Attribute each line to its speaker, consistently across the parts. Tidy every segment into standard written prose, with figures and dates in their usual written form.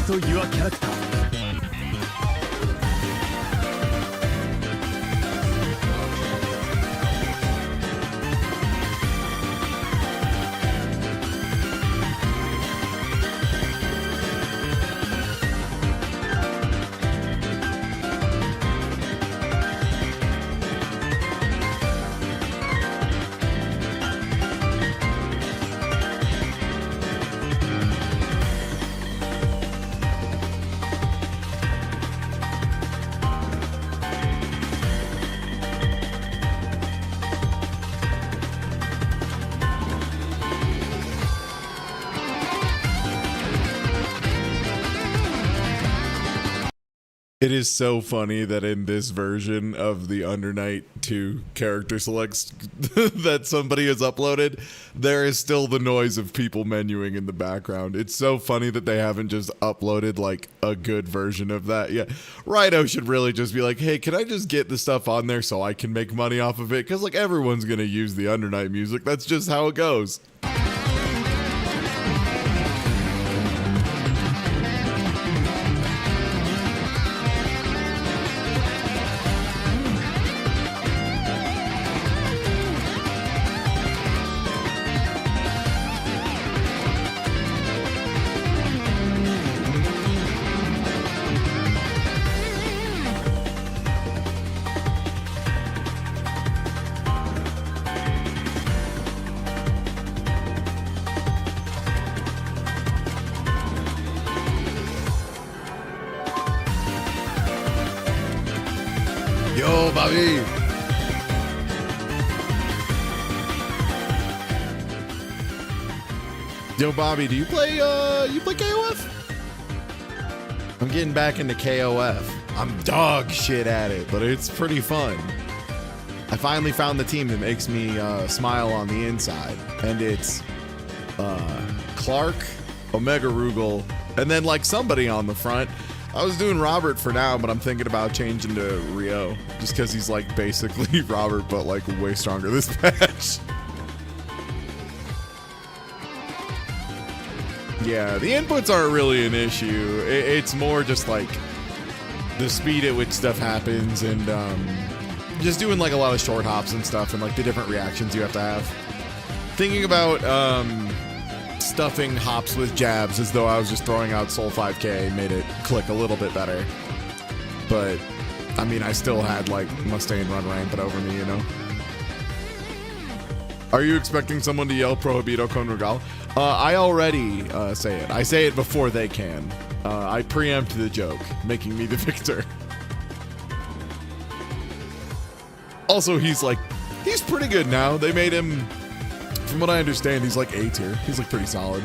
Speaker 1: to your character.
Speaker 2: It is so funny that in this version of the Under Night 2 character selects that somebody has uploaded, there is still the noise of people menuing in the background. It's so funny that they haven't just uploaded like a good version of that. Yeah, Rhino should really just be like, hey, can I just get the stuff on there so I can make money off of it? Because like everyone's going to use the Under Night music. That's just how it goes. Yo, Bobby. Yo, Bobby, do you play KOF? I'm getting back into KOF. I'm dog shit at it, but it's pretty fun. I finally found the team that makes me smile on the inside, and it's Clark, Omega Rugal, and then like somebody on the front. I was doing Robert for now, but I'm thinking about changing to Rio, just because he's like basically Robert, but like way stronger this patch. Yeah, the inputs aren't really an issue. It's more just like the speed at which stuff happens, and just doing like a lot of short hops and stuff, and like the different reactions you have to have. Thinking about stuffing hops with jabs as though I was just throwing out Soul 5K made it click a little bit better. But, I mean, I still had, like, Mustaine run rampant over me, you know? Are you expecting someone to yell Prohibido con Regal? I already say it. I say it before they can. I preempt the joke, making me the victor. Also, he's pretty good now. They made him... From what I understand, he's like A tier. He's like pretty solid.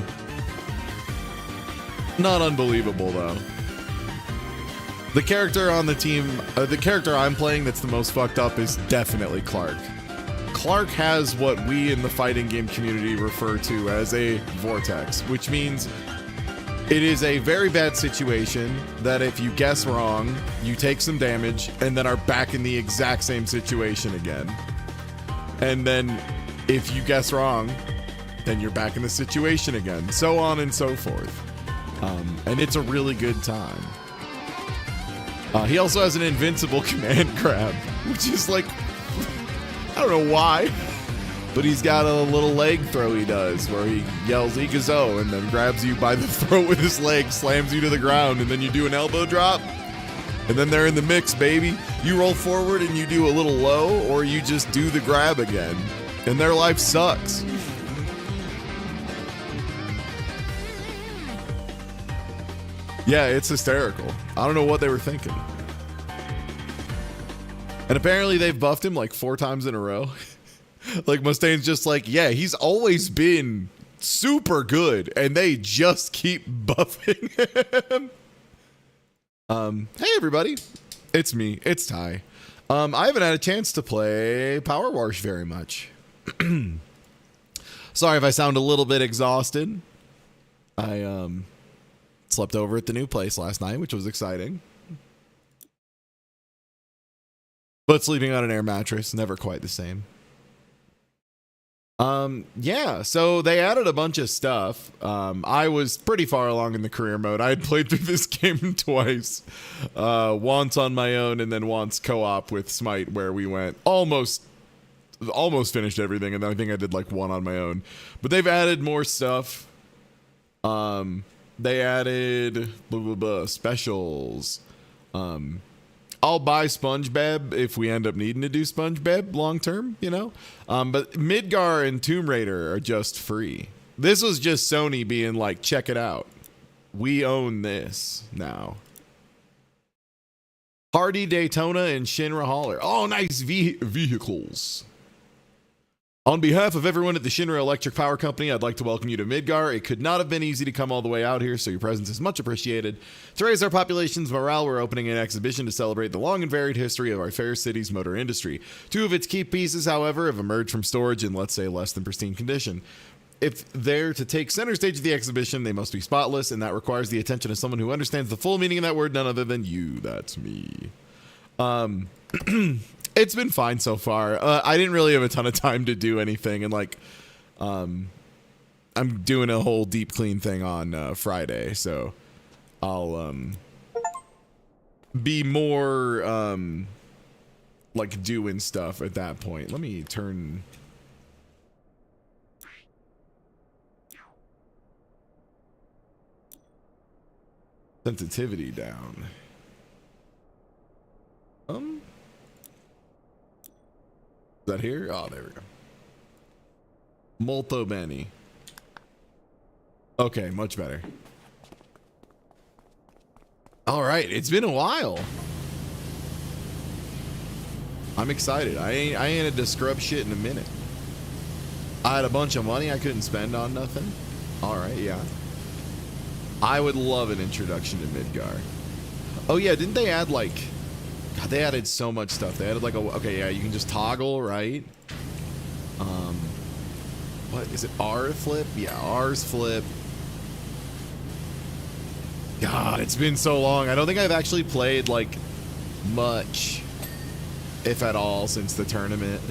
Speaker 2: Not unbelievable though. The character on the team, the character I'm playing that's the most fucked up is definitely Clark. Clark has what we in the fighting game community refer to as a vortex, which means it is a very bad situation that if you guess wrong, you take some damage and then are back in the exact same situation again. And then if you guess wrong, then you're back in the situation again. So on and so forth. And it's a really good time. He also has an invincible command grab, which is like, I don't know why, but he's got a little leg throw he does where he yells Igazo and then grabs you by the throat with his leg, slams you to the ground, and then you do an elbow drop. And then they're in the mix, baby. You roll forward and you do a little low, or you just do the grab again. And their life sucks. Yeah, it's hysterical. I don't know what they were thinking. And apparently they've buffed him like 4 times in a row. Like Mustaine's just like, yeah, he's always been super good, and they just keep buffing him. Hey everybody, it's me, it's Ty. I haven't had a chance to play PowerWarsh very much. Sorry if I sound a little bit exhausted. I slept over at the new place last night, which was exciting. But sleeping on an air mattress, never quite the same. Yeah, so they added a bunch of stuff. I was pretty far along in the career mode. I had played through this game twice, once on my own and then once co-op with Smite, where we went almost finished everything, and then I think I did like one on my own. But they've added more stuff. They added specials. I'll buy SpongeBob if we end up needing to do SpongeBob long term, you know? But Midgar and Tomb Raider are just free. This was just Sony being like, check it out. We own this now. Hardy Daytona and Shinra Hauler. Oh, nice vehicles. On behalf of everyone at the Shinra Electric Power Company, I'd like to welcome you to Midgar. It could not have been easy to come all the way out here, so your presence is much appreciated. To raise our population's morale, we're opening an exhibition to celebrate the long and varied history of our fair city's motor industry. 2 of its key pieces, however, have emerged from storage in, let's say, less than pristine condition. If they're to take center stage of the exhibition, they must be spotless, and that requires the attention of someone who understands the full meaning of that word, none other than you. That's me. It's been fine so far. I didn't really have a ton of time to do anything, and like, I'm doing a whole deep clean thing on Friday, so I'll be more like doing stuff at that point. Let me turn sensitivity down. Is that here? Oh, there we go. Molto bene. Okay, much better. All right, it's been a while. I'm excited. I ain't had to scrub shit in a minute. I had a bunch of money I couldn't spend on nothing. All right, yeah. I would love an introduction to Midgar. Oh yeah, didn't they add like... God, they added so much stuff. They added like a... Okay, yeah, you can just toggle, right? What is it? R flip? Yeah, R's flip. God, it's been so long. I don't think I've actually played like much, if at all, since the tournament.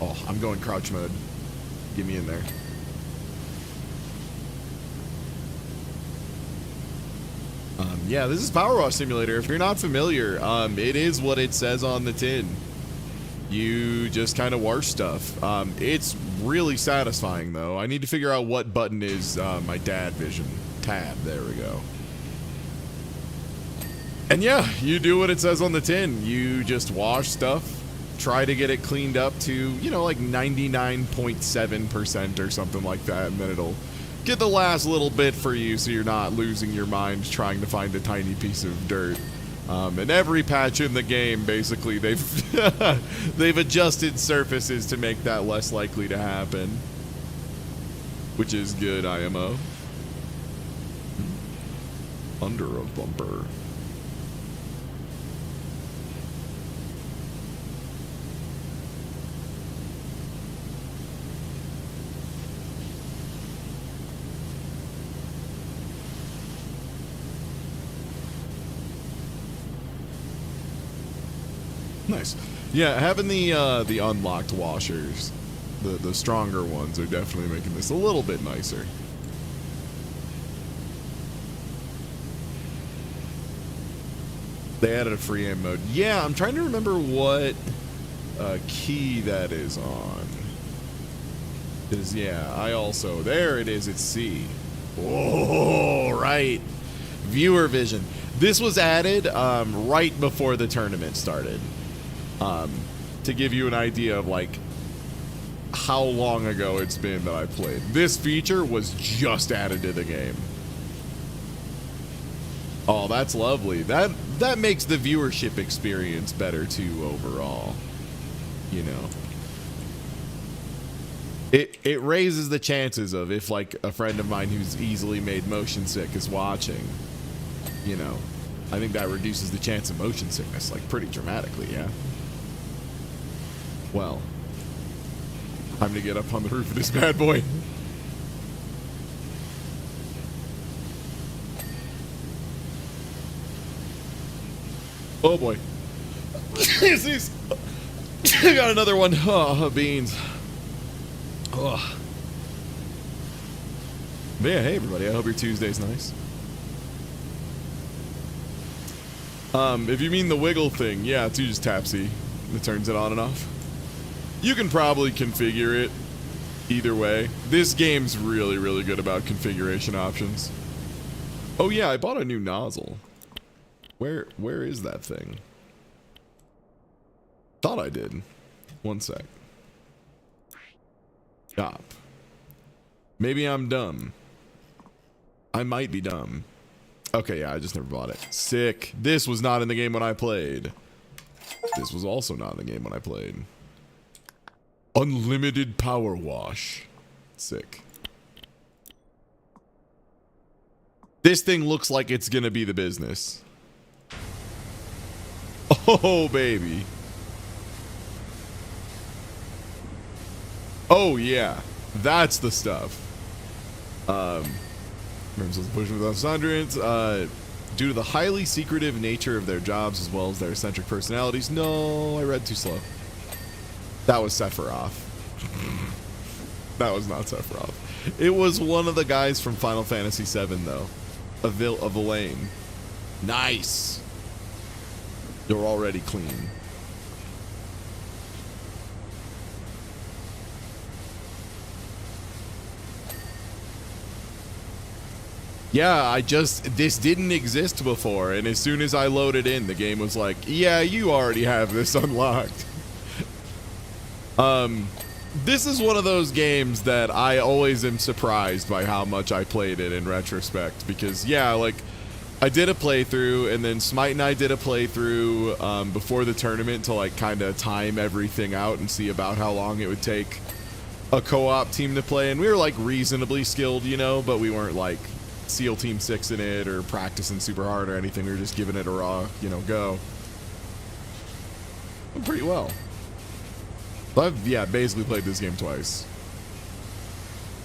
Speaker 2: Oh, I'm going crouch mode. Get me in there. Yeah, this is PowerWash Simulator. If you're not familiar, it is what it says on the tin. You just kind of wash stuff. It's really satisfying, though. I need to figure out what button is my dad vision. Tab, there we go. And yeah, you do what it says on the tin. You just wash stuff, try to get it cleaned up to, you know, like 99.7% or something like that, and then it'll get the last little bit for you so you're not losing your mind trying to find a tiny piece of dirt. And every patch in the game, basically, they've adjusted surfaces to make that less likely to happen. Which is good, IMO. Under a bumper. Nice. Yeah, having the unlocked washers, the stronger ones, are definitely making this a little bit nicer. They added a free aim mode. Yeah, I'm trying to remember what key that is on. Yeah, I also... There it is, it's C. Oh, right. Viewer vision. This was added right before the tournament started. To give you an idea of, like, how long ago it's been that I played. This feature was just added to the game. Oh, that's lovely. That makes the viewership experience better, too, overall. You know. It raises the chances of if, like, a friend of mine who's easily made motion sick is watching, you know. I think that reduces the chance of motion sickness, like, pretty dramatically, yeah? Well, time to get up on the roof of this bad boy. Oh boy. I got another one. Oh, beans. Ugh. But yeah, hey everybody, I hope your Tuesday's nice. If you mean the wiggle thing, yeah, it's you just tap C. It turns it on and off. You can probably configure it either way. This game's really, really good about configuration options. Oh yeah, I bought a new nozzle. Where is that thing? Thought I did. One sec. Stop. Maybe I'm dumb. I might be dumb. Okay, yeah, I just never bought it. Sick. This was not in the game when I played. This was also not in the game when I played. Unlimited power wash. Sick. This thing looks like it's gonna be the business. Oh, baby. Oh, yeah. That's the stuff. Members of the push without hindrance, due to the highly secretive nature of their jobs as well as their eccentric personalities. No, I read too slow. That was Sephiroth. That was not Sephiroth. It was one of the guys from Final Fantasy VII, though. A villain. Nice. They're already clean. Yeah, this didn't exist before, and as soon as I loaded in, the game was like, yeah, you already have this unlocked. This is one of those games that I always am surprised by how much I played it in retrospect, because yeah, like, I did a playthrough, and then Smite and I did a playthrough before the tournament to like kind of time everything out and see about how long it would take a co-op team to play, and we were like reasonably skilled, you know, but we weren't like SEAL Team 6 in it or practicing super hard or anything. We were just giving it a raw, you know, go. Pretty well. But I've, yeah, basically played this game twice.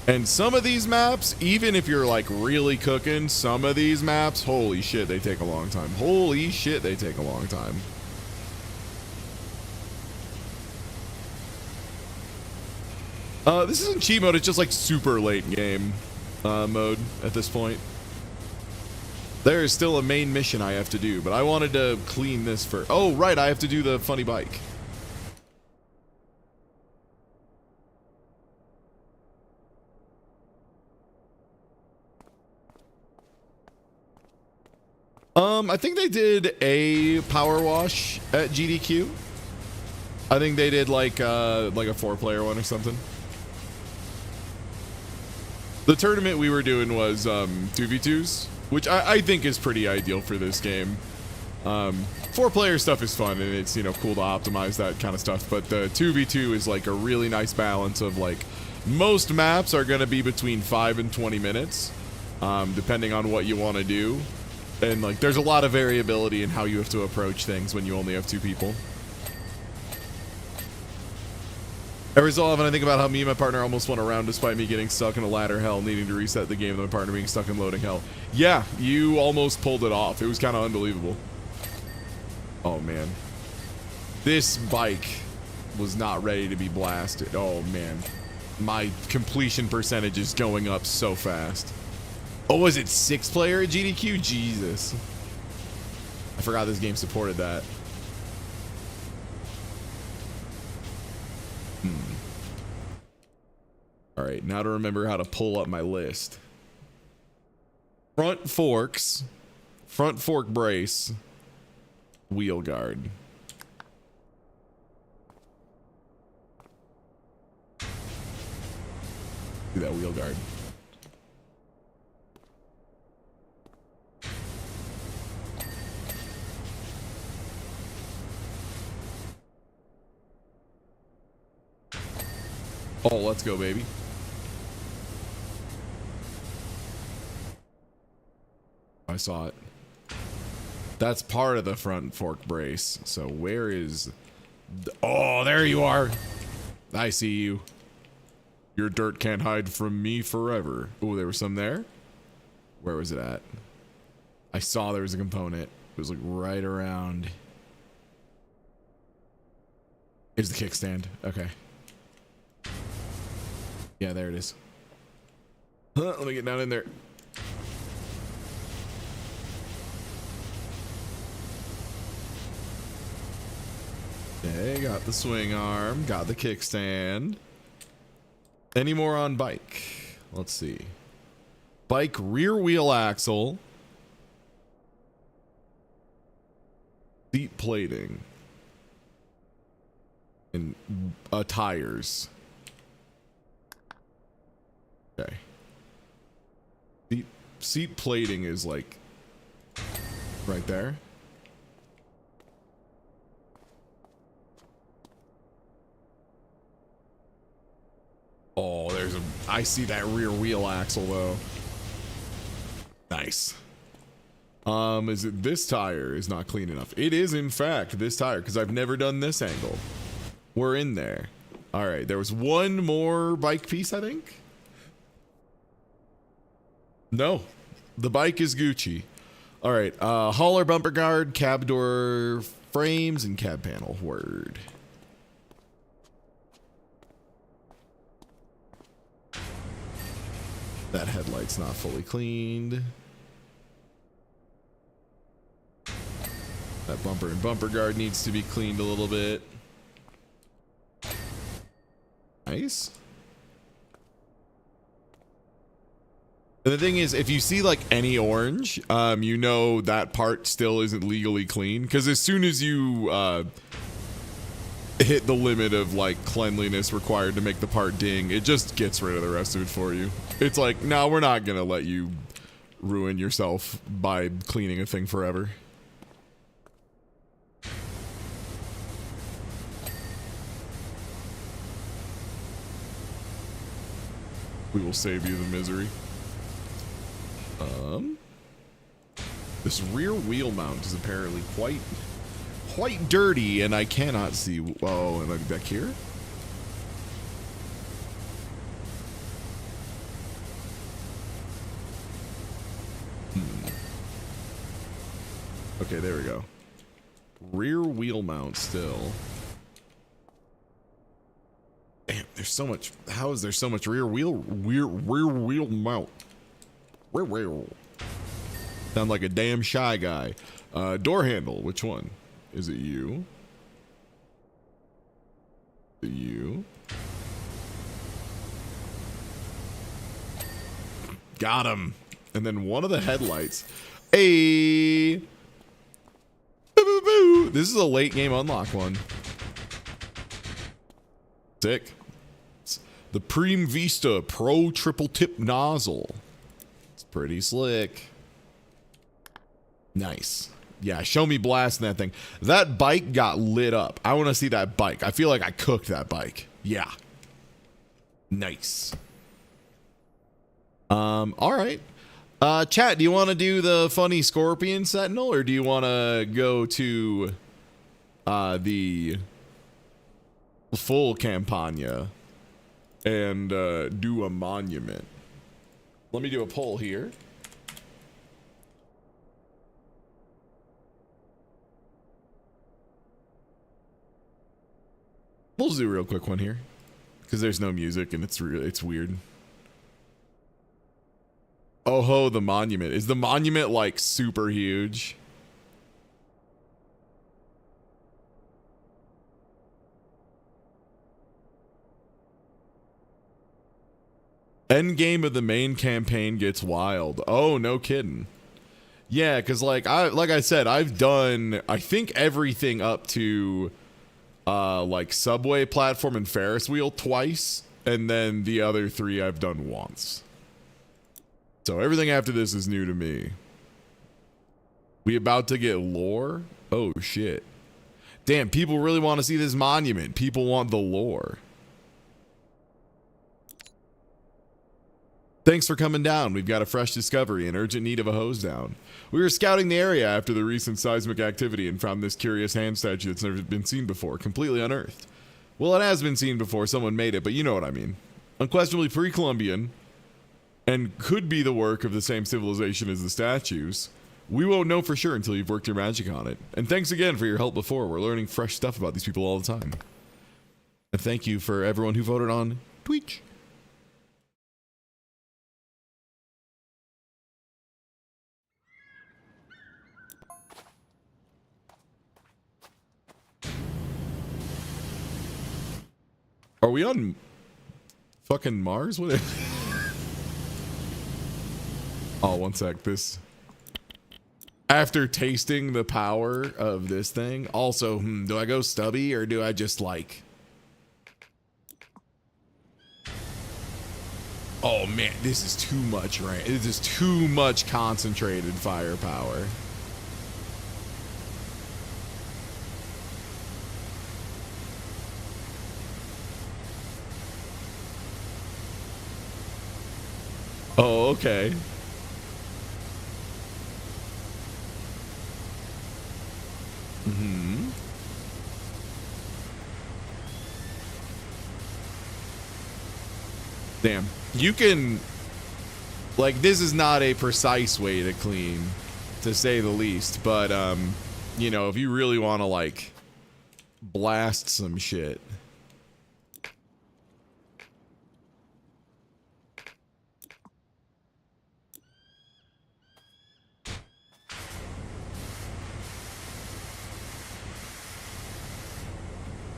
Speaker 2: And some of these maps, even if you're like really cooking, some of these maps, holy shit, they take a long time. Holy shit, they take a long time. This isn't cheat mode, it's just like super late game mode at this point. There is still a main mission I have to do, but I wanted to clean this first. Oh, right, I have to do the funny bike. I think they did a power wash at GDQ. I think they did like a 4-player one or something. The tournament we were doing was 2v2s, which I think is pretty ideal for this game. 4-player stuff is fun, and it's, you know, cool to optimize that kind of stuff, but the 2v2 is like a really nice balance of like, most maps are going to be between 5 and 20 minutes, depending on what you want to do. And like, there's a lot of variability in how you have to approach things when you only have 2 people. Every so often I think about how me and my partner almost won a round despite me getting stuck in a ladder hell, needing to reset the game, and my partner being stuck in loading hell. Yeah, you almost pulled it off. It was kind of unbelievable. Oh man. This bike was not ready to be blasted. Oh man. My completion percentage is going up so fast. Oh, was it 6-player at GDQ? Jesus. I forgot this game supported that. All right, now to remember how to pull up my list. Front forks, front fork brace, wheel guard. Do that wheel guard. Oh, let's go, baby. I saw it. That's part of the front fork brace. So where is... Oh, there you are. I see you. Your dirt can't hide from me forever. Oh, there was some there? Where was it at? I saw there was a component. It was like right around... Here's the kickstand. Okay. Yeah, there it is. Let me get down in there. Okay, got the swing arm, got the kickstand. Any more on bike? Let's see. Bike rear wheel axle. Seat plating. And tires. Okay. Seat plating is like right there. Oh, there's a, I see that rear wheel axle though. Nice. Is it this tire is not clean enough? It is in fact this tire because I've never done this angle. We're in there. All right, there was one more bike piece, I think. No, the bike is Gucci. All right, hauler bumper guard, cab door frames, and cab panel. Word. That headlight's not fully cleaned. That bumper and bumper guard needs to be cleaned a little bit. Nice. And the thing is, if you see like any orange, you know that part still isn't legally clean. Because as soon as you hit the limit of like cleanliness required to make the part ding, it just gets rid of the rest of it for you. It's like, no, we're not going to let you ruin yourself by cleaning a thing forever. We will save you the misery. This rear wheel mount is apparently quite dirty, and I cannot see. Oh, am I back here? Okay, there we go. Rear wheel mount still. Damn, there's so much. How is there so much rear wheel mount? Rear wheel. Sound like a damn shy guy. Door handle. Which one? Is it you? Is it you? Got him. And then one of the headlights. Hey. This is a late game unlock one. Sick. It's the Prime Vista Pro Triple Tip Nozzle. It's pretty slick. Nice. Yeah, show me blasting that thing. That bike got lit up. I want to see that bike. I feel like I cooked that bike. Yeah. Nice. All right. Chat, do you want to do the funny Scorpion Sentinel, or do you want to go to the full Campagna and do a monument? Let me do a poll here. We'll just do a real quick one here because there's no music and it's weird. Oh ho, the monument. Is the monument like super huge? End game of the main campaign gets wild. Oh, no kidding. Yeah, because like I said, I've done I think everything up to like subway platform and Ferris wheel twice, and then the other three I've done once. So everything after this is new to me. We about to get lore? Oh shit. Damn, people really want to see this monument. People want the lore. Thanks for coming down. We've got a fresh discovery in urgent need of a hose down. We were scouting the area after the recent seismic activity and found this curious hand statue that's never been seen before, completely unearthed. Well, it has been seen before, someone made it, but you know what I mean. Unquestionably pre-Columbian, and could be the work of the same civilization as the statues. We won't know for sure until you've worked your magic on it. And thanks again for your help before. We're learning fresh stuff about these people all the time. And thank you for everyone who voted on Twitch. Are we on fucking Mars? What? Oh, one sec. This. After tasting the power of this thing, also, do I go stubby or do I just like? Oh man, this is too much, right? This is too much concentrated firepower. Oh, okay. Mm-hmm. Damn. You can, like, this is not a precise way to clean, to say the least, but, you know, if you really want to, like, blast some shit.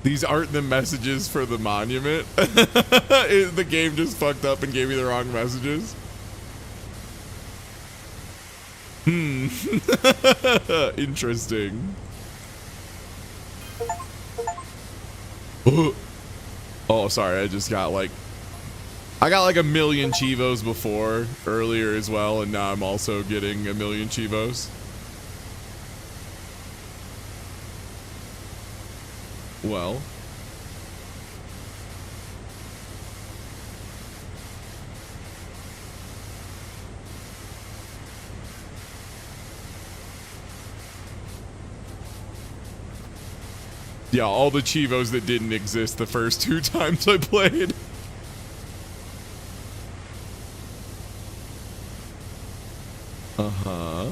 Speaker 2: These aren't the messages for the monument. The game just fucked up and gave me the wrong messages. Interesting. Oh, sorry. I just got like... I got like 1 million Cheevos before, earlier as well, and now I'm also getting 1 million Cheevos. Well, yeah, all the Cheevos that didn't exist the first 2 times I played. Uh-huh.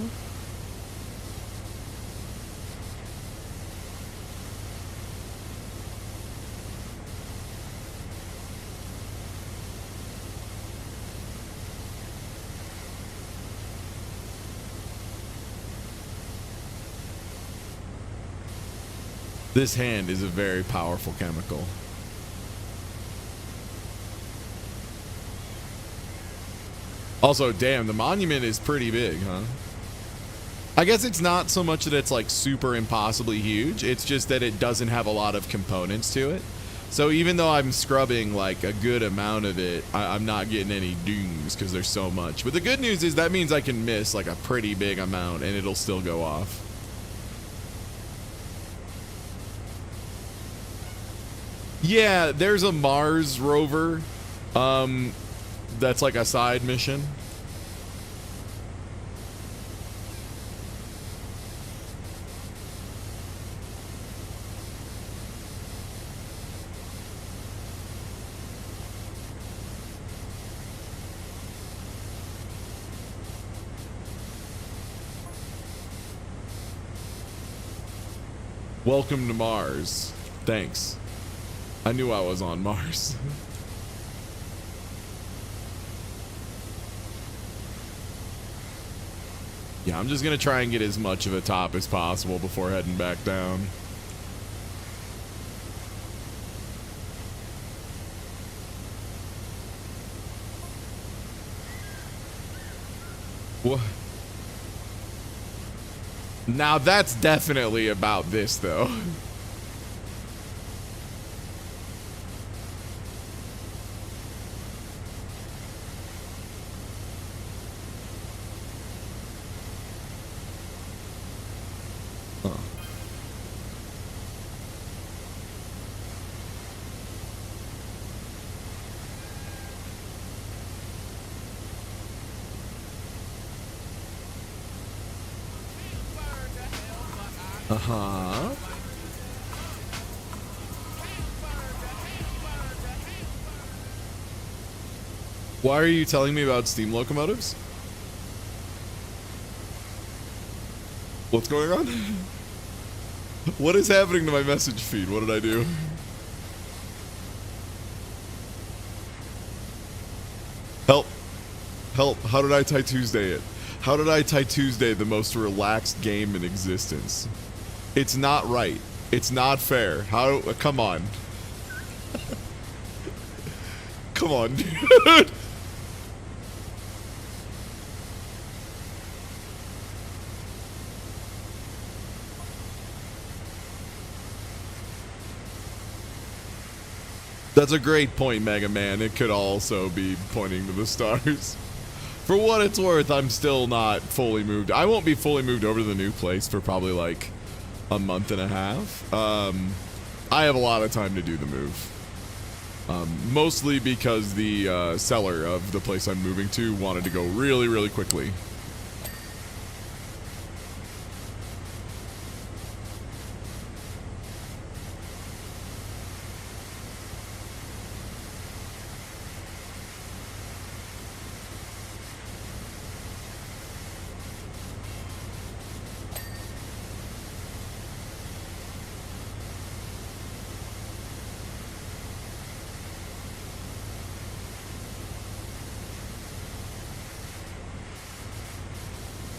Speaker 2: This hand is a very powerful chemical. Also, damn, the monument is pretty big, huh? I guess it's not so much that it's like super impossibly huge. It's just that it doesn't have a lot of components to it. So even though I'm scrubbing like a good amount of it, I'm not getting any dings because there's so much. But the good news is that means I can miss like a pretty big amount and it'll still go off. Yeah, there's a Mars rover that's like a side mission. Welcome to Mars. Thanks. I knew I was on Mars. Yeah, I'm just gonna try and get as much of a top as possible before heading back down. What? Now that's definitely about this, though. Uh-huh. Why are you telling me about steam locomotives? What's going on? What is happening to my message feed? What did I do? Help. Help. How did I tie Tuesday it? How did I tie Tuesday the most relaxed game in existence? It's not right. It's not fair. How? Come on. Come on, dude. That's a great point, Mega Man. It could also be pointing to the stars. For what it's worth, I'm still not fully moved. I won't be fully moved over to the new place for probably like a month and a half. I have a lot of time to do the move. Mostly because the seller of the place I'm moving to wanted to go really, really quickly.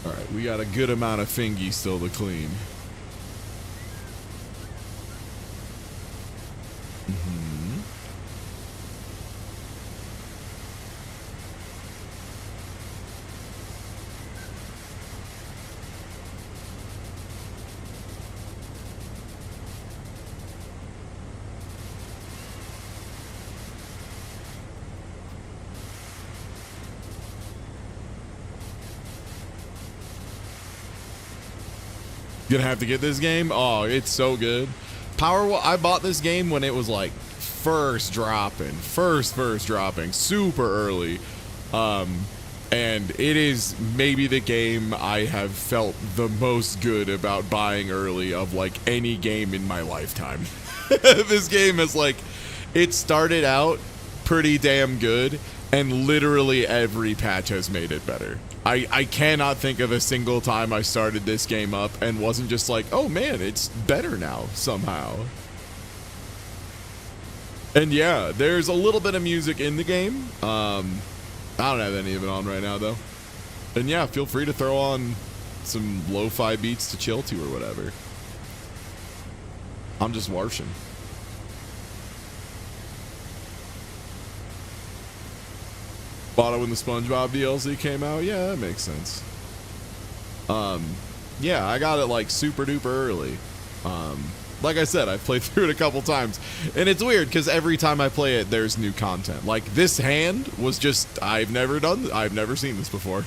Speaker 2: Alright, we got a good amount of fingy still to clean. Gonna have to get this game. Oh, it's so good. I bought this game when it was like first dropping, super early. And it is maybe the game I have felt the most good about buying early of like any game in my lifetime. This game is like, it started out pretty damn good, and literally every patch has made it better. I cannot think of a single time I started this game up and wasn't just like, oh man, it's better now somehow. And yeah, there's a little bit of music in the game. I don't have any of it on right now though. And yeah, feel free to throw on some lo-fi beats to chill to or whatever. I'm just warshing. Bought it when the SpongeBob DLC came out. Yeah, that makes sense. Yeah, I got it like super duper early. Like I said, I've played through it a couple times, and it's weird because every time I play it, there's new content. Like this hand was just, I've never seen this before.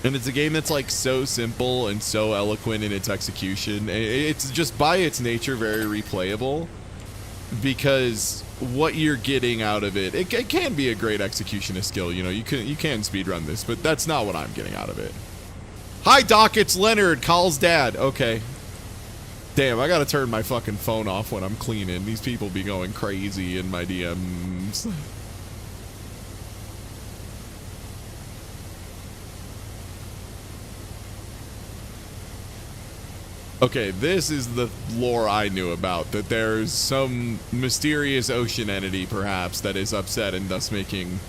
Speaker 2: And it's a game that's like so simple and so eloquent in its execution. It's just by its nature very replayable. Because what you're getting out of it, it can be a great execution of skill. You know, you can speedrun this, but that's not what I'm getting out of it. Hi, Doc, it's Leonard, Carl's dad. Okay. Damn, I gotta turn my fucking phone off when I'm cleaning. These people be going crazy in my DMs. Okay, this is the lore I knew about, that there's some mysterious ocean entity, perhaps, that is upset and thus making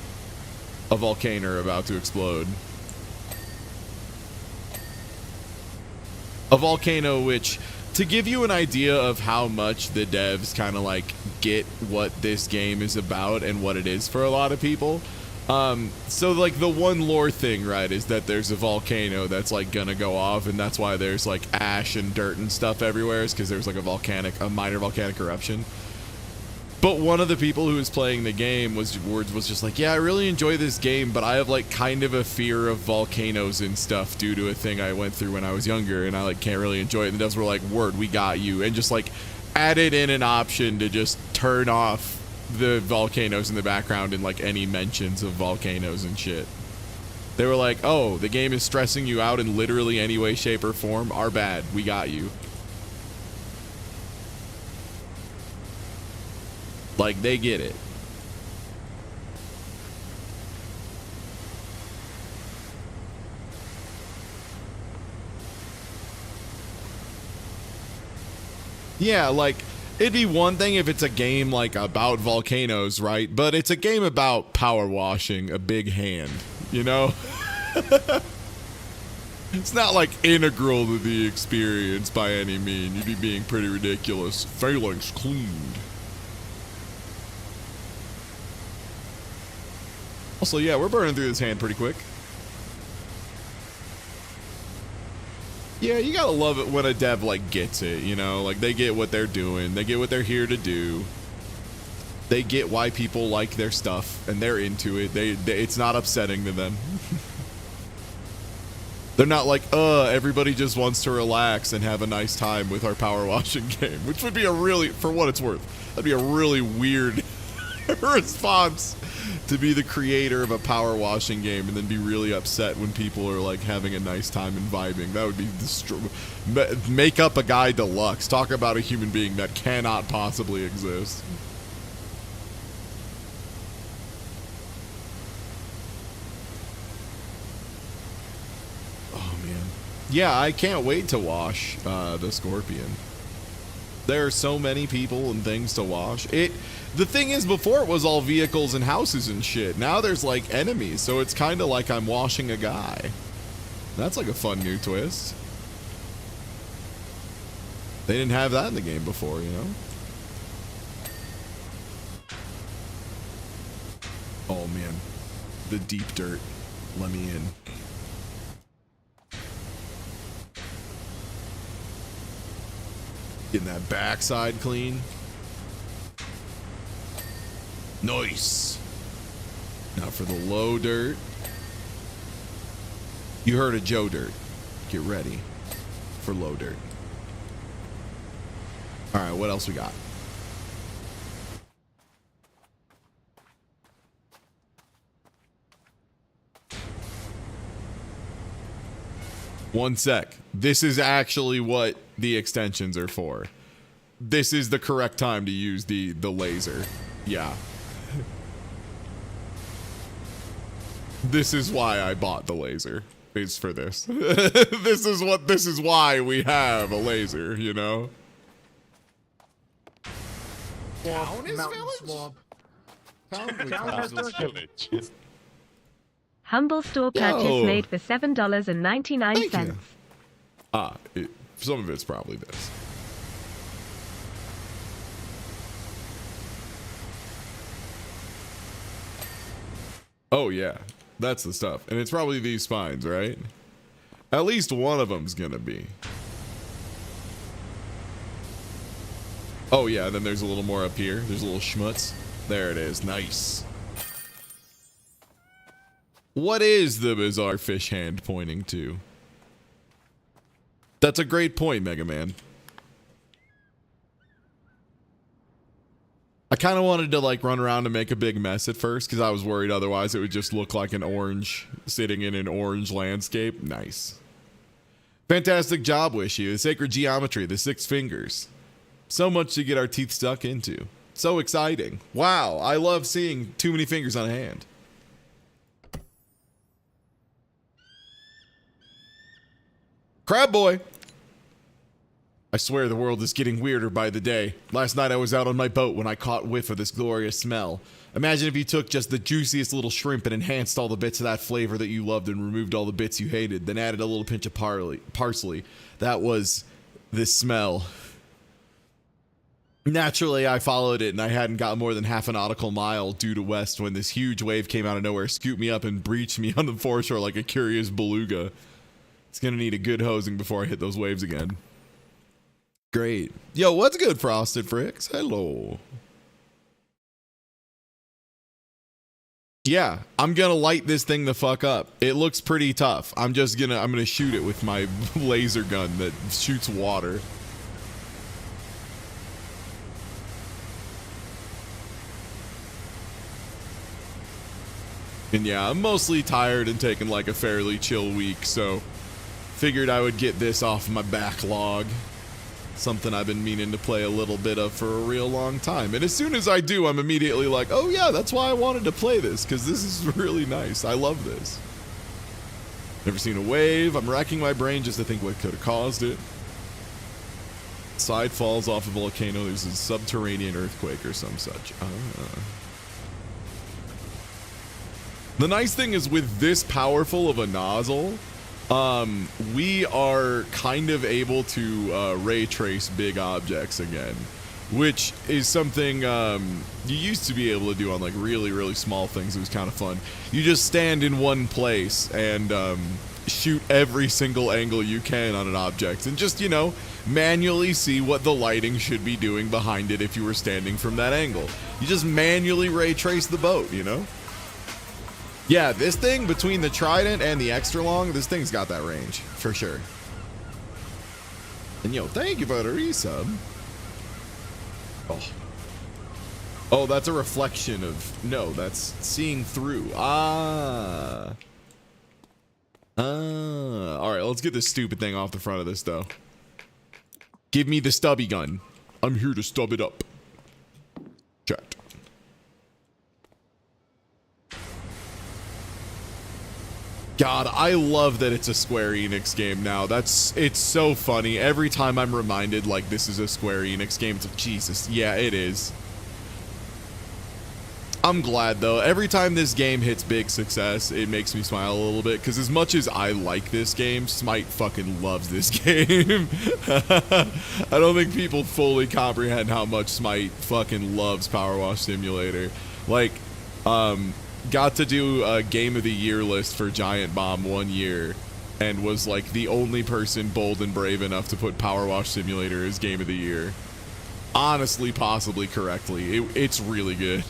Speaker 2: a volcano about to explode. A volcano which, to give you an idea of how much the devs kind of like get what this game is about and what it is for a lot of people, so like the one lore thing, right, is that there's a volcano that's like gonna go off, and that's why there's like ash and dirt and stuff everywhere, is because there's like a minor volcanic eruption. But one of the people who was playing the game was just like, yeah, I really enjoy this game, but I have like kind of a fear of volcanoes and stuff due to a thing I went through when I was younger, and I like can't really enjoy it. And the devs were like, word, we got you, and just like added in an option to just turn off the volcanoes in the background and like any mentions of volcanoes and shit. They were like, oh, the game is stressing you out in literally any way, shape, or form. Our bad. We got you. Like, they get it. Yeah, like, it'd be one thing if it's a game like about volcanoes, right? But it's a game about power washing a big hand, you know? It's not like integral to the experience by any mean. You'd be being pretty ridiculous. Phalanx cleaned. Also, yeah, we're burning through this hand pretty quick. Yeah, you gotta love it when a dev, like, gets it, you know? Like, they get what they're doing. They get what they're here to do. They get why people like their stuff, and they're into it. It's not upsetting to them. They're not like, everybody just wants to relax and have a nice time with our power washing game, which would be a really, for what it's worth, that'd be a really weird response to be the creator of a power washing game and then be really upset when people are like having a nice time and vibing. That would be make up a guy deluxe. Talk about a human being that cannot possibly exist. Yeah, I can't wait to wash the Scorpion. There are so many people and things to wash. The thing is, before it was all vehicles and houses and shit. Now there's like enemies, so it's kind of like I'm washing a guy. That's like a fun new twist. They didn't have that in the game before, you know? Oh man, the deep dirt. Let me in. Getting that backside clean. Nice. Now for the low dirt. You heard of Joe Dirt. Get ready for low dirt. All right, what else we got? One sec. This is actually what the extensions are for. This is the correct time to use the laser. Yeah. This is why I bought the laser. Is for this. This is why we have a laser, you know?
Speaker 1: Town is village? Town village.
Speaker 3: Humble store purchase made for $7.99.
Speaker 2: Some of it's probably this. Oh yeah, that's the stuff. And it's probably these spines, right? At least one of them's gonna be. Oh yeah, then there's a little more up here. There's a little schmutz. There it is, nice. What is the bizarre fish hand pointing to? That's a great point, Mega Man. I kind of wanted to like run around and make a big mess at first because I was worried otherwise it would just look like an orange sitting in an orange landscape. Nice. Fantastic job, Wishy. The sacred geometry, the 6 fingers. So much to get our teeth stuck into. So exciting. Wow, I love seeing too many fingers on a hand. Crab boy. I swear the world is getting weirder by the day. Last night I was out on my boat when I caught whiff of this glorious smell. Imagine if you took just the juiciest little shrimp and enhanced all the bits of that flavor that you loved and removed all the bits you hated, then added a little pinch of parsley. That was the smell. Naturally, I followed it and I hadn't got more than half a nautical mile due to west when this huge wave came out of nowhere, scooped me up and breached me on the foreshore like a curious beluga. It's gonna need a good hosing before I hit those waves again. Great. Yo, what's good, Frosted Fricks? Hello. Yeah, I'm gonna light this thing the fuck up. It looks pretty tough. I'm gonna shoot it with my laser gun that shoots water. And yeah, I'm mostly tired and taking like a fairly chill week, so figured I would get this off my backlog. Something I've been meaning to play a little bit of for a real long time. And as soon as I do, I'm immediately like, oh yeah, that's why I wanted to play this, because this is really nice. I love this. Never seen a wave. I'm racking my brain just to think what could have caused it. Side falls off a volcano. There's a subterranean earthquake or some such. The nice thing is with this powerful of a nozzle, we are kind of able to ray trace big objects again, which is something you used to be able to do on like really, really small things. It was kind of fun. You just stand in one place and shoot every single angle you can on an object and just, you know, manually see what the lighting should be doing behind it if you were standing from that angle. You just manually ray trace the boat, you know? Yeah, this thing, between the Trident and the extra long, this thing's got that range, for sure. And yo, thank you for the resub. Oh, that's a reflection of, no, that's seeing through. All right, let's get this stupid thing off the front of this, though. Give me the stubby gun. I'm here to stub it up. Chat. God, I love that it's a Square Enix game now. It's so funny. Every time I'm reminded, like, this is a Square Enix game, it's like, Jesus, yeah, it is. I'm glad, though. Every time this game hits big success, it makes me smile a little bit, because as much as I like this game, Smite fucking loves this game. I don't think people fully comprehend how much Smite fucking loves PowerWash Simulator. Like, got to do a Game of the Year list for Giant Bomb one year, and was like the only person bold and brave enough to put PowerWash Simulator as Game of the Year. Honestly, possibly correctly. It's really good.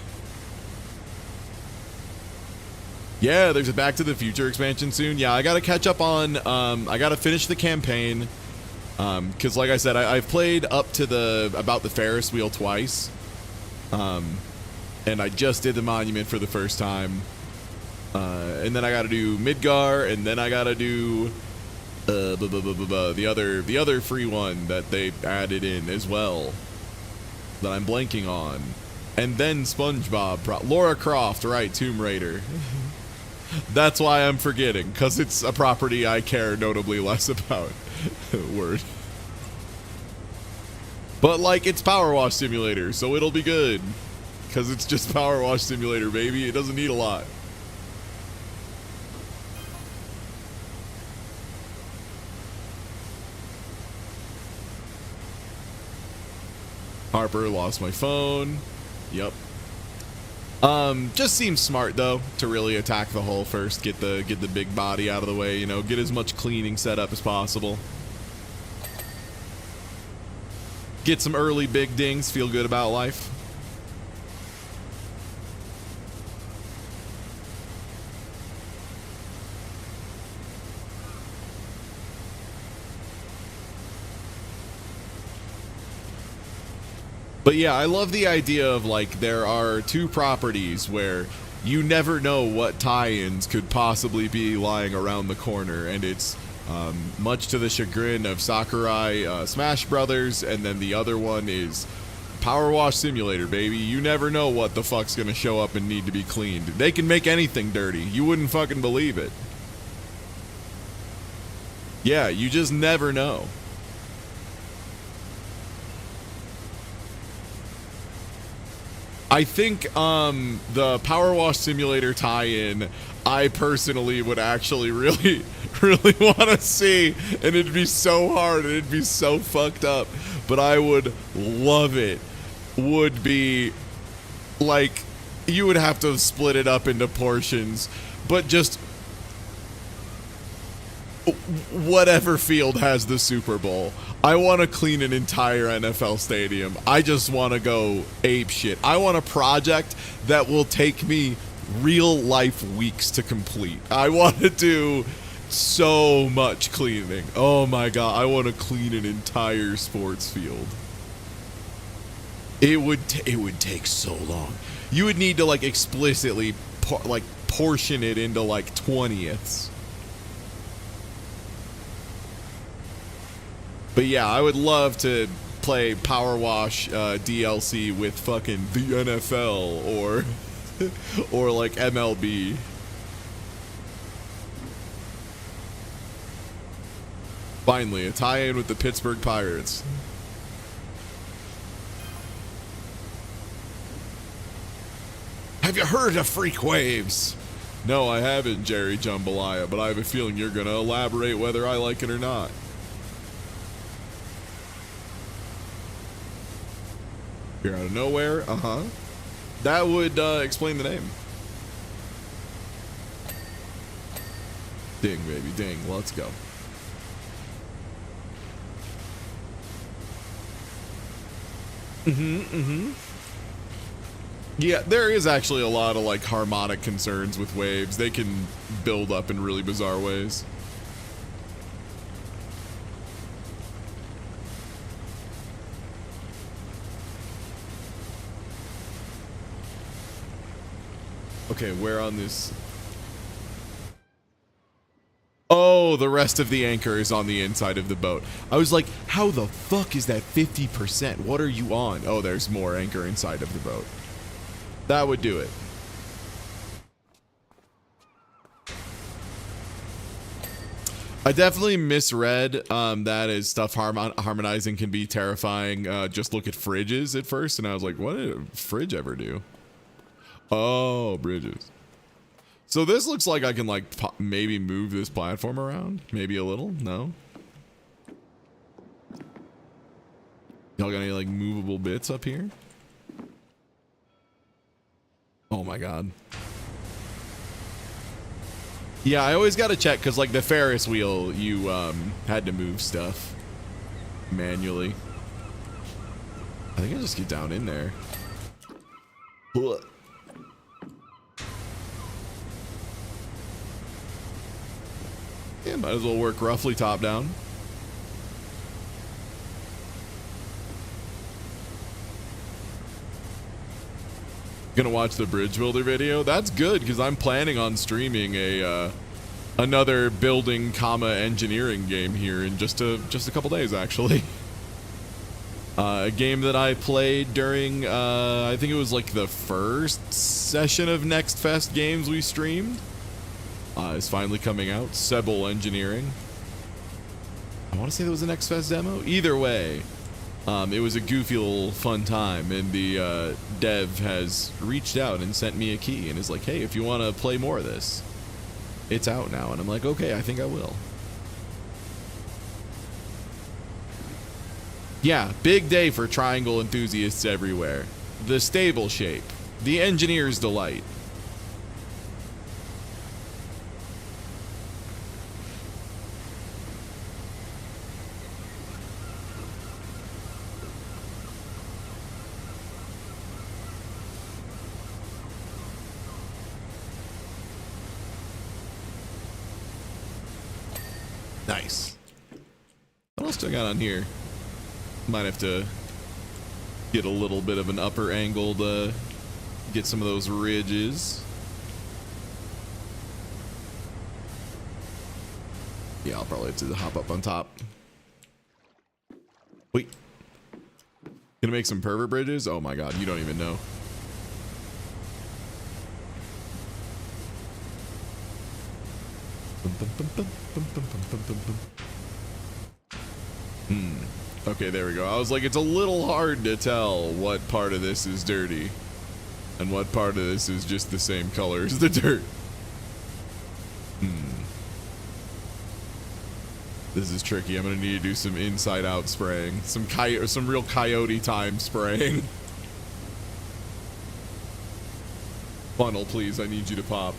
Speaker 2: Yeah, there's a Back to the Future expansion soon. Yeah, I gotta catch up on, I gotta finish the campaign. Because like I said, I've played up to about the Ferris wheel twice. And I just did the monument for the first time. And then I gotta do Midgar, and then I gotta do the other free one that they added in as well, that I'm blanking on. And then SpongeBob, Lara Croft, right, Tomb Raider. That's why I'm forgetting, because it's a property I care notably less about. Word. But, like, it's PowerWash Simulator, so it'll be good. Because it's just PowerWash Simulator, baby. It doesn't need a lot. Harper, lost my phone. Yep. Just seems smart though to really attack the hull first, get the big body out of the way, you know, get as much cleaning set up as possible. Get some early big dings, feel good about life. But yeah, I love the idea of, like, there are two properties where you never know what tie-ins could possibly be lying around the corner, and it's much to the chagrin of Sakurai Smash Brothers, and then the other one is PowerWash Simulator, baby. You never know what the fuck's gonna show up and need to be cleaned. They can make anything dirty. You wouldn't fucking believe it. Yeah, you just never know. I think the PowerWash Simulator tie-in, I personally would actually really want to see, and it'd be so hard and it'd be so fucked up, but I would love it. Would be like, you would have to split it up into portions, but just whatever field has the Super Bowl. I want to clean an entire NFL stadium. I just want to go ape shit. I want a project that will take me real life weeks to complete. I want to do so much cleaning. Oh my god, I want to clean an entire sports field. It would take so long. You would need to, like, explicitly portion it into like 20ths. But yeah, I would love to play PowerWash DLC with fucking the NFL or like MLB. Finally, a tie-in with the Pittsburgh Pirates. Have you heard of Freak Waves? No, I haven't, Jerry Jambalaya, but I have a feeling you're going to elaborate whether I like it or not. You're out of nowhere. Uh-huh. That would explain the name. Ding, baby, ding. Let's go. Yeah, there is actually a lot of like harmonic concerns with waves. They can build up in really bizarre ways. Okay, where on this? Oh, the rest of the anchor is on the inside of the boat. I was like, how the fuck is that 50%? What are you on? Oh, there's more anchor inside of the boat. That would do it. I definitely misread that as stuff harmonizing can be terrifying. Just look at fridges at first, and I was like, what did a fridge ever do? Oh, bridges. So this looks like I can like maybe move this platform around. Maybe a little. No. Y'all got any like movable bits up here? Oh my god. Yeah, I always got to check because like the Ferris wheel, you had to move stuff manually. I think I'll just get down in there. Ugh. Yeah, might as well work roughly top down. Gonna watch the bridge builder video. That's good because I'm planning on streaming a another building comma engineering game here in just a couple days actually. A game that I played during I think it was like the first session of Next Fest games we streamed. Is finally coming out. Sebel Engineering. I want to say that was a Next Fest demo. Either way, it was a goofy little fun time, and the dev has reached out and sent me a key and is like, hey, if you want to play more of this, it's out now. And I'm like, okay, I think I will. Yeah, big day for triangle enthusiasts everywhere. The stable shape. The engineer's delight. Nice. What else do I got on here? Might have to get a little bit of an upper angle to get some of those ridges. Yeah, I'll probably have to hop up on top. Wait. Gonna make some pervert bridges? Oh my god, you don't even know. Okay, there we go. I was like, it's a little hard to tell what part of this is dirty and what part of this is just the same color as the dirt. This is tricky. I'm gonna need to do some inside out spraying, some real coyote time spraying. Funnel, please. I need you to pop.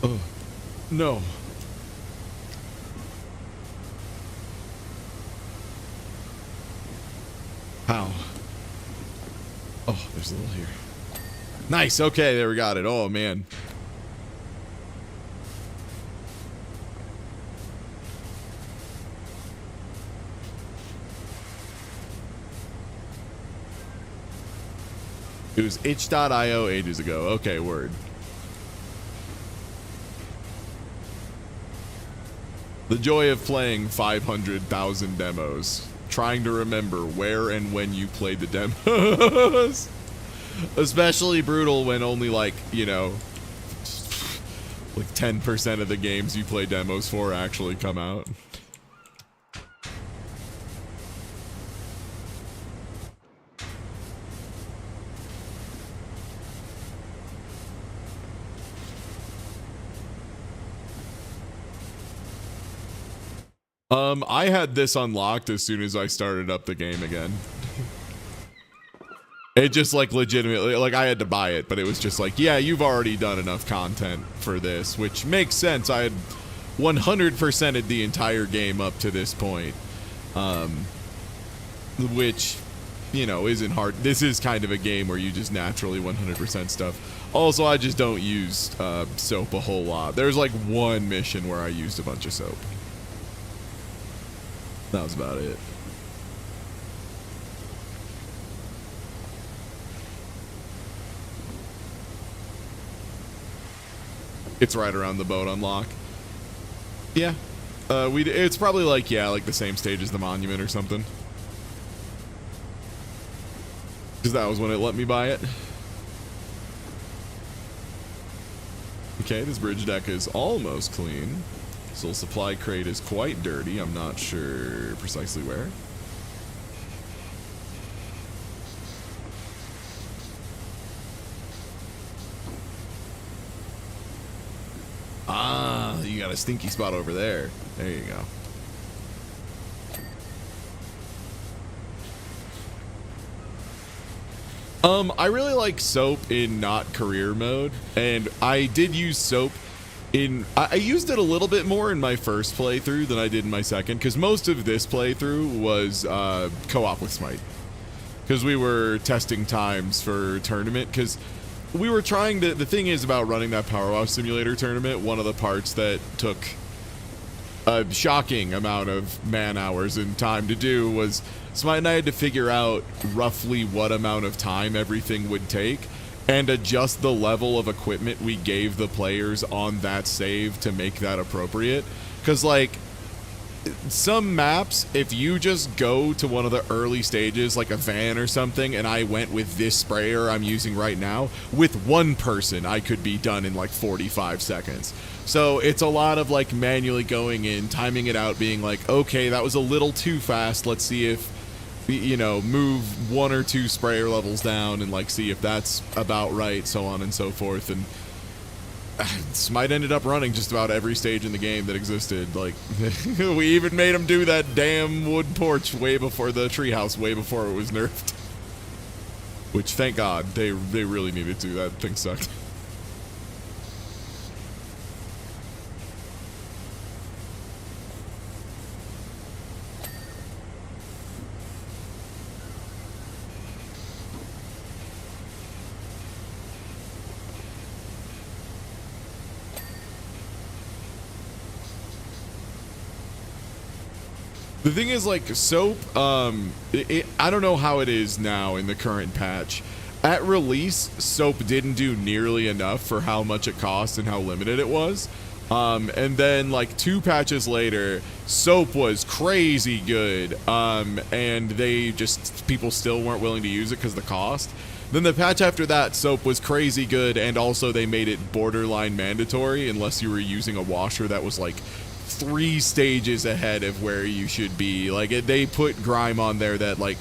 Speaker 2: Oh, no. How? Oh, there's a little here. Nice. Okay, there we got it. Oh, man. It was itch.io ages ago. Okay, word. The joy of playing 500,000 demos. Trying to remember where and when you played the demos. Especially brutal when only like, you know, like 10% of the games you play demos for actually come out. I had this unlocked as soon as I started up the game again. It just like legitimately, like I had to buy it, but it was just like, yeah, you've already done enough content for this, which makes sense. I had 100%ed the entire game up to this point, which, you know, isn't hard. This is kind of a game where you just naturally 100% stuff. Also, I just don't use soap a whole lot. There's like one mission where I used a bunch of soap. That was about it. It's right around the boat unlock. Yeah. It's probably like, yeah, like the same stage as the monument or something. Because that was when it let me buy it. Okay, this bridge deck is almost clean. Soul supply crate is quite dirty. I'm not sure precisely where. Ah, you got a stinky spot over there. There you go. I really like soap in not career mode, and I did use soap in, I used it a little bit more in my first playthrough than I did in my second, because most of this playthrough was co-op with Smite, because we were testing times for tournament, because we were trying to, the thing is about running that PowerWash simulator tournament, one of the parts that took a shocking amount of man hours and time to do was Smite and I had to figure out roughly what amount of time everything would take and adjust the level of equipment we gave the players on that save to make that appropriate. Because, like, some maps, if you just go to one of the early stages, like a van or something, and I went with this sprayer I'm using right now, with one person, I could be done in like 45 seconds. So it's a lot of like manually going in, timing it out, being like, okay, that was a little too fast. Let's see if, you know, move 1 or 2 sprayer levels down and like see if that's about right, so on and so forth. And Smite ended up running just about every stage in the game that existed. Like, we even made him do that damn wood porch way before the treehouse, way before it was nerfed. Which, thank God, they really needed to. That thing sucked. The thing is, like, soap, I don't know how it is now in the current patch. At release, soap didn't do nearly enough for how much it cost and how limited it was. And then, like, 2 patches later, soap was crazy good, and they just, people still weren't willing to use it because of the cost. Then the patch after that, soap was crazy good, and also they made it borderline mandatory unless you were using a washer that was, like, 3 stages ahead of where you should be. Like, they put grime on there that like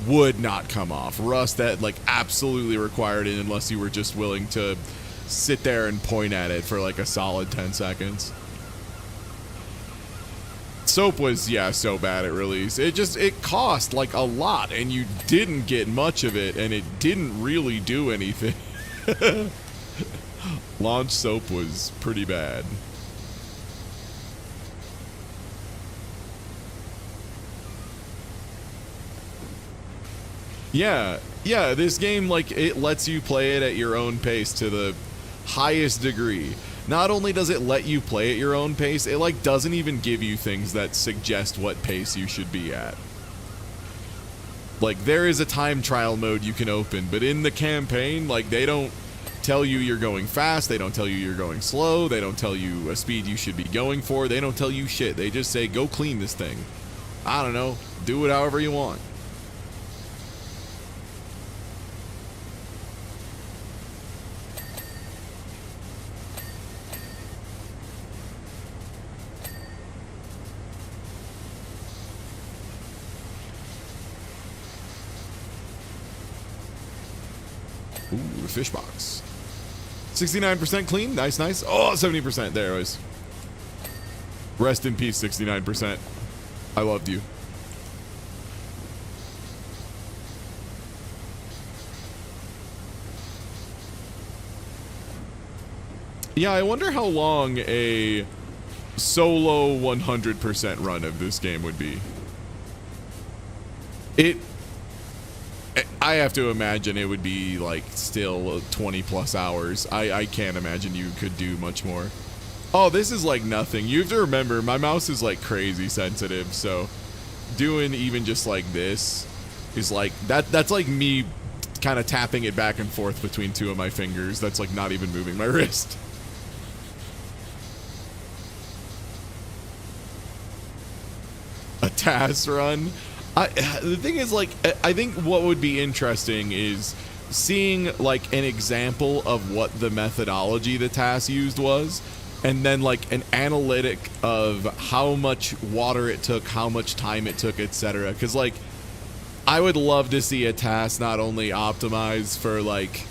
Speaker 2: would not come off, rust that like absolutely required it unless you were just willing to sit there and point at it for like a solid 10 seconds. Soap was, yeah, so bad at release. It cost like a lot and you didn't get much of it and it didn't really do anything. Launch soap was pretty bad. Yeah, this game, like, it lets you play it at your own pace to the highest degree. Not only does it let you play at your own pace, it, like, doesn't even give you things that suggest what pace you should be at. Like, there is a time trial mode you can open, but in the campaign, like, they don't tell you you're going fast, they don't tell you you're going slow, they don't tell you a speed you should be going for, they don't tell you shit. They just say, go clean this thing. I don't know, do it however you want. Ooh, the fish box. 69% clean. Nice, nice. Oh, 70%. There it was. Rest in peace, 69%. I loved you. Yeah, I wonder how long a solo 100% run of this game would be. I have to imagine it would be like still 20 plus hours. I can't imagine you could do much more. Oh, this is like nothing. You have to remember, my mouse is like crazy sensitive, so doing even just like this is like, that's like me kind of tapping it back and forth between two of my fingers. That's like not even moving my wrist. A TAS run? The thing is, like, I think what would be interesting is seeing like an example of what the methodology the TAS used was, and then like an analytic of how much water it took, how much time it took, etc. Because like I would love to see a TAS not only optimized for like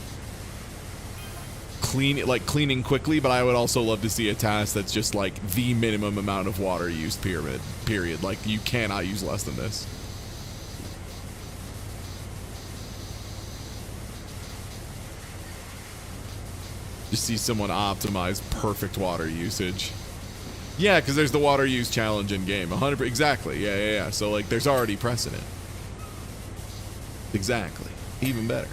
Speaker 2: cleaning quickly, but I would also love to see a TAS that's just like the minimum amount of water used, period. Like you cannot use less than this. Just see someone optimize perfect water usage. Yeah, because there's the water use challenge in game. 100%, exactly. Yeah. So like, there's already precedent. Exactly. Even better.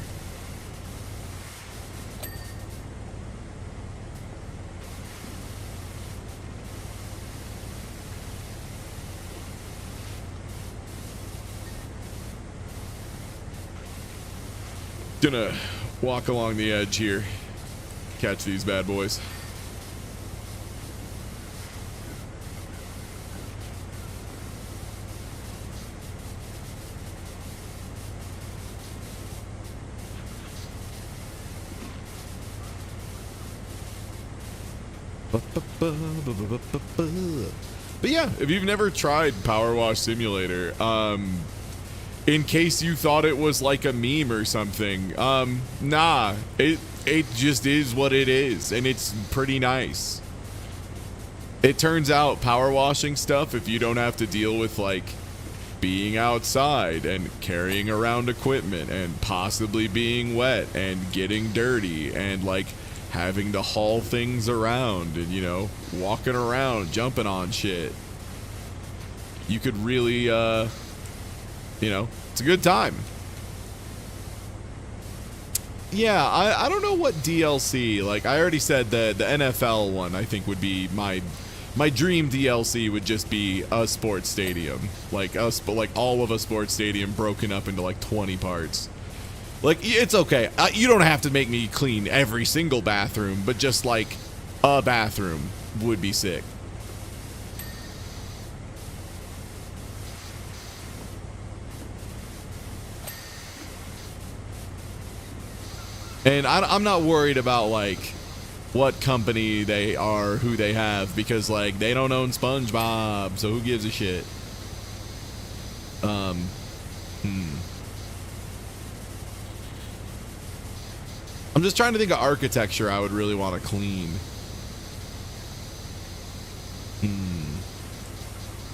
Speaker 2: Gonna walk along the edge here. Catch these bad boys. But yeah, if you've never tried PowerWash Simulator, in case you thought it was like a meme or something, nah, it just is what it is, and it's pretty nice. It turns out power washing stuff, if you don't have to deal with like being outside and carrying around equipment and possibly being wet and getting dirty and like having to haul things around and, you know, walking around, jumping on shit, you could really, you know, it's a good time. Yeah, I don't know what DLC, like I already said that the NFL one I think would be my dream DLC would just be a sports stadium, like us, but like all of a sports stadium broken up into like 20 parts. Like, it's okay, you don't have to make me clean every single bathroom, but just like a bathroom would be sick. And I'm not worried about like what company they are, who they have, because like they don't own SpongeBob, so who gives a shit? I'm just trying to think of architecture I would really want to clean.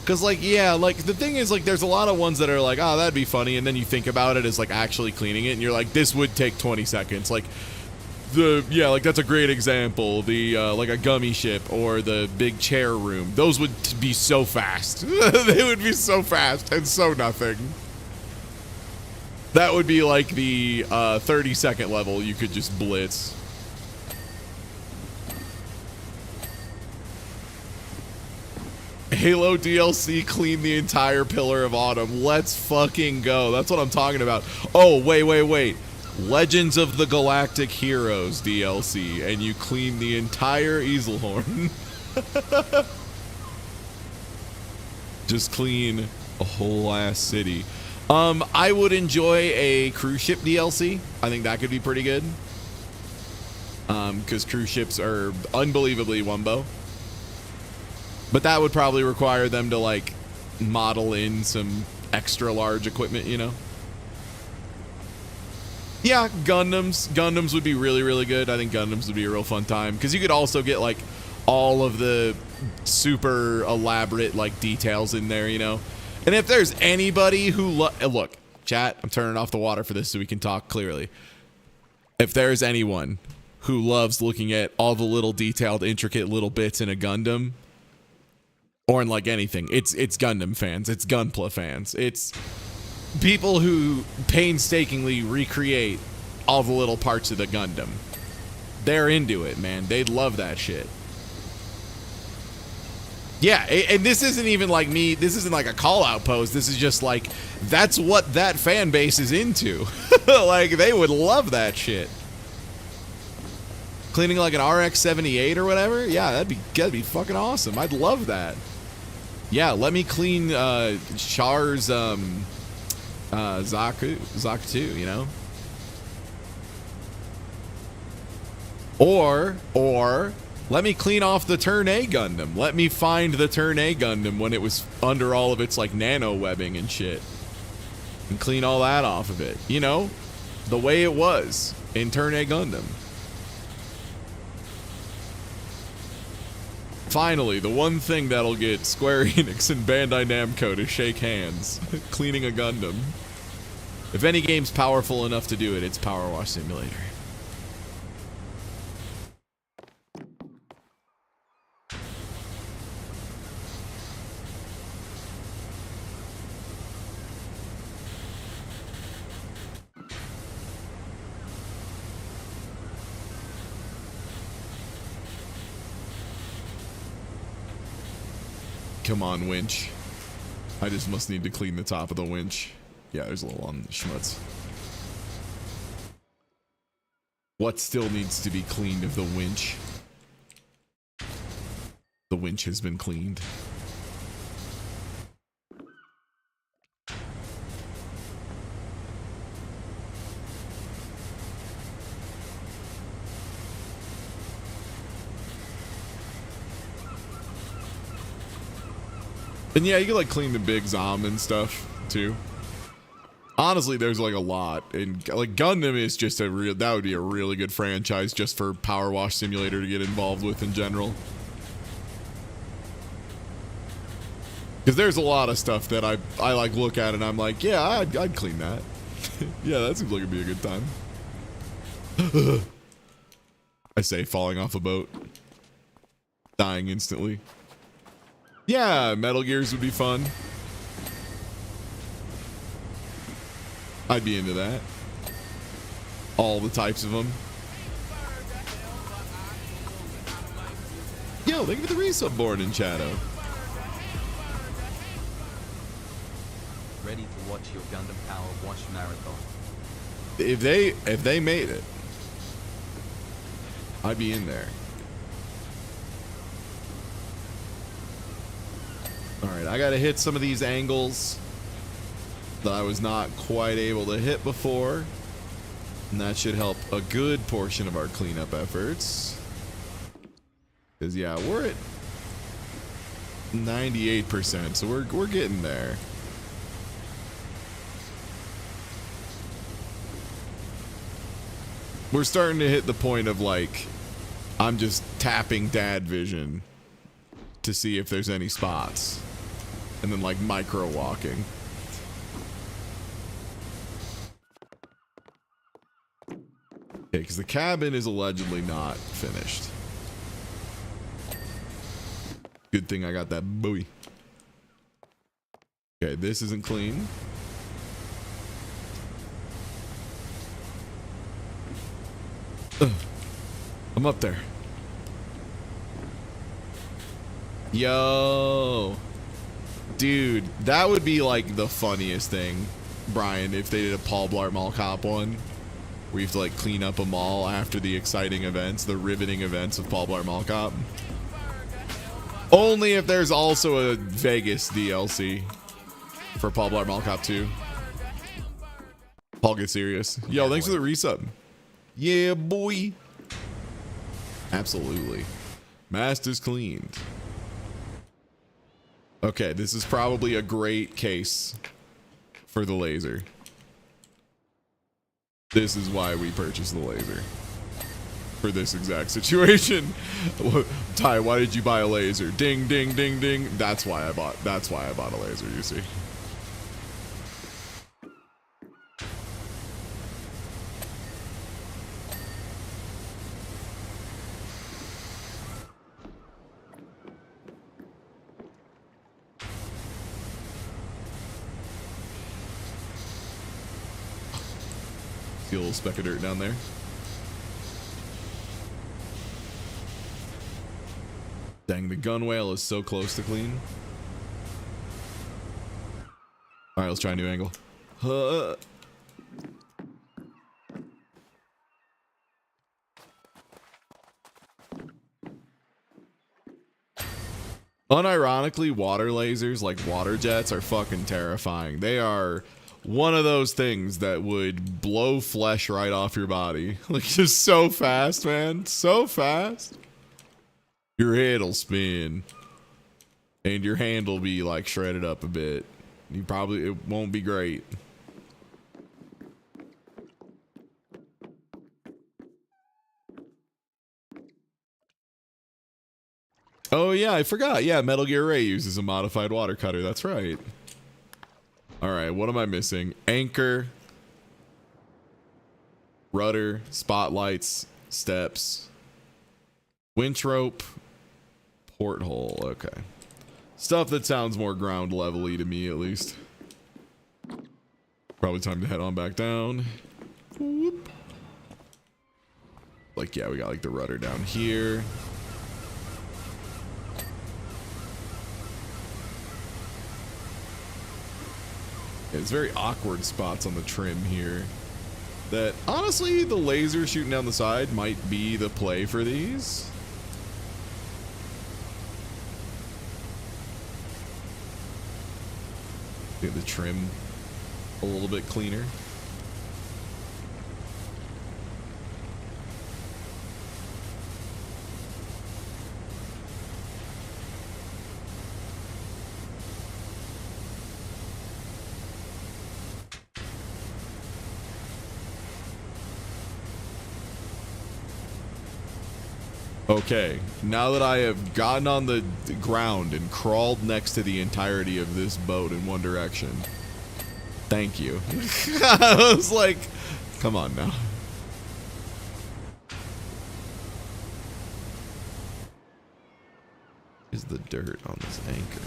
Speaker 2: Because like, yeah, like the thing is like there's a lot of ones that are like, oh, that'd be funny, and then you think about it as like actually cleaning it and you're like, this would take 20 seconds. Like like that's a great example. The like a gummy ship or the big chair room, those would be so fast. They would be so fast and so nothing. That would be like the 30-second level you could just blitz. Halo DLC clean the entire Pillar of Autumn. Let's fucking go. That's what I'm talking about. Oh, wait. Legends of the Galactic Heroes DLC, and you clean the entire Easelhorn. Just clean a whole ass city. I would enjoy a cruise ship DLC. I think that could be pretty good. Because cruise ships are unbelievably wumbo. But that would probably require them to like model in some extra large equipment, you know? Yeah, Gundams would be really, really good. I think Gundams would be a real fun time. Because you could also get like all of the super elaborate like details in there, you know? And if there's anybody who look, chat, I'm turning off the water for this so we can talk clearly. If there's anyone who loves looking at all the little detailed, intricate little bits in a Gundam, or in like anything, it's Gundam fans, it's Gunpla fans, it's people who painstakingly recreate all the little parts of the Gundam. They're into it, man. They'd love that shit. Yeah, and this isn't even like me, this isn't like a call out post. This is just like, that's what that fan base is into. Like, they would love that shit. Cleaning like an RX-78 or whatever? Yeah, that'd be fucking awesome. I'd love that. Yeah, let me clean Char's Zaku 2, you know? Or let me clean off the Turn A Gundam. Let me find the Turn A Gundam when it was under all of its like nano webbing and shit. And clean all that off of it. You know, the way it was in Turn A Gundam. Finally, the one thing that'll get Square Enix and Bandai Namco to shake hands. Cleaning a Gundam. If any game's powerful enough to do it, it's Power Wash Simulator. Come on, winch. I just must need to clean the top of the winch. Yeah, there's a little on the schmutz. What still needs to be cleaned of the winch? The winch has been cleaned. And yeah, you can like clean the big Zom and stuff too. Honestly, there's like a lot, and like Gundam is just that would be a really good franchise just for Power Wash Simulator to get involved with in general. Because there's a lot of stuff that I like look at and I'm like, yeah, I'd clean that. Yeah, that seems like it'd be a good time. I say falling off a boat, dying instantly. Yeah, Metal Gears would be fun. I'd be into that. All the types of them. Yo, thank you for the resub born in Shadow.
Speaker 4: Ready to watch your Gundam Power Wash marathon.
Speaker 2: If they made it, I'd be in there. Alright, I gotta hit some of these angles that I was not quite able to hit before. And that should help a good portion of our cleanup efforts. Because yeah, we're at 98%, so we're getting there. We're starting to hit the point of like, I'm just tapping dad vision to see if there's any spots. And then like micro walking. Okay, because the cabin is allegedly not finished. Good thing I got that buoy. Okay, this isn't clean. Ugh. I'm up there. Yo. Dude, that would be like the funniest thing, Brian, if they did a Paul Blart Mall Cop one. Where you have to like clean up a mall after the exciting events, the riveting events of Paul Blart Mall Cop. Only if there's also a Vegas DLC for Paul Blart Mall Cop 2. Paul, get serious. Yo, thanks for the resub. Yeah, boy. Absolutely. Master's cleaned. Okay, this is probably a great case for the laser. This is why we purchased the laser. For this exact situation. Ty, why did you buy a laser? Ding, ding, ding, ding. That's why I bought a laser, you see. See a little speck of dirt down there. Dang, the gun whale is so close to clean. All right, let's try a new angle. Unironically, water lasers like water jets are fucking terrifying. They are one of those things that would blow flesh right off your body. Like, just so fast, man. So fast. Your head'll spin. And your hand will be like shredded up a bit. It won't be great. Oh yeah, I forgot. Yeah, Metal Gear Ray uses a modified water cutter. That's right. All right, what am I missing? Anchor, rudder, spotlights, steps, winch rope, porthole. Okay. Stuff that sounds more ground level-y to me, at least. Probably time to head on back down. Whoop. Like, yeah, we got like the rudder down here. It's very awkward spots on the trim here. That, honestly, the laser shooting down the side might be the play for these. Get the trim a little bit cleaner. Okay, now that I have gotten on the ground and crawled next to the entirety of this boat in one direction, thank you. I was like, come on now. Is the dirt on this anchor?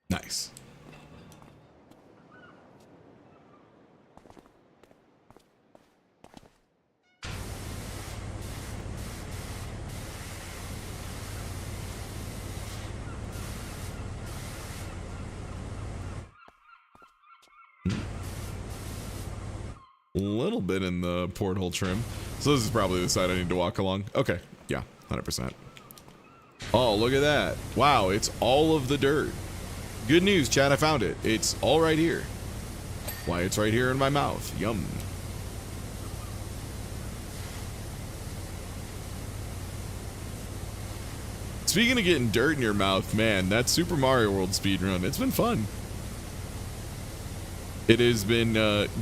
Speaker 2: Nice. A little bit in the porthole trim. So this is probably the side I need to walk along. Okay, yeah, 100%. Oh, look at that. Wow, it's all of the dirt. Good news, chat, I found it. It's all right here. Why, it's right here in my mouth. Yum. Speaking of getting dirt in your mouth, man, that Super Mario World speedrun, it's been fun. It has been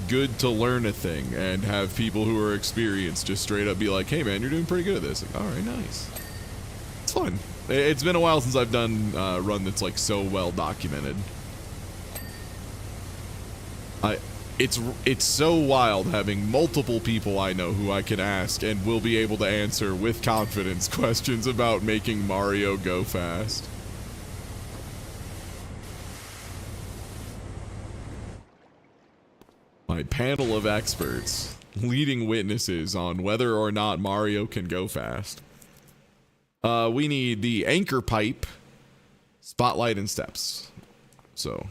Speaker 2: good to learn a thing and have people who are experienced just straight up be like, hey man, you're doing pretty good at this. Like, all right, nice. It's fun. It's been a while since I've done a run that's like so well documented. It's so wild having multiple people I know who I can ask and will be able to answer with confidence questions about making Mario go fast. My panel of experts, leading witnesses on whether or not Mario can go fast. We need the anchor pipe, spotlight, and steps. So,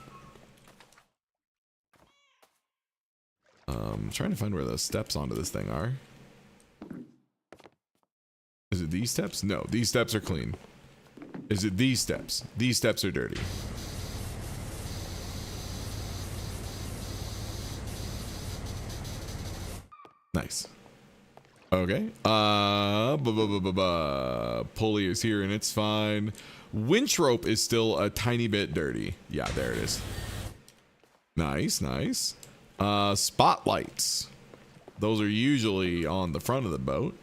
Speaker 2: trying to find where the steps onto this thing are. Is it these steps? No, these steps are clean. Is it these steps? These steps are dirty. Nice. Okay. Pulley is here and it's fine. Winch rope is still a tiny bit dirty. Yeah, there it is. Nice, nice. Spotlights. Those are usually on the front of the boat.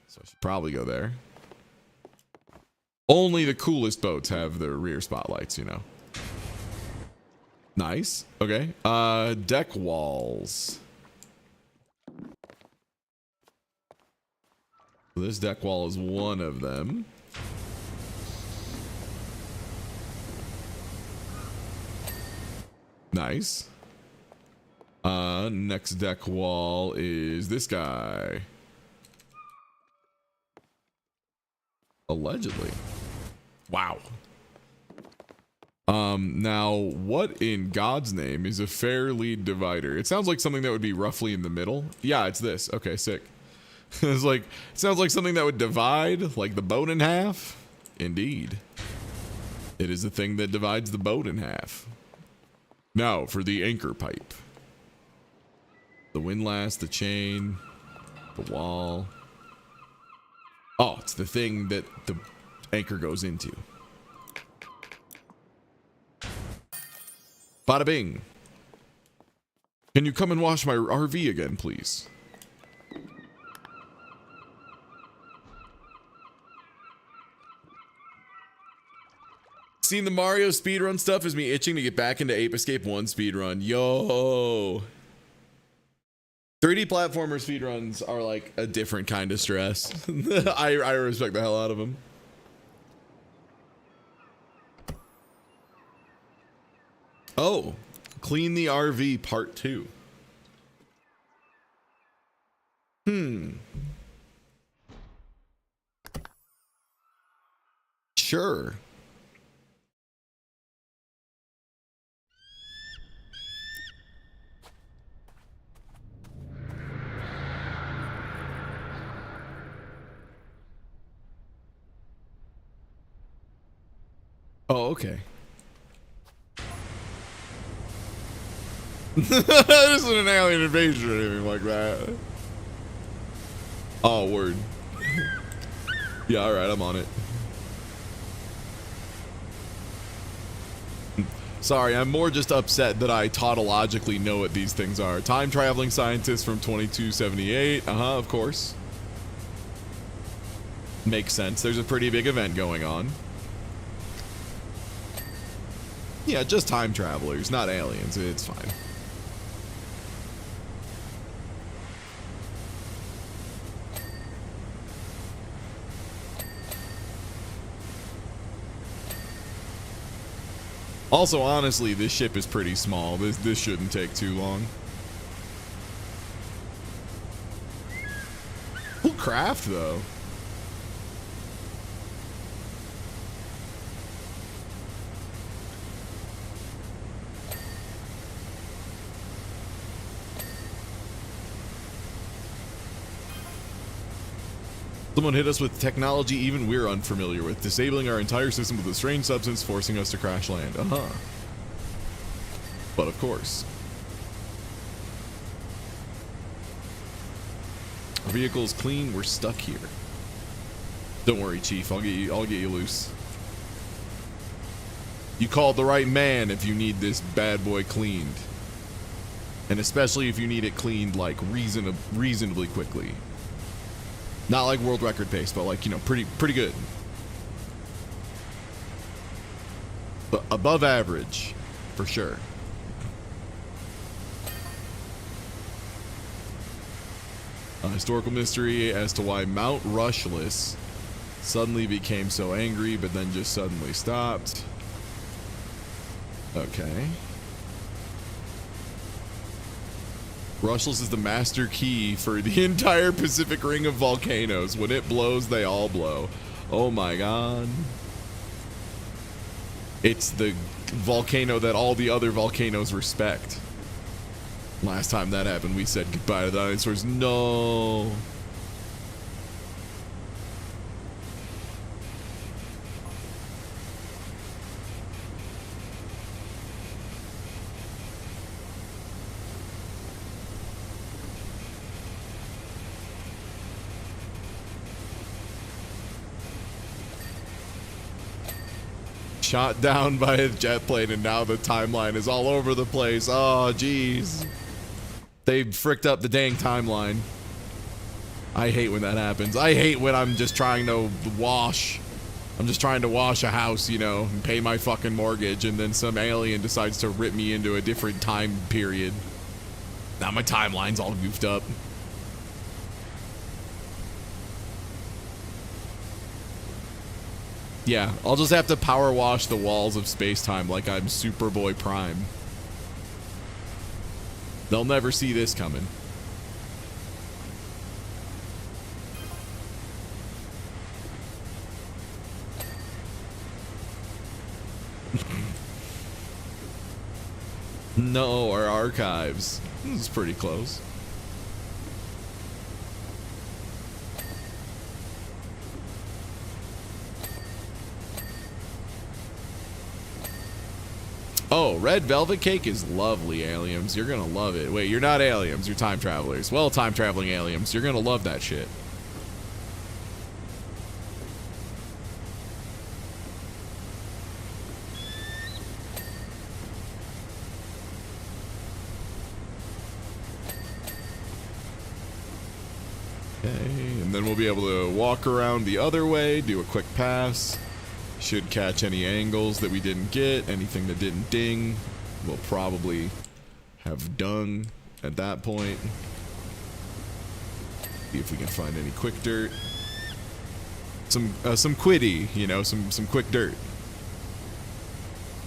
Speaker 2: So I should probably go there. Only the coolest boats have the rear spotlights, you know. Nice. Okay. Deck walls. This deck wall is one of them. Nice. Next deck wall is this guy. Allegedly. Wow. Now, what in God's name is a fair lead divider? It sounds like something that would be roughly in the middle. Yeah, it's this. Okay, sick. It's like, it sounds like something that would divide, like the boat in half. Indeed. It is the thing that divides the boat in half. Now, for the anchor pipe. The windlass, the chain, the wall. Oh, it's the thing that the anchor goes into. Bada bing. Can you come and wash my RV again, please? Seeing the Mario speedrun stuff is me itching to get back into Ape Escape 1 speedrun. Yo. 3D platformer speedruns are like a different kind of stress. I respect the hell out of them. Oh, clean the RV part 2. Sure. Oh, okay. This isn't an alien invasion or anything like that. Oh, word. Yeah, alright, I'm on it. Sorry, I'm more just upset that I tautologically know what these things are. Time traveling scientist from 2278. Of course. Makes sense. There's a pretty big event going on. Yeah, just time travelers, not aliens. It's fine. Also, honestly, this ship is pretty small. This shouldn't take too long. Cool craft, though. Someone hit us with technology even we're unfamiliar with, disabling our entire system with a strange substance, forcing us to crash land. But of course. Our vehicle's clean, we're stuck here. Don't worry, Chief, I'll get you loose. You called the right man if you need this bad boy cleaned. And especially if you need it cleaned like reasonably quickly. Not like world record pace, but like, you know, pretty good. But above average, for sure. A historical mystery as to why Mount Rushless suddenly became so angry, but then just suddenly stopped. Okay. Rushless is the master key for the entire Pacific Ring of volcanoes. When it blows, they all blow. Oh my god. It's the volcano that all the other volcanoes respect. Last time that happened, we said goodbye to the dinosaurs. No. Shot down by a jet plane, and now the timeline is all over the place. Oh, jeez. They fricked up the dang timeline. I hate when that happens. I hate when I'm just trying to wash. I'm just trying to wash a house, you know, and pay my fucking mortgage, and then some alien decides to rip me into a different time period. Now my timeline's all goofed up. Yeah, I'll just have to power wash the walls of space-time like I'm Superboy Prime. They'll never see this coming. No, our archives. This is pretty close. Oh, red velvet cake is lovely, aliens. You're gonna love it. Wait, you're not aliens, you're time travelers. Well, time traveling aliens, you're gonna love that shit. Okay, and then we'll be able to walk around the other way, do a quick pass. Should catch any angles that we didn't get, anything that didn't ding. We'll probably have dung at that point. See if we can find any quick dirt. Some quiddy, you know, some quick dirt.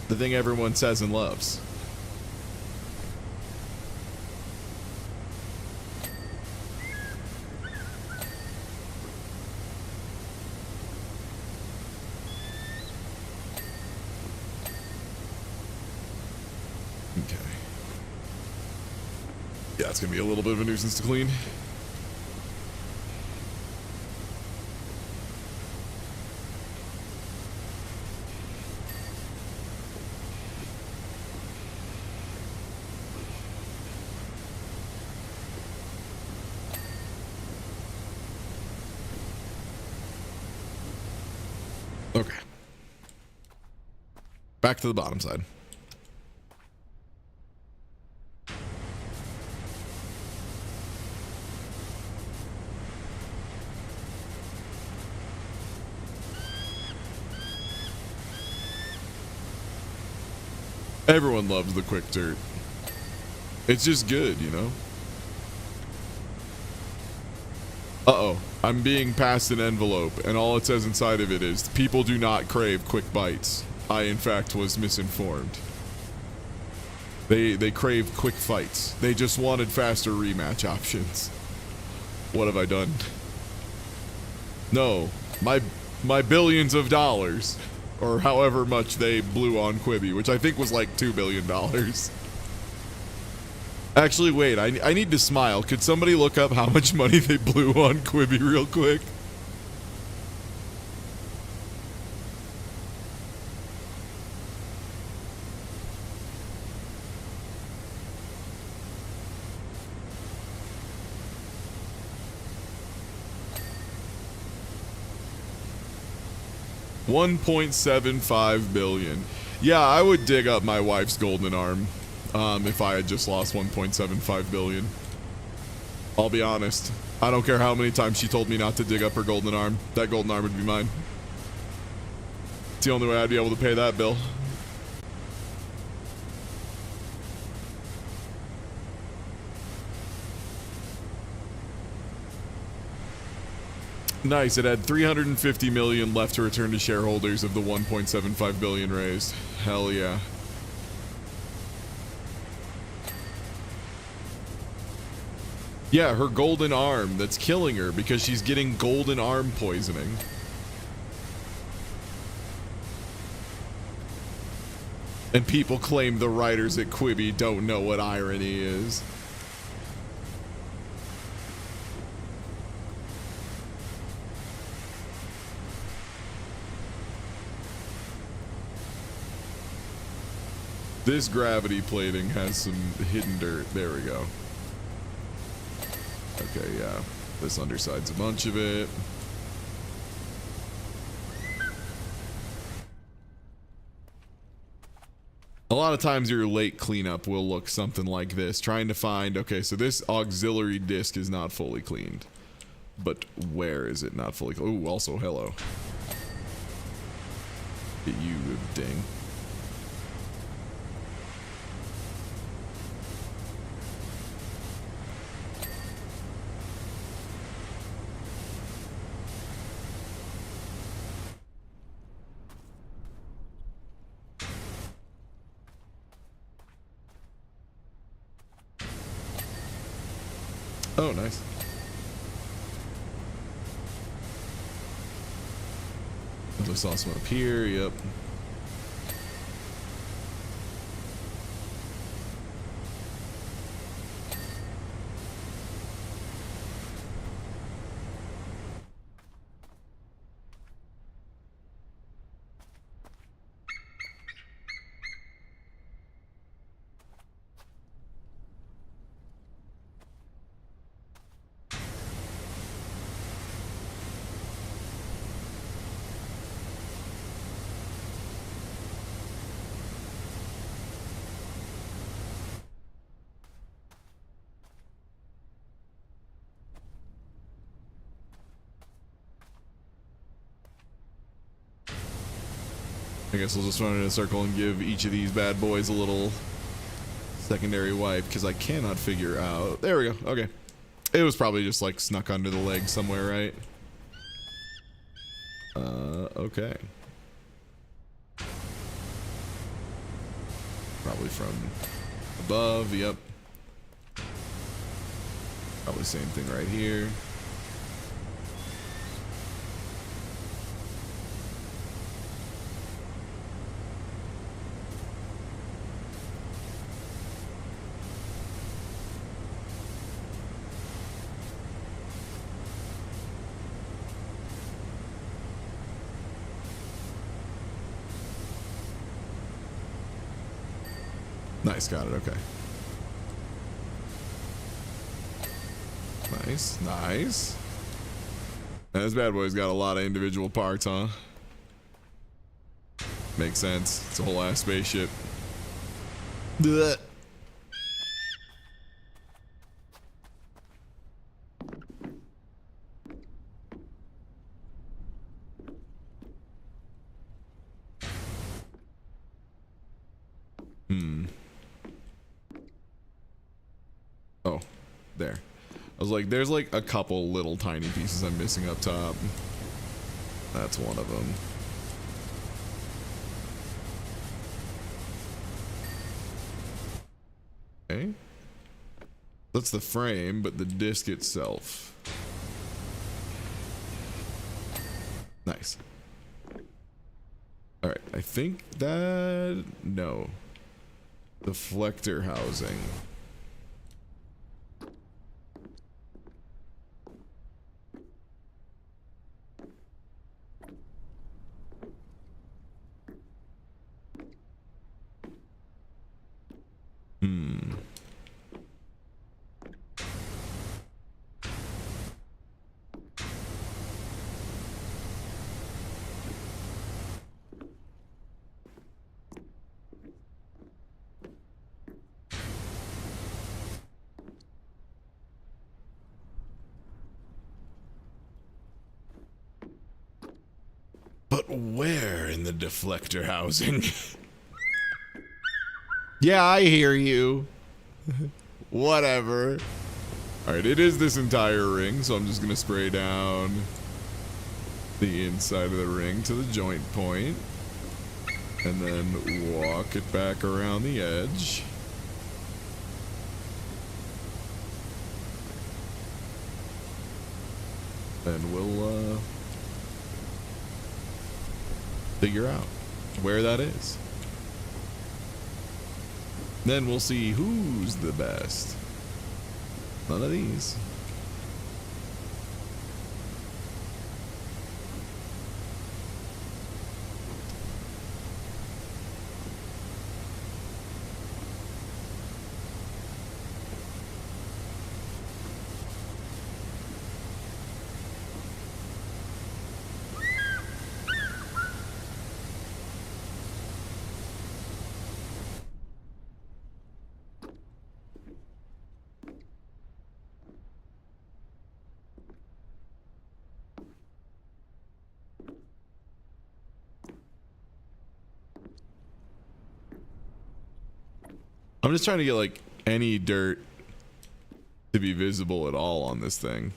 Speaker 2: The thing everyone says and loves. Okay. Yeah, it's gonna be a little bit of a nuisance to clean. Okay. Back to the bottom side. Everyone loves the quick dirt. It's just good, you know? Uh-oh. I'm being passed an envelope, and all it says inside of it is, people do not crave quick bites. I, in fact, was misinformed. They crave quick fights. They just wanted faster rematch options. What have I done? No. My billions of dollars. Or however much they blew on Quibi, which I think was like $2 billion. Actually, wait, I need to smile. Could somebody look up how much money they blew on Quibi real quick? $1.75 billion. Yeah, I would dig up my wife's golden arm if I had just lost $1.75 billion. I'll be honest. I don't care how many times she told me not to dig up her golden arm. That golden arm would be mine. It's the only way I'd be able to pay that bill. Nice, it had 350 million left to return to shareholders of the 1.75 billion raised. Hell yeah. Yeah, her golden arm that's killing her because she's getting golden arm poisoning. And people claim the writers at Quibi don't know what irony is. This gravity plating has some hidden dirt. There we go. Okay, yeah. This underside's a bunch of it. A lot of times your late cleanup will look something like this. Trying to find, okay, so this auxiliary disc is not fully cleaned. But where is it not fully cleaned? Ooh, also hello. Get you, ding. Oh, nice. I saw some up here. Yep. I guess we'll just run in a circle and give each of these bad boys a little secondary wipe because I cannot figure out. There we go. Okay. It was probably just like snuck under the leg somewhere, right? Okay. Probably from above. Yep. Probably same thing right here. Nice, got it, okay. Nice, nice. And this bad boy's got a lot of individual parts, huh? Makes sense. It's a whole ass spaceship. Blech. Oh, there. I was like, there's like a couple little tiny pieces I'm missing up top. That's one of them. Okay. That's the frame, but the disc itself. Nice. All right, I think that, no. Deflector housing. But where in the deflector housing? Yeah, I hear you. Whatever. Alright, it is this entire ring, so I'm just gonna spray down the inside of the ring to the joint point. And then walk it back around the edge. And we'll, figure out where that is. Then we'll see who's the best. None of these. I'm just trying to get like any dirt to be visible at all on this thing.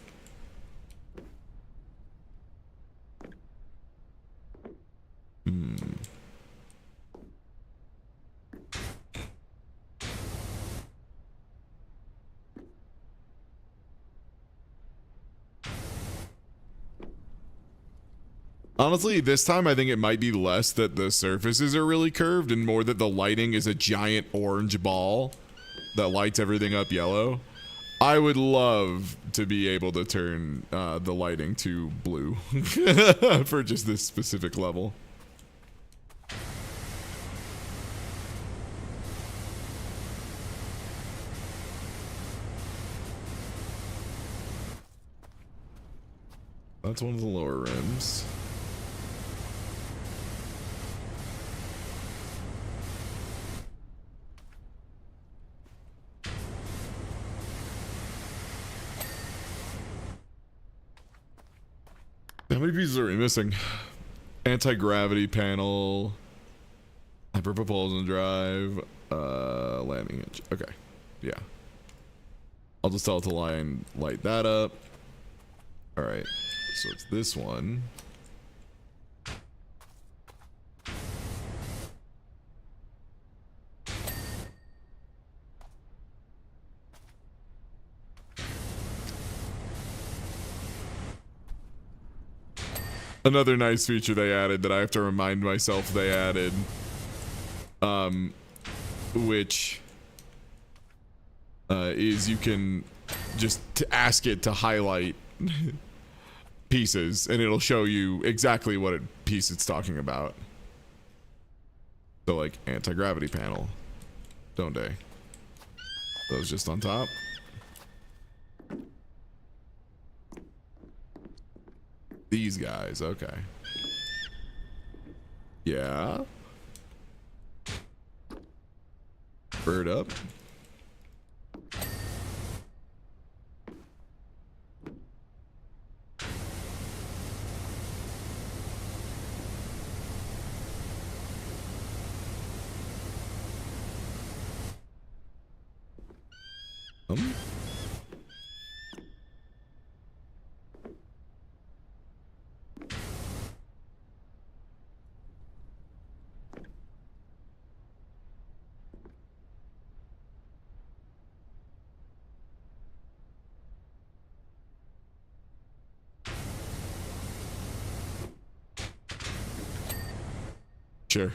Speaker 2: Honestly, this time I think it might be less that the surfaces are really curved and more that the lighting is a giant orange ball that lights everything up yellow. I would love to be able to turn the lighting to blue for just this specific level. That's one of the lower rims. How many pieces are we missing? Anti-gravity panel, hyper-propulsion drive, landing hinge. Okay, yeah. I'll just tell it to light that up. All right, so it's this one. Another nice feature they added that I have to remind myself they added, which is you can just ask it to highlight pieces and it'll show you exactly what piece it's talking about. So like anti-gravity panel, don't they? Those just on top. These guys, okay. Yeah. Bird up. Sure.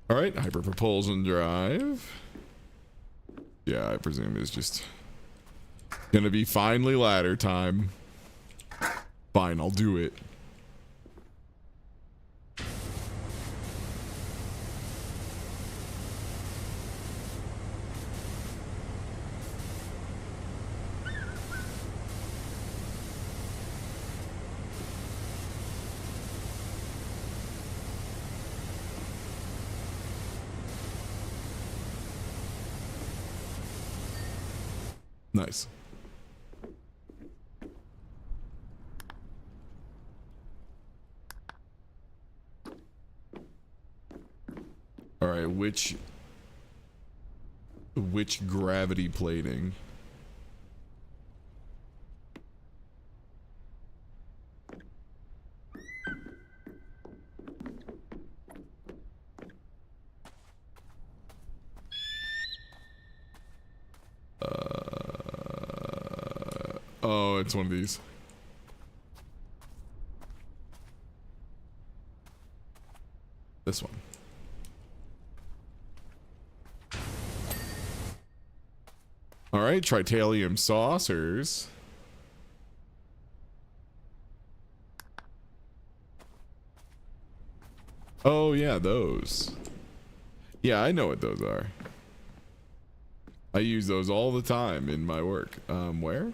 Speaker 2: All right, hyper propulsion drive. Yeah, I presume it's just gonna be finally ladder time. Fine, I'll do it. Nice. All right, which gravity plating? Oh, it's one of these. This one. All right, tritanium saucers. Oh yeah, those. Yeah, I know what those are. I use those all the time in my work. Where?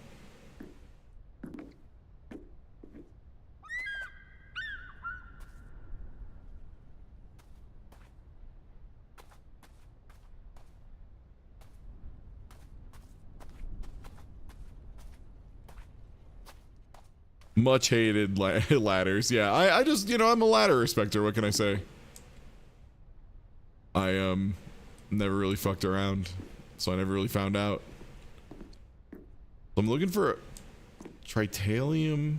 Speaker 2: Much hated ladders. Yeah, I just, you know, I'm a ladder respecter. What can I say? I never really fucked around, so I never really found out. I'm looking for tritanium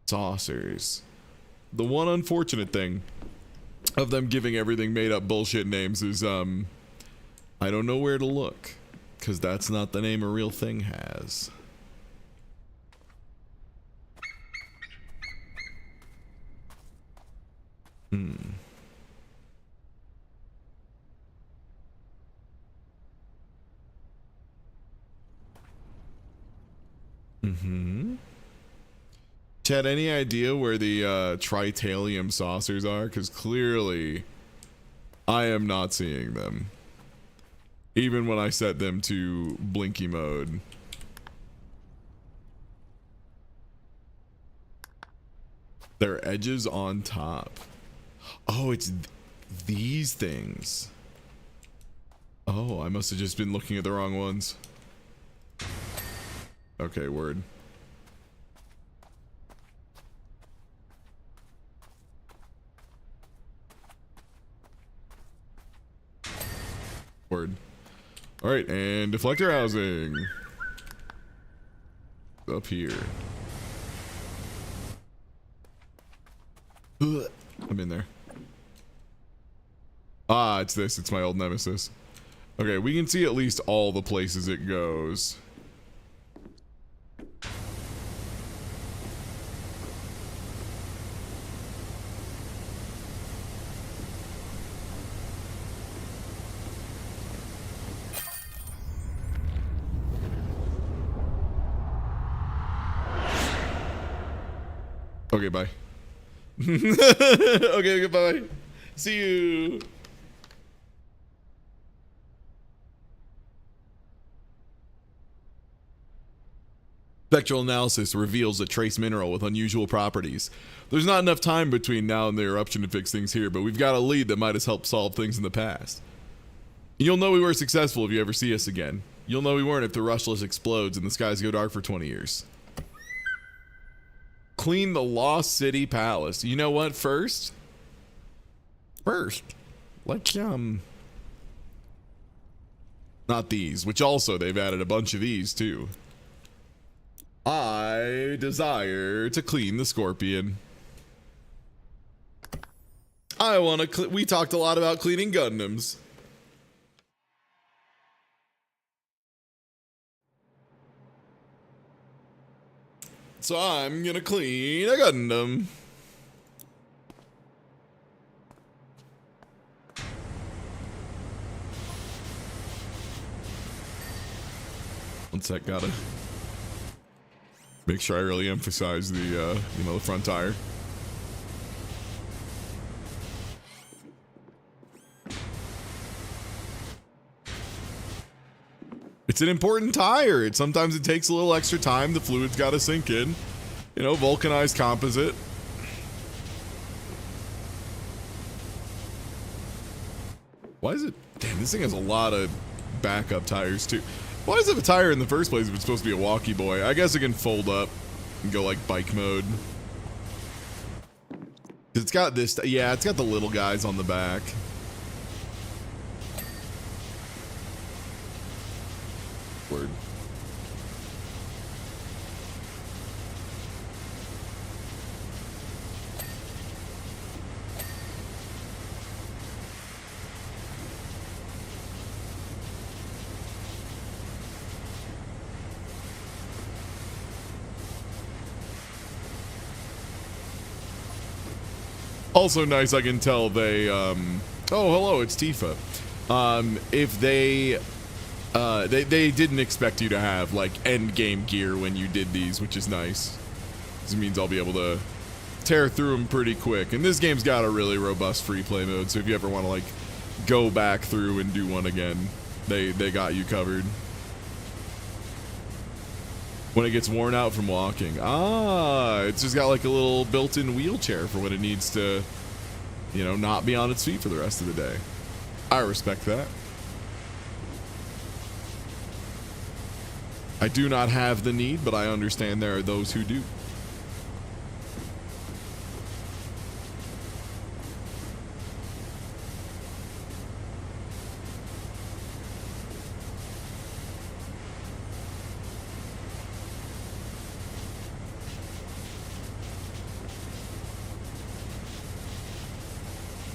Speaker 2: saucers. The one unfortunate thing of them giving everything made up bullshit names is I don't know where to look, because that's not the name a real thing has. Hmm. Mm-hmm. Chad, any idea where the tritalium saucers are? Because clearly I am not seeing them. Even when I set them to blinky mode. Their edges on top. Oh, it's these things. Oh, I must have just been looking at the wrong ones. Okay, word. Word. Alright, and deflector housing. Up here. Ugh, I'm in there. Ah, it's this. It's my old nemesis. Okay, we can see at least all the places it goes. Okay, bye. Okay, goodbye. See you. Spectral analysis reveals a trace mineral with unusual properties. There's not enough time between now and the eruption to fix things here, but we've got a lead that might have helped solve things in the past. You'll know we were successful if you ever see us again. You'll know we weren't if the Rushless explodes and the skies go dark for 20 years. Clean the Lost City Palace. You know what? First, let's not these, which also they've added a bunch of these too. I desire to clean the Scorpion. I want to. We talked a lot about cleaning Gundams. So I'm gonna clean a Gundam. One sec, gotta make sure I really emphasize the, you know, the front tire. It's an important tire. Sometimes it takes a little extra time. The fluid's got to sink in. You know, vulcanized composite. Why is it? Damn, this thing has a lot of backup tires too. Why does it have a tire in the first place if it's supposed to be a walkie boy? I guess it can fold up and go like bike mode. It's got this, yeah, it's got the little guys on the back. Word. Also nice, I can tell they, oh, hello, it's Tifa. If they didn't expect you to have, like, end game gear when you did these, which is nice. This means I'll be able to tear through them pretty quick. And this game's got a really robust free play mode, so if you ever want to, like, go back through and do one again, they got you covered. When it gets worn out from walking. Ah, it's just got like a little built-in wheelchair for when it needs to, you know, not be on its feet for the rest of the day. I respect that. I do not have the need, but I understand there are those who do.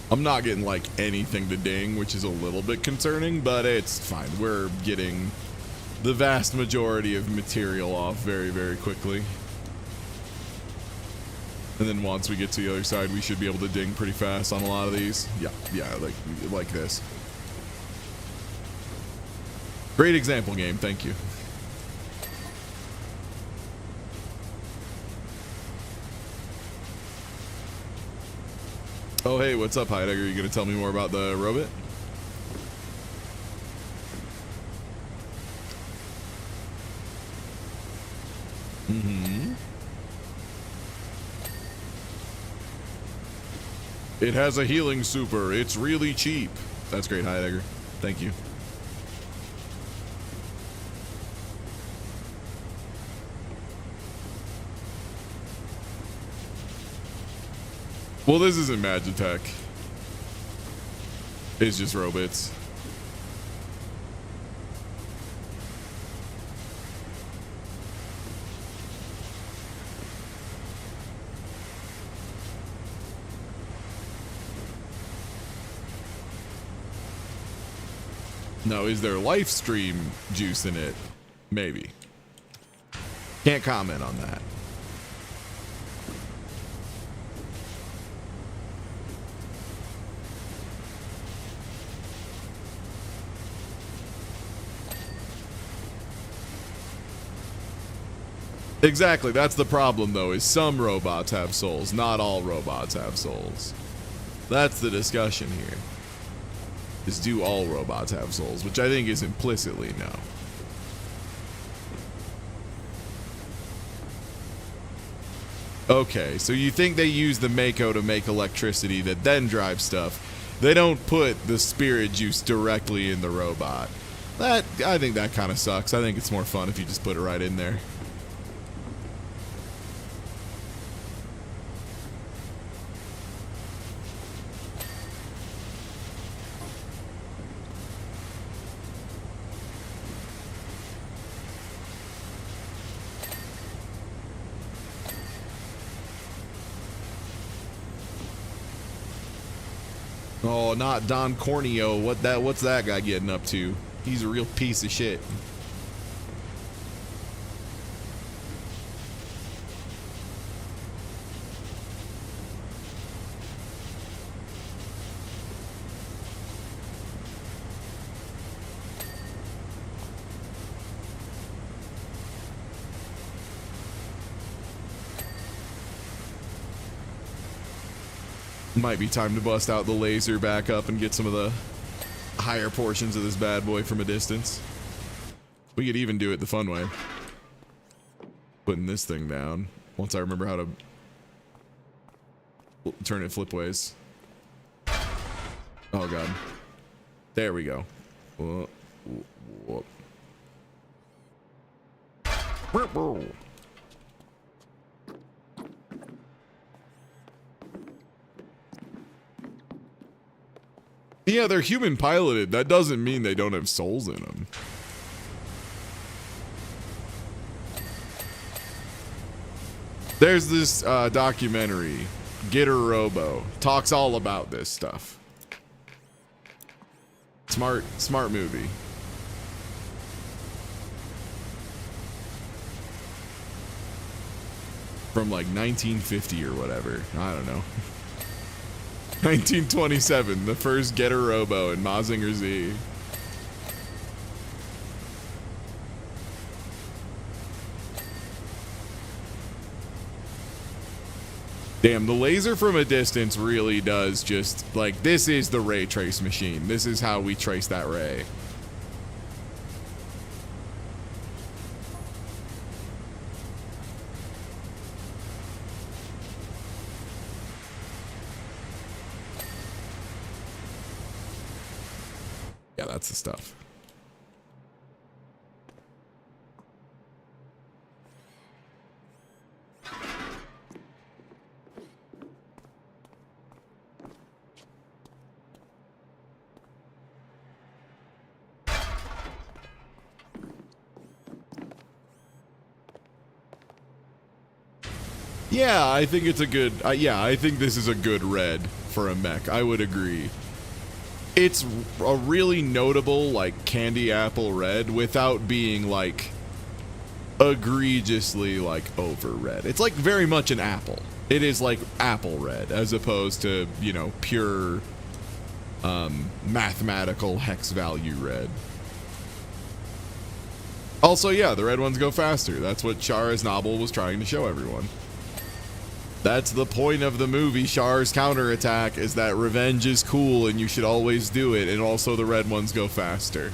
Speaker 2: I'm not getting like anything to ding, which is a little bit concerning, but it's fine. We're getting the vast majority of material off very, very quickly. And then once we get to the other side, we should be able to ding pretty fast on a lot of these. Yeah, like this. Great example game, thank you. Oh, hey, what's up, Heidegger? Are you going to tell me more about the robot? Mm-hmm. It has a healing super. It's really cheap. That's great, Heidegger. Thank you. Well, this isn't Magitech. It's just robots. Now, is there live stream juice in it? Maybe. Can't comment on that. Exactly, that's the problem though, is some robots have souls, not all robots have souls. That's the discussion here. Is do all robots have souls, which I think is implicitly no. Okay, so you think they use the Mako to make electricity that then drives stuff. They don't put the spirit juice directly in the robot. I think that kind of sucks. I think it's more fun if you just put it right in there. Oh, not Don Corneo. What's that guy getting up to? He's a real piece of shit. Might be time to bust out the laser back up and get some of the higher portions of this bad boy from a distance. We could even do it the fun way. Putting this thing down. Once I remember how to turn it flipways. Oh god. There we go. Whoop. Whoop. Yeah, they're human piloted. That doesn't mean they don't have souls in them. There's this documentary, Get Her Robo, talks all about this stuff. Smart movie. From like 1950 or whatever. I don't know. 1927, the first Getter Robo in Mazinger Z. Damn, the laser from a distance really does just, like, this is the ray trace machine. This is how we trace that ray. Yeah, that's the stuff. Yeah, I think it's a good, yeah, I think this is a good red for a mech. I would agree. It's a really notable, like, candy apple red without being, like, egregiously, like, over red. It's, like, very much an apple. It is like apple red as opposed to, you know, pure mathematical hex value red. Also, yeah, the red ones go faster. That's what Shara's novel was trying to show everyone. That's the point of the movie, Char's counterattack, is that revenge is cool and you should always do it, and also the red ones go faster.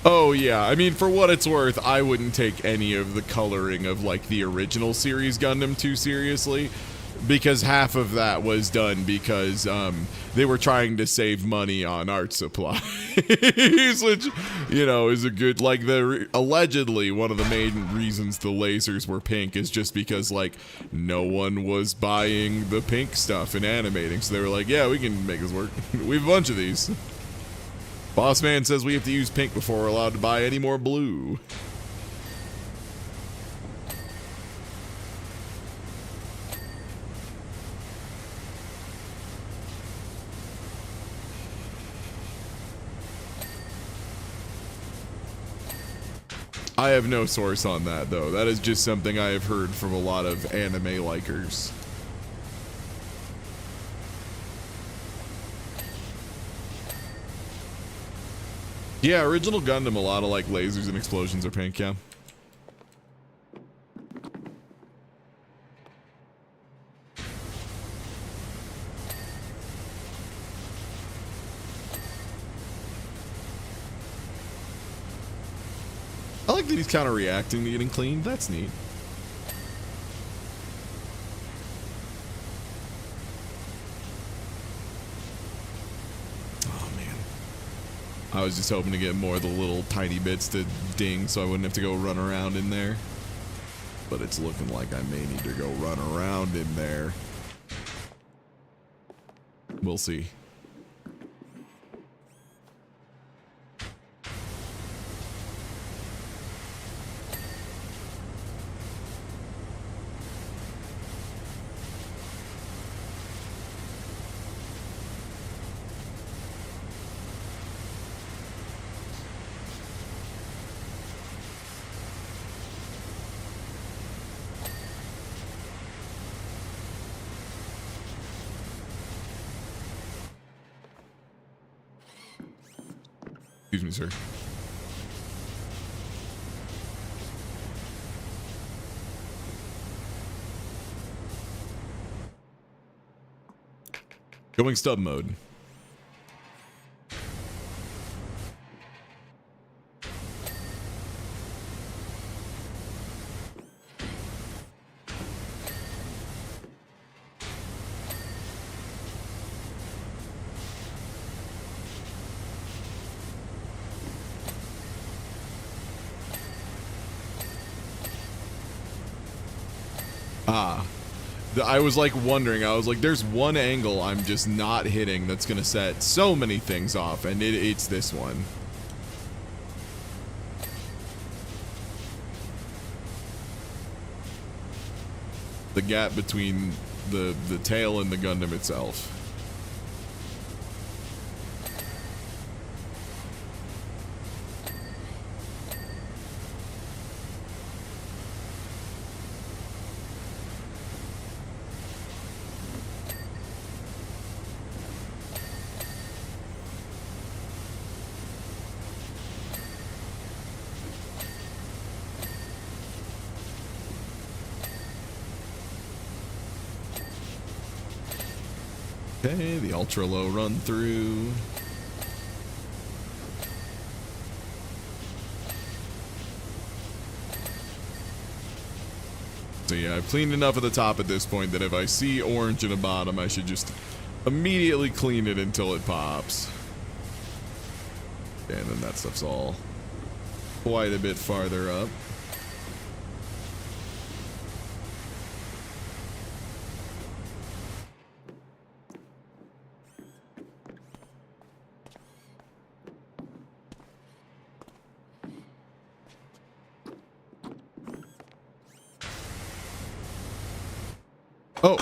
Speaker 2: Oh yeah, I mean, for what it's worth, I wouldn't take any of the coloring of like the original series Gundam too seriously, because half of that was done because they were trying to save money on art supplies, which, you know, is a good, like, allegedly one of the main reasons the lasers were pink is just because, like, no one was buying the pink stuff and animating, so they were like, yeah, we can make this work. We have a bunch of these. Boss man says we have to use pink before we're allowed to buy any more blue. I have no source on that, though. That is just something I have heard from a lot of anime likers. Yeah, original Gundam, a lot of like lasers and explosions are pink, yeah. I like that he's kind of reacting to getting cleaned. That's neat. I was just hoping to get more of the little tiny bits to ding so I wouldn't have to go run around in there. But it's looking like I may need to go run around in there. We'll see. Excuse me, sir. Going stub mode. I was like wondering, I was like, there's one angle I'm just not hitting that's gonna set so many things off, and it's this one. The gap between the tail and the Gundam itself. Okay, the ultra low run through. So yeah, I've cleaned enough at the top at this point that if I see orange in the bottom, I should just immediately clean it until it pops. And then that stuff's all quite a bit farther up. Oh.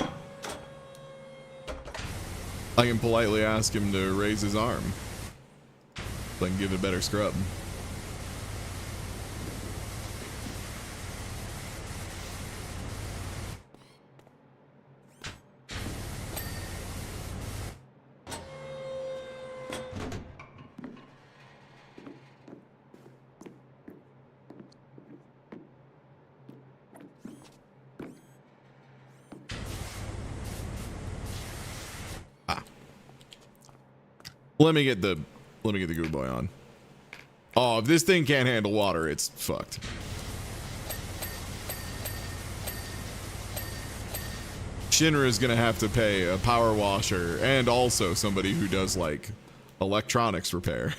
Speaker 2: I can politely ask him to raise his arm. So I can give it a better scrub. Let me get the good boy on. Oh, if this thing can't handle water, it's fucked. Shinra's gonna have to pay a power washer and also somebody who does like electronics repair.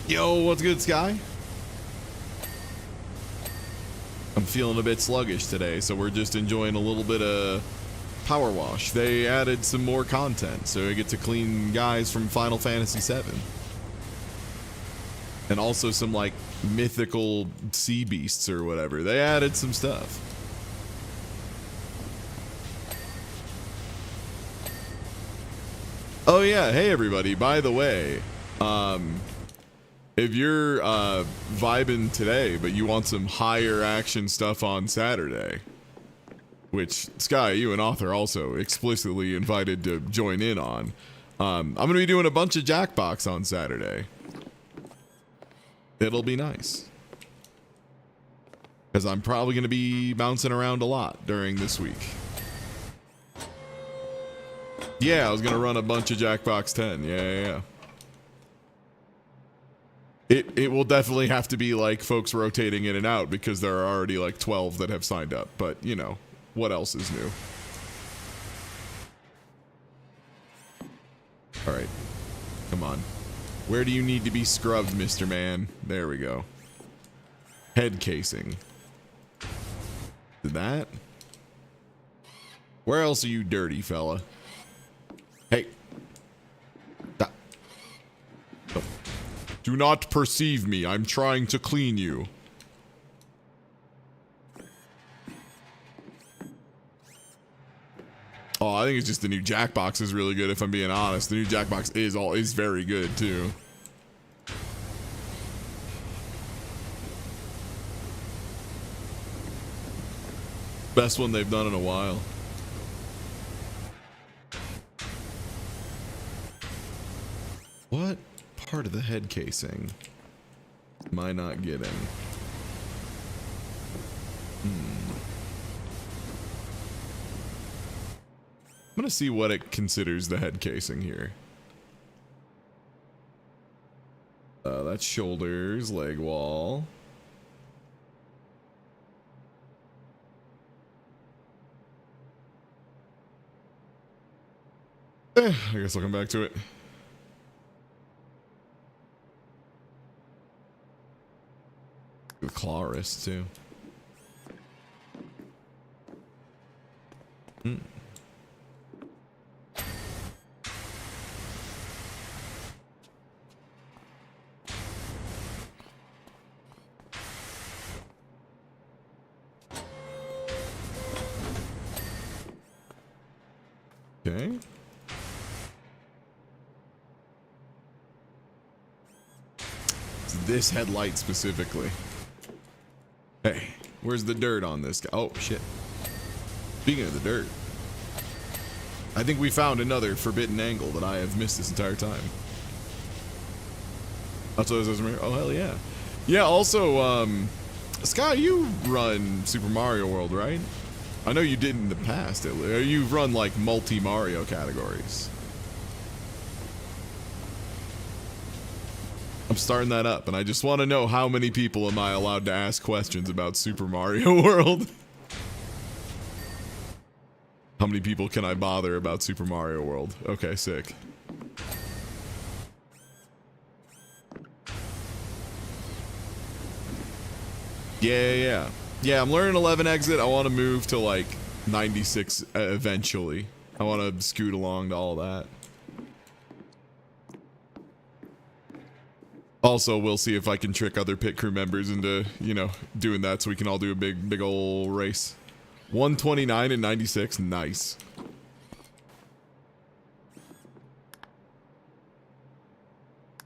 Speaker 2: Yo, what's good, Sky? I'm feeling a bit sluggish today, so we're just enjoying a little bit of Power Wash. They added some more content, so I get to clean guys from Final Fantasy VII. And also some, like, mythical sea beasts or whatever. They added some stuff. Oh yeah, hey everybody, by the way, if you're vibing today, but you want some higher action stuff on Saturday, which Sky, you and Author also explicitly invited to join in on, I'm going to be doing a bunch of Jackbox on Saturday. It'll be nice. Because I'm probably going to be bouncing around a lot during this week. Yeah, I was going to run a bunch of Jackbox 10. Yeah. It will definitely have to be like folks rotating in and out because there are already like 12 that have signed up. But, you know, what else is new? All right. Come on. Where do you need to be scrubbed, Mr. Man? There we go. Head casing. Did that? Where else are you dirty, fella? Hey. Stop. No. Do not perceive me. I'm trying to clean you. Oh, I think it's just the new Jackbox is really good, if I'm being honest. The new Jackbox is very good too. Best one they've done in a while. What part of the head casing am I not getting? I'm gonna see what it considers the head casing here. That's shoulders, leg wall. I guess I'll come back to it. The claw wrist too. Okay. It's this headlight specifically. Hey, where's the dirt on this guy? Oh, shit. Speaking of the dirt, I think we found another forbidden angle that I have missed this entire time. Oh, hell yeah. Yeah, also, Sky, you run Super Mario World, right? I know you did in the past. You've run, like, multi-Mario categories. I'm starting that up, and I just want to know how many people am I allowed to ask questions about Super Mario World? How many people can I bother about Super Mario World? Okay, sick. Yeah, I'm learning 11 exit. I want to move to, like, 96 eventually. I want to scoot along to all that. Also, we'll see if I can trick other pit crew members into, you know, doing that so we can all do a big ol' race. 129 and 96, nice.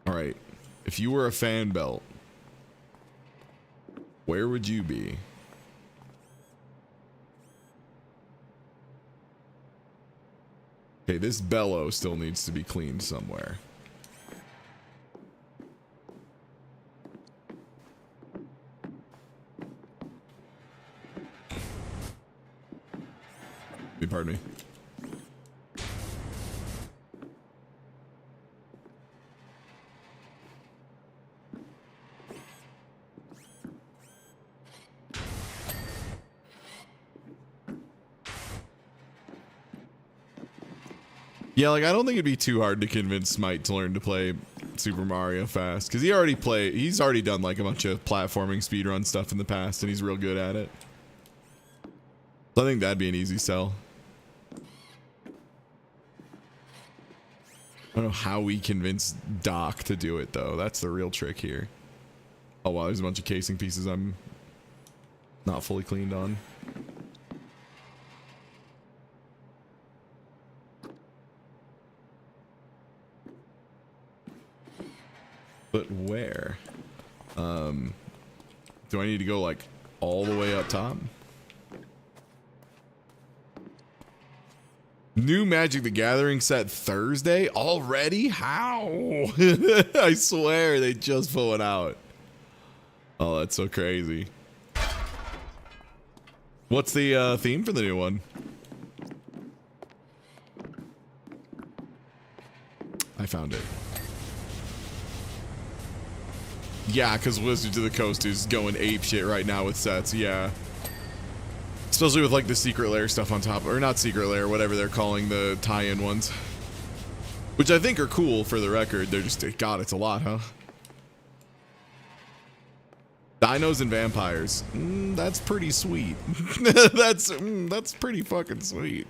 Speaker 2: All right, if you were a fan belt, where would you be? Okay, this bellow still needs to be cleaned somewhere. Pardon me. Yeah, like I don't think it'd be too hard to convince Smite to learn to play Super Mario fast, because he's already done like a bunch of platforming speedrun stuff in the past, and he's real good at it. So I think that'd be an easy sell. I don't know how we convince Doc to do it though. That's the real trick here. Oh wow, there's a bunch of casing pieces I'm not fully cleaned on. But where? Do I need to go like all the way up top? New Magic the Gathering set Thursday already? How? I swear they just put one out. Oh, that's so crazy. What's the theme for the new one? I found it. Yeah, because Wizards of the Coast is going ape shit right now with sets, yeah. Especially with like the Secret Lair stuff on top, or not Secret Lair, whatever they're calling the tie-in ones. Which I think are cool for the record. They're just, God, it's a lot, huh? Dinos and vampires. That's pretty sweet. that's pretty fucking sweet.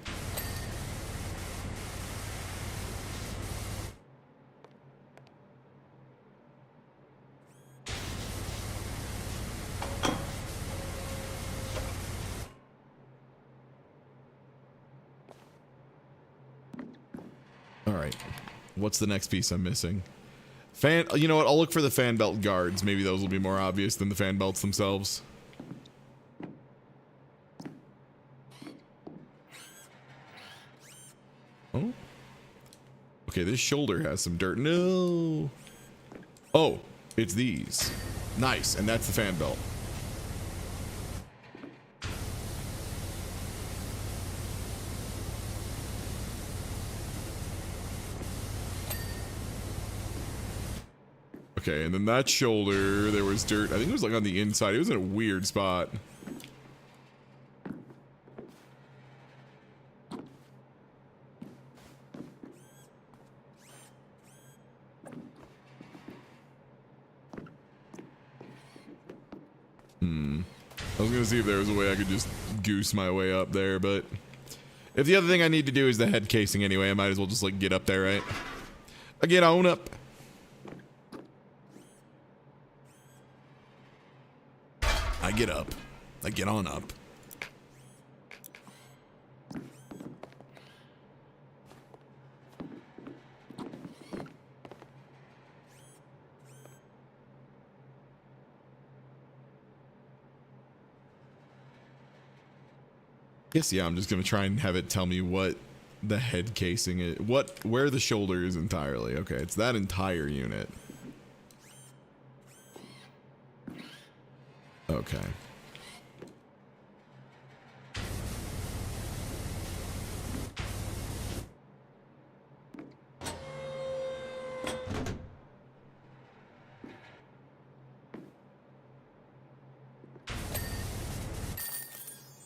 Speaker 2: Alright, what's the next piece I'm missing? You know what, I'll look for the fan belt guards. Maybe those will be more obvious than the fan belts themselves. Oh. Okay, this shoulder has some dirt. No. Oh, it's these. Nice, and that's the fan belt. Okay, and then that shoulder, there was dirt. I think it was like on the inside. It was in a weird spot. I was gonna see if there was a way I could just goose my way up there, but if the other thing I need to do is the head casing anyway, I might as well just like get up there, right? I get on up. I get up. I get on up. Guess yeah, I'm just gonna try and have it tell me what the head casing is, where the shoulder is entirely. Okay, it's that entire unit. Okay.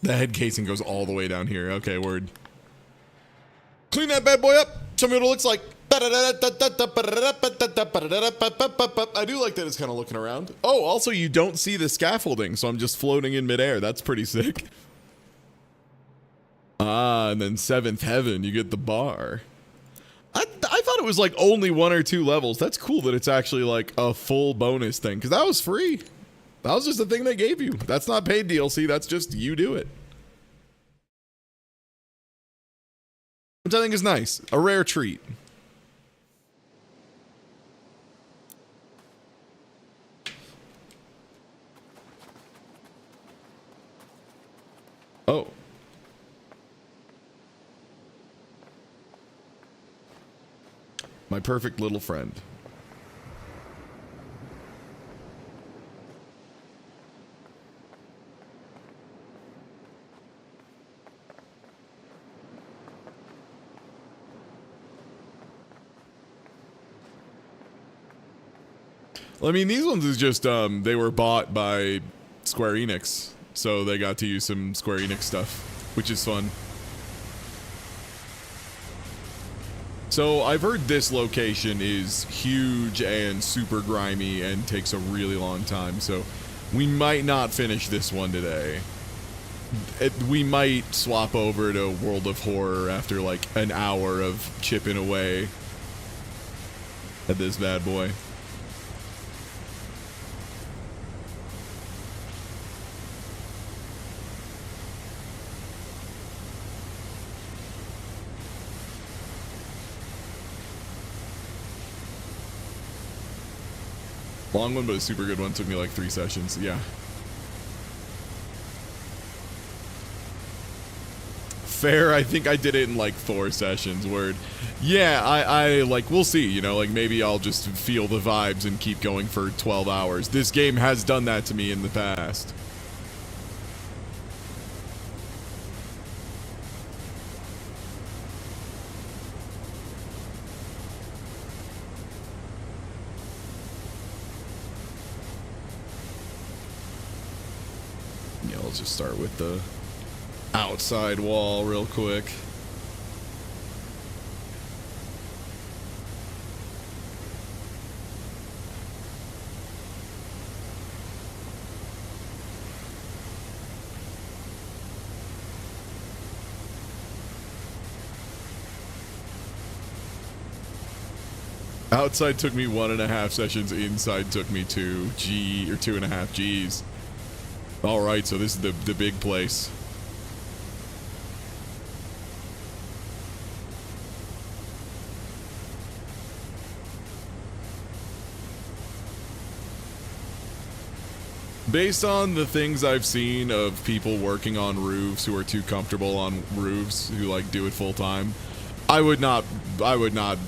Speaker 2: The head casing goes all the way down here. Okay, word. Clean that bad boy up. Show me what it looks like. I do like that it's kind of looking around. Oh, also you don't see the scaffolding, so I'm just floating in midair. That's pretty sick. Ah, and then 7th Heaven, you get the bar. I thought it was like only 1 or 2 levels. That's cool that it's actually like a full bonus thing, because that was free. That was just a thing they gave you. That's not paid DLC. That's just you do it. Which I think is nice. A rare treat. Oh. My perfect little friend. Well, I mean, these ones is just, they were bought by Square Enix, so they got to use some Square Enix stuff, which is fun. So I've heard this location is huge and super grimy and takes a really long time, so we might not finish this one today. We might swap over to World of Horror after like an hour of chipping away at this bad boy. Long one, but a super good one. Took me like 3 sessions. Yeah. Fair. I think I did it in like 4 sessions. Word. Yeah, I like, we'll see, you know, like maybe I'll just feel the vibes and keep going for 12 hours. This game has done that to me in the past. I'll just start with the outside wall real quick. Outside took me 1.5 sessions. Inside took me 2.5 G's. All right, so this is the big place. Based on the things I've seen of people working on roofs who are too comfortable on roofs, who like do it full time, I would not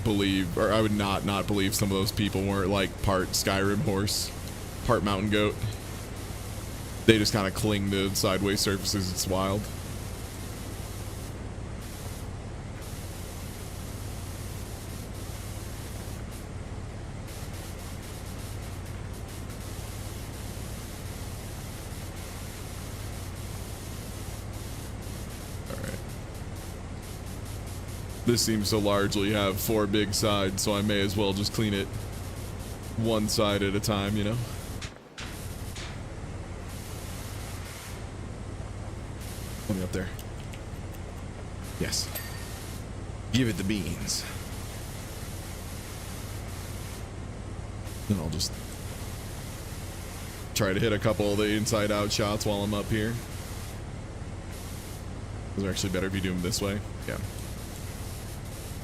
Speaker 2: believe, or I would not believe some of those people weren't like part Skyrim horse, part mountain goat. They just kind of cling to sideways surfaces. It's wild. All right. This seems to largely have 4 big sides, so I may as well just clean it one side at a time, you know? Let me up there. Yes. Give it the beans. Then I'll just try to hit a couple of the inside out shots while I'm up here. Those are actually better if you do them this way. Yeah.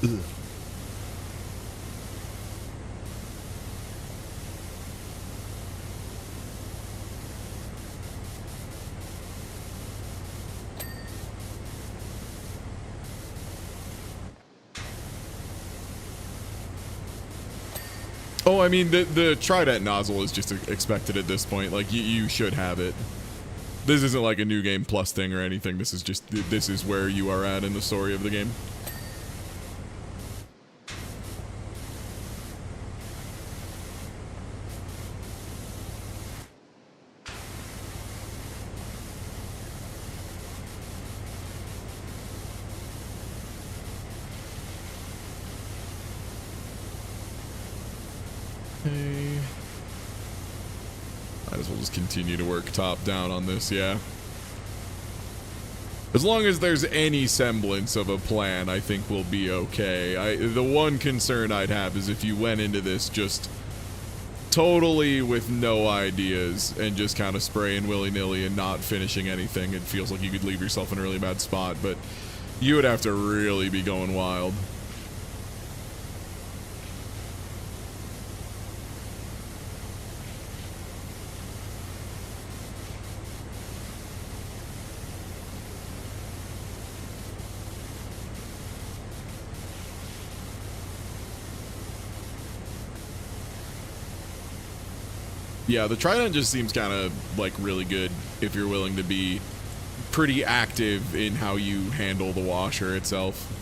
Speaker 2: Ugh. Oh, I mean, the Trident nozzle is just expected at this point. Like, you should have it. This isn't like a new game plus thing or anything. This is just, this is where you are at in the story of the game. Might as well just continue to work top down on this, yeah. As long as there's any semblance of a plan, I think we'll be okay. The one concern I'd have is if you went into this just totally with no ideas and just kind of spraying willy-nilly and not finishing anything, it feels like you could leave yourself in a really bad spot, but you would have to really be going wild. Yeah, the Trident just seems kind of like really good if you're willing to be pretty active in how you handle the washer itself.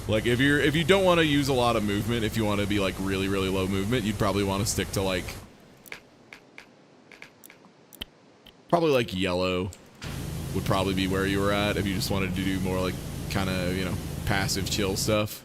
Speaker 2: Like if you don't want to use a lot of movement, if you want to be like really low movement, you'd probably want to stick to like probably like yellow would probably be where you were at if you just wanted to do more like kind of, you know, passive chill stuff.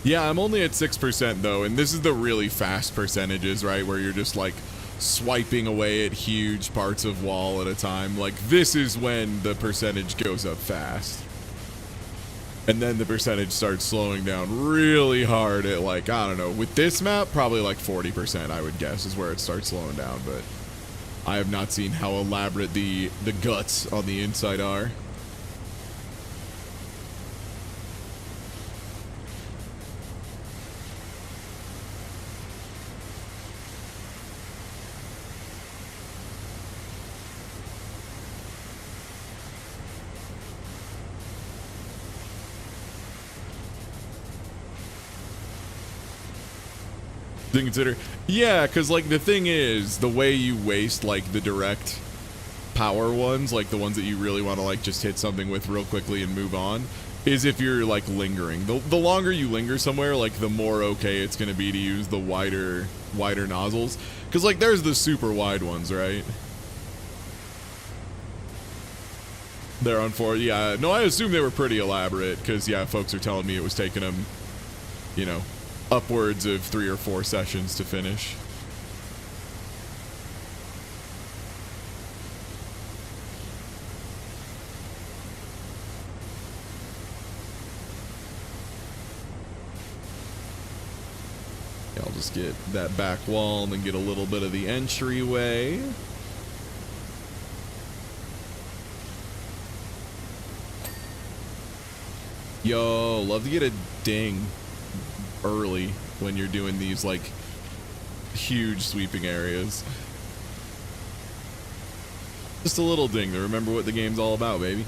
Speaker 2: Yeah, I'm only at 6% though, and this is the really fast percentages, right? Where you're just like swiping away at huge parts of wall at a time. Like this is when the percentage goes up fast. And then the percentage starts slowing down really hard at like, I don't know, with this map, probably like 40%, I would guess, is where it starts slowing down, but I have not seen how elaborate the guts on the inside are. To consider. Yeah, because like the thing is, the way you waste like the direct power ones, like the ones that you really want to like just hit something with real quickly and move on, is if you're like lingering. The longer you linger somewhere, like the more okay it's going to be to use the wider nozzles. Because like there's the super wide ones, right? They're on 4. Yeah, no, I assume they were pretty elaborate because yeah, folks are telling me it was taking them, you know, upwards of 3 or 4 sessions to finish. Yeah, I'll just get that back wall and then get a little bit of the entryway. Yo, love to get a ding early when you're doing these like huge sweeping areas. Just a little ding to remember what the game's all about, baby.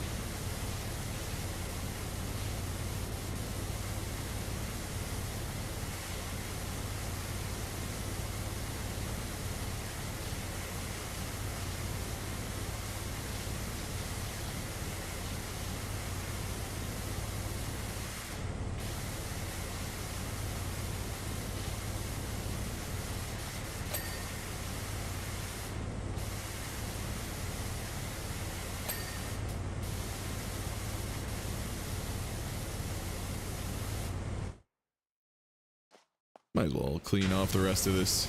Speaker 2: Might as well clean off the rest of this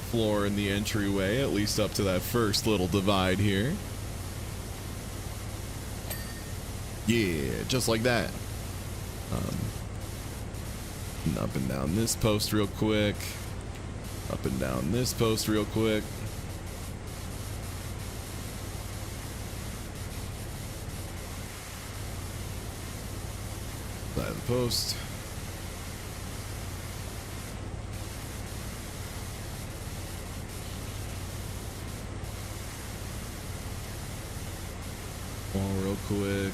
Speaker 2: floor in the entryway, at least up to that first little divide here. Yeah, just like that. Up and down this post real quick. Up and down this post real quick. Side of the post. Wall real quick.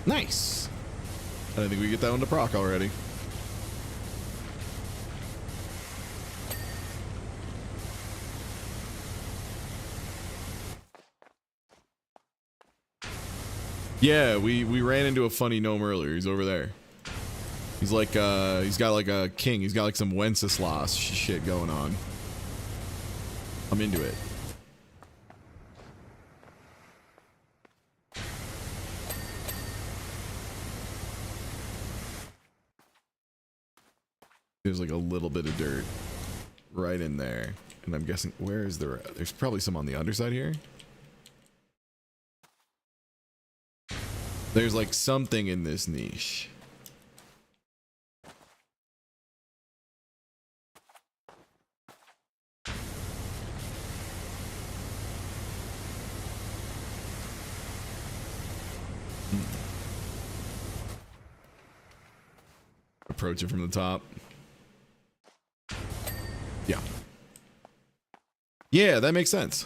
Speaker 2: Nice. I think we get that one to proc already. Yeah, we ran into a funny gnome earlier. He's over there. He's like, he's got like a king. He's got like some Wenceslas shit going on. I'm into it. There's like a little bit of dirt right in there. And I'm guessing, where is there? There's probably some on the underside here. There's like something in this niche. Approach it from the top. Yeah. Yeah, that makes sense.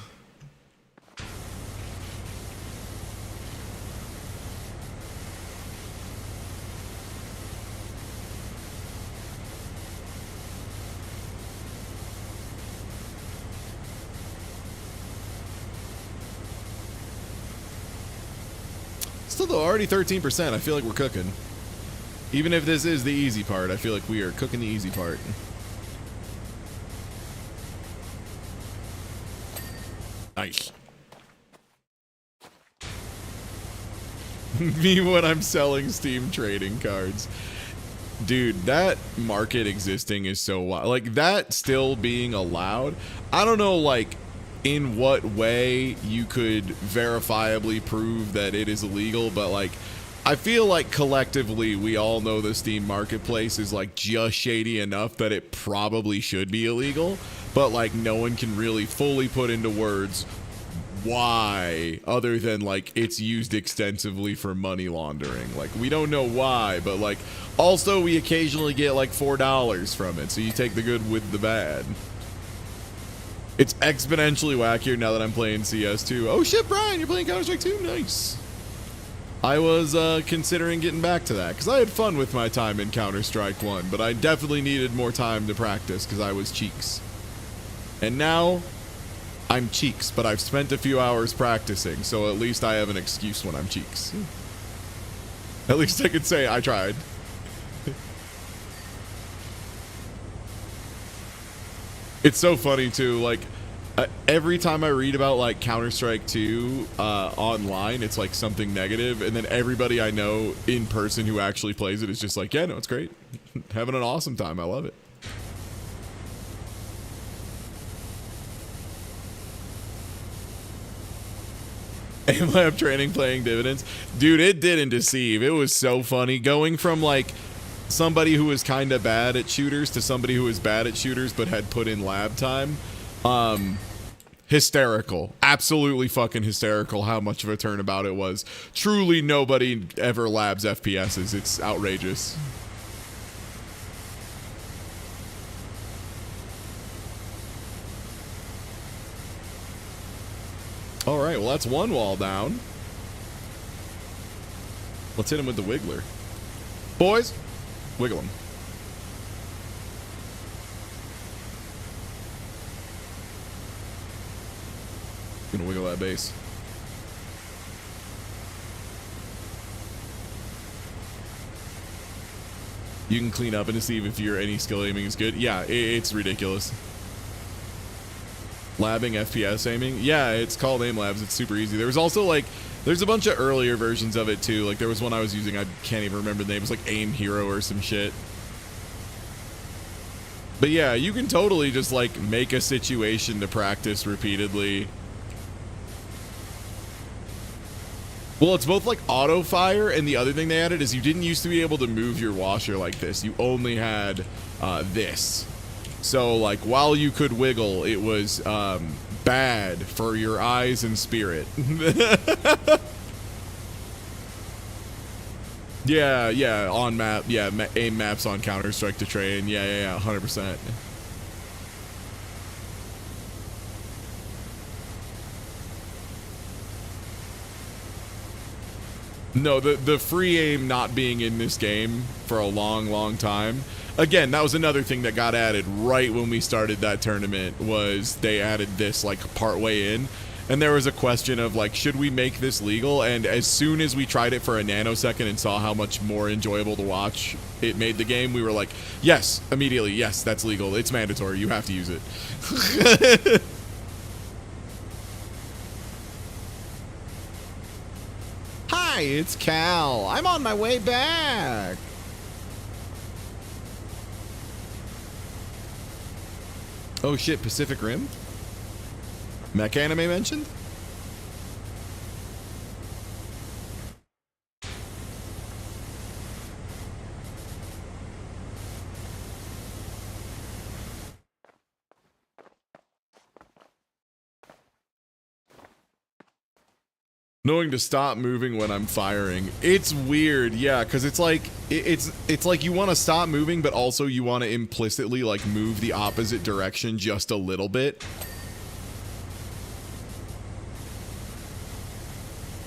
Speaker 2: Still though, already 13%. I feel like we're cooking. Even if this is the easy part, I feel like we are cooking the easy part. Nice. Me when I'm selling Steam trading cards. Dude, that market existing is so wild. Like, that still being allowed. I don't know, like, in what way you could verifiably prove that it is illegal, but, like, I feel like collectively we all know the Steam marketplace is like just shady enough that it probably should be illegal, but like no one can really fully put into words why, other than like it's used extensively for money laundering. Like we don't know why, but like also we occasionally get like $4 from it, so you take the good with the bad. It's exponentially wackier now that I'm playing CS2. Oh shit, Brian, you're playing Counter-Strike 2? Nice. I was considering getting back to that because I had fun with my time in Counter-Strike 1, but I definitely needed more time to practice because I was cheeks. And now I'm cheeks, but I've spent a few hours practicing, so at least I have an excuse when I'm cheeks. At least I could say I tried. It's so funny too, like every time I read about like Counter-Strike 2 online, it's like something negative, and then everybody I know in person who actually plays it is just like, yeah, no, it's great. Having an awesome time. I love it. AimLab training playing dividends. Dude, it didn't deceive. It was so funny going from like somebody who was kind of bad at shooters to somebody who was bad at shooters but had put in lab time. Hysterical. Absolutely fucking hysterical how much of a turnabout it was. Truly nobody ever labs FPSs. It's outrageous. All right, well, that's one wall down. Let's hit him with the wiggler. Boys, wiggle him. Gonna wiggle that base. You can clean up and deceive if your any skill aiming is good. Yeah, it's ridiculous. Labbing FPS aiming. Yeah, it's called Aim Labs. It's super easy. There was also like, there's a bunch of earlier versions of it too. Like there was one I was using, I can't even remember the name. It was like Aim Hero or some shit. But yeah, you can totally just like make a situation to practice repeatedly. Well, it's both like auto fire, and the other thing they added is you didn't used to be able to move your washer like this. You only had this. So like while you could wiggle, it was bad for your eyes and spirit. Yeah, on map. Yeah, aim maps on Counter-Strike to train. Yeah, 100%. No, the free aim not being in this game for a long time. Again, that was another thing that got added right when we started that tournament, was they added this like part way in. and there was a question of like, should we make this legal? And as soon as we tried it for a nanosecond and saw how much more enjoyable to watch it made the game, we were like, yes, immediately, yes, that's legal. It's mandatory. You have to use it. Hi, it's Cal. I'm on my way back. Oh shit, Pacific Rim? Mech anime mentioned? Knowing to stop moving when I'm firing. It's weird, yeah, because it's like it's like you want to stop moving, but also you want to implicitly like move the opposite direction just a little bit.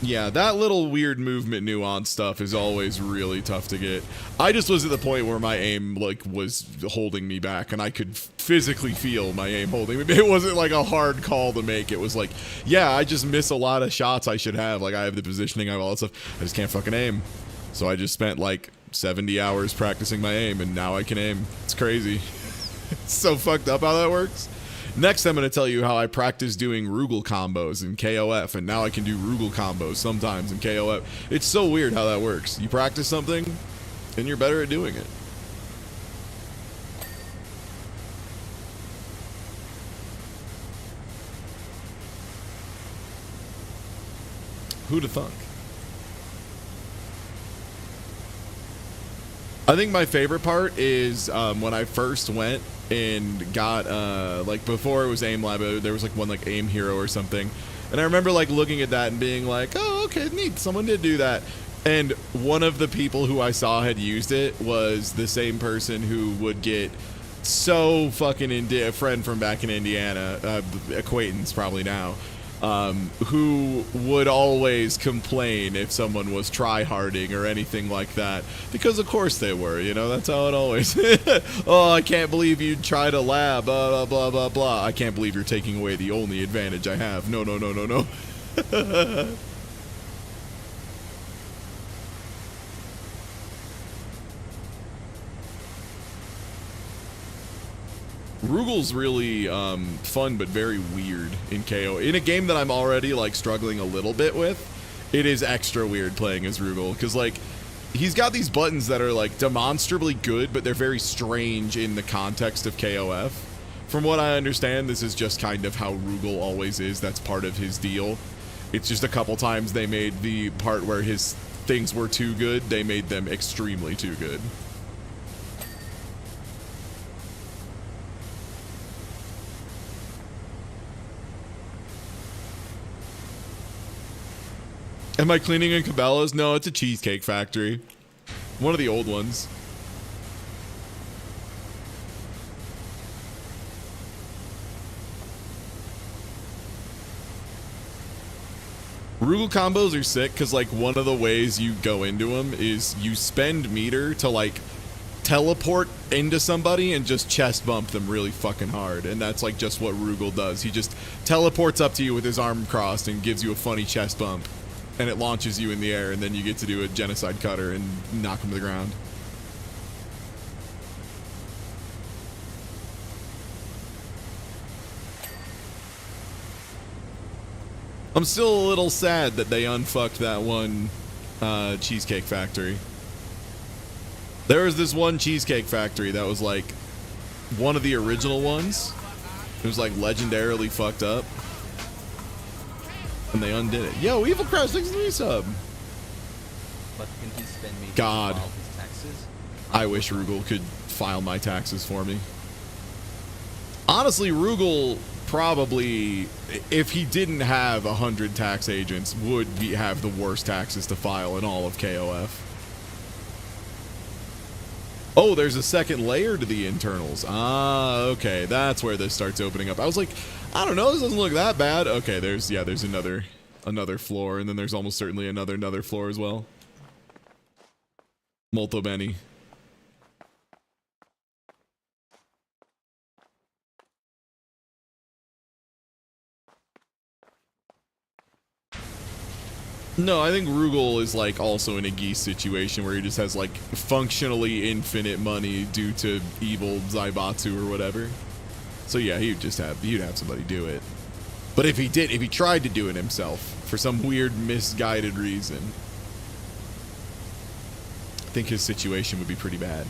Speaker 2: Yeah, that little weird movement nuance stuff is always really tough to get. I just was at the point where my aim like was holding me back, and I could physically feel my aim holding me. It wasn't like a hard call to make. It was like, yeah, I just miss a lot of shots I should have. Like, I have the positioning, I have all that stuff. I just can't fucking aim. So I just spent like 70 hours practicing my aim, and now I can aim. It's crazy. It's so fucked up how that works. Next, I'm going to tell you how I practice doing Rugal combos in KOF, and now I can do Rugal combos sometimes in KOF. It's so weird how that works. You practice something, and you're better at doing it. Who'd have thunk? I think my favorite part is when I first went and got like before it was Aim Lab, there was like one like Aim Hero or something, and I remember like looking at that and being like, oh, okay, neat, someone did do that. And one of the people who I saw had used it was the same person who would get so fucking a friend from back in Indiana, acquaintance probably now, who would always complain if someone was try-harding or anything like that, because of course they were, you know, that's how it always oh, I can't believe you tried a lab, blah blah blah blah blah. I can't believe you're taking away the only advantage I have. No no no no no. Rugal's really fun but very weird in KO. In a game that I'm already like struggling a little bit with, it is extra weird playing as Rugal, because like he's got these buttons that are like demonstrably good, but they're very strange in the context of KOF. From what I understand, this is just kind of how Rugal always is. That's part of his deal. It's just a couple times they made the part where his things were too good, they made them extremely too good. Am I cleaning in Cabela's? No, it's a cheesecake factory. One of the old ones. Rugal combos are sick because like one of the ways you go into them is you spend meter to like teleport into somebody and just chest bump them really fucking hard, and that's like just what Rugal does. He just teleports up to you with his arm crossed and gives you a funny chest bump, and it launches you in the air, and then you get to do a genocide cutter and knock him to the ground. I'm still a little sad that they unfucked that one Cheesecake Factory. There was this one Cheesecake Factory that was like one of the original ones. It was like legendarily fucked up. And they undid it. Yo, Evil Crash, thanks to the resub.
Speaker 4: But can he spend me
Speaker 2: God.
Speaker 4: to file his taxes?
Speaker 2: I wish Rugal could file my taxes for me. Honestly, Rugal probably, if he didn't have 100 tax agents, would have the worst taxes to file in all of KOF. Oh, there's a second layer to the internals. Ah, okay, that's where this starts opening up. I was like, I don't know, this doesn't look that bad. Okay, there's another floor, and then there's almost certainly another floor as well. Molto bene. No, I think Rugal is like also in a geese situation where he just has like functionally infinite money due to evil Zaibatsu or whatever. So yeah, he'd have somebody do it. But if he tried to do it himself for some weird misguided reason, I think his situation would be pretty bad.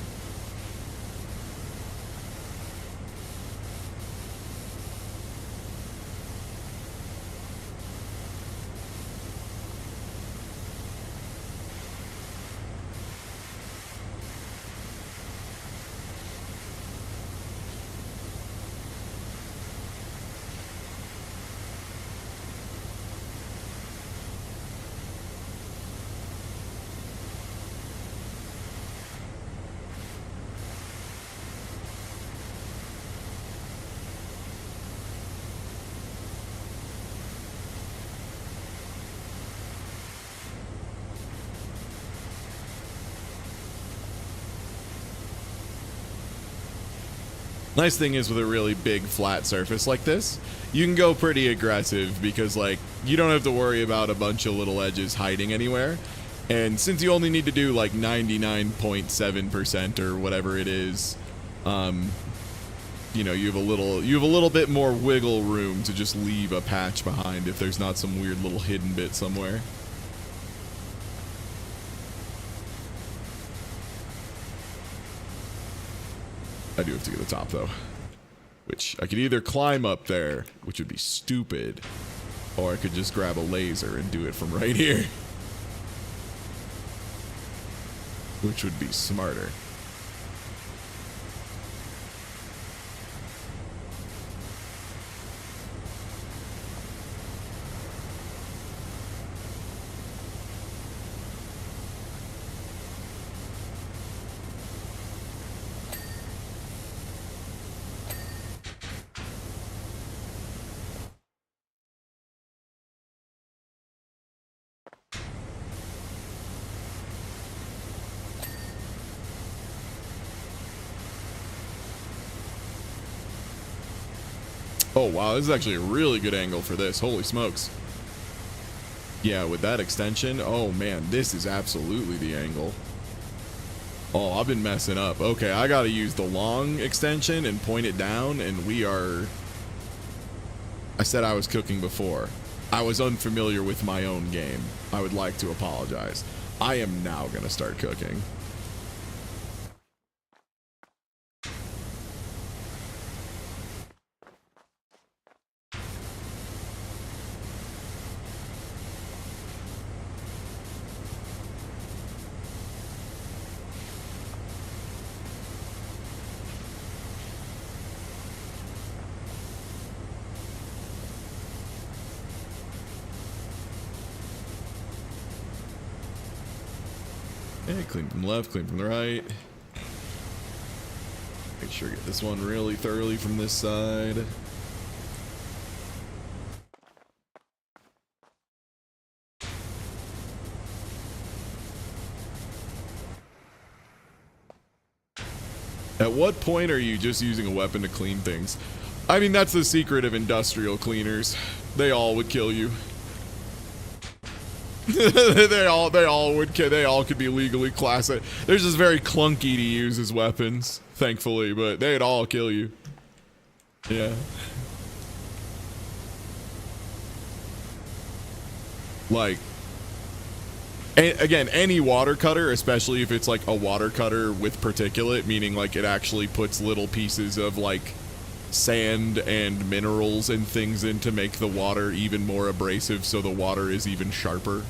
Speaker 2: Nice thing is with a really big flat surface like this, you can go pretty aggressive because like you don't have to worry about a bunch of little edges hiding anywhere. And since you only need to do like 99.7% or whatever it is, you know, you have a little bit more wiggle room to just leave a patch behind if there's not some weird little hidden bit somewhere. I do have to get to the top, though. Which, I could either climb up there, which would be stupid, or I could just grab a laser and do it from right here. Which would be smarter. Oh, wow, this is actually a really good angle for this. Holy smokes. Yeah, with that extension, oh man, this is absolutely the angle. Oh, I've been messing up. Okay, I gotta use the long extension and point it down, and we are... I said I was cooking before. I was unfamiliar with my own game. I would like to apologize. I am now gonna start cooking. Okay, clean from the left, clean from the right. Make sure to get this one really thoroughly from this side. At what point are you just using a weapon to clean things? I mean, that's the secret of industrial cleaners. They all would kill you. they all could be legally classified. They're just very clunky to use as weapons, thankfully, but they'd all kill you. Yeah. Like, again, any water cutter, especially if it's like a water cutter with particulate, meaning like it actually puts little pieces of like sand and minerals and things in to make the water even more abrasive so the water is even sharper.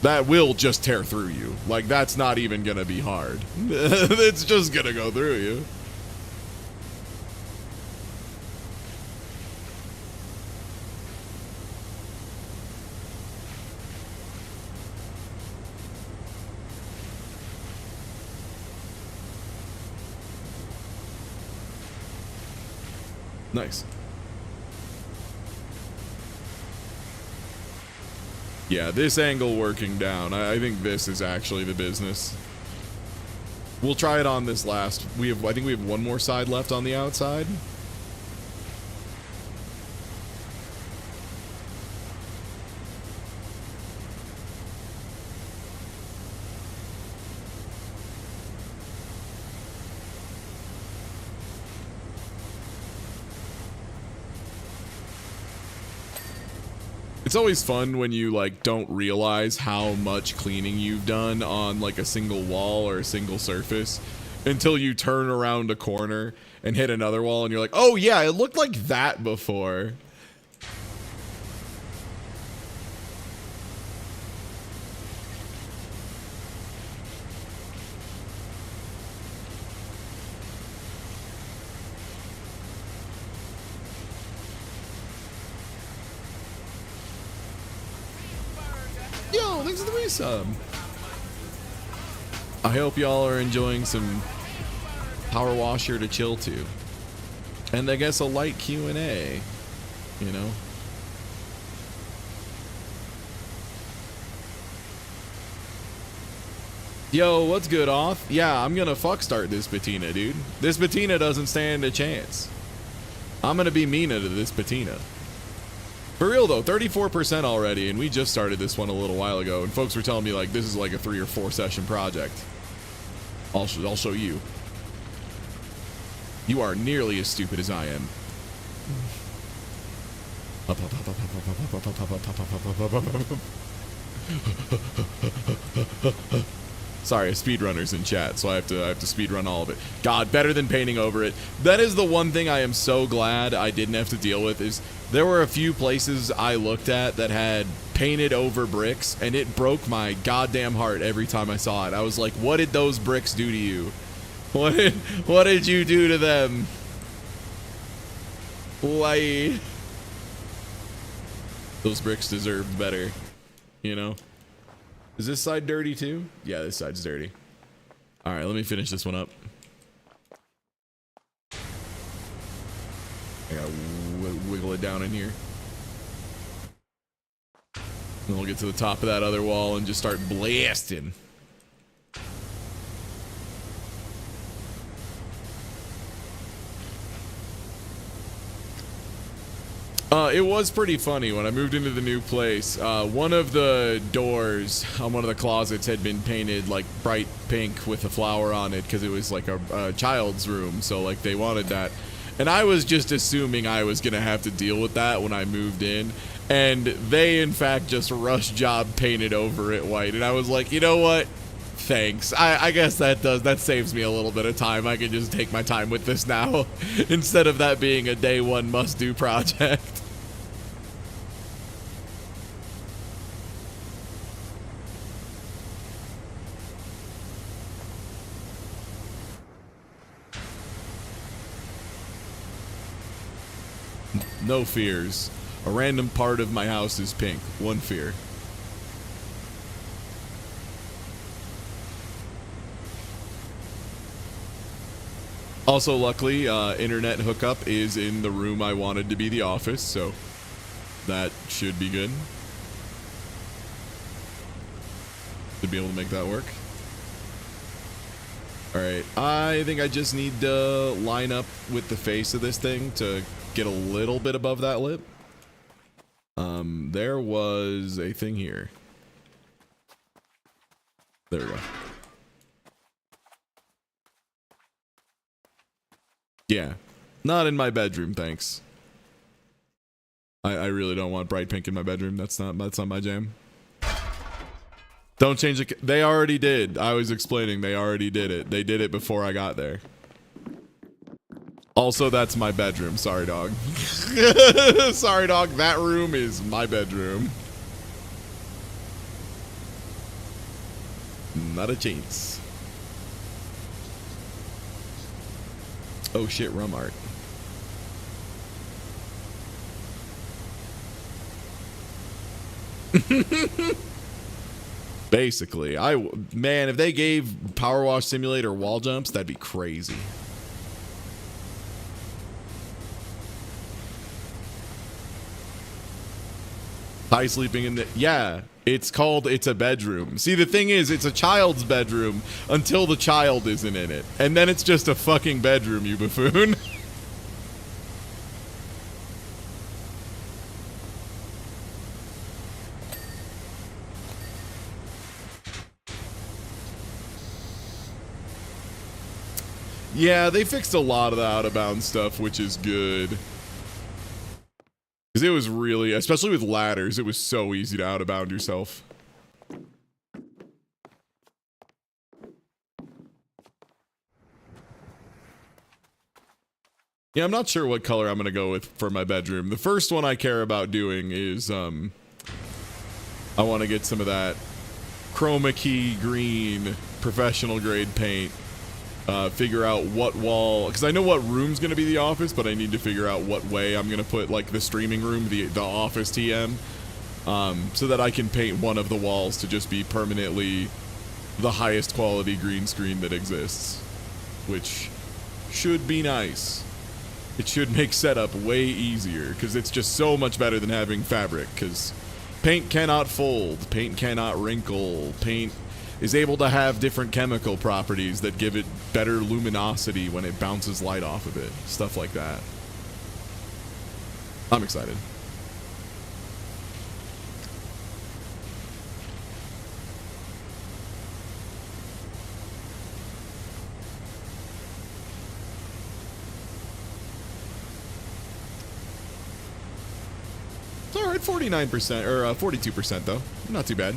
Speaker 2: That will just tear through you. Like, that's not even gonna be hard. It's just gonna go through you. Nice. Yeah, this angle working down. I think this is actually the business. We'll try it on this last. I think we have one more side left on the outside. It's always fun when you like don't realize how much cleaning you've done on like a single wall or a single surface until you turn around a corner and hit another wall and you're like, oh yeah, it looked like that before. Yo, thanks for the resub. I hope y'all are enjoying some Power Washer to chill to. And I guess a light Q&A, you know? Yo, what's good, Off? Yeah, I'm gonna fuck start this patina, dude. This patina doesn't stand a chance. I'm gonna be mean to this patina. For real though, 34% already, and we just started this one a little while ago, and folks were telling me like this is like a 3 or 4 session project. I'll show you. You are nearly as stupid as I am. Sorry, speedrunners in chat, so I have to speedrun all of it. God, better than painting over it. That is the one thing I am so glad I didn't have to deal with. Is there were a few places I looked at that had painted over bricks, and it broke my goddamn heart every time I saw it. I was like, what did those bricks do to you? What did you do to them? Why? Those bricks deserved better, you know? Is this side dirty too? Yeah, this side's dirty. All right, let me finish this one up. I gotta wiggle it down in here. Then we'll get to the top of that other wall and just start blasting. It was pretty funny when I moved into the new place. One of the doors on one of the closets had been painted like bright pink with a flower on it because it was like a child's room, so like they wanted that. And I was just assuming I was gonna have to deal with that when I moved in, and they in fact just rush job painted over it white, and I was like, you know what? Thanks. I guess that saves me a little bit of time. I can just take my time with this now instead of that being a day one must do project. No fears. A random part of my house is pink. One fear. Also, luckily, internet hookup is in the room I wanted to be the office, so that should be good. To be able to make that work. Alright, I think I just need to line up with the face of this thing to get a little bit above that lip. There was a thing here. There we go. Yeah, not in my bedroom, thanks. I really don't want bright pink in my bedroom. That's not my jam. Don't change it. They already did. I was explaining. They already did it. They did it before I got there. Also, that's my bedroom. Sorry, dog. Sorry, dog. That room is my bedroom. Not a chance. Oh shit, rum art. Basically, man, if they gave Power Wash Simulator wall jumps, that'd be crazy. High sleeping in the, yeah, it's a bedroom. See, the thing is, it's a child's bedroom until the child isn't in it. And then it's just a fucking bedroom, you buffoon. Yeah, they fixed a lot of the out-of-bounds stuff, which is good. Because it was really, especially with ladders, it was so easy to out-of-bound yourself. Yeah, I'm not sure what color I'm going to go with for my bedroom. The first one I care about doing is, I want to get some of that chroma key green professional grade paint. Figure out what wall, because I know what room's going to be the office, but I need to figure out what way I'm going to put, like, the streaming room, the office TM, so that I can paint one of the walls to just be permanently the highest quality green screen that exists, which should be nice. It should make setup way easier, because it's just so much better than having fabric, because paint cannot fold, paint cannot wrinkle, paint is able to have different chemical properties that give it better luminosity when it bounces light off of it. Stuff like that. I'm excited. It's alright, 49%, or 42% though. Not too bad.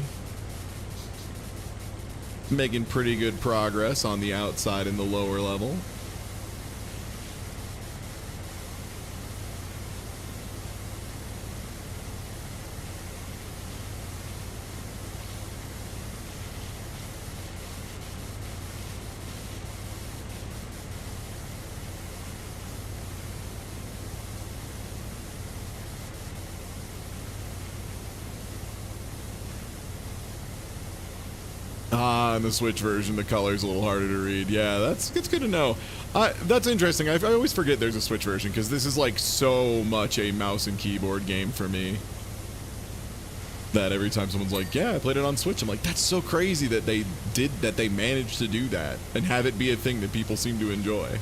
Speaker 2: Making pretty good progress on the outside and the lower level. In the Switch version, the color's a little harder to read. Yeah, it's good to know. That's interesting. I always forget there's a Switch version, because this is like so much a mouse and keyboard game for me that every time someone's like, yeah, I played it on Switch, I'm like, that's so crazy that they managed to do that and have it be a thing that people seem to enjoy.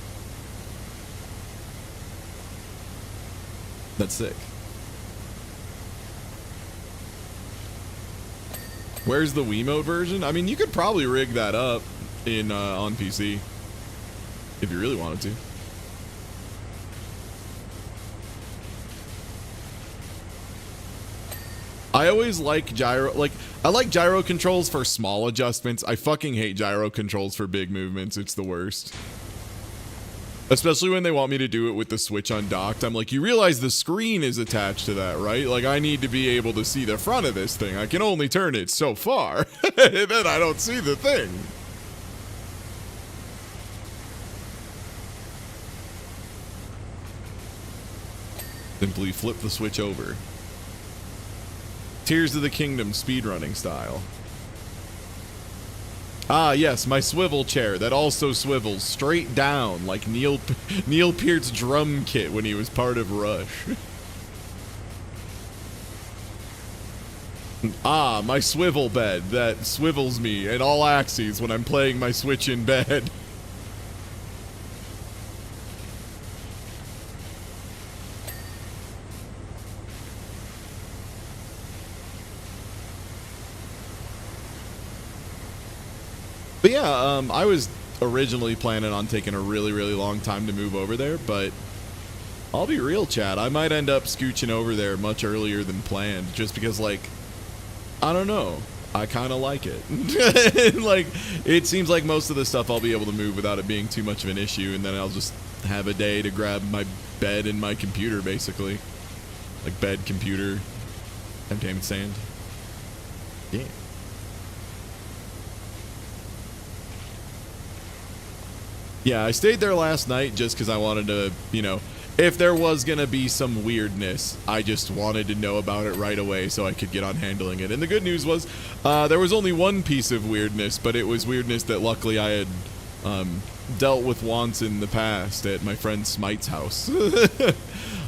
Speaker 2: That's sick. Where's the Wiimote version? I mean, you could probably rig that up in on PC if you really wanted to. I always like gyro, I like gyro controls for small adjustments. I fucking hate gyro controls for big movements. It's the worst. Especially when they want me to do it with the Switch undocked. I'm like, you realize the screen is attached to that, right? Like, I need to be able to see the front of this thing. I can only turn it so far. And then I don't see the thing. Simply flip the Switch over. Tears of the Kingdom speedrunning style. Ah, yes, my swivel chair that also swivels straight down like Neil Peart's drum kit when he was part of Rush. Ah, my swivel bed that swivels me in all axes when I'm playing my Switch in bed. But yeah, I was originally planning on taking a really, really long time to move over there, but I'll be real, chat. I might end up scooching over there much earlier than planned, just because, like, I don't know. I kind of like it. Like, it seems like most of the stuff I'll be able to move without it being too much of an issue, and then I'll just have a day to grab my bed and my computer, basically. Like, bed, computer, entertainment stand. Yeah. Yeah, I stayed there last night just because I wanted to, you know, if there was going to be some weirdness, I just wanted to know about it right away so I could get on handling it. And the good news was there was only one piece of weirdness, but it was weirdness that luckily I had dealt with once in the past at my friend Smite's house.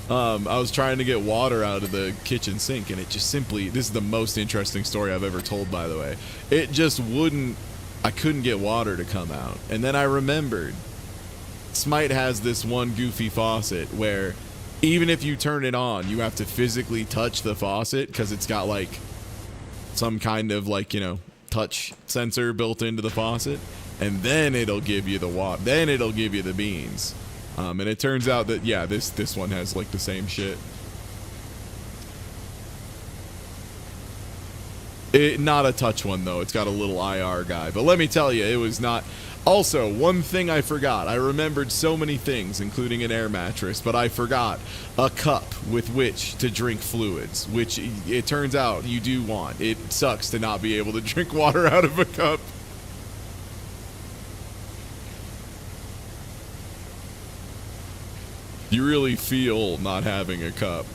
Speaker 2: I was trying to get water out of the kitchen sink, and it just simply, this is the most interesting story I've ever told, by the way. It just wouldn't, I couldn't get water to come out. And then I remembered Smite has this one goofy faucet where even if you turn it on, you have to physically touch the faucet because it's got like some kind of, like, you know, touch sensor built into the faucet, and then it'll give you the water, then it'll give you the beans. And it turns out that, yeah, this one has like the same shit. Not a touch one, though. It's got a little IR guy. But let me tell you, it was not... Also, one thing I forgot. I remembered so many things, including an air mattress, but I forgot a cup with which to drink fluids, which it turns out you do want. It sucks to not be able to drink water out of a cup. You really feel not having a cup.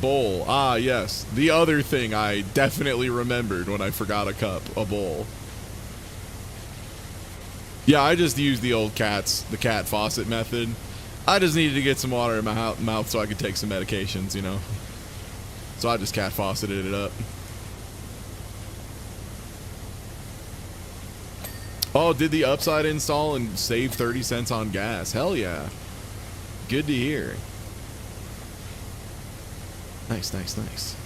Speaker 2: Bowl. Ah, yes. The other thing I definitely remembered when I forgot a cup. A bowl. Yeah, I just used the old cat faucet method. I just needed to get some water in my mouth so I could take some medications, you know. So I just cat fauceted it up. Oh, did the upside install and save 30 cents on gas? Hell yeah. Good to hear. Nice, nice, nice.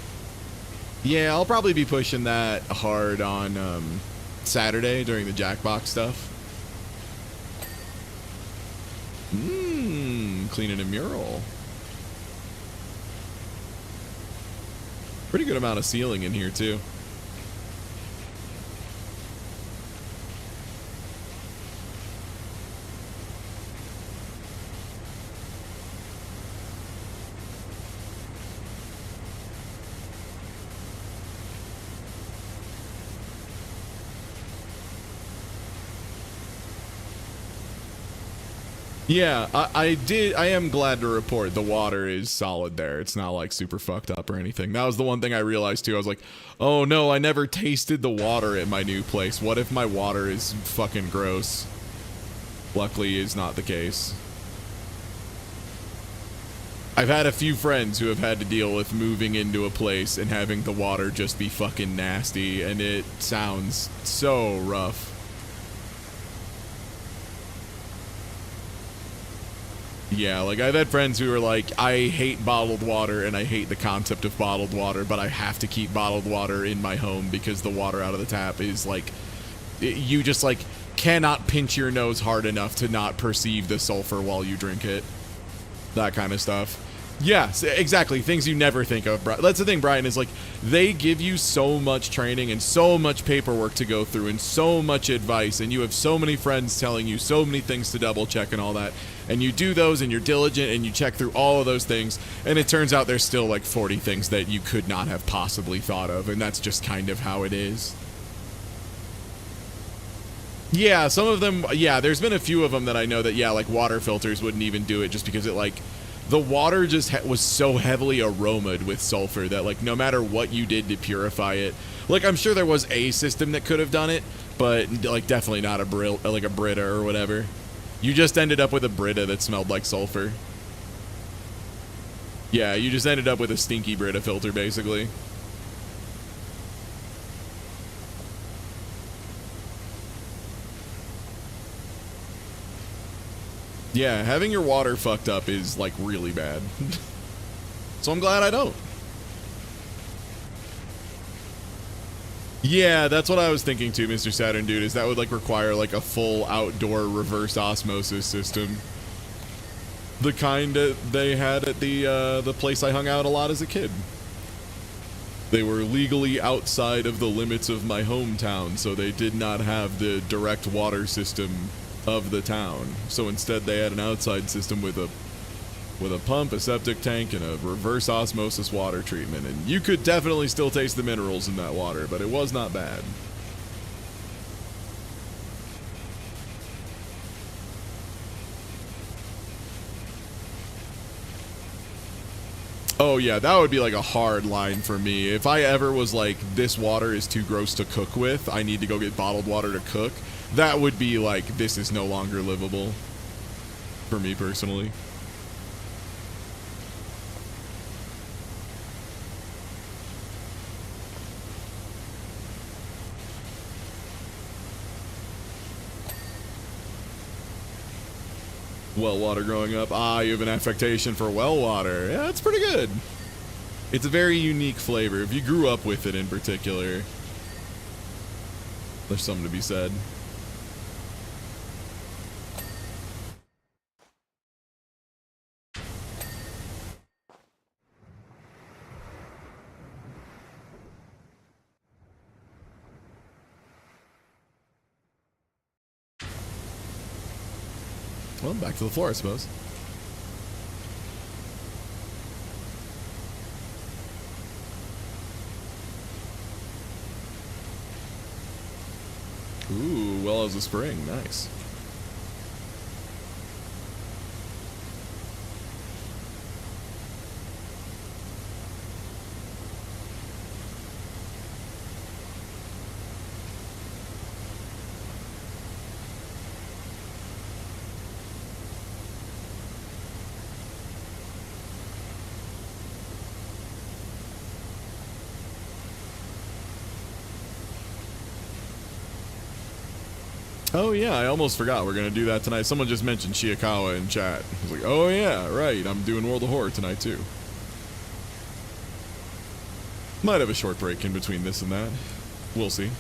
Speaker 2: Yeah, I'll probably be pushing that hard on Saturday during the Jackbox stuff. Cleaning a mural. Pretty good amount of ceiling in here, too. Yeah, I am glad to report the water is solid there. It's not like super fucked up or anything. That was the one thing I realized too. I was like, oh no, I never tasted the water at my new place. What if my water is fucking gross? Luckily is not the case. I've had a few friends who have had to deal with moving into a place and having the water just be fucking nasty, and it sounds so rough. Yeah, like I've had friends who are like, I hate bottled water and I hate the concept of bottled water, but I have to keep bottled water in my home because the water out of the tap is like, you just like cannot pinch your nose hard enough to not perceive the sulfur while you drink it. That kind of stuff. Yeah, exactly. Things you never think of. That's the thing, Brian, is like they give you so much training and so much paperwork to go through and so much advice, and you have so many friends telling you so many things to double check and all that, and you do those and you're diligent and you check through all of those things, and it turns out there's still like 40 things that you could not have possibly thought of, and that's just kind of how it is. Yeah, some of them, yeah, there's been a few of them that I know that, yeah, like water filters wouldn't even do it just because it like, the water just was so heavily aromaed with sulfur that like no matter what you did to purify it, like I'm sure there was a system that could have done it, but like definitely not a Brita or whatever. You just ended up with a Brita that smelled like sulfur. Yeah, you just ended up with a stinky Brita filter basically. Yeah, having your water fucked up is like really bad. So I'm glad I don't. Yeah, that's what I was thinking too, Mr. Saturn Dude, is that would like require like a full outdoor reverse osmosis system. The kind that they had at the place I hung out a lot as a kid. They were legally outside of the limits of my hometown, so they did not have the direct water system of the town. So instead they had an outside system with a pump, a septic tank, and a reverse osmosis water treatment. And you could definitely still taste the minerals in that water, but it was not bad. Oh yeah, that would be like a hard line for me. If I ever was like, this water is too gross to cook with, I need to go get bottled water to cook, that would be like, this is no longer livable for me personally. Well water growing up. Ah, you have an affectation for well water. Yeah, it's pretty good. It's a very unique flavor. If you grew up with it in particular, there's something to be said. Well, back to the floor, I suppose. Ooh, well as a spring. Nice. Oh yeah, I almost forgot we're gonna do that tonight. Someone just mentioned Shiakawa in chat. I was like, oh yeah, right, I'm doing World of Horror tonight too. Might have a short break in between this and that. We'll see.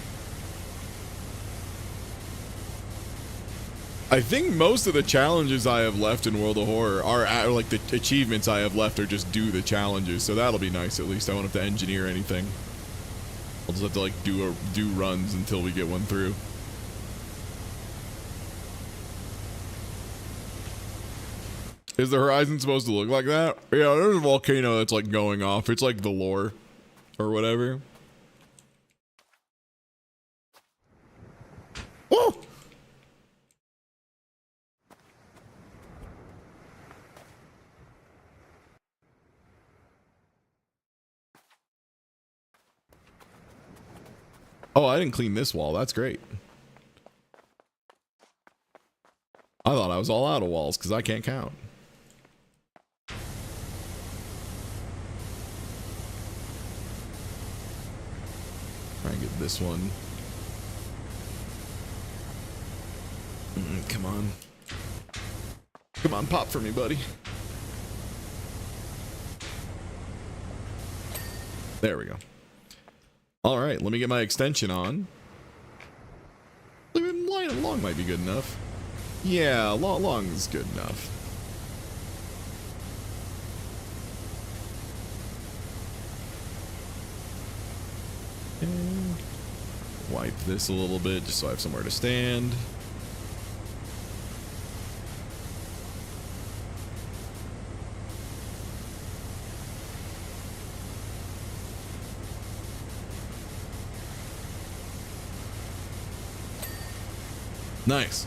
Speaker 2: I think most of the challenges I have left in World of Horror are like the achievements I have left are just do the challenges, so that'll be nice at least. I won't have to engineer anything. I'll just have to like do runs until we get one through. Is the horizon supposed to look like that? Yeah, there's a volcano that's like going off. It's like the lore or whatever. Woo! Oh, I didn't clean this wall. That's great. I thought I was all out of walls because I can't count. Try and get this one. Come on. Come on, pop for me, buddy. There we go. All right, let me get my extension on. Even long might be good enough. Yeah, long is good enough. And wipe this a little bit just so I have somewhere to stand. Nice.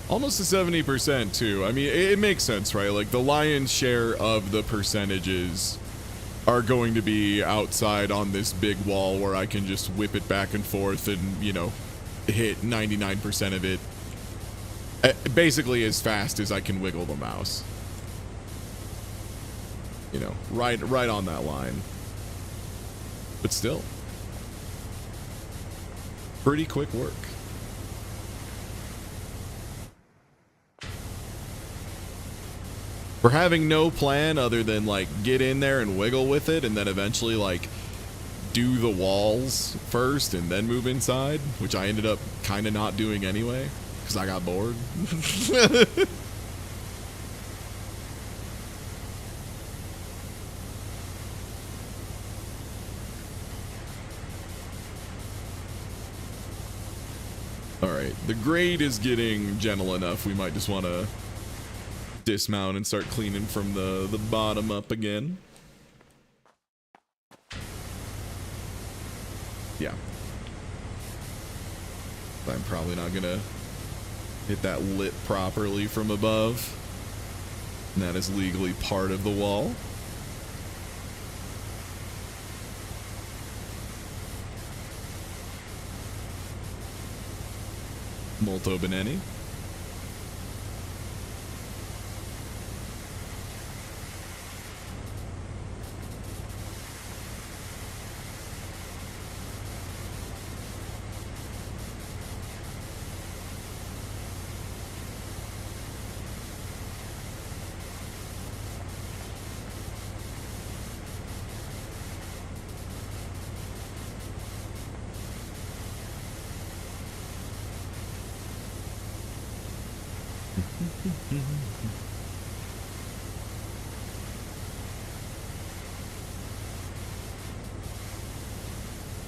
Speaker 2: Almost to 70% too. I mean, it makes sense, right? Like the lion's share of the percentages are going to be outside on this big wall where I can just whip it back and forth and, you know, hit 99% of it basically as fast as I can wiggle the mouse. You know, right on that line. But still, pretty quick work. For having no plan other than like get in there and wiggle with it and then eventually like do the walls first and then move inside, which I ended up kind of not doing anyway because I got bored. All right, the grade is getting gentle enough. We might just want to dismount and start cleaning from the bottom up again. Yeah. I'm probably not gonna hit that lip properly from above. And that is legally part of the wall. Molto bene.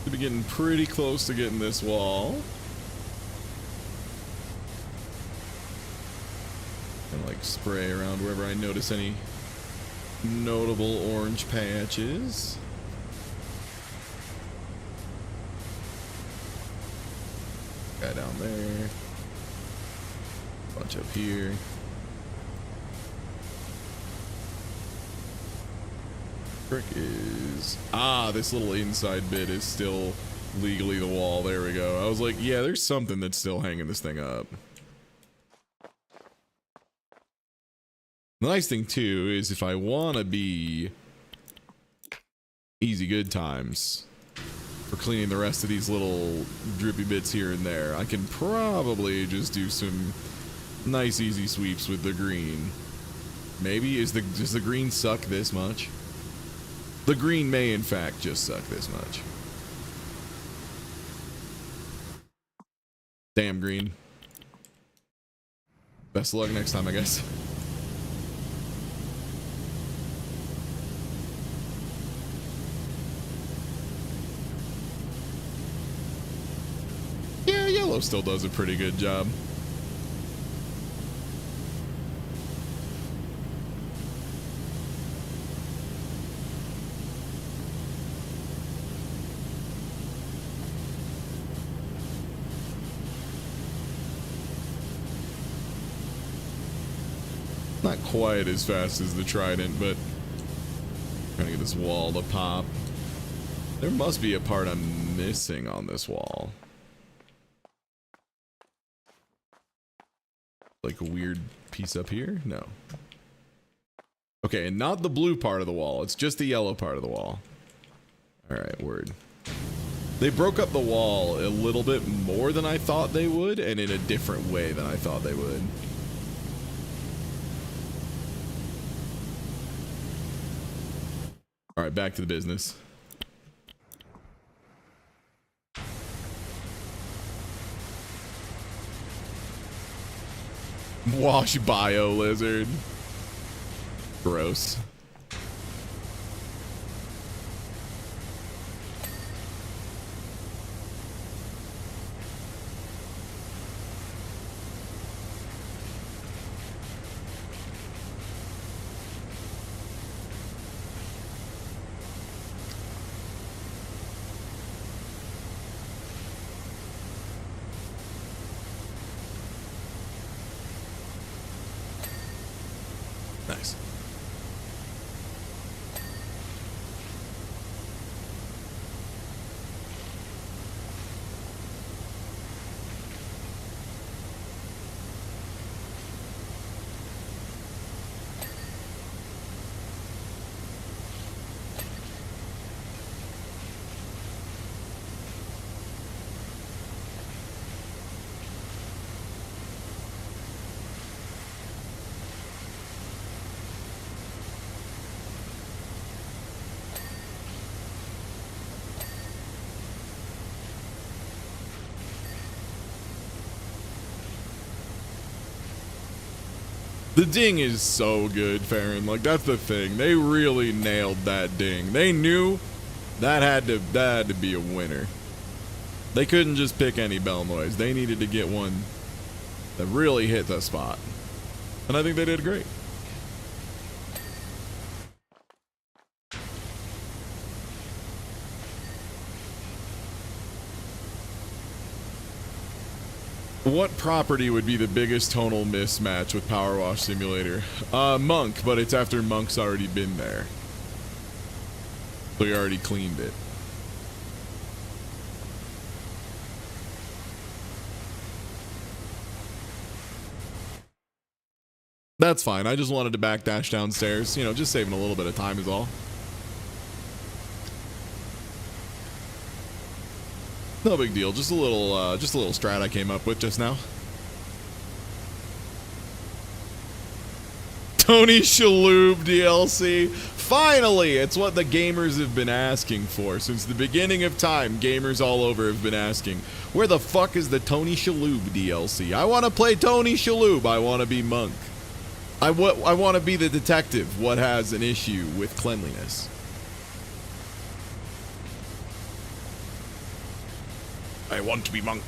Speaker 2: We'll be getting pretty close to getting this wall. And like spray around wherever I notice any notable orange patches. Guy down there. Bunch up here. Trick is this little inside bit is still legally the wall. There we go. I was like, yeah, there's something that's still hanging this thing up. The nice thing too is if I want to be easy good times for cleaning the rest of these little drippy bits here and there, I can probably just do some nice easy sweeps with the green. Maybe does the green suck this much? The green may in fact just suck this much. Damn green. Best of luck next time, I guess. Yeah, yellow still does a pretty good job. Not quite as fast as the Trident, but trying to get this wall to pop. There must be a part I'm missing on this wall. Like a weird piece up here? No. Okay, and not the blue part of the wall. It's just the yellow part of the wall. Alright, word. They broke up the wall a little bit more than I thought they would, and in a different way than I thought they would. All right, back to the business. Wash bio lizard. Gross. Nice. The ding is so good, Farron. Like, that's the thing. They really nailed that ding. They knew that had to be a winner. They couldn't just pick any bell noise. They needed to get one that really hit the spot. And I think they did great. What property would be the biggest tonal mismatch with Power Wash Simulator? Monk, but it's after Monk's already been there. So he already cleaned it. That's fine. I just wanted to backdash downstairs. You know, just saving a little bit of time is all. No big deal. Just a little strat I came up with just now. Tony Shalhoub DLC. Finally, it's what the gamers have been asking for since the beginning of time. Gamers all over have been asking, where the fuck is the Tony Shalhoub DLC? I want to play Tony Shalhoub. I want to be Monk. I want to be the detective. What has an issue with cleanliness? I want to be Monk.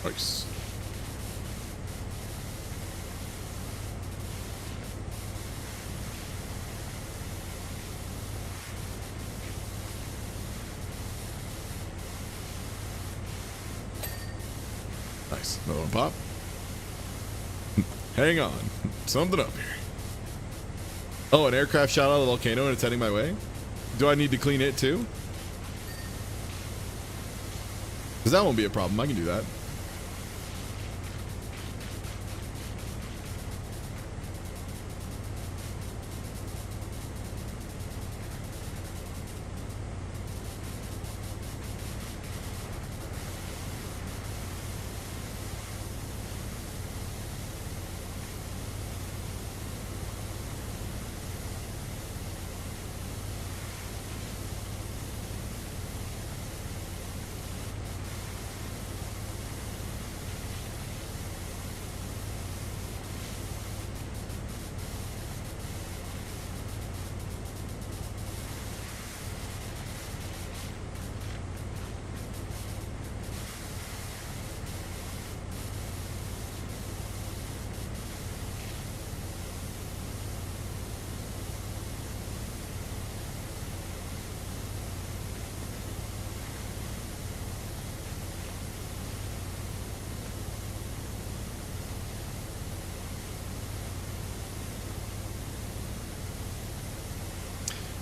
Speaker 2: Nice. Nice. Another one pop. Hang on. Something up here. Oh, an aircraft shot out of the volcano and it's heading my way? Do I need to clean it too? Because that won't be a problem. I can do that.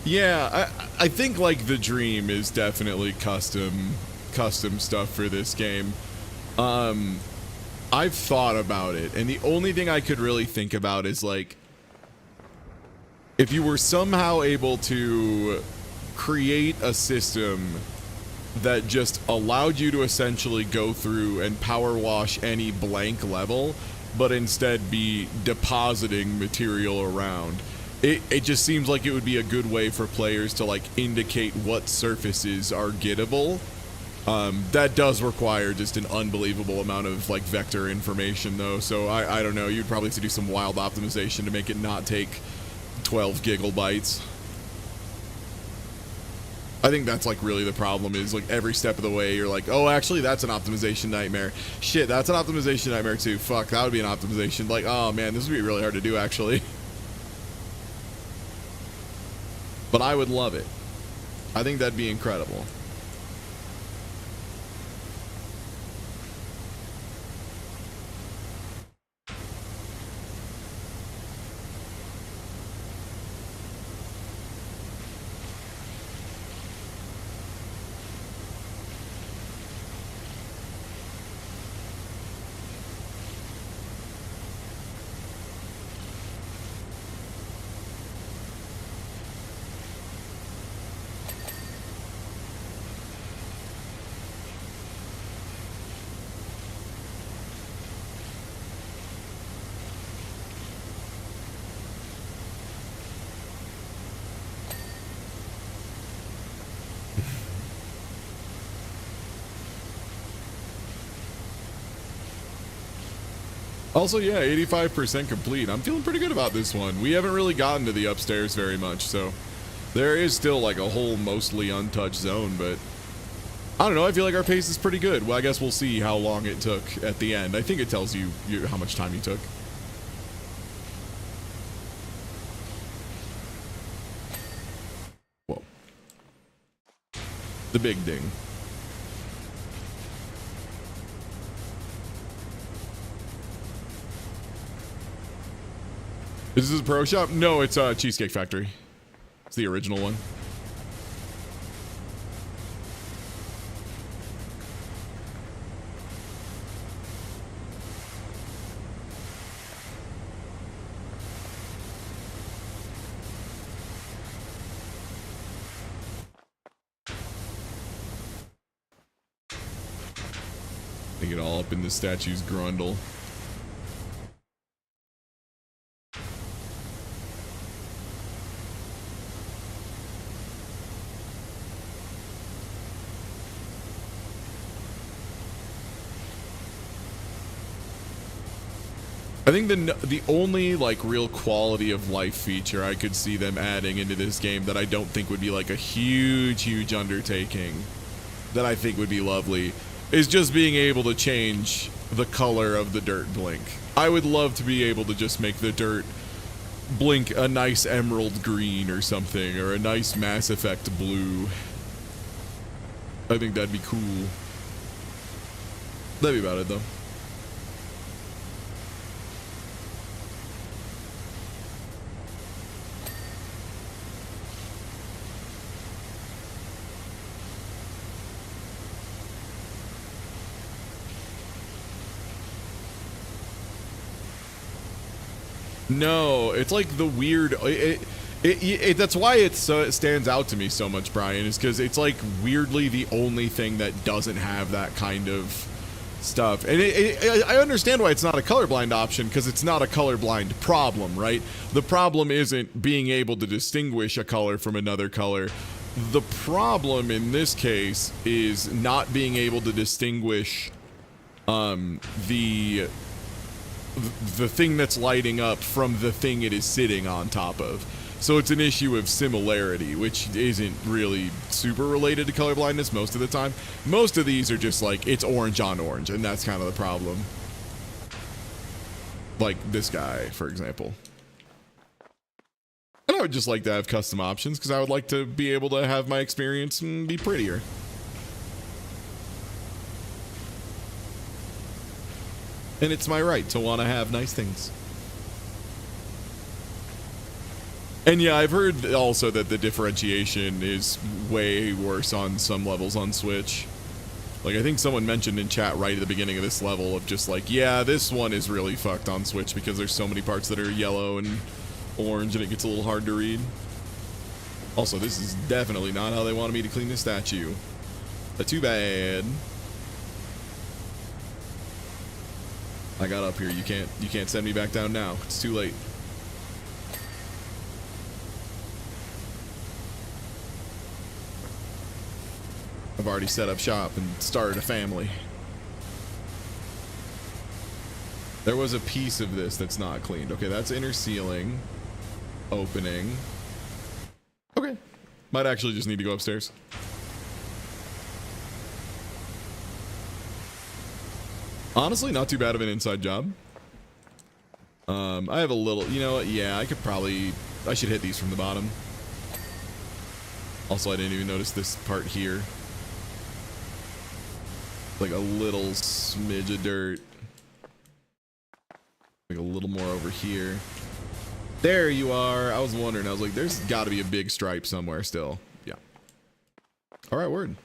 Speaker 2: Yeah, I think like the dream is definitely custom stuff for this game. I've thought about it, and the only thing I could really think about is like if you were somehow able to create a system that just allowed you to essentially go through and power wash any blank level, but instead be depositing material around. It just seems like it would be a good way for players to like indicate what surfaces are gettable. That does require just an unbelievable amount of like vector information though, so I don't know, you'd probably have to do some wild optimization to make it not take 12 gigabytes. I think that's like really the problem, is like every step of the way you're like, oh actually that's an optimization nightmare. Shit, that's an optimization nightmare too. Fuck, that would be an optimization. Like, oh man, this would be really hard to do actually. But I would love it. I think that'd be incredible. Also, yeah, 85% complete. I'm feeling pretty good about this one. We haven't really gotten to the upstairs very much, so there is still like a whole mostly untouched zone, but I don't know. I feel like our pace is pretty good. Well, I guess we'll see how long it took at the end. I think it tells you how much time you took. Whoa. The big ding. Is this a pro shop? No, it's a Cheesecake Factory. It's the original one. They get all up in the statue's grundle. I think the only like real quality of life feature I could see them adding into this game that I don't think would be like a huge undertaking, that I think would be lovely, is just being able to change the color of the dirt blink. I would love to be able to just make the dirt blink a nice emerald green or something, or a nice Mass Effect blue. I think that'd be cool. That'd be about it though. No, it's like the weird. That's why it stands out to me so much, Brian, is because it's like weirdly the only thing that doesn't have that kind of stuff. And I understand why it's not a colorblind option, because it's not a colorblind problem, right? The problem isn't being able to distinguish a color from another color. The problem in this case is not being able to distinguish the thing that's lighting up from the thing it is sitting on top of. So it's an issue of similarity, which isn't really super related to colorblindness most of the time. Most of these are just like, it's orange on orange, and that's kind of the problem. Like this guy, for example. And I would just like to have custom options, because I would like to be able to have my experience and be prettier. And it's my right to want to have nice things. And yeah, I've heard also that the differentiation is way worse on some levels on Switch. Like, I think someone mentioned in chat right at the beginning of this level of just like, yeah, this one is really fucked on Switch because there's so many parts that are yellow and orange and it gets a little hard to read. Also, this is definitely not how they wanted me to clean this statue. But too bad. I got up here. You can't send me back down now. It's too late. I've already set up shop and started a family. There was a piece of this that's not cleaned. Okay, that's inner ceiling. Opening. Okay. Might actually just need to go upstairs. Honestly, not too bad of an inside job. I have a little, you know what? Yeah, I should hit these from the bottom. Also, I didn't even notice this part here. Like a little smidge of dirt. Like a little more over here. There you are. I was wondering. I was like, there's got to be a big stripe somewhere still. Yeah. All right, word.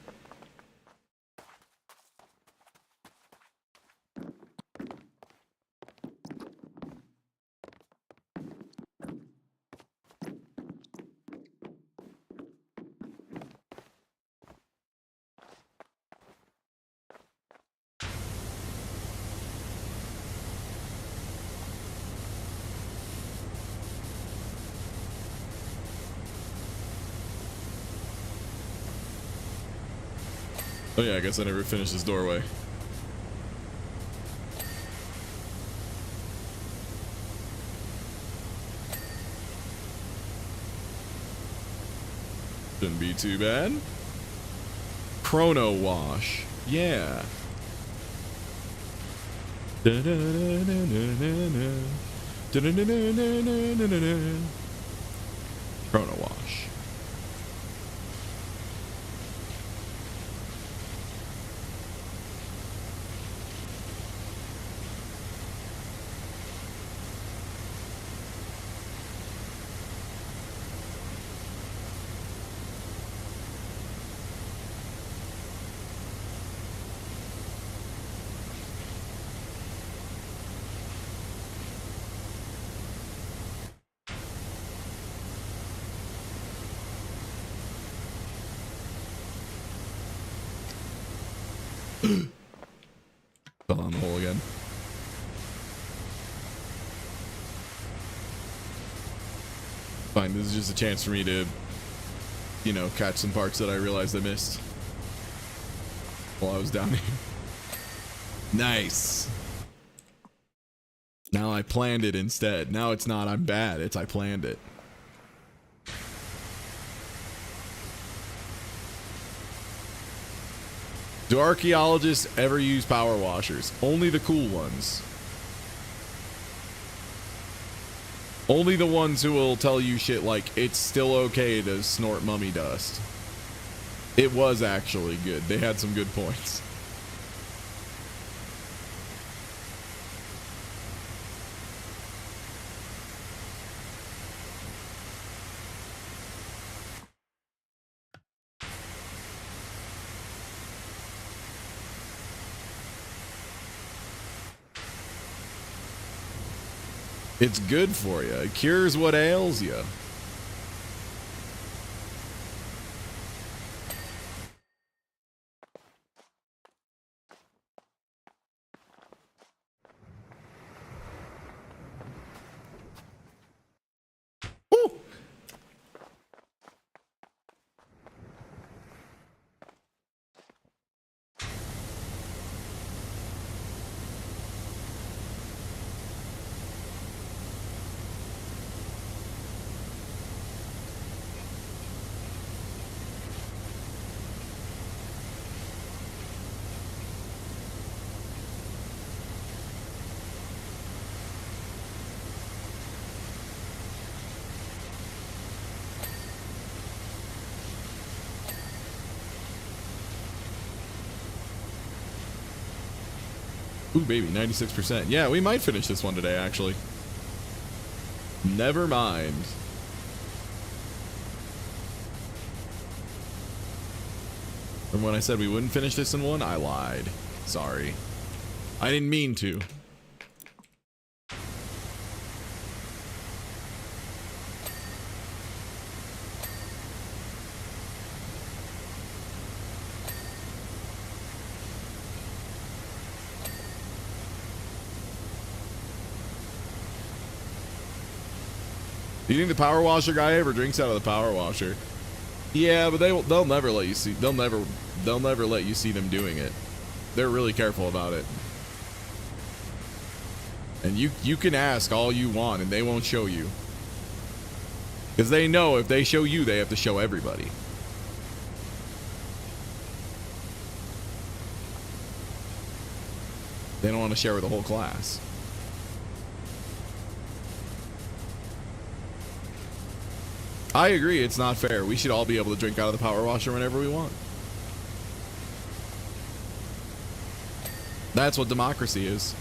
Speaker 2: Oh yeah, I guess I never finished this doorway. Shouldn't be too bad. Chrono wash. Yeah. Chrono wash. Fine, this is just a chance for me to, you know, catch some parts that I realized I missed while I was down here. Nice. Now I planned it instead. Now it's not I'm bad, it's I planned it. Do archaeologists ever use power washers? Only the cool ones. Only the ones who will tell you shit like it's still okay to snort mummy dust. It was actually good. They had some good points. It's good for you. It cures what ails you. Ooh. Ooh, baby, 96%. Yeah, we might finish this one today, actually. Never mind. And when I said we wouldn't finish this in one, I lied. Sorry. I didn't mean to. Do you think the power washer guy ever drinks out of the power washer? Yeah, but they'll never let you see. They'll never let you see them doing it. They're really careful about it. And you can ask all you want, and they won't show you, because they know if they show you, they have to show everybody. They don't want to share with the whole class. I agree, it's not fair. We should all be able to drink out of the power washer whenever we want. That's what democracy is.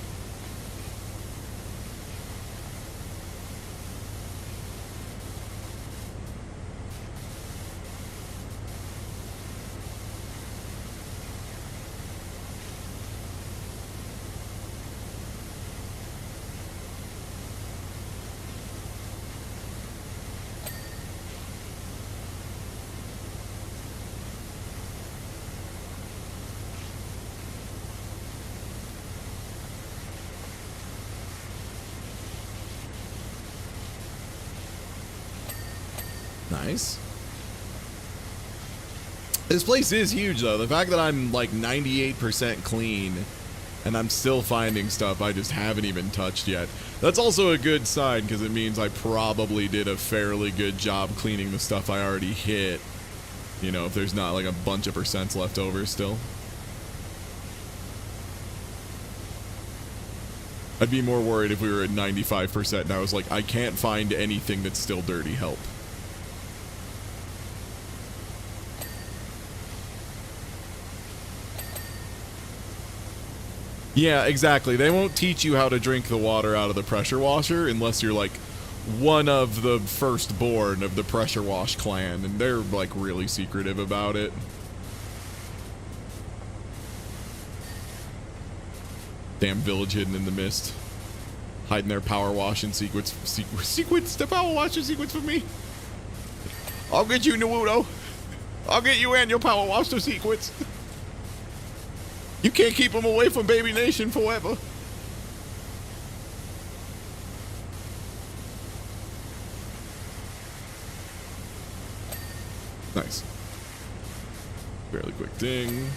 Speaker 2: Nice. This place is huge, though. The fact that I'm like 98% clean and I'm still finding stuff I just haven't even touched yet. That's also a good sign, because it means I probably did a fairly good job cleaning the stuff I already hit. You know, if there's not like a bunch of percents left over still. I'd be more worried if we were at 95% and I was like, I can't find anything that's still dirty, help. Yeah, exactly. They won't teach you how to drink the water out of the pressure washer unless you're like one of the firstborn of the pressure wash clan, and they're like really secretive about it. Damn village hidden in the mist, hiding their power washing sequence the power washing sequence for me. I'll get you, Naruto. I'll get you and your power washer sequence. You can't keep them away from Baby Nation forever. Nice. Fairly quick ding.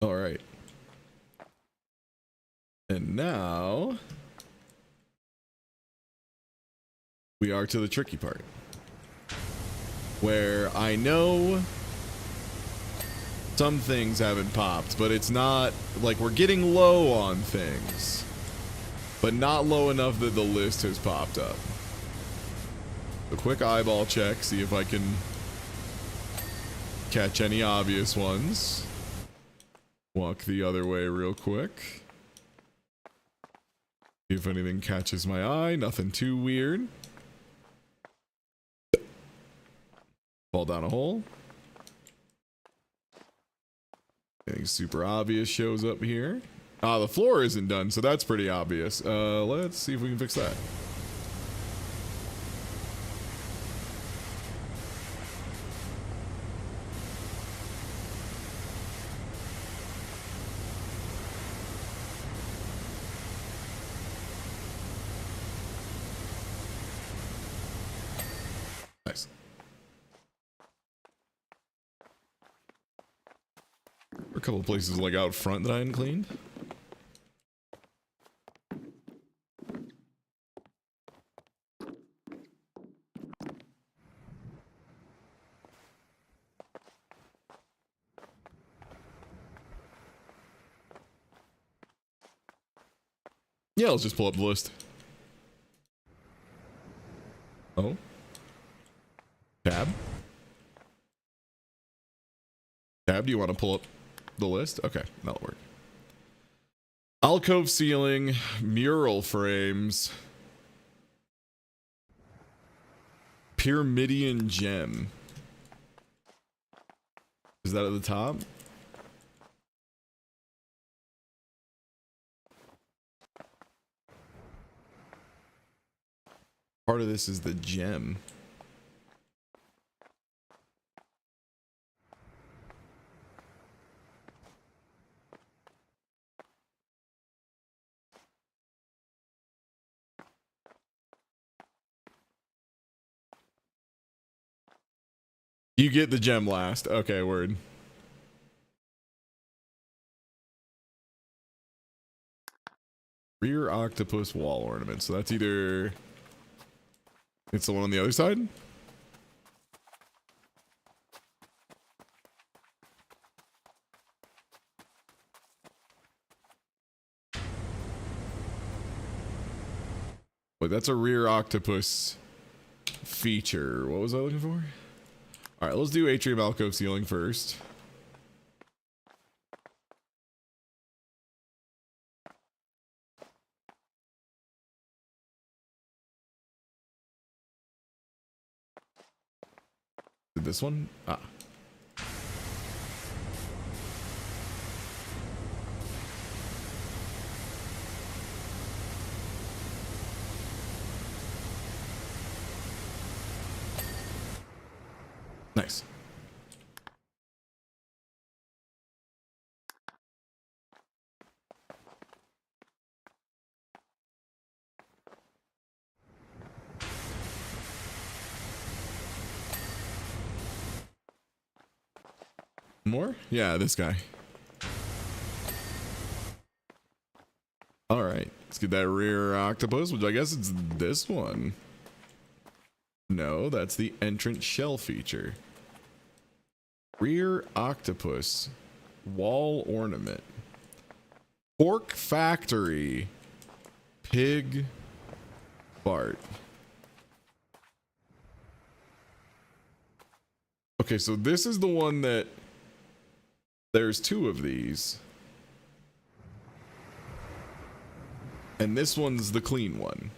Speaker 2: All right. And now we are to the tricky part, where I know some things haven't popped, but it's not like we're getting low on things, but not low enough that the list has popped up. A quick eyeball check, see if I can catch any obvious ones. Walk the other way real quick. See if anything catches my eye. Nothing too weird. Fall down a hole. Anything super obvious shows up here. Ah, the floor isn't done, so that's pretty obvious. Let's see if we can fix that. Nice. A couple of places like out front that I hadn't cleaned. Yeah, let's just pull up the list. Oh. Tab? Tab, do you want to pull up the list? Okay, that'll work. Alcove ceiling, mural frames, Pyramidion gem. Is that at the top? Part of this is the gem. You get the gem last. Okay, word. Rear octopus wall ornament. So that's either... It's the one on the other side? Wait, that's a rear octopus feature. What was I looking for? All right, let's do atrium alcove ceiling first. Did this one? Ah. Nice. More? Yeah, this guy. All right, let's get that rear octopus, which I guess it's this one. No, that's the entrance shell feature. Rear octopus wall ornament. Pork factory. Pig fart. Okay, so this is the one that there's two of these. And this one's the clean one.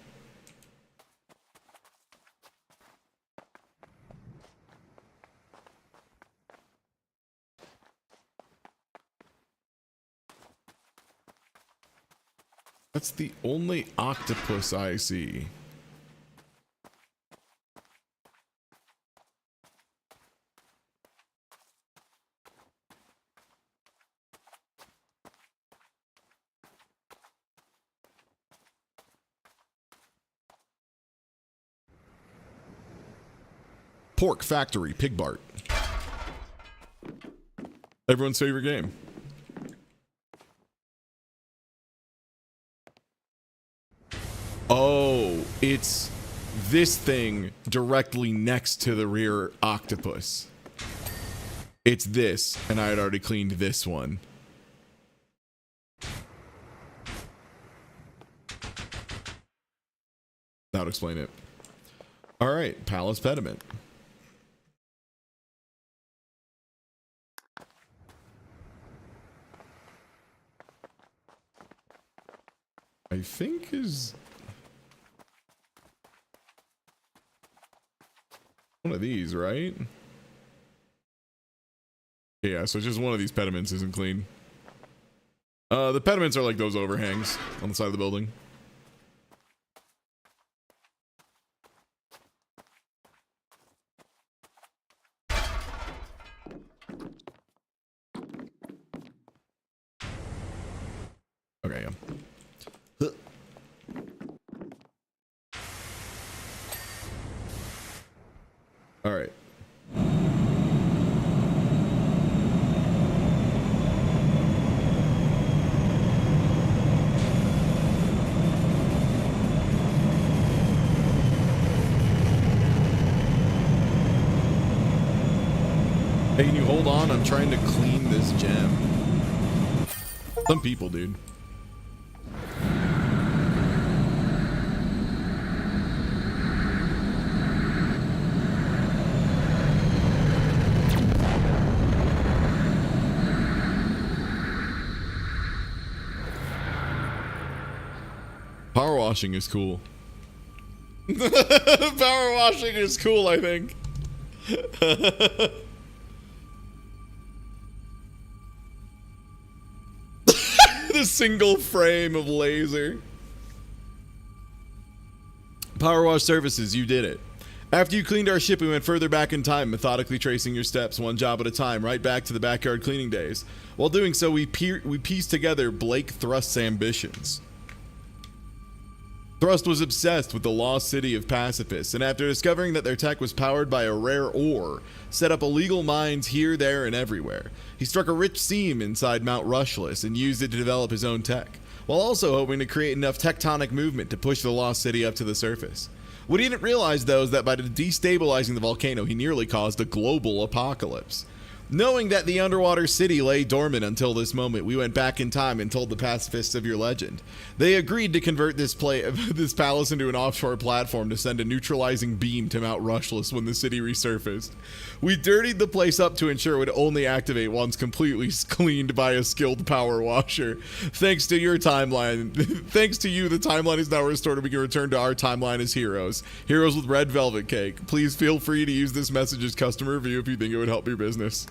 Speaker 2: That's the only octopus I see. Pork Factory, Pig Bart. Everyone's favorite game. Oh, it's this thing directly next to the rear octopus. It's this, and I had already cleaned this one. That would explain it. All right, Palace Pediment. I think is one of these, right? Yeah, so just one of these pediments isn't clean. The pediments are like those overhangs on the side of the building. Okay, yeah. All right. Hey, can you hold on? I'm trying to clean this gem. Some people, dude. Power washing is cool. Power washing is cool, I think. The single frame of laser. Power wash services, you did it. After you cleaned our ship, we went further back in time, methodically tracing your steps, one job at a time, right back to the backyard cleaning days. While doing so, we pieced together Blake Thrust's ambitions. Thrust was obsessed with the lost city of pacifists, and after discovering that their tech was powered by a rare ore, set up illegal mines here, there, and everywhere. He struck a rich seam inside Mount Rushless and used it to develop his own tech, while also hoping to create enough tectonic movement to push the lost city up to the surface. What he didn't realize, though, is that by destabilizing the volcano, he nearly caused a global apocalypse. Knowing that the underwater city lay dormant until this moment, we went back in time and told the pacifists of your legend. They agreed to convert this palace into an offshore platform to send a neutralizing beam to Mount Rushless when the city resurfaced. We dirtied the place up to ensure it would only activate once completely cleaned by a skilled power washer. Thanks to your timeline. Thanks to you, the timeline is now restored and we can return to our timeline as heroes. Heroes with red velvet cake. Please feel free to use this message as customer review if you think it would help your business.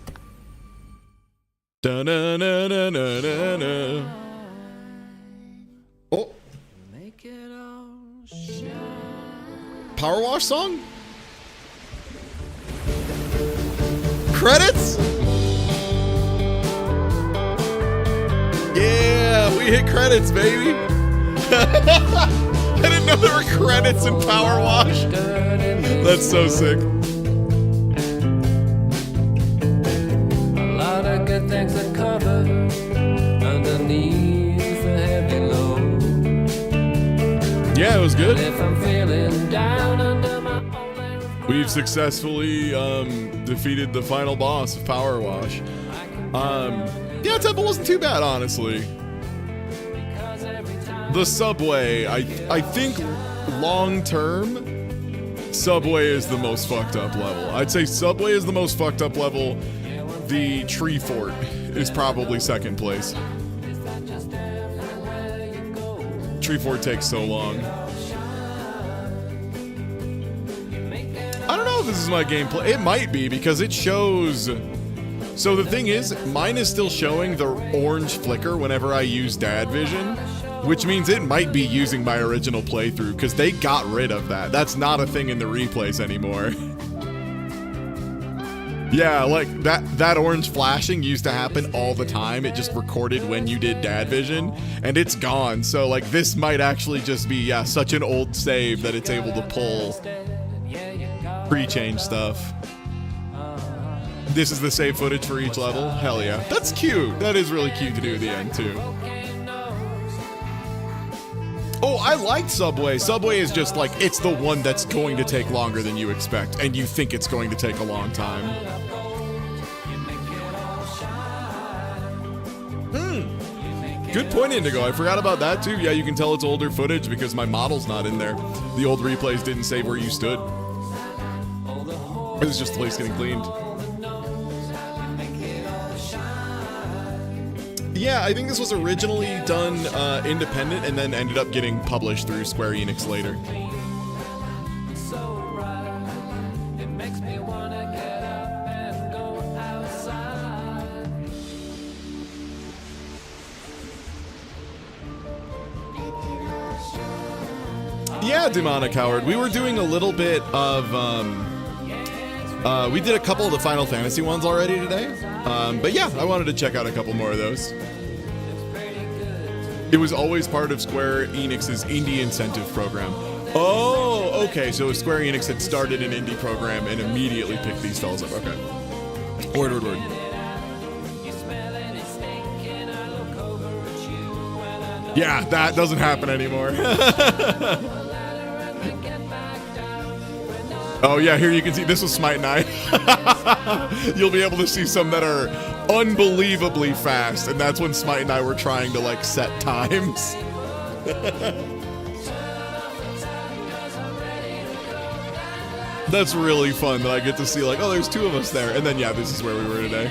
Speaker 2: Da-na-na-na-na-na-na. Oh. Power wash song? Credits? Yeah, we hit credits, baby. I didn't know there were credits in Power Wash. That's so sick.
Speaker 5: Good things are covered underneath the heavy load.
Speaker 2: Yeah, it was good.
Speaker 5: If I'm feeling down under my
Speaker 2: We've successfully defeated the final boss of Power Wash. Yeah, Temple wasn't too bad, honestly. The subway, I think long term, subway is the most fucked up level. I'd say subway is the most fucked up level. The tree fort is probably second place. Tree fort takes so long. I don't know if this is my gameplay. It might be because it shows So the thing is, mine is still showing the orange flicker whenever I use dad vision, which means it might be using my original playthrough because they got rid of that. That's not a thing in the replays anymore. Yeah, like that orange flashing used to happen all the time. It just recorded when you did dad vision, and it's gone. So like this might actually just be such an old save that it's able to pull pre-change stuff. This is the save footage for each level. Hell yeah, that's cute. That is really cute to do at the end too. Oh, I liked Subway. Subway is just like, it's the one that's going to take longer than you expect, and you think it's going to take a long time. Good point, Indigo. I forgot about that too. Yeah, you can tell it's older footage because my model's not in there. The old replays didn't save where you stood. It was just the place getting cleaned. Yeah, I think this was originally done independent and then ended up getting published through Square Enix later. Yeah, Demonic Howard. We were doing a little bit of, we did a couple of the Final Fantasy ones already today. But yeah, I wanted to check out a couple more of those. It was always part of Square Enix's indie incentive program. Oh, okay. So Square Enix had started an indie program and immediately picked these fellas up. Okay. Word. Yeah, that doesn't happen anymore. Oh yeah, here you can see, this was Smite and I. You'll be able to see some that are unbelievably fast, and that's when Smite and I were trying to like set times. That's really fun that I get to see like, oh, there's two of us there, and then yeah, this is where we were today.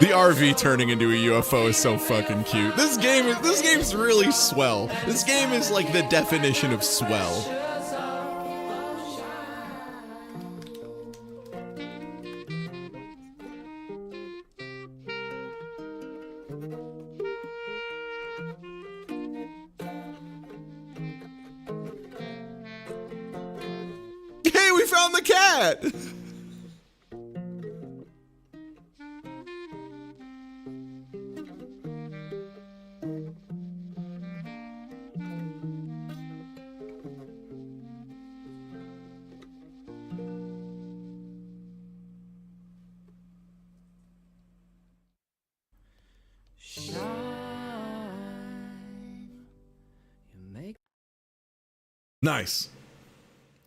Speaker 2: The RV turning into a UFO is so fucking cute. This game's really swell. This game is like the definition of swell. Hey, we found the cat! Nice.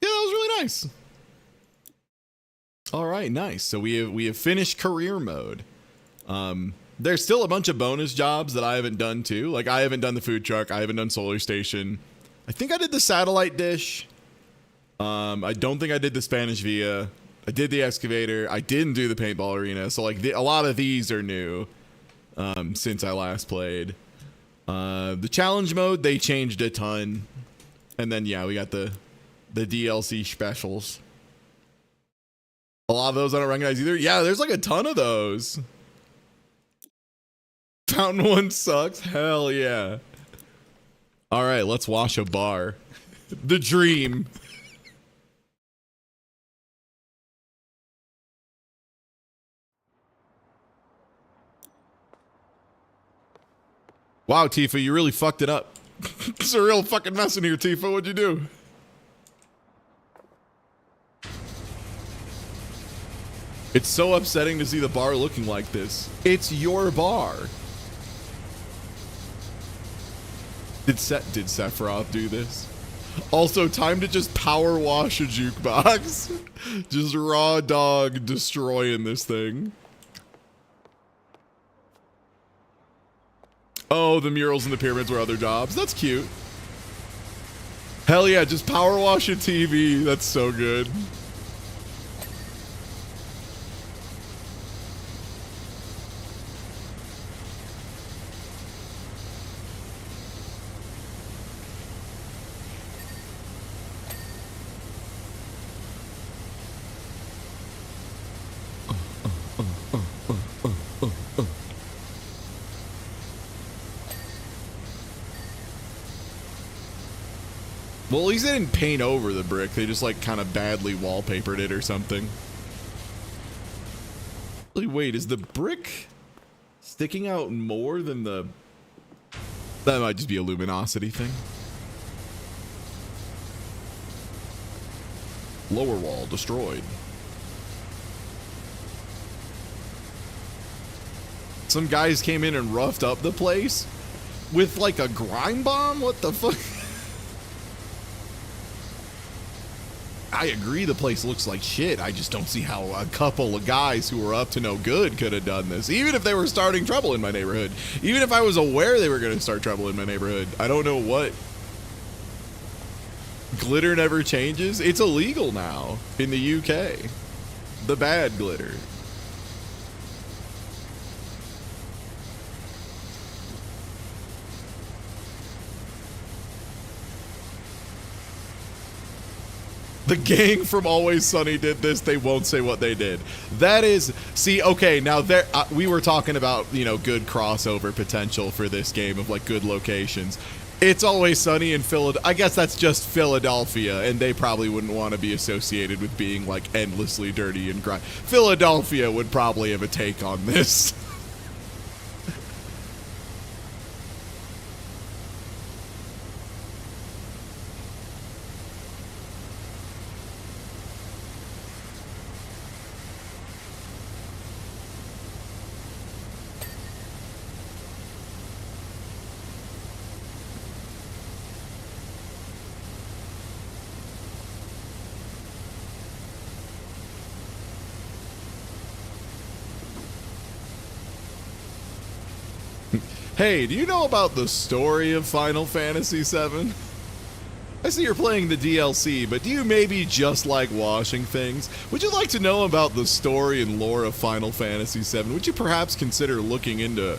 Speaker 2: Yeah, that was really nice. All right, nice. So we have finished career mode. There's still a bunch of bonus jobs that I haven't done too. Like I haven't done the food truck. I haven't done Solar Station. I think I did the satellite dish. I don't think I did the Spanish Villa. I did the excavator. I didn't do the paintball arena. So like a lot of these are new since I last played. The challenge mode, they changed a ton. And then, yeah, we got the DLC specials. A lot of those I don't recognize either. Yeah, there's like a ton of those. Fountain one sucks. Hell yeah. All right, let's wash a bar. The dream. Wow, Tifa, you really fucked it up. It's a real fucking mess in here, Tifa. What'd you do? It's so upsetting to see the bar looking like this. It's your bar. Did Sephiroth do this? Also, time to just power wash a jukebox. Just raw dog destroying this thing. Oh, the murals and the pyramids were other jobs. That's cute. Hell yeah, just power wash a TV. That's so good. Well, at least they didn't paint over the brick. They just like kind of badly wallpapered it or something. Wait, is the brick sticking out more than the... That might just be a luminosity thing. Lower wall destroyed. Some guys came in and roughed up the place with like a grime bomb? What the fuck? I agree the place looks like shit. I just don't see how a couple of guys who were up to no good could have done this. Even if they were starting trouble in my neighborhood. Even if I was aware they were going to start trouble in my neighborhood. I don't know what. Glitter never changes? It's illegal now in the UK. The bad glitter. The gang from Always Sunny did this. They won't say what they did. That is, see, okay, now there we were talking about, you know, good crossover potential for this game of like good locations. It's Always Sunny in Philadelphia. I guess that's just Philadelphia, and they probably wouldn't want to be associated with being like endlessly dirty and grimy. Philadelphia would probably have a take on this. Hey, do you know about the story of Final Fantasy VII? I see you're playing the DLC, but do you maybe just like washing things? Would you like to know about the story and lore of Final Fantasy VII? Would you perhaps consider looking into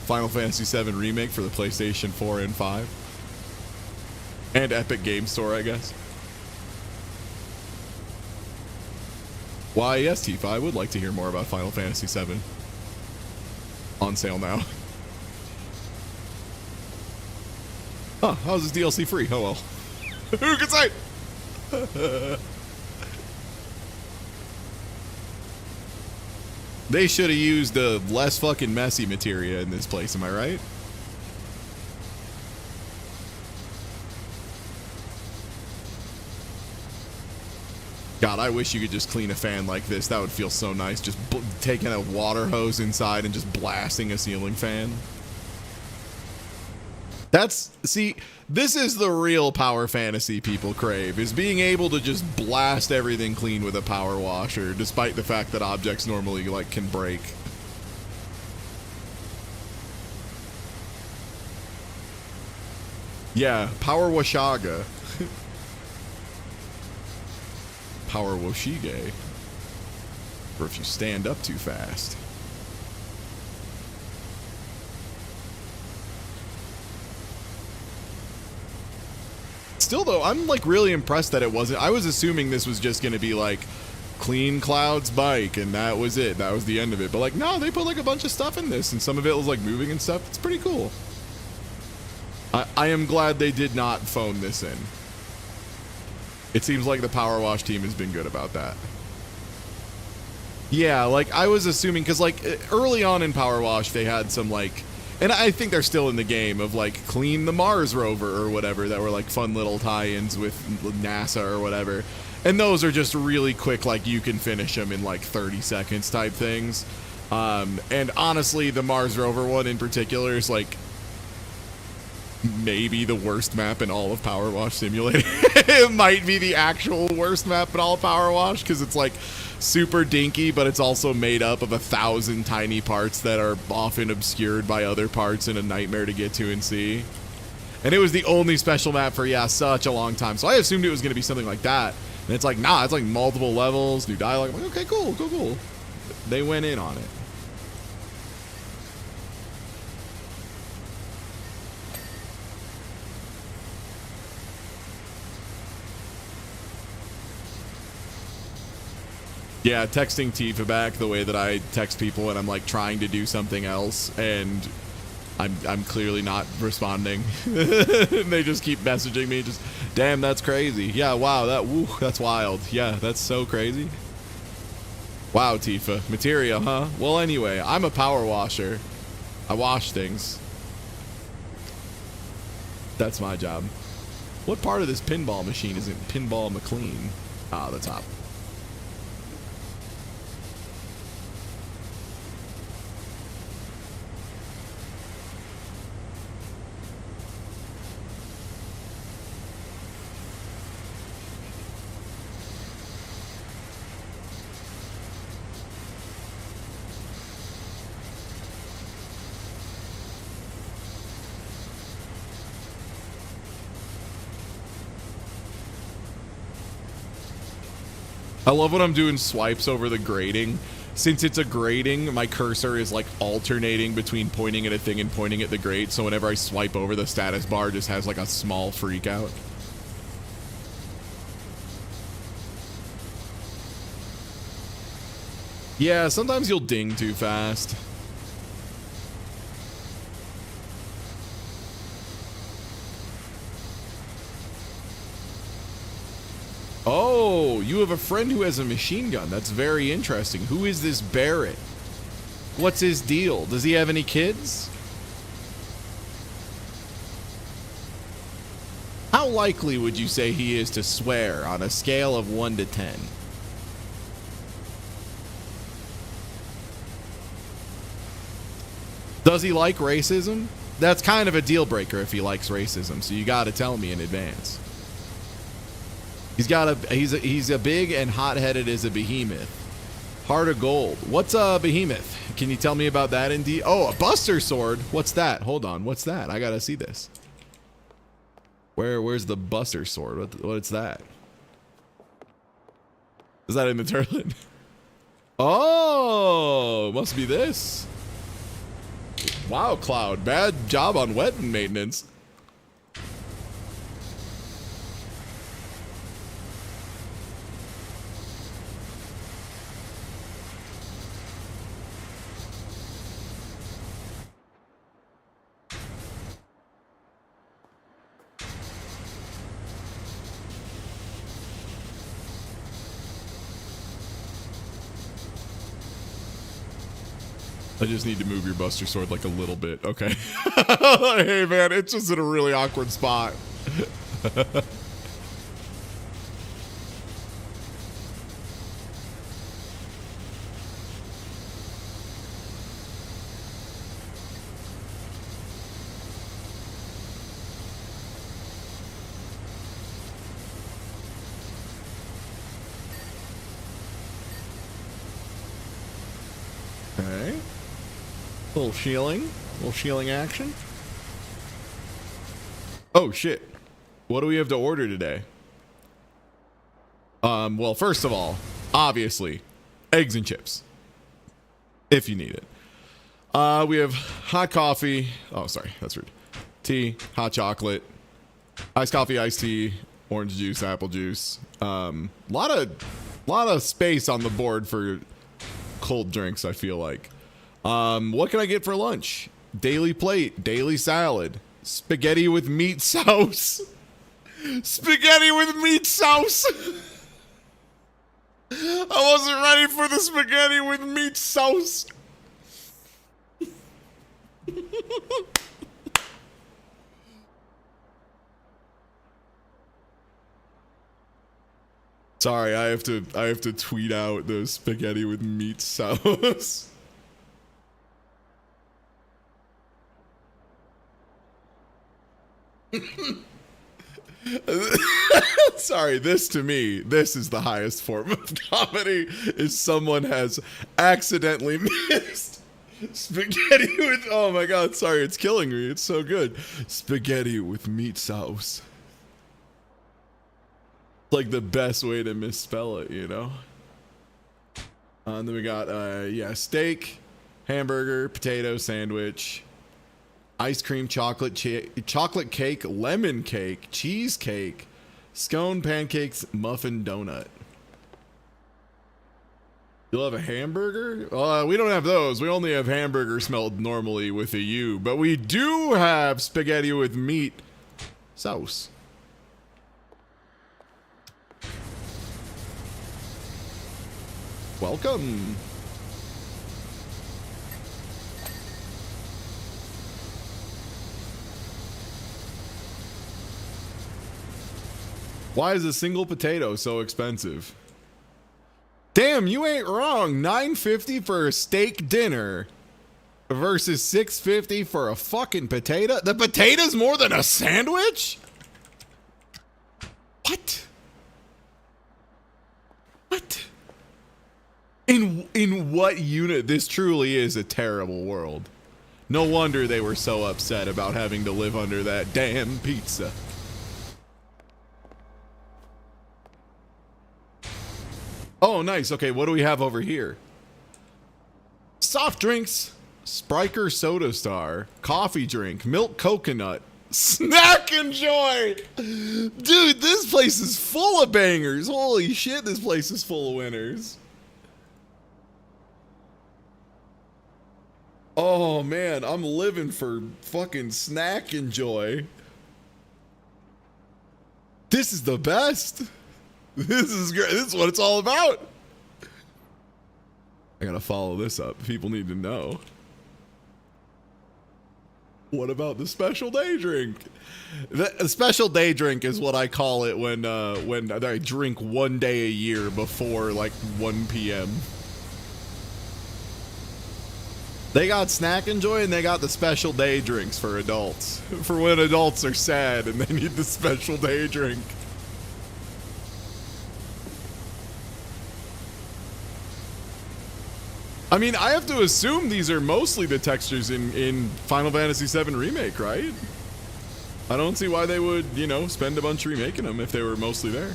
Speaker 2: Final Fantasy VII Remake for the PlayStation 4 and 5? And Epic Game Store, I guess. Why, yes, Tifa, I would like to hear more about Final Fantasy VII. On sale now. Huh, how's this DLC free? Oh well. Who can say? They should have used the less fucking messy materia in this place, am I right? God, I wish you could just clean a fan like this. That would feel so nice. Just taking a water hose inside and just blasting a ceiling fan. See, this is the real power fantasy people crave, is being able to just blast everything clean with a power washer, despite the fact that objects normally, like, can break. Yeah, power washaga. Power washige. Or if you stand up too fast. Still though, I'm like really impressed that it wasn't. I was assuming this was just gonna be like clean Cloud's bike and that was it. That was the end of it. But like, no, they put like a bunch of stuff in this and some of it was like moving and stuff. It's pretty cool. I am glad they did not phone this in. It seems like the Power Wash team has been good about that. Yeah, like I was assuming, because like early on in Power Wash they had some like, and I think they're still in the game of like clean the Mars rover or whatever that were like fun little tie-ins with NASA or whatever. And those are just really quick, like you can finish them in like 30 seconds type things. And honestly, the Mars rover one in particular is like maybe the worst map in all of Power Wash Simulator. It might be the actual worst map in all of Power Wash because it's like super dinky, but it's also made up of 1,000 tiny parts that are often obscured by other parts and a nightmare to get to and see. And it was the only special map for, yeah, such a long time. So I assumed it was going to be something like that. And it's like, nah, it's like multiple levels, new dialogue. I'm like, okay, cool, cool, cool. They went in on it. Yeah, texting Tifa back the way that I text people when I'm like trying to do something else, and I'm clearly not responding. They just keep messaging me. Just, damn, that's crazy. Yeah, wow, that's wild. Yeah, that's so crazy. Wow, Tifa. Materia, huh? Well, anyway, I'm a power washer. I wash things. That's my job. What part of this pinball machine isn't Pinball McLean? Ah, the top. I love when I'm doing swipes over the grating. Since it's a grating, my cursor is like alternating between pointing at a thing and pointing at the grate. So whenever I swipe over, the status bar just has like a small freak out. Yeah, sometimes you'll ding too fast. Oh, you have a friend who has a machine gun. That's very interesting. Who is this Barrett? What's his deal? Does he have any kids? How likely would you say he is to swear on a scale of 1 to 10? Does he like racism? That's kind of a deal breaker if he likes racism, so you got to tell me in advance. He's a big and hot-headed as a behemoth. Heart of gold. What's a behemoth? Can you tell me about that indeed? Oh, a buster sword. What's that? Hold on. What's that? I gotta see this. Where's the buster sword? What's that? Is that in the turret? Oh, must be this. Wow, Cloud. Bad job on weapon maintenance. I just need to move your buster sword like a little bit. Okay. Hey, man, it's just in a really awkward spot. Okay. Little shielding action. Oh shit. What do we have to order today? Well, first of all, obviously, eggs and chips. If you need it. We have hot coffee. Oh, sorry, that's rude. Tea, hot chocolate, iced coffee, iced tea, orange juice, apple juice. Lot of space on the board for cold drinks, I feel like. What can I get for lunch? Daily plate, daily salad, spaghetti with meat sauce. Spaghetti with meat sauce. I wasn't ready for the spaghetti with meat sauce. Sorry, I have to tweet out the spaghetti with meat sauce. Sorry, to me, this is the highest form of comedy, is someone has accidentally missed spaghetti with, oh my god, sorry, it's killing me, it's so good. Spaghetti with meat sauce. Like the best way to misspell it, you know? And then we got, steak, hamburger, potato sandwich, ice cream, chocolate cake, lemon cake, cheesecake, scone, pancakes, muffin, donut. You'll have a hamburger? We don't have those. We only have hamburger smelled normally with a U, but we do have spaghetti with meat sauce. Welcome. Why is a single potato so expensive? Damn, you ain't wrong. $9.50 for a steak dinner versus $6.50 for a fucking potato. The potato's more than a sandwich? What? What? In what unit? This truly is a terrible world. No wonder they were so upset about having to live under that damn pizza. Oh, nice. Okay, what do we have over here? Soft drinks, Spriker Soda Star, coffee drink, milk coconut, snack and joy. Dude, this place is full of bangers. Holy shit, this place is full of winners. Oh man, I'm living for fucking snack and joy. This is the best. This is great. This is what it's all about. I gotta follow this up. People need to know. What about the special day drink? The special day drink is what I call it when I drink one day a year before like 1 p.m. They got snack and joy and they got the special day drinks for adults. For when adults are sad and they need the special day drink. I mean, I have to assume these are mostly the textures in Final Fantasy VII Remake, right? I don't see why they would, you know, spend a bunch remaking them if they were mostly there.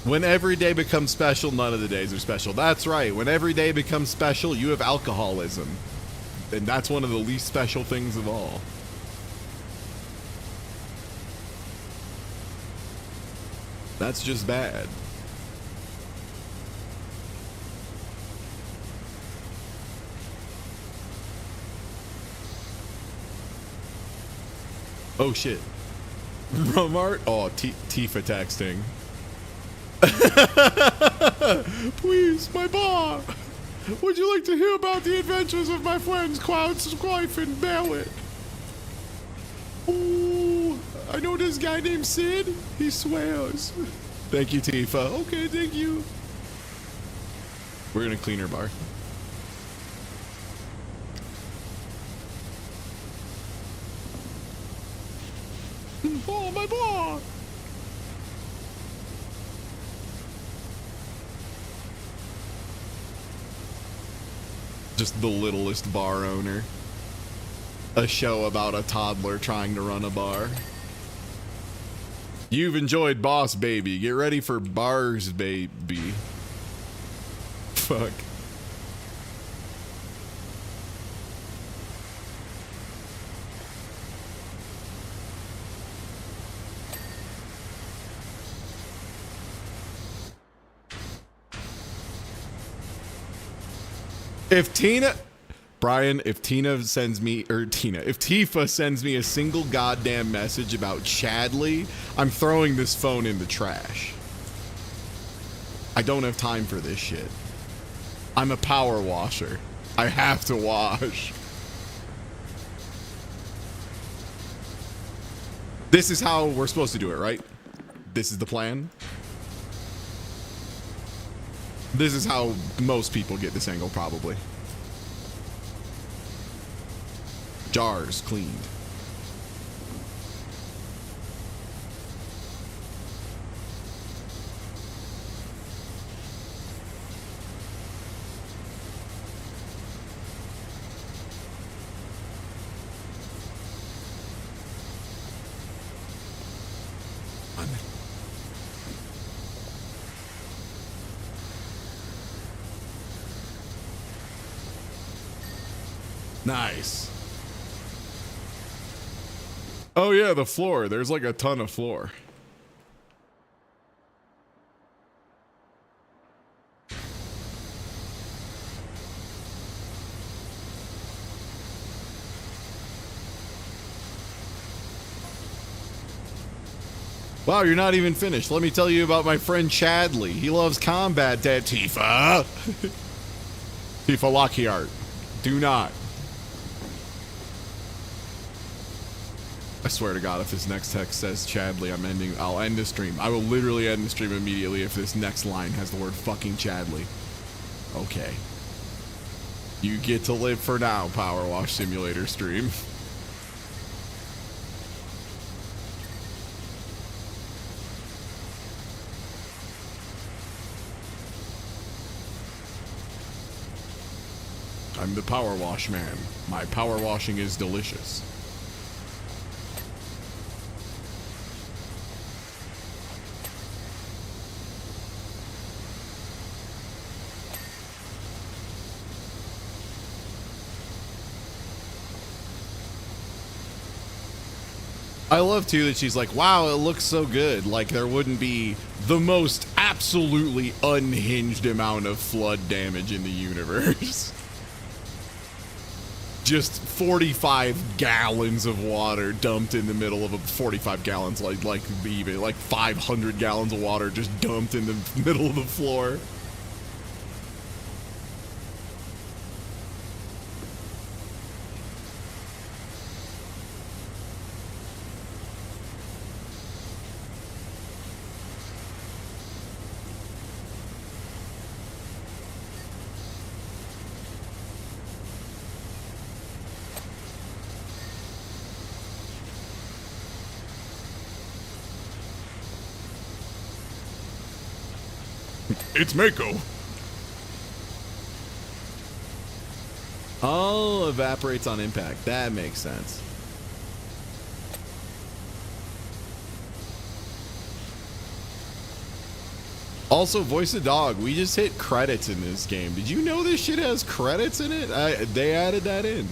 Speaker 2: When every day becomes special, none of the days are special. That's right. When every day becomes special, you have alcoholism. And that's one of the least special things of all. That's just bad. Oh shit. Romart? Oh, Tifa texting. Please, my bar. Would you like to hear about the adventures of my friends Cloud's wife and Mallet? Oh, I know this guy named Sid. He swears. Thank you, Tifa. Okay, thank you. We're gonna clean her bar. Oh, my bar. Just the littlest bar owner. A show about a toddler trying to run a bar. You've enjoyed Boss Baby. Get ready for Bars Baby. Fuck. If Tina, Brian, if Tina sends me, or Tina, if Tifa sends me a single goddamn message about Chadley, I'm throwing this phone in the trash. I don't have time for this shit. I'm a power washer. I have to wash. This is how we're supposed to do it, right? This is the plan. This is how most people get this angle, probably. Jars cleaned. Nice. Oh yeah, the floor. There's like a ton of floor. Wow, you're not even finished. Let me tell you about my friend Chadley. He loves combat, Dad. Tifa. Tifa Lockyart. Do not. I swear to God, if this next text says Chadley, I'll end the stream. I will literally end the stream immediately if this next line has the word fucking Chadley. Okay. You get to live for now, Power Wash Simulator stream. I'm the Power Wash man. My power washing is delicious. I love too that she's like, wow, it looks so good. Like there wouldn't be the most absolutely unhinged amount of flood damage in the universe. Just 45 gallons of water dumped in the middle of 45 gallons, like 500 gallons of water just dumped in the middle of the floor. It's Mako. Oh, evaporates on impact. That makes sense. Also, voice a dog. We just hit credits in this game. Did you know this shit has credits in it? They added that in.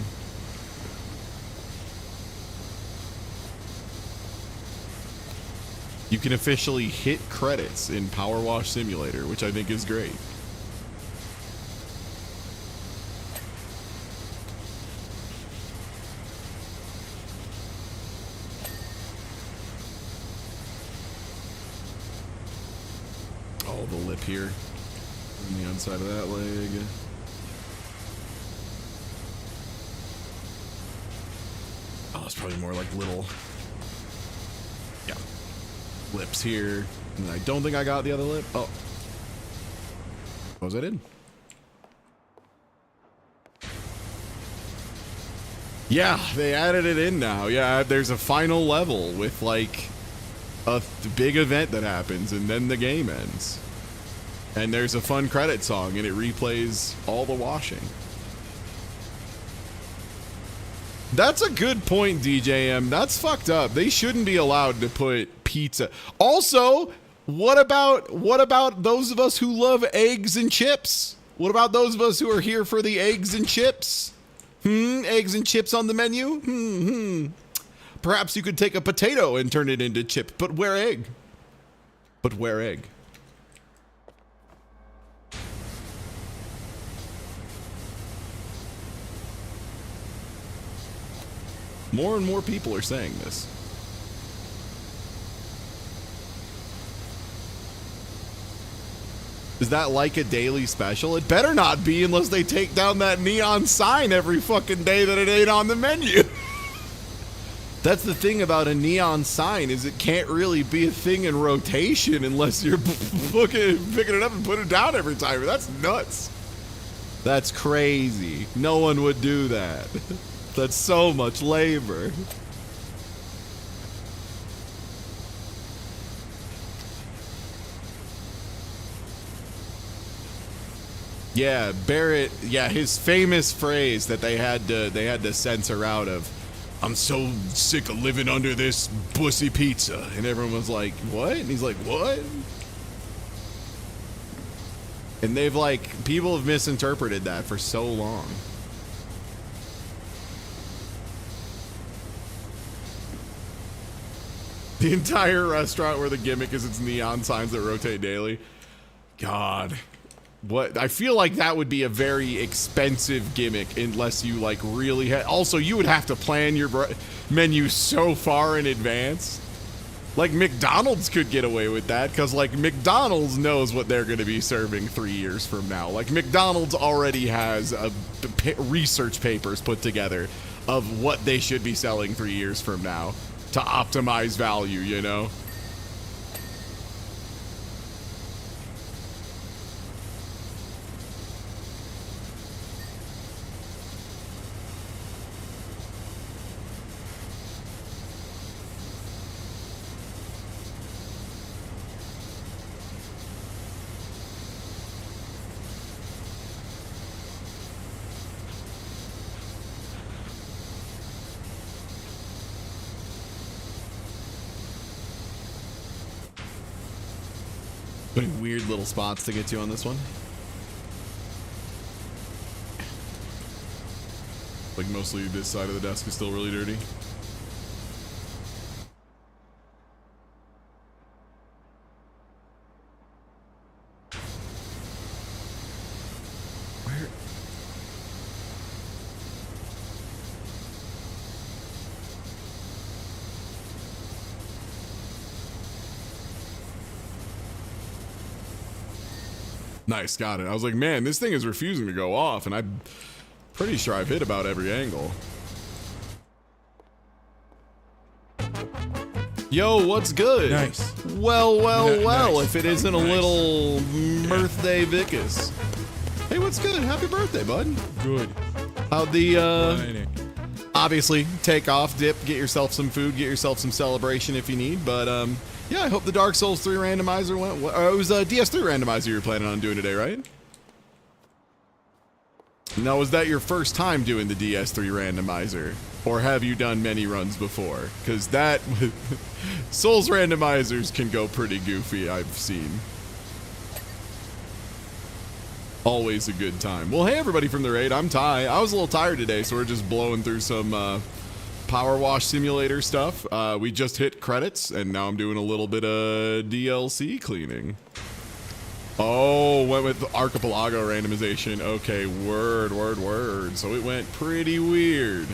Speaker 2: You can officially hit credits in Power Wash Simulator, which I think is great. Oh, the lip here on the inside of that leg. Oh, it's probably more like little. Yeah. Lips here. And I don't think I got the other lip. Oh. Was I in? Yeah, they added it in now. Yeah, there's a final level with like a big event that happens and then the game ends. And there's a fun credit song and it replays all the washing. That's a good point, DJM. That's fucked up. They shouldn't be allowed to put pizza. Also, what about those of us who love eggs and chips? What about those of us who are here for the eggs and chips? Eggs and chips on the menu? Perhaps you could take a potato and turn it into chip, but where egg? But where egg? More and more people are saying this. Is that like a daily special? It better not be unless they take down that neon sign every fucking day that it ain't on the menu. That's the thing about a neon sign is it can't really be a thing in rotation unless you're picking it up and putting it down every time. That's nuts. That's crazy. No one would do that. That's so much labor. Yeah, Barrett, yeah, his famous phrase that they had to censor out of, "I'm so sick of living under this pussy pizza." And everyone was like, "What?" And he's like, "What?" And they've like, people have misinterpreted that for so long. The entire restaurant where the gimmick is its neon signs that rotate daily. God. What? I feel like that would be a very expensive gimmick unless you like really had. Also, you would have to plan your menu so far in advance. Like McDonald's could get away with that because like McDonald's knows what they're going to be serving 3 years from now. Like McDonald's already has research papers put together of what they should be selling 3 years from now to optimize value, you know? Putting weird little spots to get you on this one. Like mostly this side of the desk is still really dirty. Where? Nice, got it. I was like, man, this thing is refusing to go off, and I'm pretty sure I've hit about every angle. Yo, what's good?
Speaker 1: Nice.
Speaker 2: Well,
Speaker 1: Nice.
Speaker 2: if it isn't a little birthday Vicus. Hey, what's good? Happy birthday, bud.
Speaker 1: Good.
Speaker 2: How'd the, obviously, take off, dip, get yourself some food, get yourself some celebration if you need, but, yeah, I hope the Dark Souls 3 randomizer went. It was a DS3 randomizer you were planning on doing today, right? Now, was that your first time doing the DS3 randomizer? Or have you done many runs before? Because that... Souls randomizers can go pretty goofy, I've seen. Always a good time. Well, hey, everybody from the raid. I'm Ty. I was a little tired today, so we're just blowing through some... Power Wash Simulator stuff. We just hit credits, and now I'm doing a little bit of DLC cleaning. Oh, went with Archipelago randomization. Okay, word. So it went pretty weird.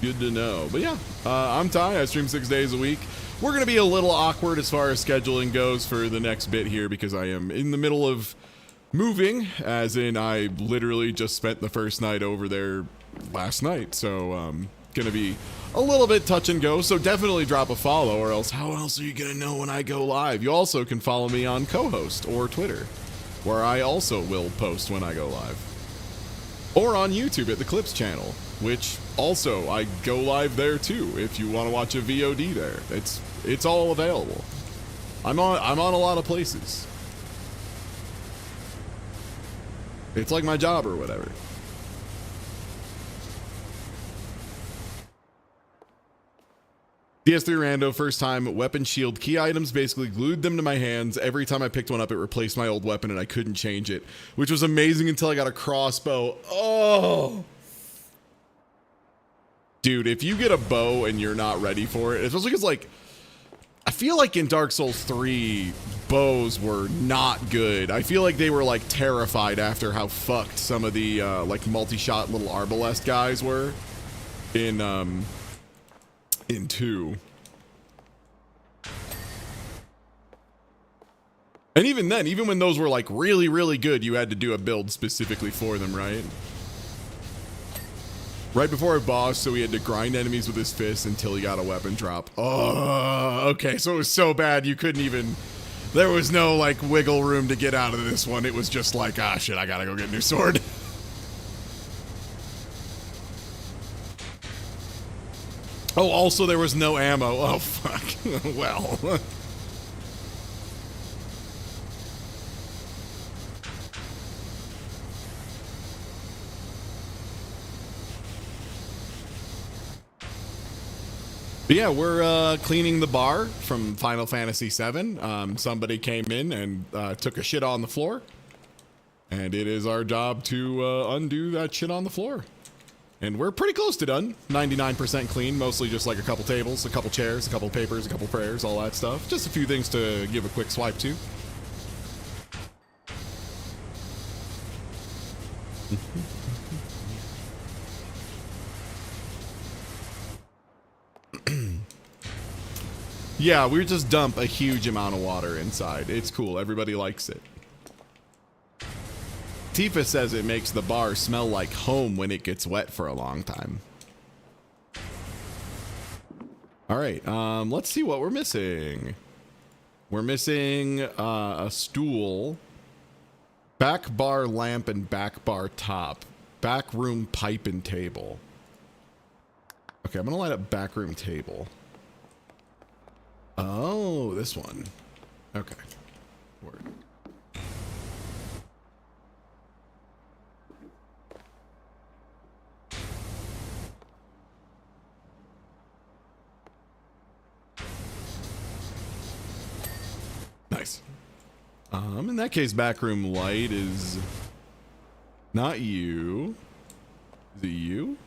Speaker 2: Good to know. But yeah, I'm Ty. I stream 6 days a week. We're going to be a little awkward as far as scheduling goes for the next bit here because I am in the middle of moving, as in I literally just spent the first night over there last night. So, gonna be a little bit touch and go, so definitely drop a follow, or else how else are you gonna know when I go live? You also can follow me on co-host or Twitter, where I also will post when I go live, or on YouTube at the Clips channel, which also I go live there too if you want to watch a VOD there. It's all available. I'm on a lot of places. It's like my job or whatever. DS3 rando, first time, weapon shield, key items, basically glued them to my hands. Every time I picked one up, it replaced my old weapon and I couldn't change it, which was amazing until I got a crossbow. Oh! Dude, if you get a bow and you're not ready for it, especially because, like, I feel like in Dark Souls 3, bows were not good. I feel like they were, like, terrified after how fucked some of the, like, multi-shot little arbalest guys were in 2. And even then, even when those were like really, really good, you had to do a build specifically for them, right? Right before a boss, so he had to grind enemies with his fists until he got a weapon drop. Oh, okay, so it was so bad you couldn't even... There was no, like, wiggle room to get out of this one. It was just like, ah, shit, I gotta go get a new sword. Oh, also there was no ammo. Oh, fuck. Well... But yeah, we're cleaning the bar from Final Fantasy VII. Somebody came in and took a shit on the floor. And it is our job to undo that shit on the floor. And we're pretty close to done. 99% clean, mostly just like a couple tables, a couple chairs, a couple papers, a couple prayers, all that stuff. Just a few things to give a quick swipe to. Yeah, we just dump a huge amount of water inside. It's cool. Everybody likes it. Tifa says it makes the bar smell like home when it gets wet for a long time. All right, let's see what we're missing. We're missing a stool, back bar lamp and back bar top, back room pipe and table. Okay, I'm gonna light up back room table. Oh, this one. Okay. Word. Nice. In that case, backroom light is not you. Is it you?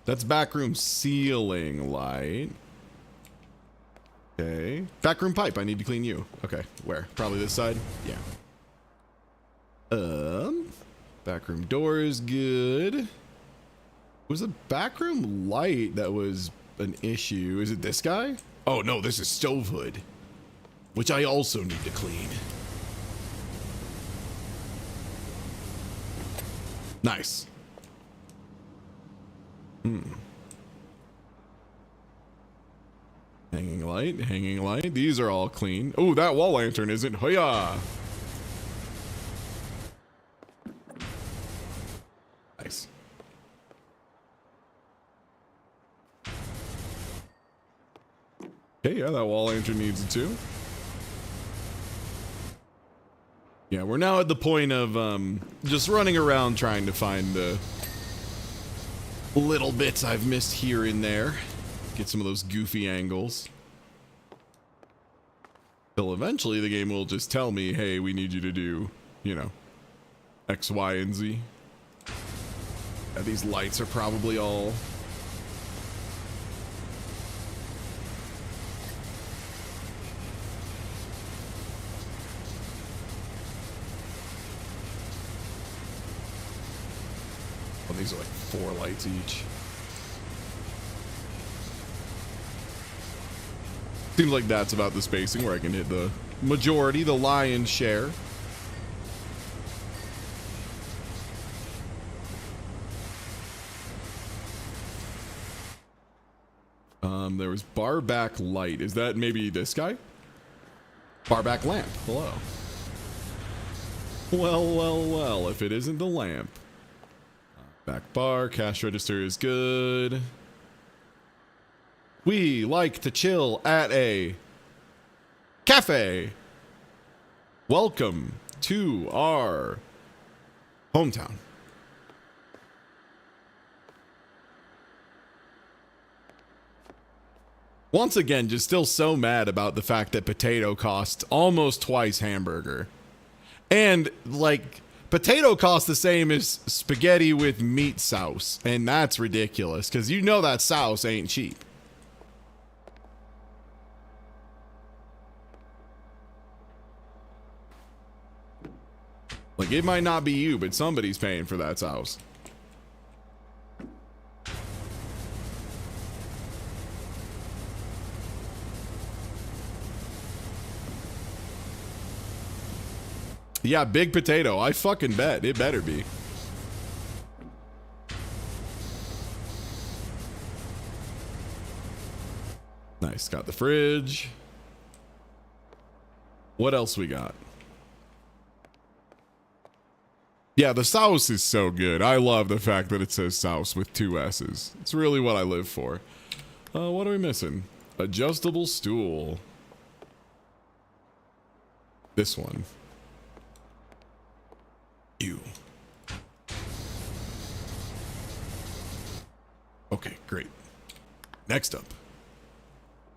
Speaker 2: That's backroom ceiling light. Okay. Backroom pipe. I need to clean you. Okay. Where? Probably this side? Yeah. Backroom door is good. Was the backroom light that was an issue? Is it this guy? Oh no, this is stove hood, which I also need to clean. Nice. Hanging light, hanging light. These are all clean. Oh, that wall lantern isn't. Hoya! Nice. Okay, yeah, that wall lantern needs it too. Yeah, we're now at the point of just running around trying to find the little bits I've missed here and there. Get some of those goofy angles. Till eventually the game will just tell me, hey, we need you to do, you know, X, Y, and Z. Yeah, these lights are probably all... Oh, these are like 4 lights each. Seems like that's about the spacing where I can hit the majority, the lion's share. There was bar back light. Is that maybe this guy? Bar back lamp. Hello. Well, well, well, if it isn't the lamp. Back bar, cash register is good. We like to chill at a cafe. Welcome to our hometown. Once again, just still so mad about the fact that potato costs almost twice hamburger. And, like, potato costs the same as spaghetti with meat sauce. And that's ridiculous, because you know that sauce ain't cheap. Like, it might not be you, but somebody's paying for that sauce. Yeah, big potato. I fucking bet. It better be. Nice. Got the fridge. What else we got? Yeah, the sauce is so good. I love the fact that it says sauce with 2 S's. It's really what I live for. What are we missing? Adjustable stool. This one. Ew. Okay, great. Next up,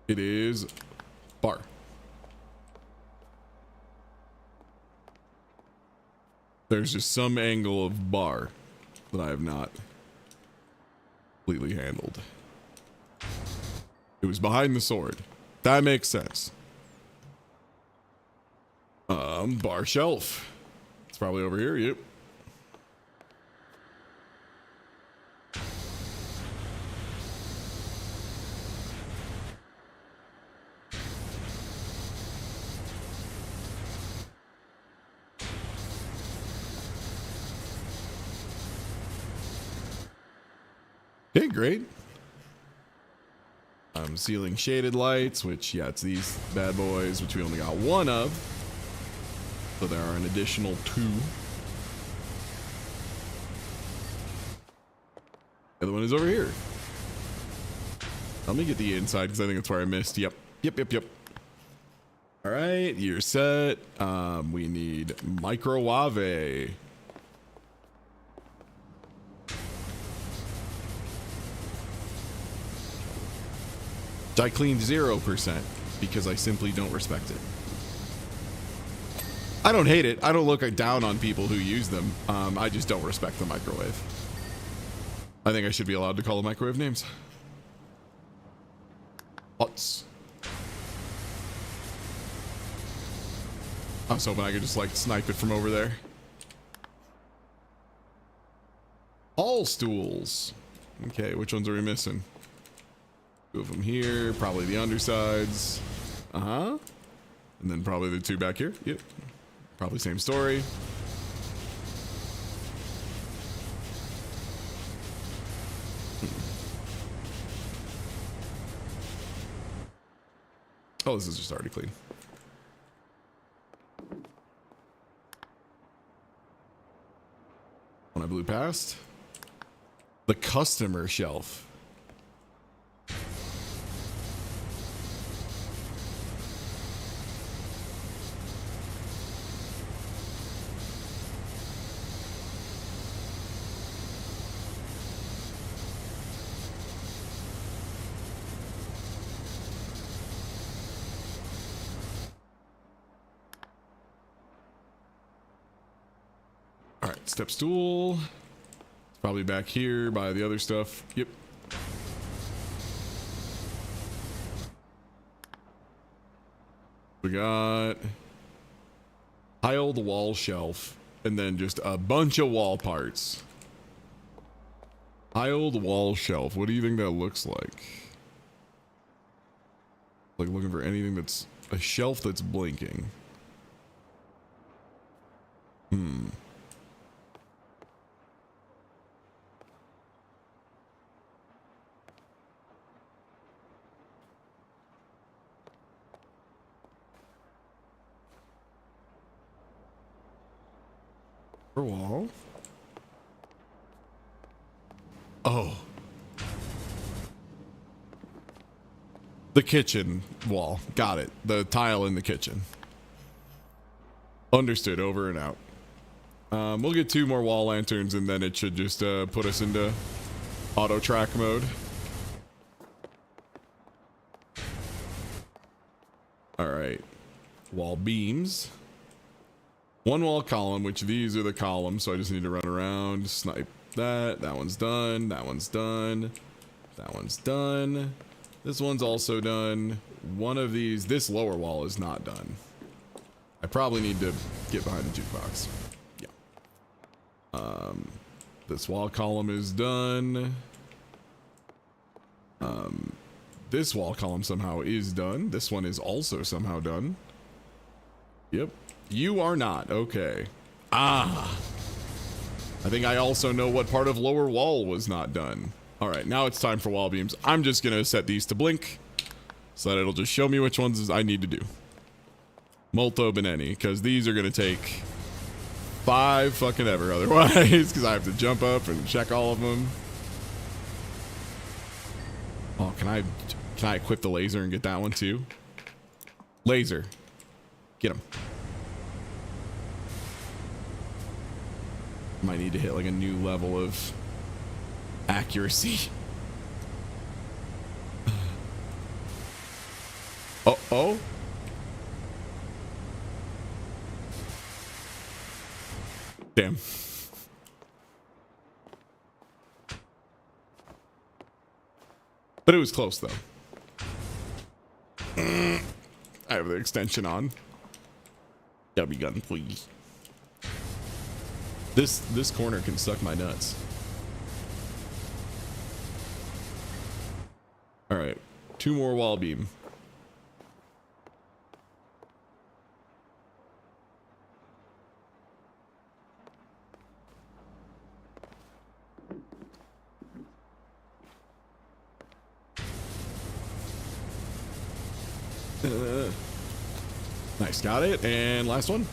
Speaker 2: it is bar. There's just some angle of bar that I have not Completely handled. It was behind the sword. That makes sense. Bar shelf. It's probably over here. Yep. Okay, great. Ceiling shaded lights, which, yeah, it's these bad boys, which we only got one of. So there are an additional 2. The other one is over here. Let me get the inside because I think that's where I missed. Yep. All right, you're set. We need microwave. I cleaned 0% because I simply don't respect it. I don't hate it. I don't look down on people who use them. I just don't respect the microwave. I think I should be allowed to call the microwave names. Pots. I was hoping I could just like snipe it from over there. Hall stools. Okay, which ones are we missing? 2 of them here, probably the undersides. And then probably the 2 back here. Yep. Probably same story. Oh, this is just already clean. When I blew past. The customer shelf. Step stool. It's probably back here by the other stuff. Yep. We got tiled wall shelf and then just a bunch of wall parts. Tiled wall shelf. What do you think that looks like? Like looking for anything that's a shelf that's blinking. Wall. Oh. The kitchen wall. Got it. The tile in the kitchen. Understood. Over and out. We'll get 2 more wall lanterns and then it should just put us into auto track mode. All right. Wall beams. 1 wall column, which these are the columns, so I just need to run around, snipe that. That one's done. That one's done. That one's done. This one's also done. One of these, this lower wall is not done. I probably need to get behind the jukebox. Yeah. This wall column is done. This wall column somehow is done. This one is also somehow done. Yep. You are not. Okay. I think I also know what part of lower wall was not done. All right, now it's time for wall beams. I'm just going to set these to blink so that it'll just show me which ones I need to do. Molto beneni, because these are going to take 5 fucking ever otherwise, because I have to jump up and check all of them. Oh, can I equip the laser and get that one too? Laser. Get him. Might need to hit like a new level of accuracy. Oh. Damn. But it was close though. I have the extension on. W gun, please. This corner can suck my nuts. All right, 2 more wall beam. Nice, got it. And last one.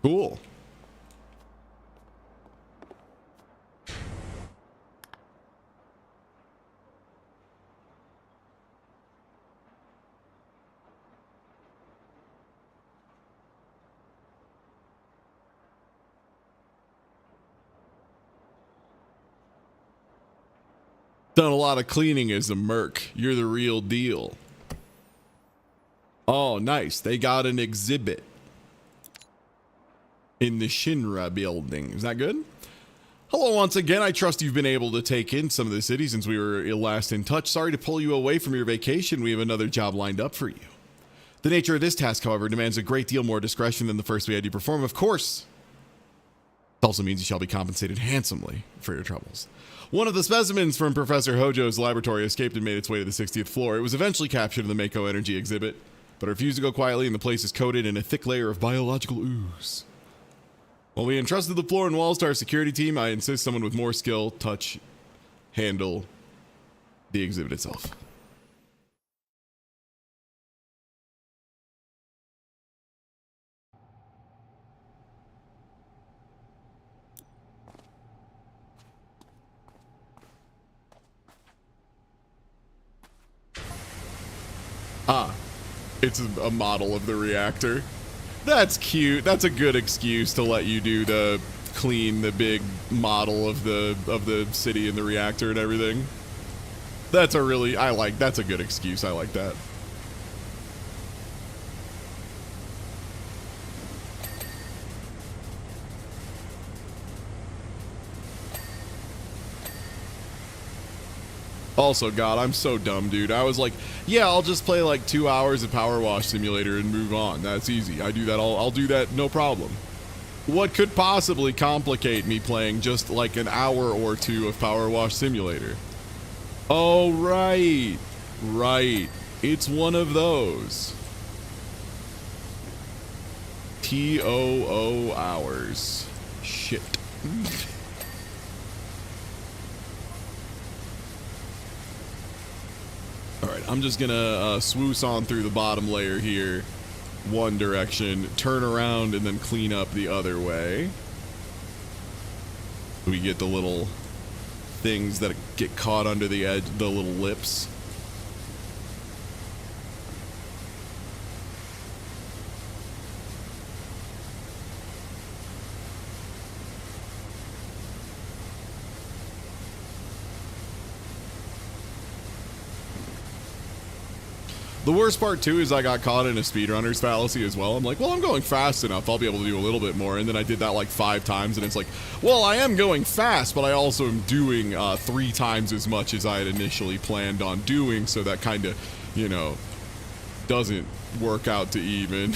Speaker 2: Cool. Done a lot of cleaning as a merc. You're the real deal. Oh, nice. They got an exhibit in the Shinra building. Is that good? Hello once again. I trust you've been able to take in some of the city since we were last in touch. Sorry to pull you away from your vacation. We have another job lined up for you. The nature of this task, however, demands a great deal more discretion than the first we had you perform, of course. It also means you shall be compensated handsomely for your troubles. One of the specimens from Professor Hojo's laboratory escaped and made its way to the 60th floor. It was eventually captured in the Mako Energy exhibit, but refused to go quietly, and the place is coated in a thick layer of biological ooze. While we entrusted the floor and walls to our security team, I insist someone with more skill, touch, handle the exhibit itself. Ah, it's a model of the reactor. That's cute. That's a good excuse to let you do the clean the big model of the city and the reactor and everything. That's a really that's a good excuse. I like that. Also, God, I'm so dumb, dude. I was like, yeah, I'll just play like 2 hours of PowerWash Simulator and move on. That's easy. I do that. I'll do that. No problem. What could possibly complicate me playing just like an hour or 2 of PowerWash Simulator? Oh, right. Right. It's one of those. TOO hours. Shit. All right, I'm just gonna swoosh on through the bottom layer here, one direction, turn around, and then clean up the other way. We get the little things that get caught under the edge, the little lips. The worst part too is I got caught in a speedrunner's fallacy as well. I'm like, well, I'm going fast enough. I'll be able to do a little bit more. And then I did that like 5 times, and it's like, well, I am going fast, but I also am doing 3 times as much as I had initially planned on doing. So that kind of, you know, doesn't work out to even.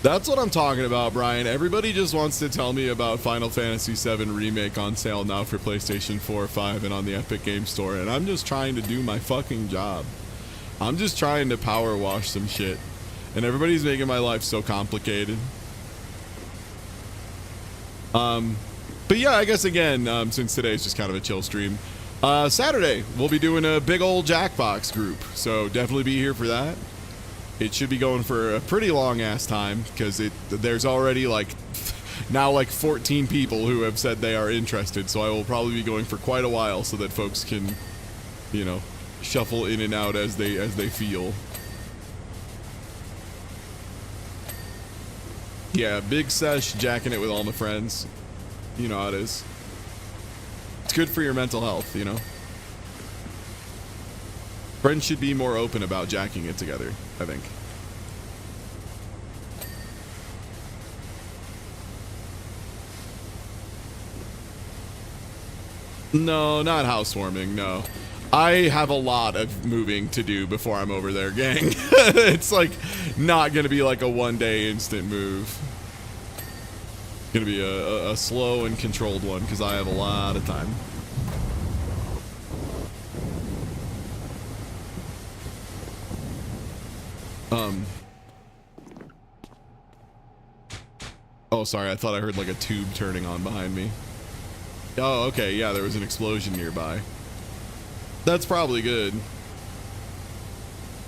Speaker 2: That's what I'm talking about, Brian. Everybody just wants to tell me about Final Fantasy VII Remake on sale now for PlayStation 4 or 5 and on the Epic Game Store, and I'm just trying to do my fucking job. I'm just trying to power wash some shit, and everybody's making my life so complicated. But yeah, I guess again, since today is just kind of a chill stream, Saturday we'll be doing a big old Jackbox group, so definitely be here for that. It should be going for a pretty long ass time because there's already like now like 14 people who have said they are interested, so I will probably be going for quite a while so that folks can, you know, shuffle in and out as they feel. Yeah, big sesh, jacking it with all my friends. You know how it is. It's good for your mental health, you know. Friends should be more open about jacking it together, I think. No, not housewarming, no. I have a lot of moving to do before I'm over there, gang. It's like not gonna be like a one-day instant move. It's gonna be a slow and controlled one because I have a lot of time. Oh, sorry, I thought I heard like a tube turning on behind me. Oh, okay, yeah, there was an explosion nearby. That's probably good.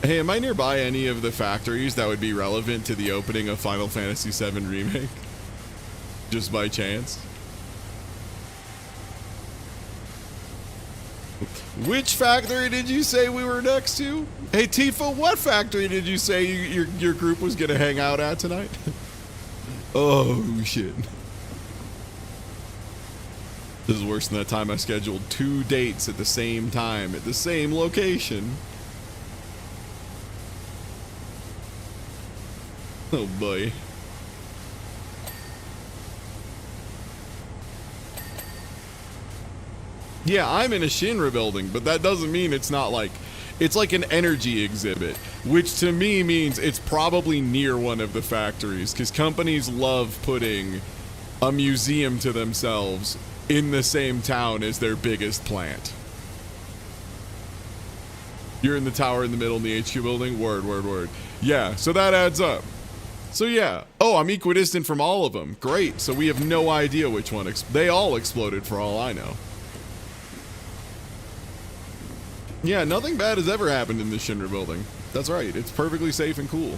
Speaker 2: Hey, am I nearby any of the factories that would be relevant to the opening of Final Fantasy VII Remake? Just by chance? Which factory did you say we were next to? Hey, Tifa, what factory did you say your group was gonna hang out at tonight? Oh, shit. This is worse than that time I scheduled 2 dates at the same time, at the same location. Oh boy. Yeah, I'm in a Shinra building, but that doesn't mean it's not like... It's like an energy exhibit, which to me means it's probably near one of the factories, because companies love putting a museum to themselves in the same town as their biggest plant. You're in the tower in the middle in the HQ building? Word, word, word. Yeah, so that adds up. So yeah. Oh, I'm equidistant from all of them. Great, so we have no idea which one. They all exploded for all I know. Yeah, nothing bad has ever happened in this Shinra building. That's right, it's perfectly safe and cool.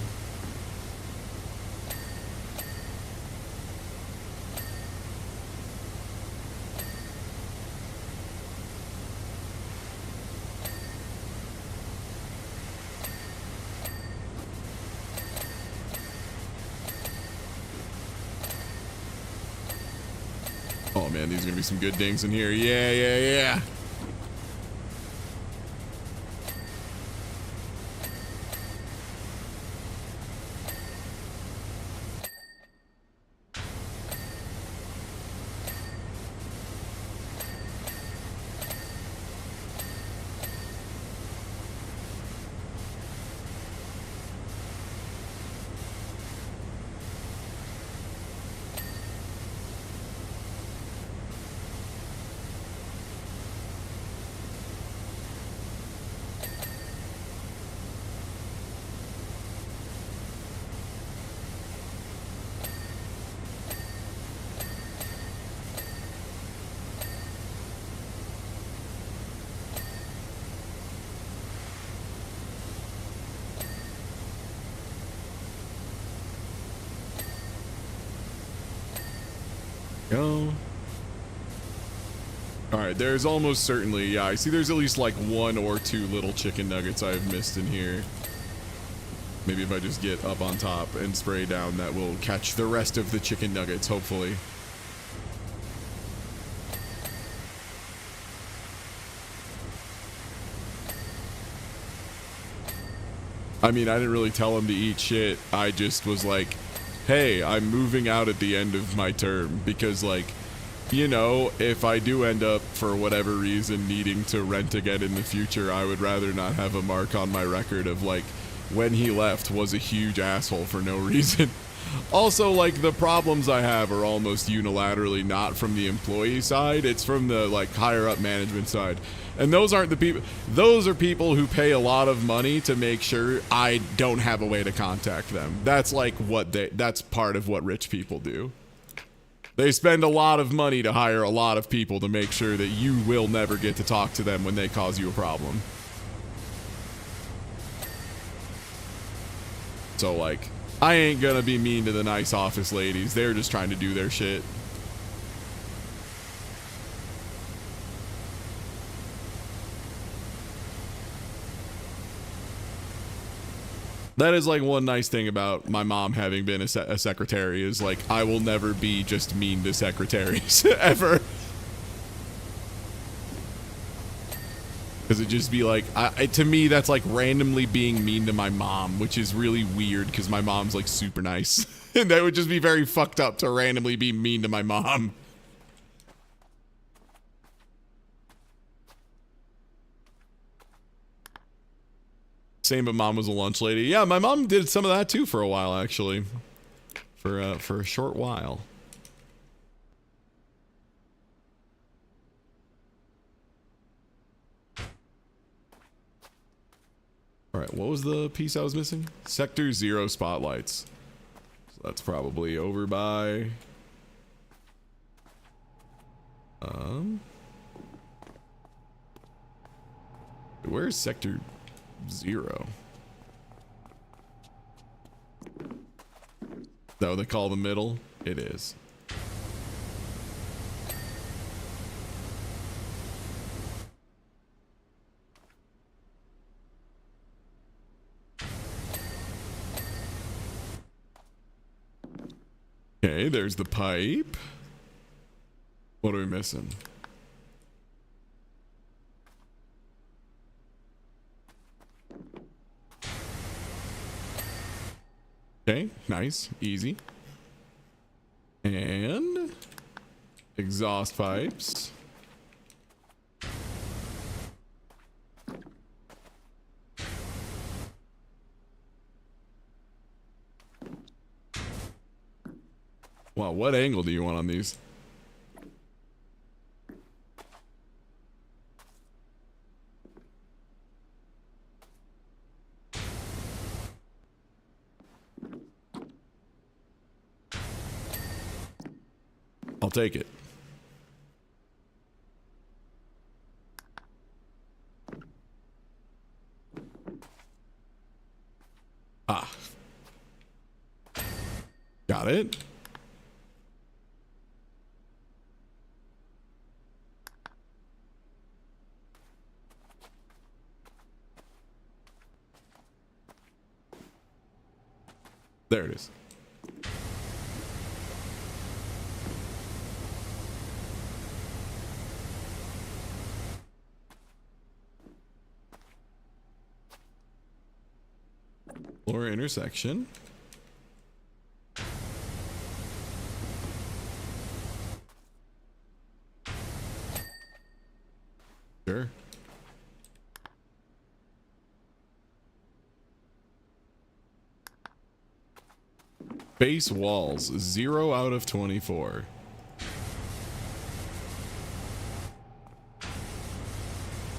Speaker 2: Oh man, these are gonna be some good dings in here. Yeah, yeah, yeah. Go. Alright, there's almost certainly, yeah, I see there's at least like 1 or 2 little chicken nuggets I've missed in here. Maybe if I just get up on top and spray down, that will catch the rest of the chicken nuggets, hopefully. I mean, I didn't really tell him to eat shit. I just was like, hey, I'm moving out at the end of my term because, like, you know, if I do end up, for whatever reason, needing to rent again in the future, I would rather not have a mark on my record of, like, when he left was a huge asshole for no reason. Also, like, the problems I have are almost unilaterally not from the employee side. It's from the, like, higher up management side. And those aren't the people, those are people who pay a lot of money to make sure I don't have a way to contact them. That's like what that's part of what rich people do. They spend a lot of money to hire a lot of people to make sure that you will never get to talk to them when they cause you a problem. So, like, I ain't gonna be mean to the nice office ladies. They're just trying to do their shit. That is like one nice thing about my mom having been a secretary is like I will never be just mean to secretaries ever. Because it'd just be like, to me, that's like randomly being mean to my mom, which is really weird because my mom's like super nice. And that would just be very fucked up to randomly be mean to my mom. Same, but mom was a lunch lady. Yeah, my mom did some of that too for a while, actually. For a short while. All right, what was the piece I was missing? Sector 0 spotlights. So that's probably over by... Where's Sector 0? Is that what they call the middle? It is. Okay, there's the pipe. What are we missing? Okay, nice, easy. And exhaust pipes. Wow, what angle do you want on these? I'll take it. Ah. Got it. There it is. Floor intersection. Sure. Base walls, 0 out of 24.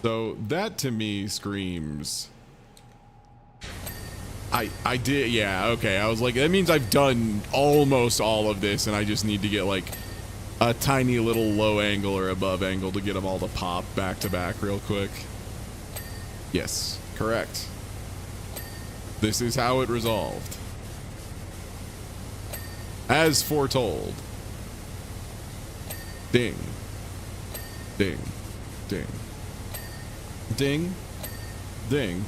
Speaker 2: So that to me screams... I did, yeah, okay. I was like, that means I've done almost all of this and I just need to get like a tiny little low angle or above angle to get them all to pop back to back real quick. Yes, correct. This is how it resolved. As foretold. Ding. Ding. Ding. Ding. Ding.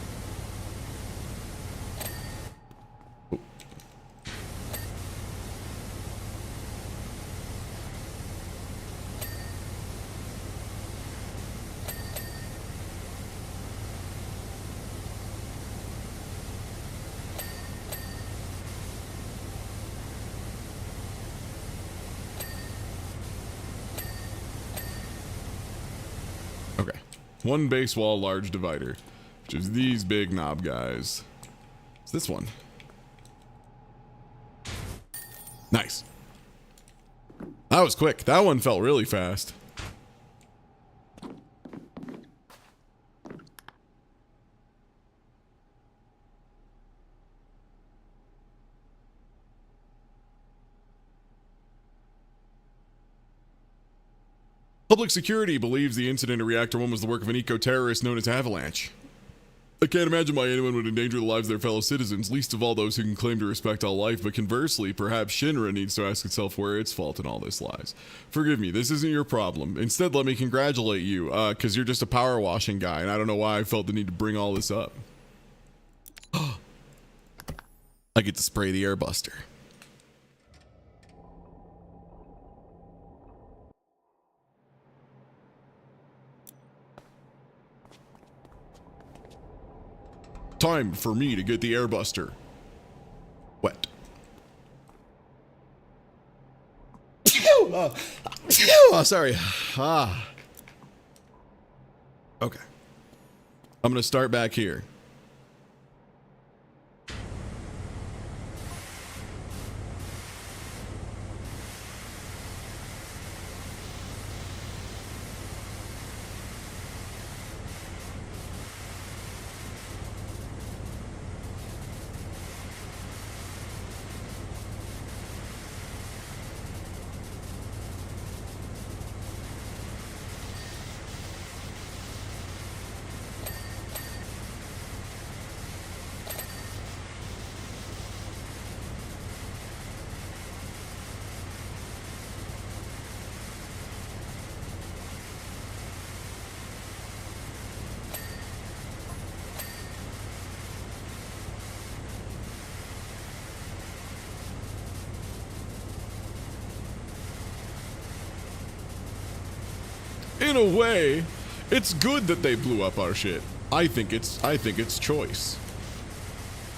Speaker 2: Okay. One base wall, large divider, which is these big knob guys. It's this one. Nice. That was quick. That one felt really fast. Public security believes the incident at Reactor 1 was the work of an eco-terrorist known as Avalanche. I can't imagine why anyone would endanger the lives of their fellow citizens, least of all those who can claim to respect all life, but conversely, perhaps Shinra needs to ask itself where its fault in all this lies. Forgive me, this isn't your problem. Instead, let me congratulate you, because you're just a power washing guy, and I don't know why I felt the need to bring all this up. I get to spray the air buster. Time for me to get the airbuster. Wet. Oh, sorry. Okay. I'm gonna start back here. In a way, it's good that they blew up our shit. I think it's choice.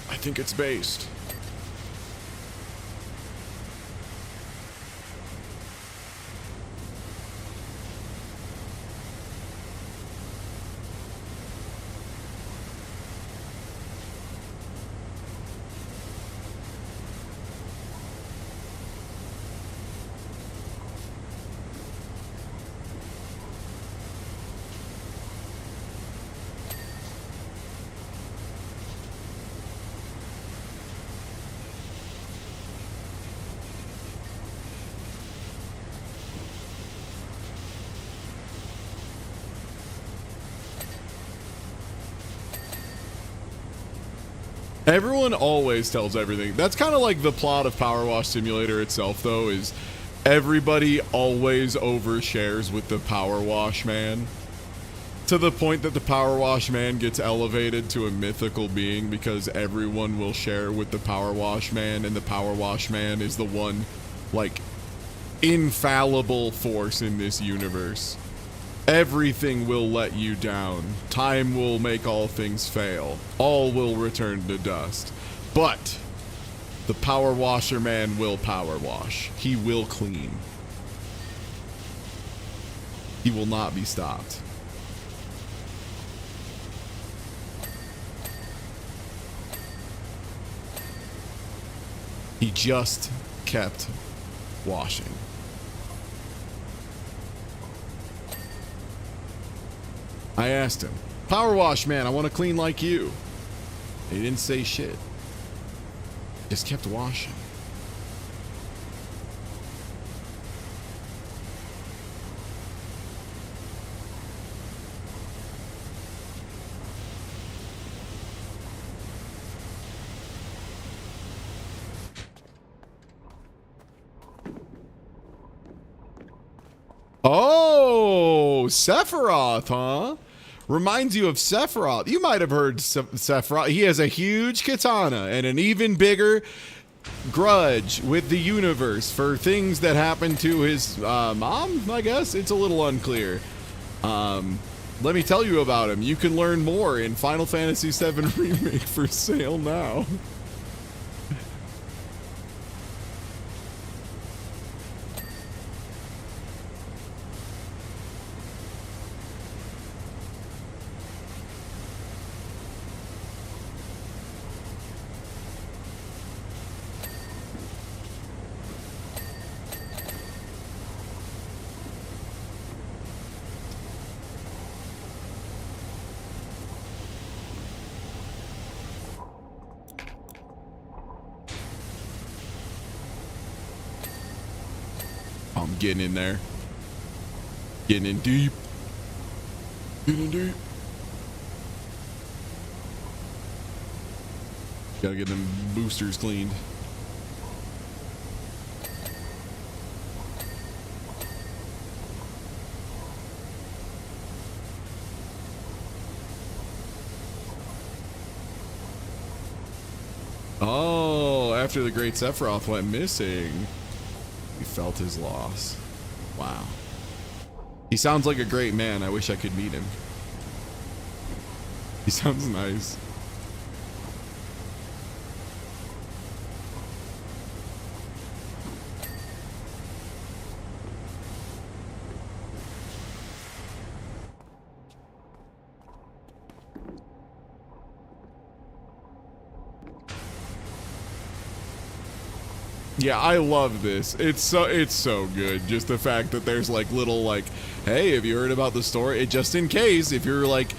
Speaker 2: I think it's based. Everyone always tells everything. That's kind of like the plot of Power Wash Simulator itself, though, is everybody always overshares with the Power Wash Man. To the point that the Power Wash Man gets elevated to a mythical being because everyone will share with the Power Wash Man, and the Power Wash Man is the one, like, infallible force in this universe. Everything will let you down. Time will make all things fail. All will return to dust. But the Power Washer Man will power wash. He will clean. He will not be stopped. He just kept washing. I asked him, Power Wash Man, I want to clean like you. He didn't say shit. Just kept washing. Oh, Sephiroth, huh? Reminds you of Sephiroth. You might have heard Sephiroth. He has a huge katana and an even bigger grudge with the universe for things that happened to his mom, I guess. It's a little unclear. Let me tell you about him. You can learn more in Final Fantasy VII Remake, for sale now. I'm getting in there. Getting in deep. Getting in deep. Gotta get them boosters cleaned. Oh, after the Great Sephiroth went missing, we felt his loss. Wow. He sounds like a great man. I wish I could meet him. He sounds nice. Yeah, I love this. It's so good. Just the fact that there's like little like, hey, have you heard about the story? Just in case, if you're like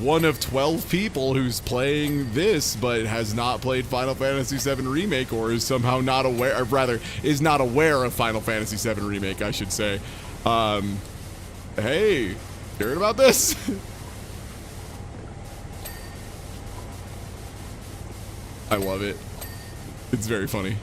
Speaker 2: one of 12 people who's playing this but has not played Final Fantasy VII Remake or is somehow not aware, or rather is not aware of Final Fantasy VII Remake, I should say. Hey, you heard about this? I love it. It's very funny.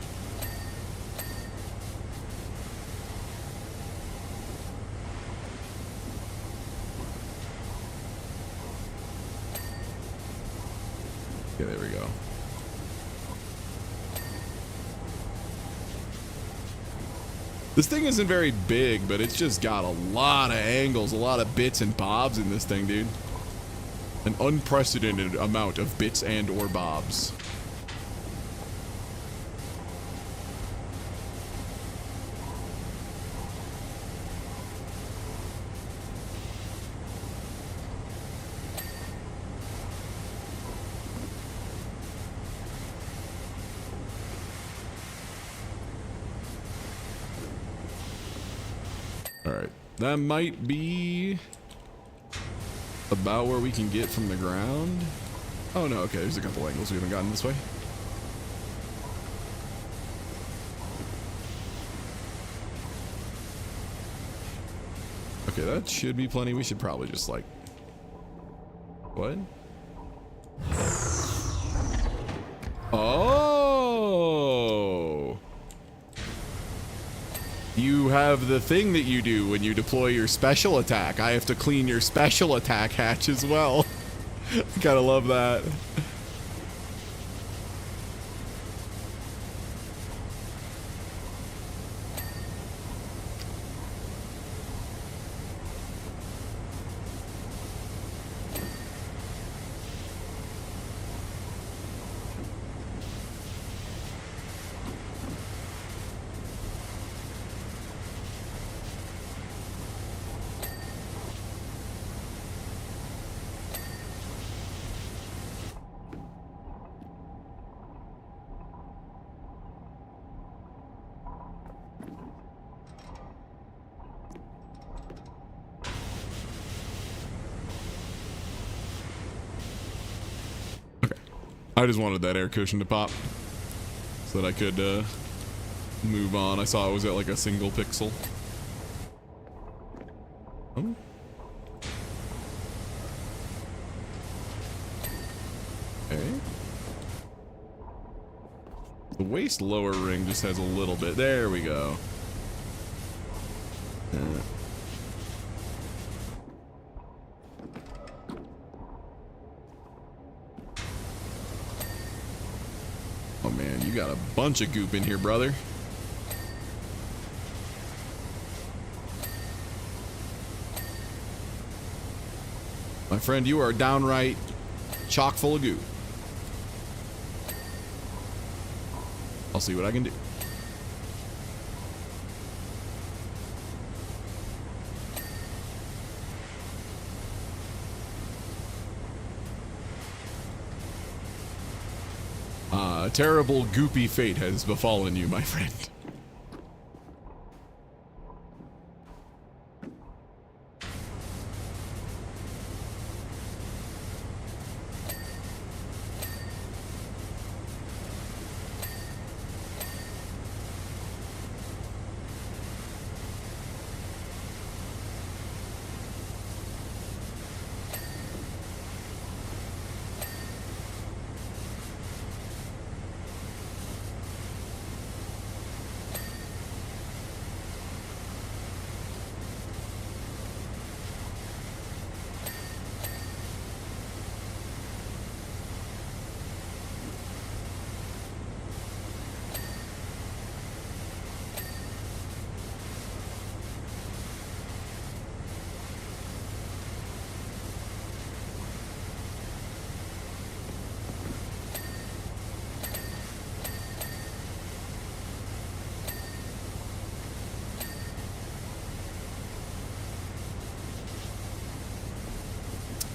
Speaker 2: Okay, there we go. This thing isn't very big, but it's just got a lot of angles, a lot of bits and bobs in this thing, dude. An unprecedented amount of bits and or bobs. Alright, that might be about where we can get from the ground. Oh no, okay, there's a couple angles we haven't gotten this way. Okay, that should be plenty. We should probably just like... What? Oh! You have the thing that you do when you deploy your special attack. I have to clean your special attack hatch as well. Gotta love that. I just wanted that air cushion to pop so that I could move on. I saw it was at like a single pixel. Oh. Okay. The waist lower ring just has a little bit. There we go. Oh man, you got a bunch of goop in here, brother. My friend, you are downright chock full of goop. I'll see what I can do. A terrible goopy fate has befallen you, my friend.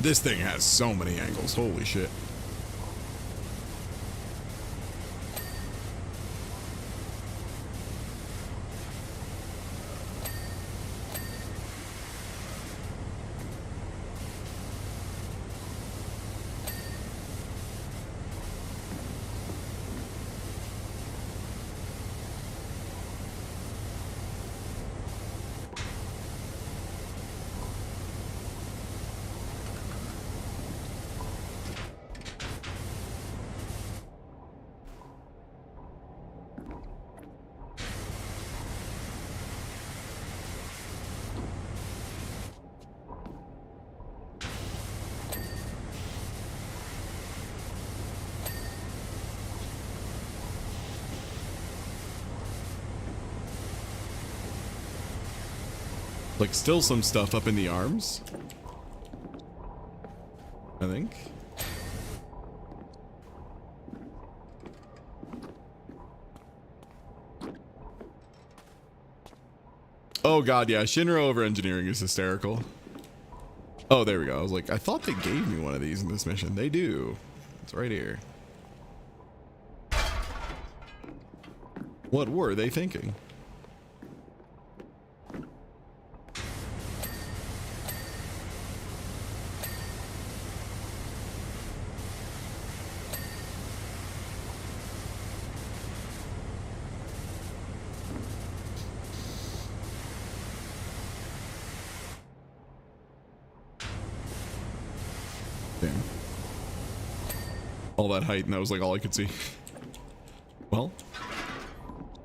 Speaker 2: This thing has so many angles. Holy shit. Like, still some stuff up in the arms, I think. Oh god, yeah, Shinra over engineering is hysterical. Oh, there we go. I was like, I thought they gave me one of these in this mission. They do. It's right here. What were they thinking? Damn. All that height, and that was like all I could see. Well,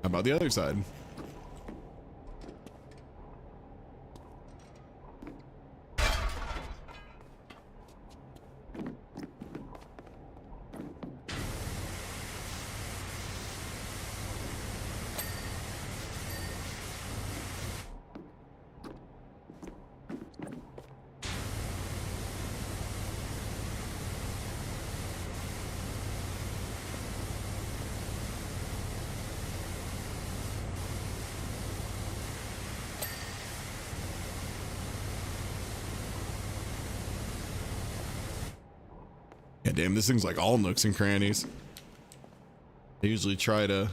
Speaker 2: how about the other side? Yeah, damn, this thing's like all nooks and crannies. I usually try to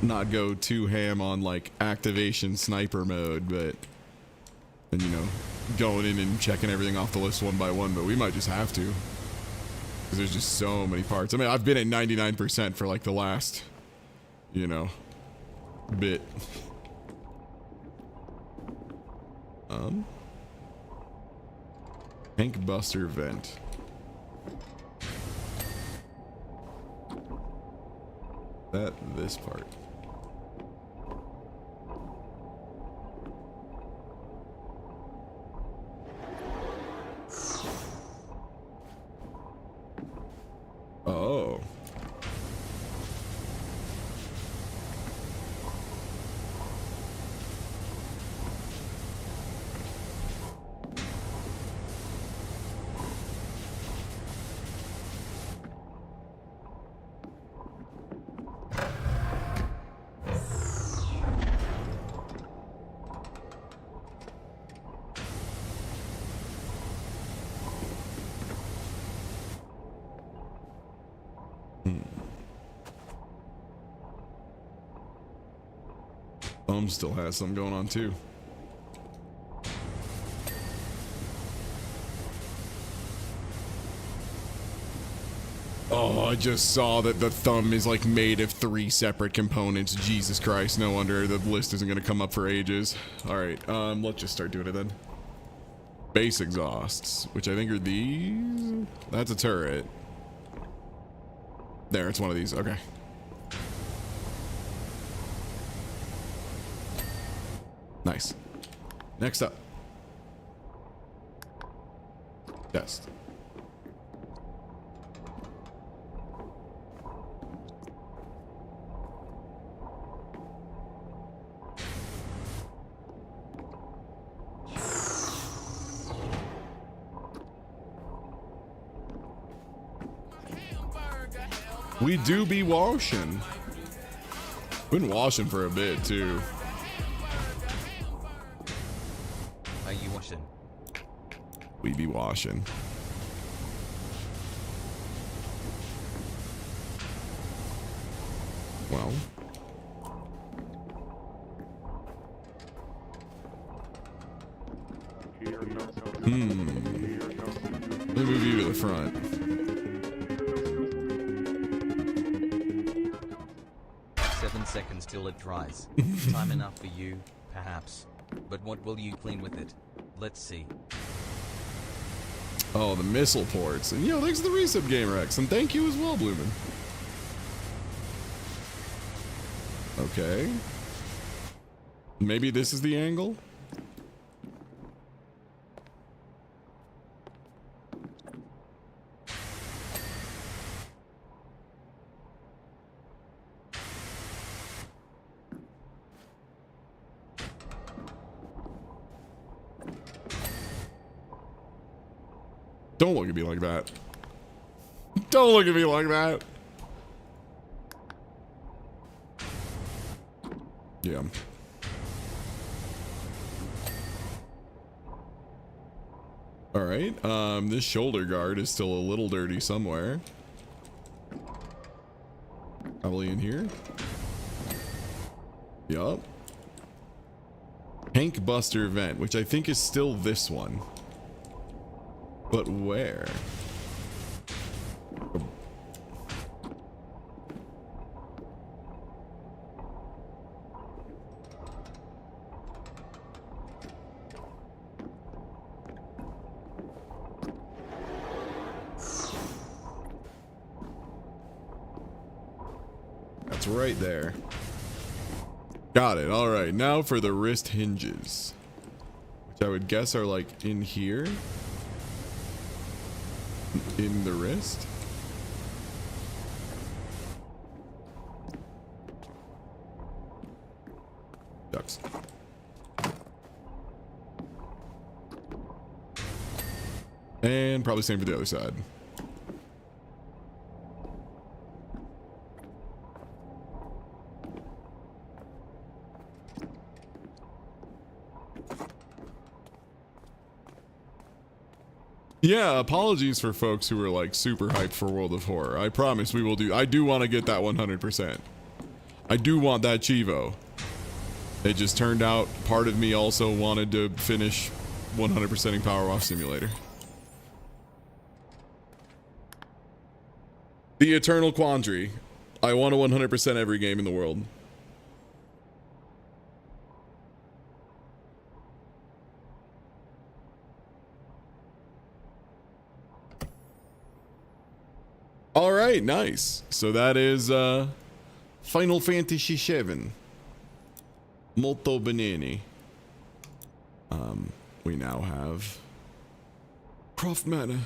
Speaker 2: not go too ham on like activation sniper mode, but then, you know, going in and checking everything off the list one by one, but we might just have to, because there's just so many parts. I mean, I've been at 99% for like the last, you know, bit. Tank Buster Vent. This part. Oh. Still has some going on too. Oh, I just saw that the thumb is like made of 3 separate components. Jesus Christ, no wonder the list isn't going to come up for ages. All right, let's just start doing it then. Base exhausts, which I think are these. That's a turret. There, it's one of these. Okay. Nice. Next up. Chest. We do be washing. Been washing for a bit too.
Speaker 4: Are you washing?
Speaker 2: We be washing. Well. Let me move you to the front.
Speaker 4: 7 seconds till it dries. Time enough for you, perhaps. But what will you clean with it? Let's see.
Speaker 2: Oh, the missile ports. And yo, thanks to the resub Game Rex. And thank you as well, Bloomin'. Okay. Maybe this is the angle? Don't look at me like that. Don't look at me like that. Yeah. All right. This shoulder guard is still a little dirty somewhere. Probably in here. Yup. Tank Buster vent, which I think is still this one. But where? That's right there. Got it. All right. Now for the wrist hinges, which I would guess are like in here. In the wrist. Ducks. And probably same for the other side. Yeah, apologies for folks who are like super hyped for World of Horror. I promise we will do. I do want to get that 100%. I do want that Cheevo. It just turned out part of me also wanted to finish 100%ing PowerWash Simulator. The eternal quandary. I want to 100% every game in the world. All right, nice. So that is Final Fantasy VII. Molto Banani. We now have Croft Mana.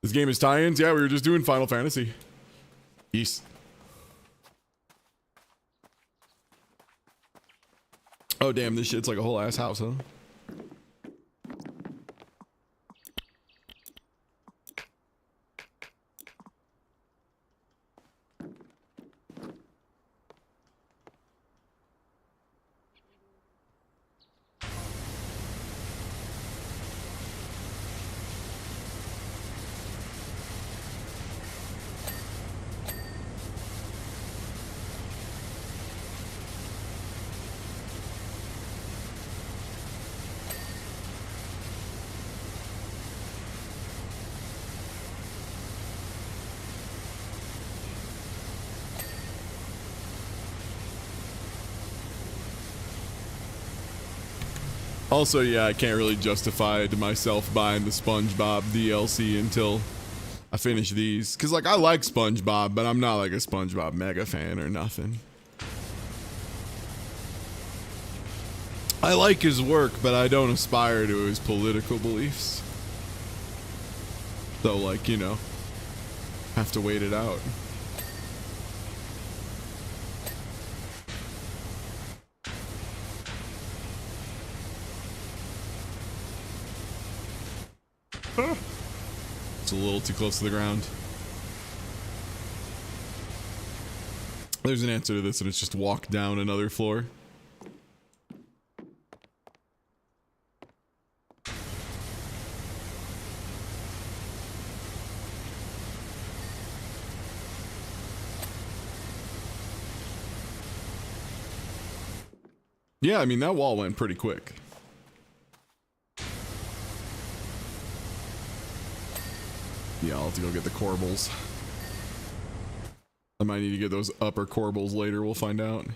Speaker 2: This game is tie-ins. Yeah, we were just doing Final Fantasy. Yes. Oh damn, this shit's like a whole ass house, huh? Also, yeah, I can't really justify to myself buying the SpongeBob DLC until I finish these. Because, like, I like SpongeBob, but I'm not, like, a SpongeBob mega fan or nothing. I like his work, but I don't aspire to his political beliefs. So, like, you know, have to wait it out. It's a little too close to the ground. There's an answer to this, and it's just walk down another floor. Yeah, I mean, that wall went pretty quick. Yeah, I'll have to go get the corbels. I might need to get those upper corbels later, we'll find out.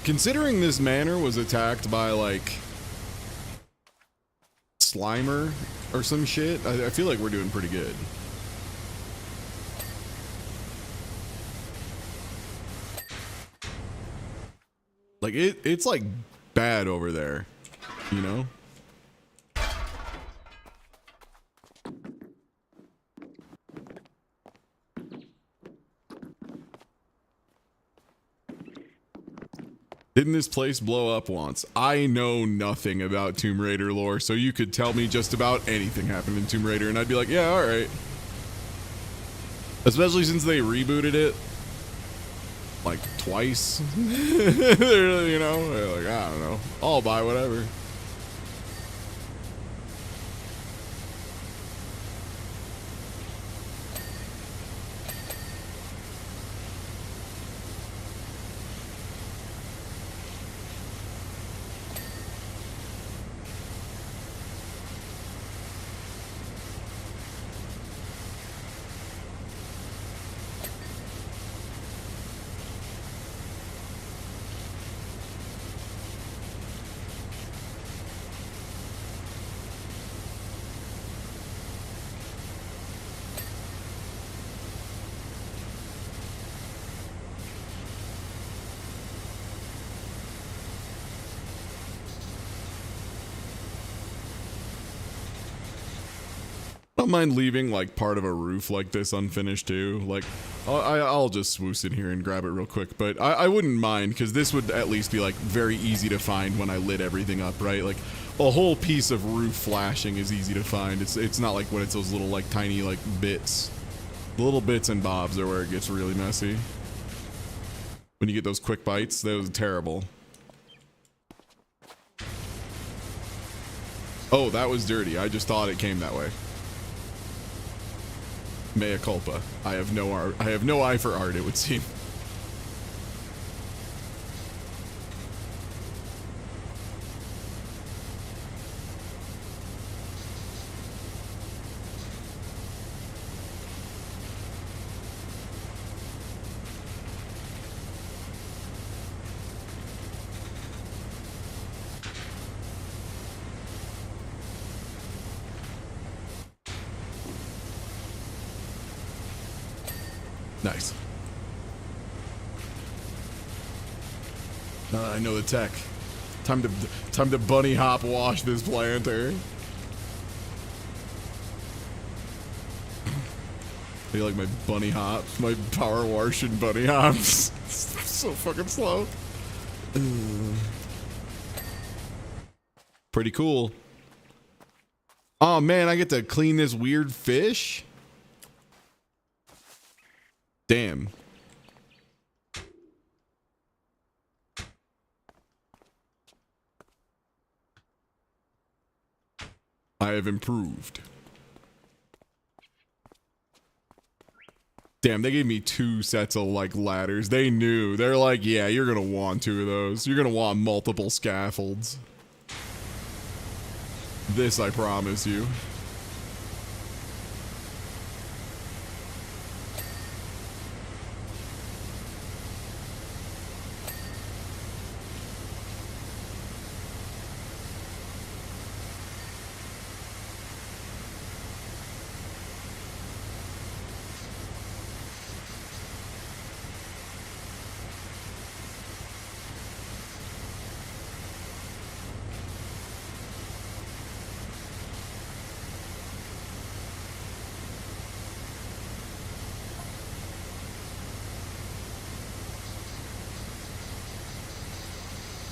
Speaker 2: Considering this manor was attacked by, like, Slimer or some shit, I feel like we're doing pretty good. Like, it's, like, bad over there, you know? Didn't this place blow up once? I know nothing about Tomb Raider lore, so you could tell me just about anything happened in Tomb Raider, and I'd be like, yeah, alright. Especially since they rebooted it, like, twice. They're, you know, they're like, I don't know. I'll buy whatever. I don't mind leaving like part of a roof like this unfinished too. Like, I'll just swoosh in here and grab it real quick, but I wouldn't mind because this would at least be like very easy to find when I lit everything up, right? Like a whole piece of roof flashing is easy to find. It's not like when it's those little like tiny like bits. The little bits and bobs are where it gets really messy. When you get those quick bites, those are terrible. Oh, that was dirty. I just thought it came that way. Mea culpa. I have no art. I have no eye for art, it would seem. Nice. I know the tech. Time to bunny hop wash this planter. I like my bunny hop, my PowerWarshing bunny hops. So fucking slow. Pretty cool. Oh man, I get to clean this weird fish. Damn. I have improved. Damn, they gave me 2 sets of like ladders. They knew. They're like, yeah, you're gonna want 2 of those. You're gonna want multiple scaffolds. This I promise you.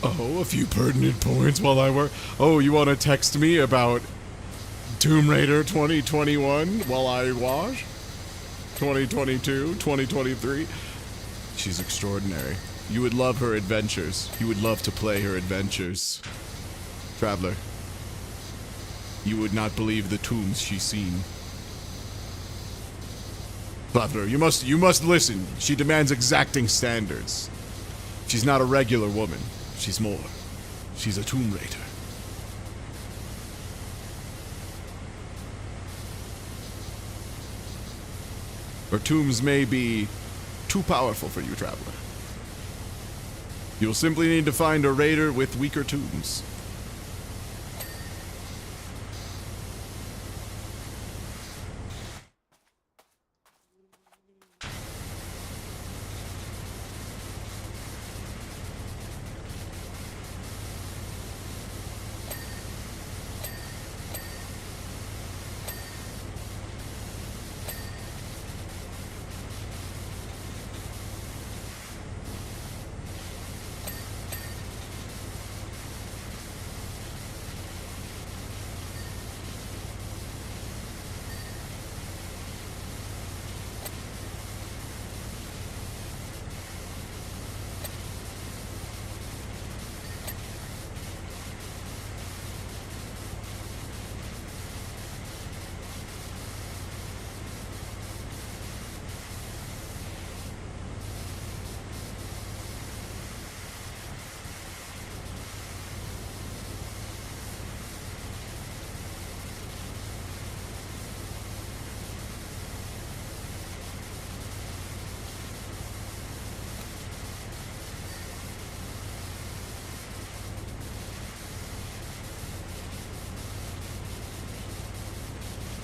Speaker 2: Oh, a few pertinent points while I work. Oh, you want to text me about Tomb Raider 2021 while I wash? 2022, 2023? She's extraordinary. You would love her adventures. You would love to play her adventures. Traveler, you would not believe the tombs she's seen. Traveler, you must listen. She demands exacting standards. She's not a regular woman. She's more. She's a Tomb Raider. Her tombs may be too powerful for you, Traveler. You'll simply need to find a raider with weaker tombs.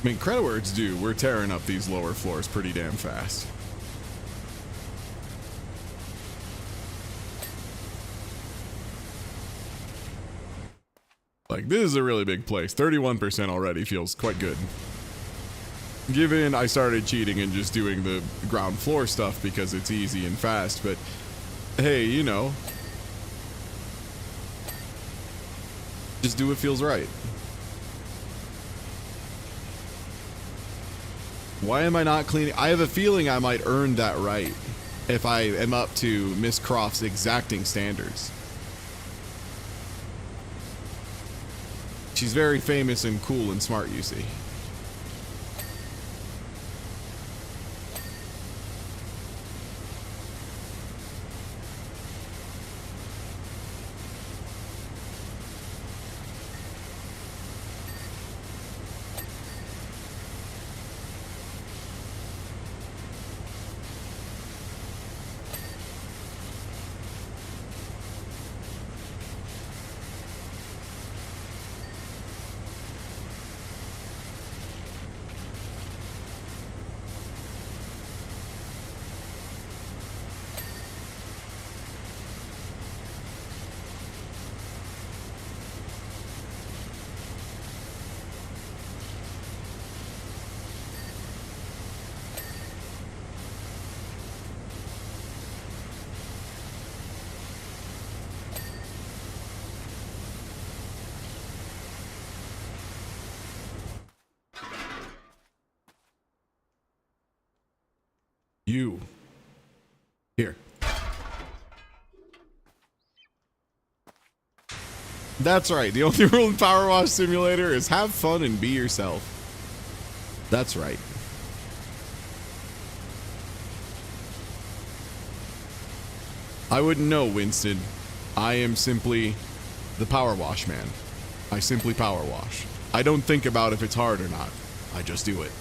Speaker 2: I mean, credit where it's due, we're tearing up these lower floors pretty damn fast. Like, this is a really big place. 31% already feels quite good. Given I started cheating and just doing the ground floor stuff because it's easy and fast, but hey, you know, just do what feels right. Why am I not cleaning? I have a feeling I might earn that right if I am up to Miss Croft's exacting standards. She's very famous and cool and smart, you see. You. Here. That's right. The only rule in Power Wash Simulator is have fun and be yourself. That's right. I wouldn't know, Winston. I am simply the Power Wash man. I simply power wash. I don't think about if it's hard or not. I just do it.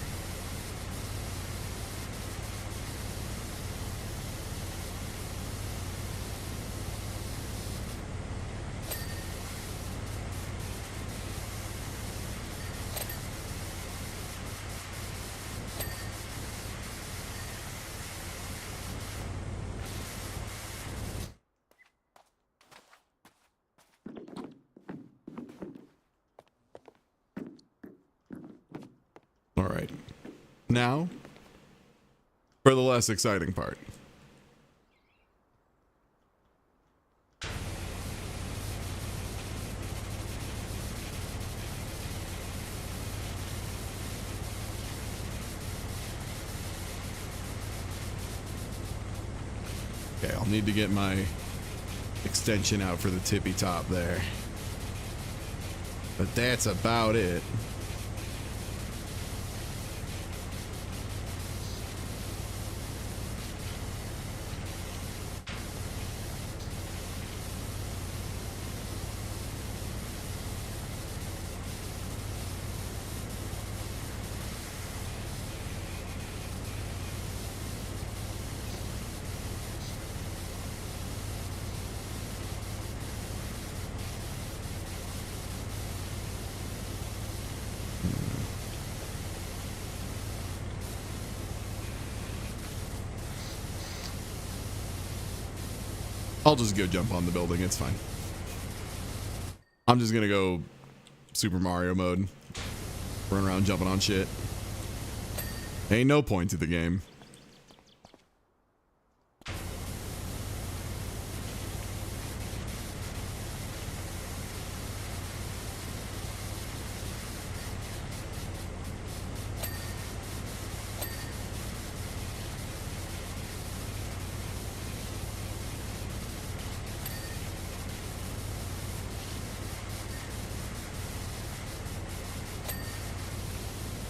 Speaker 2: Now, for the less exciting part. Okay, I'll need to get my extension out for the tippy top there. But that's about it. I'll just go jump on the building. It's fine. I'm just gonna go Super Mario mode. Run around jumping on shit. Ain't no point to the game.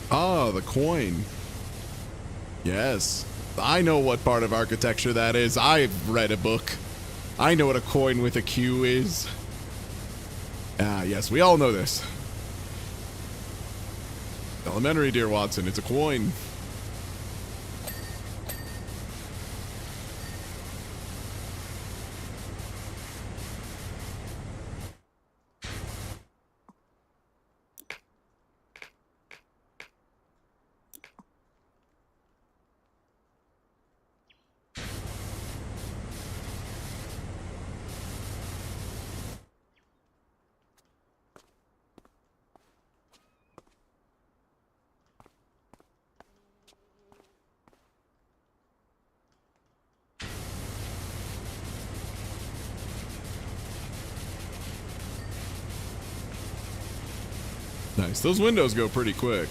Speaker 2: Oh, the coin. Yes. I know what part of architecture that is. I've read a book. I know what a coin with a Q is. Ah, yes, we all know this. Elementary, dear Watson, it's a coin. Nice. Those windows go pretty quick.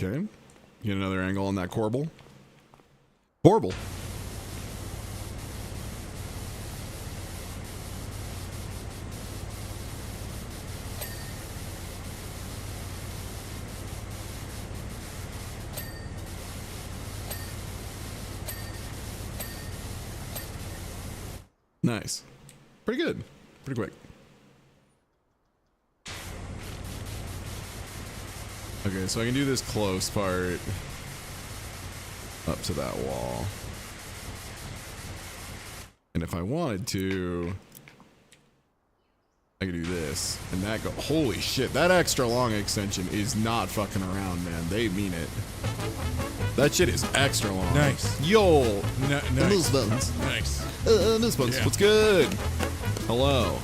Speaker 2: Okay. Get another angle on that corbel. Corbel. Nice. Pretty good. Pretty quick. Okay, so I can do this close part up to that wall. And if I wanted to, I could do this. And that go, holy shit, that extra long extension is not fucking around, man. They mean it. That shit is extra long.
Speaker 6: Nice.
Speaker 2: Yo.
Speaker 6: Nice.
Speaker 2: Moose buttons.
Speaker 6: Nice.
Speaker 2: Moose buttons.
Speaker 6: Yeah.
Speaker 2: What's good? Hello.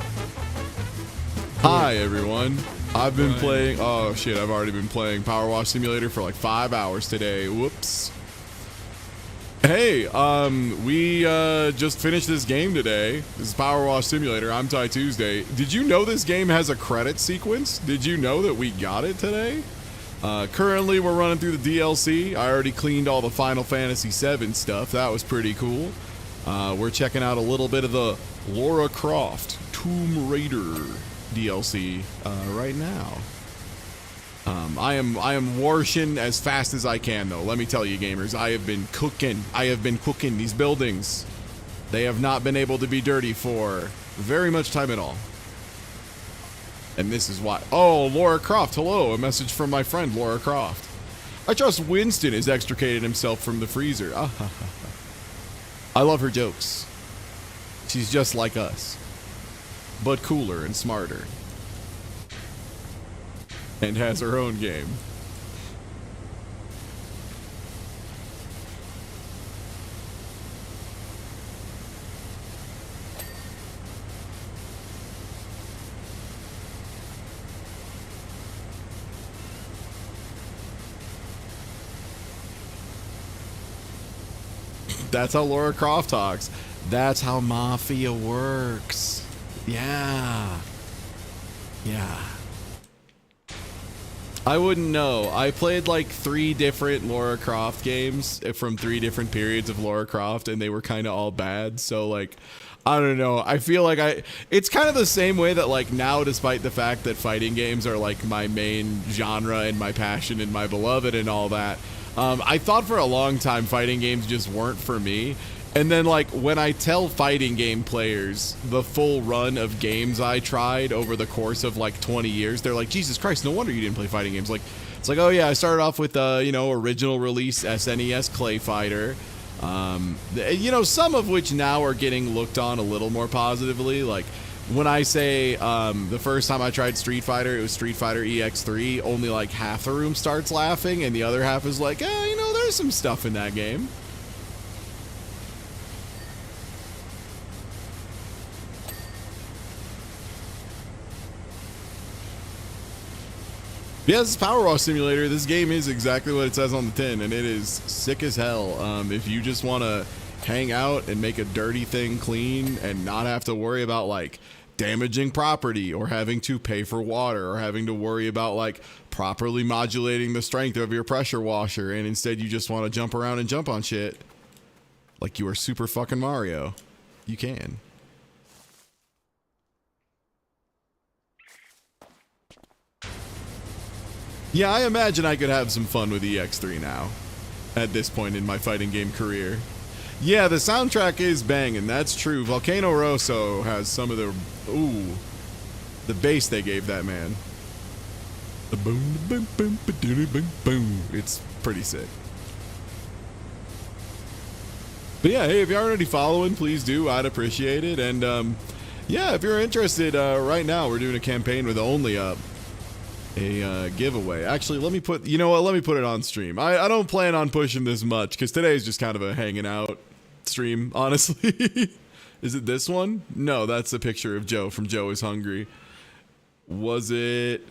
Speaker 2: Hi, everyone. I've been playing, oh shit, I've already been playing PowerWash Simulator for like 5 hours today. Whoops. Hey, we just finished this game today. This is PowerWash Simulator. I'm Ty Tuesday. Did you know this game has a credit sequence? Did you know that we got it today? Currently, we're running through the DLC. I already cleaned all the Final Fantasy VII stuff. That was pretty cool. We're checking out a little bit of the Lara Croft Tomb Raider DLC right now. I am warshing as fast as I can, though. Let me tell you, gamers, I have been cooking these buildings. They have not been able to be dirty for very much time at all. And this is why. Oh, Lara Croft, hello. A message from my friend Lara Croft. I trust Winston has extricated himself from the freezer. I love her jokes. She's just like us, but cooler and smarter. And has her own game. That's how Lara Croft talks. That's how Mafia works. Yeah. Yeah. I wouldn't know. I played like 3 different Lara Croft games from 3 different periods of Lara Croft, and they were kind of all bad. So like, I don't know. I feel like it's kind of the same way that like now, despite the fact that fighting games are like my main genre and my passion and my beloved and all that, I thought for a long time fighting games just weren't for me. And then, like, when I tell fighting game players the full run of games I tried over the course of, like, 20 years, they're like, Jesus Christ, no wonder you didn't play fighting games. Like, it's like, oh, yeah, I started off with, you know, original release SNES Clay Fighter. You know, some of which now are getting looked on a little more positively. Like, when I say the first time I tried Street Fighter, it was Street Fighter EX3, only, like, half the room starts laughing, and the other half is like, you know, there's some stuff in that game. Yeah, this is Power Wash Simulator. This game is exactly what it says on the tin, and it is sick as hell. If you just want to hang out and make a dirty thing clean and not have to worry about, like, damaging property or having to pay for water or having to worry about, like, properly modulating the strength of your pressure washer, and instead you just want to jump around and jump on shit like you are Super fucking Mario, you can. Yeah, I imagine I could have some fun with EX3 now, at this point in my fighting game career. Yeah, the soundtrack is banging, that's true. Volcano Rosso has some of the, the bass they gave that man. The boom, boom, boom, boom, boom, boom. It's pretty sick. But yeah, hey, if you aren't already following, please do. I'd appreciate it. And yeah, if you're interested, right now we're doing a campaign with Only Up. A giveaway. Actually, let me put, you know what, let me put it on stream. I don't plan on pushing this much because today is just kind of a hanging out stream, honestly. Is it this one? No, that's a picture of Joe from Joe is Hungry. Was it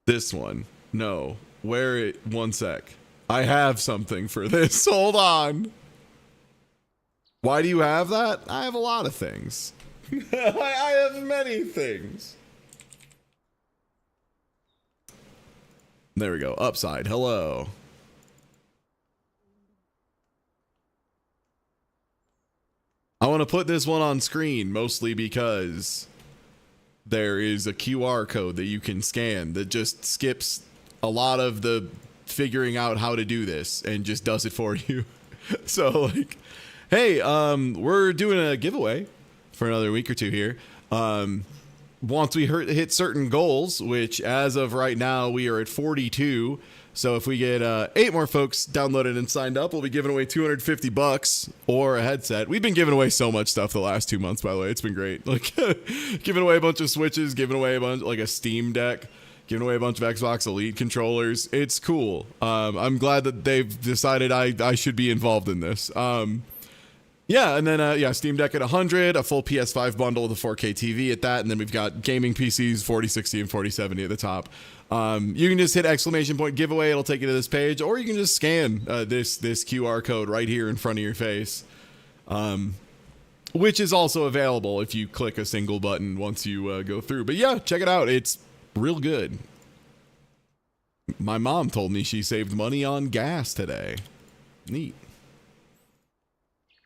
Speaker 2: this one? No. Where it? One sec. I have something for this. Hold on. Why do you have that? I have a lot of things. I have many things. There we go. Upside. Hello. I want to put this one on screen mostly because there is a QR code that you can scan that just skips a lot of the figuring out how to do this and just does it for you. So, like, hey, we're doing a giveaway for another week or two here. Once we hit certain goals, which as of right now, we are at 42. So if we get 8 more folks downloaded and signed up, we'll be giving away $250 or a headset. We've been giving away so much stuff the last 2 months, by the way. It's been great. Like giving away a bunch of Switches, giving away a bunch, like a Steam Deck, giving away a bunch of Xbox Elite controllers. It's cool. I'm glad that they've decided I should be involved in this. Yeah, and then, yeah, Steam Deck at 100, a full PS5 bundle with a 4K TV at that, and then we've got gaming PCs, 4060 and 4070 at the top. You can just hit ! giveaway, it'll take you to this page, or you can just scan this QR code right here in front of your face, which is also available if you click a single button once you go through. But yeah, check it out. It's real good. My mom told me she saved money on gas today. Neat.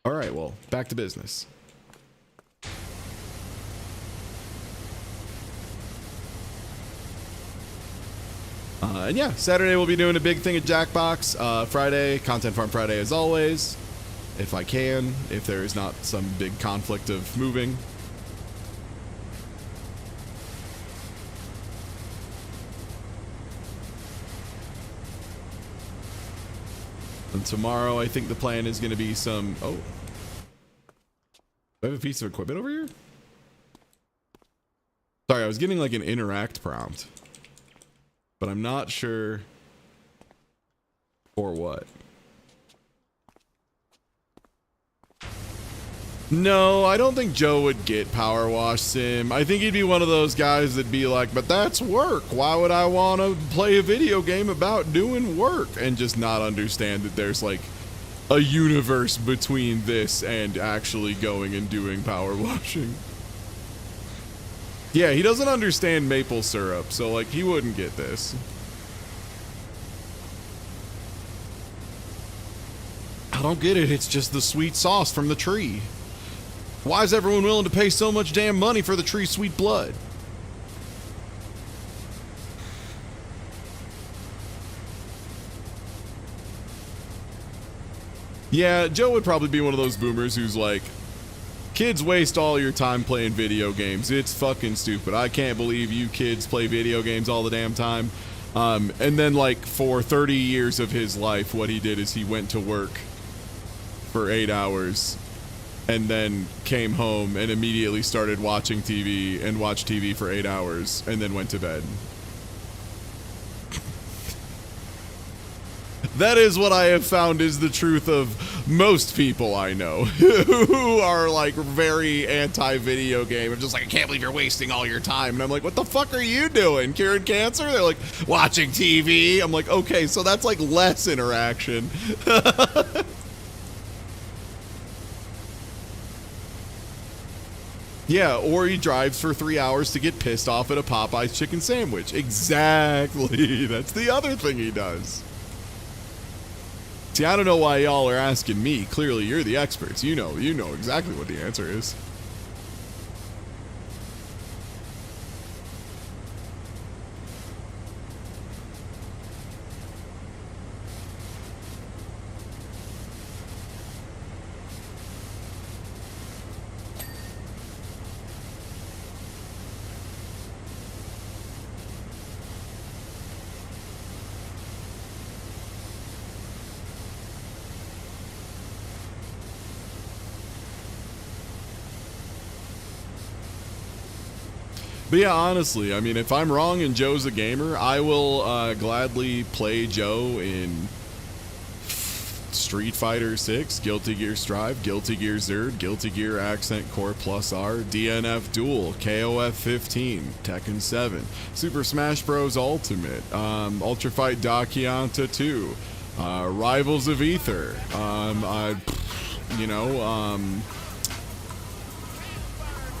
Speaker 2: All right, well, back to business. And yeah, Saturday we'll be doing a big thing at Jackbox. Friday, Content Farm Friday as always, if I can, if there is not some big conflict of moving. And tomorrow, I think the plan is going to be some... Oh. Do I have a piece of equipment over here? Sorry, I was getting like an interact prompt. But I'm not sure for what. No, I don't think Joe would get Power Wash Sim. I think he'd be one of those guys that'd be like, but that's work. Why would I want to play a video game about doing work? And just not understand that there's like a universe between this and actually going and doing power washing. Yeah, he doesn't understand maple syrup, so like he wouldn't get this. I don't get it. It's just the sweet sauce from the tree. Why is everyone willing to pay so much damn money for the tree's sweet blood? Yeah, Joe would probably be one of those boomers who's like, kids waste all your time playing video games. It's fucking stupid. I can't believe you kids play video games all the damn time. And then, like, for 30 years of his life, what he did is he went to work for 8 hours and then came home and immediately started watching TV and watched TV for 8 hours and then went to bed. That is what I have found is the truth of most people I know who are like very anti-video game. I'm just like, I can't believe you're wasting all your time. And I'm like, what the fuck are you doing? Curing cancer? They're like, watching TV. I'm like, okay, so that's like less interaction. Yeah, or he drives for 3 hours to get pissed off at a Popeye's chicken sandwich. Exactly. That's the other thing he does. See, I don't know why y'all are asking me. Clearly, you're the experts. You know exactly what the answer is. But yeah, honestly, I mean, if I'm wrong and Joe's a gamer, I will gladly play Joe in Street Fighter 6, Guilty Gear Strive, Guilty Gear Zerd, Guilty Gear Accent Core Plus R, DNF Duel, KOF 15, Tekken 7, Super Smash Bros. Ultimate, Ultra Fight Dakianta 2, Rivals of Ether,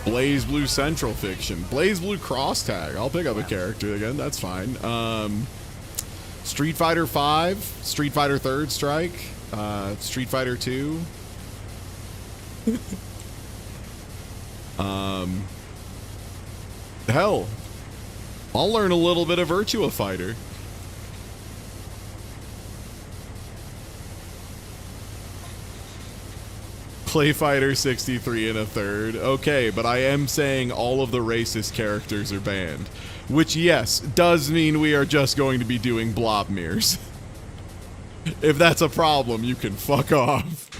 Speaker 2: Blaze Blue Central Fiction, Blaze Blue Cross Tag. I'll pick up a character again. That's fine. Street Fighter 5, Street Fighter Third Strike, Street Fighter 2. Hell, I'll learn a little bit of Virtua Fighter. Play Fighter 63 and a third. Okay, but I am saying all of the racist characters are banned. Which, yes, does mean we are just going to be doing blob mirrors. If that's a problem, you can fuck off.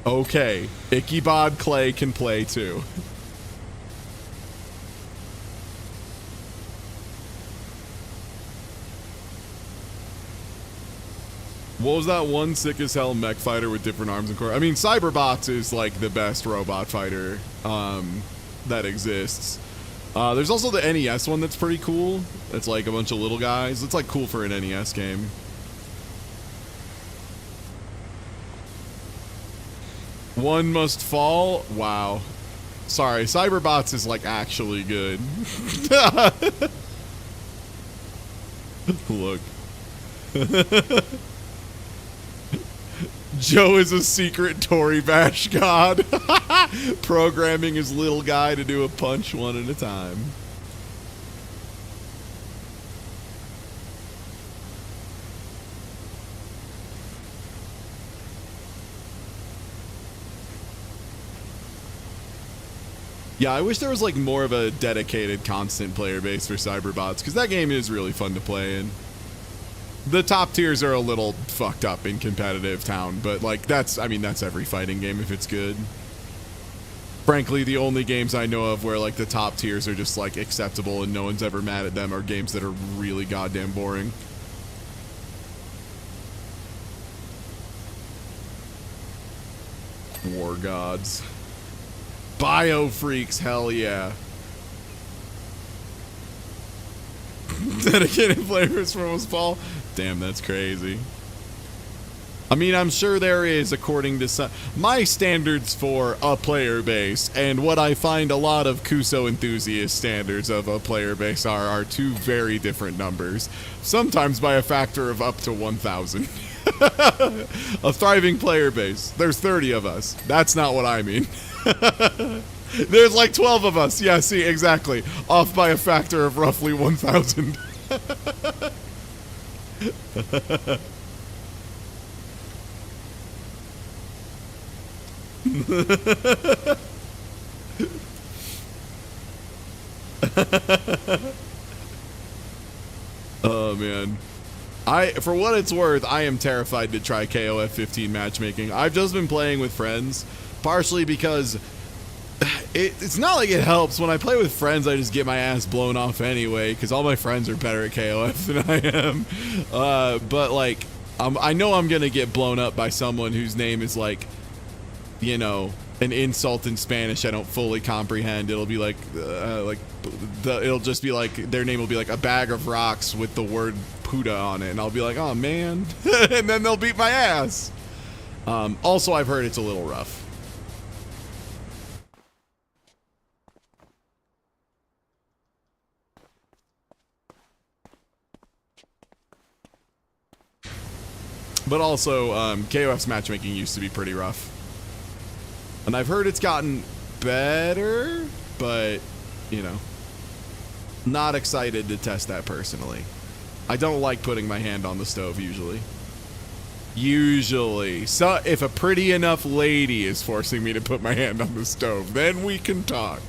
Speaker 2: Okay, Ichabod Clay can play too. What was that one sick as hell mech fighter with different arms and core? I mean, Cyberbots is like the best robot fighter that exists. There's also the NES one that's pretty cool. It's like a bunch of little guys. It's like cool for an NES game. One must fall. Wow. Sorry, Cyberbots is like actually good. Look. Joe is a secret Tory Bash god, programming his little guy to do a punch one at a time. Yeah, I wish there was like more of a dedicated constant player base for Cyberbots, because that game is really fun to play in. The top tiers are a little fucked up in competitive town, but like that's every fighting game if it's good. Frankly, the only games I know of where like the top tiers are just like acceptable and no one's ever mad at them are games that are really goddamn boring. War gods. Bio freaks, hell yeah. Dedicated flavors from us, Paul. Damn, that's crazy. I mean, I'm sure there is, according to some... My standards for a player base and what I find a lot of Kuso enthusiast standards of a player base are two very different numbers. Sometimes by a factor of up to 1,000. A thriving player base. There's 30 of us. That's not what I mean. There's like 12 of us. Yeah, see, exactly. Off by a factor of roughly 1,000. Oh, man. For what it's worth, I am terrified to try KOF 15 matchmaking. I've just been playing with friends, partially because it's not like it helps. When I play with friends, I just get my ass blown off anyway, because all my friends are better at KOF than I am. But, like, I know I'm going to get blown up by someone whose name is, like, you know, an insult in Spanish I don't fully comprehend. It'll be like it'll just be like, their name will be like a bag of rocks with the word puta on it, and I'll be like, oh man. And then they'll beat my ass. Also, I've heard it's a little rough. But also, KOF's matchmaking used to be pretty rough. And I've heard it's gotten better, but, you know, not excited to test that personally. I don't like putting my hand on the stove usually. So if a pretty enough lady is forcing me to put my hand on the stove, then we can talk.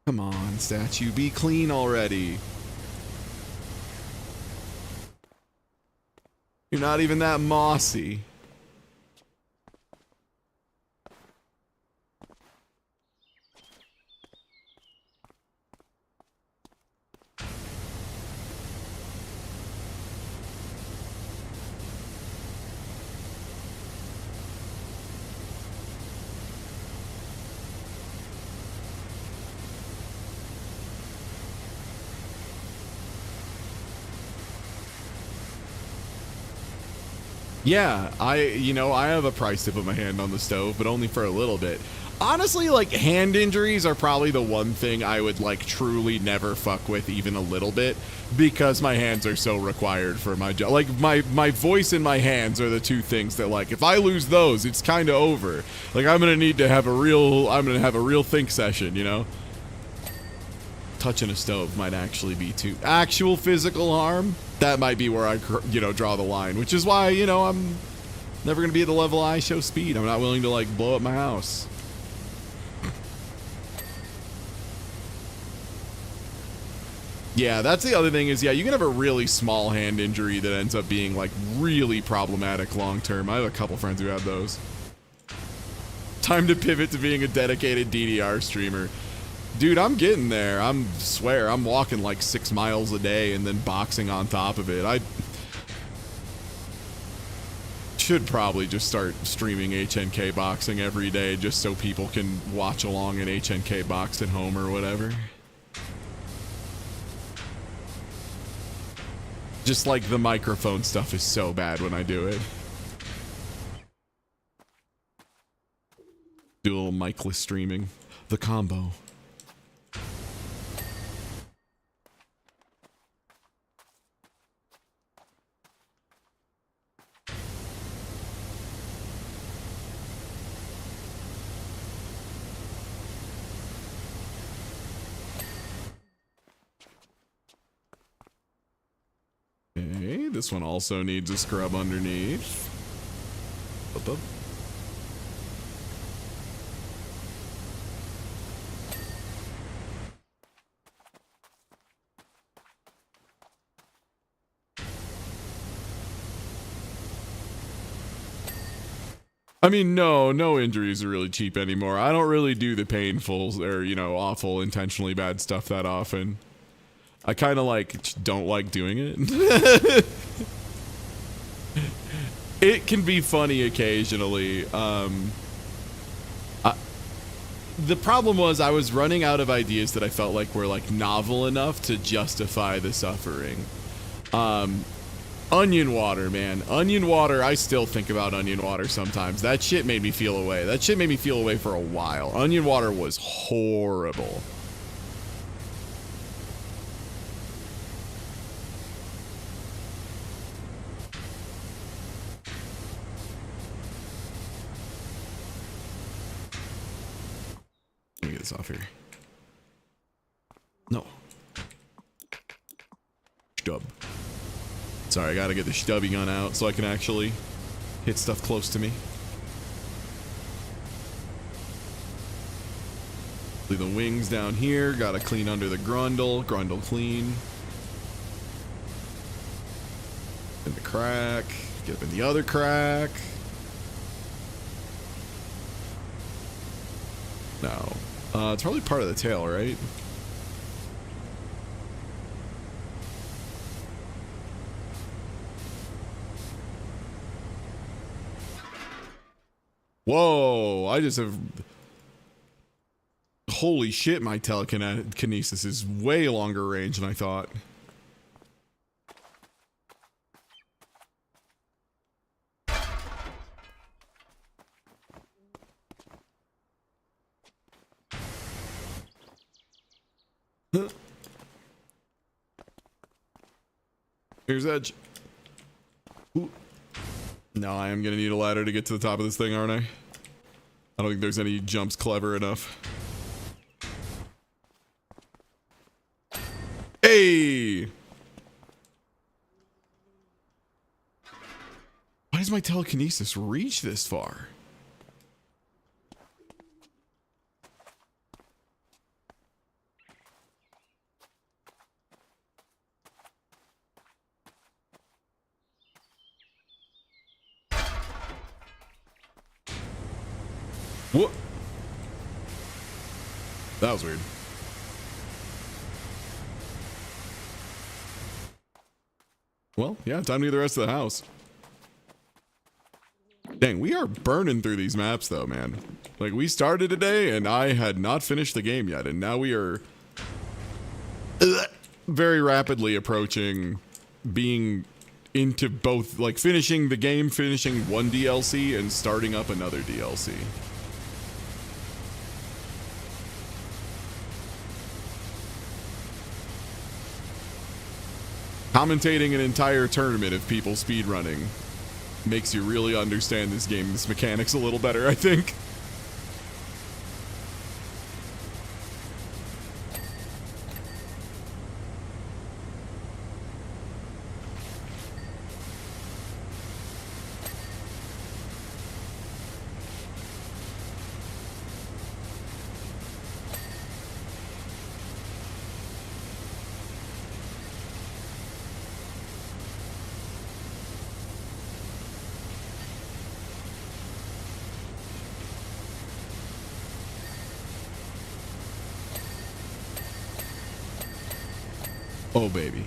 Speaker 2: Come on, statue, be clean already. You're not even that mossy. Yeah, I have a price to put my hand on the stove, but only for a little bit. Honestly, like, hand injuries are probably the one thing I would, like, truly never fuck with even a little bit, because my hands are so required for my job. Like, my voice and my hands are the two things that, like, if I lose those, it's kind of over. Like, I'm gonna have a real think session, you know? Touching a stove might actually be actual physical harm. That might be where I, draw the line, which is why, I'm never going to be at the level I show speed. I'm not willing to, like, blow up my house. Yeah, that's the other thing is, yeah, you can have a really small hand injury that ends up being, like, really problematic long term. I have a couple friends who have those. Time to pivot to being a dedicated DDR streamer. Dude, I'm getting there. Swear, I'm walking like 6 miles a day and then boxing on top of it. I should probably just start streaming HNK boxing every day just so people can watch along and HNK box at home or whatever. Just like the microphone stuff is so bad when I do it. Do a little micless streaming. The combo. Okay, this one also needs a scrub underneath. Up, up. I mean, no injuries are really cheap anymore. I don't really do the painful or, awful, intentionally bad stuff that often. I kind of don't like doing it. It can be funny occasionally. The problem was I was running out of ideas that I felt like were like novel enough to justify the suffering. Onion water, man. Onion water. I still think about onion water sometimes. That shit made me feel away. That shit made me feel away for a while. Onion water was horrible. Let me get this off here. No. Stub. Sorry, I gotta get the stubby gun out so I can actually hit stuff close to me. Leave the wings down here. Gotta clean under the grundle. Grundle clean. In the crack. Get up in the other crack. No. It's probably part of the tail, right? Whoa, I just have... Holy shit, my telekinesis is way longer range than I thought. Here's Edge. Ooh. No, I am gonna need a ladder to get to the top of this thing, aren't I? I don't think there's any jumps clever enough. Hey! Why does my telekinesis reach this far? What? That was weird. Well, yeah, time to get the rest of the house. Dang, we are burning through these maps though, man. Like, we started today and I had not finished the game yet, and now we are very rapidly approaching being into both, like, finishing the game, finishing one DLC and starting up another DLC. Commentating an entire tournament of people speedrunning makes you really understand this game's mechanics a little better, I think. Oh, baby.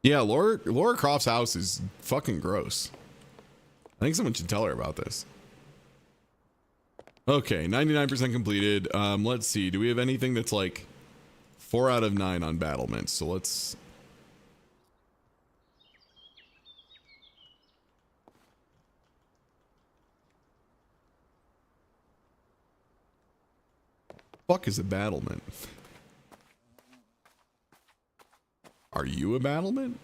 Speaker 2: Yeah, Laura Croft's house is fucking gross. I think someone should tell her about this. Okay, 99% completed. Let's see. Do we have anything that's like 4 out of 9 on battlements? So let's... Fuck is a battlement? Are you a battlement?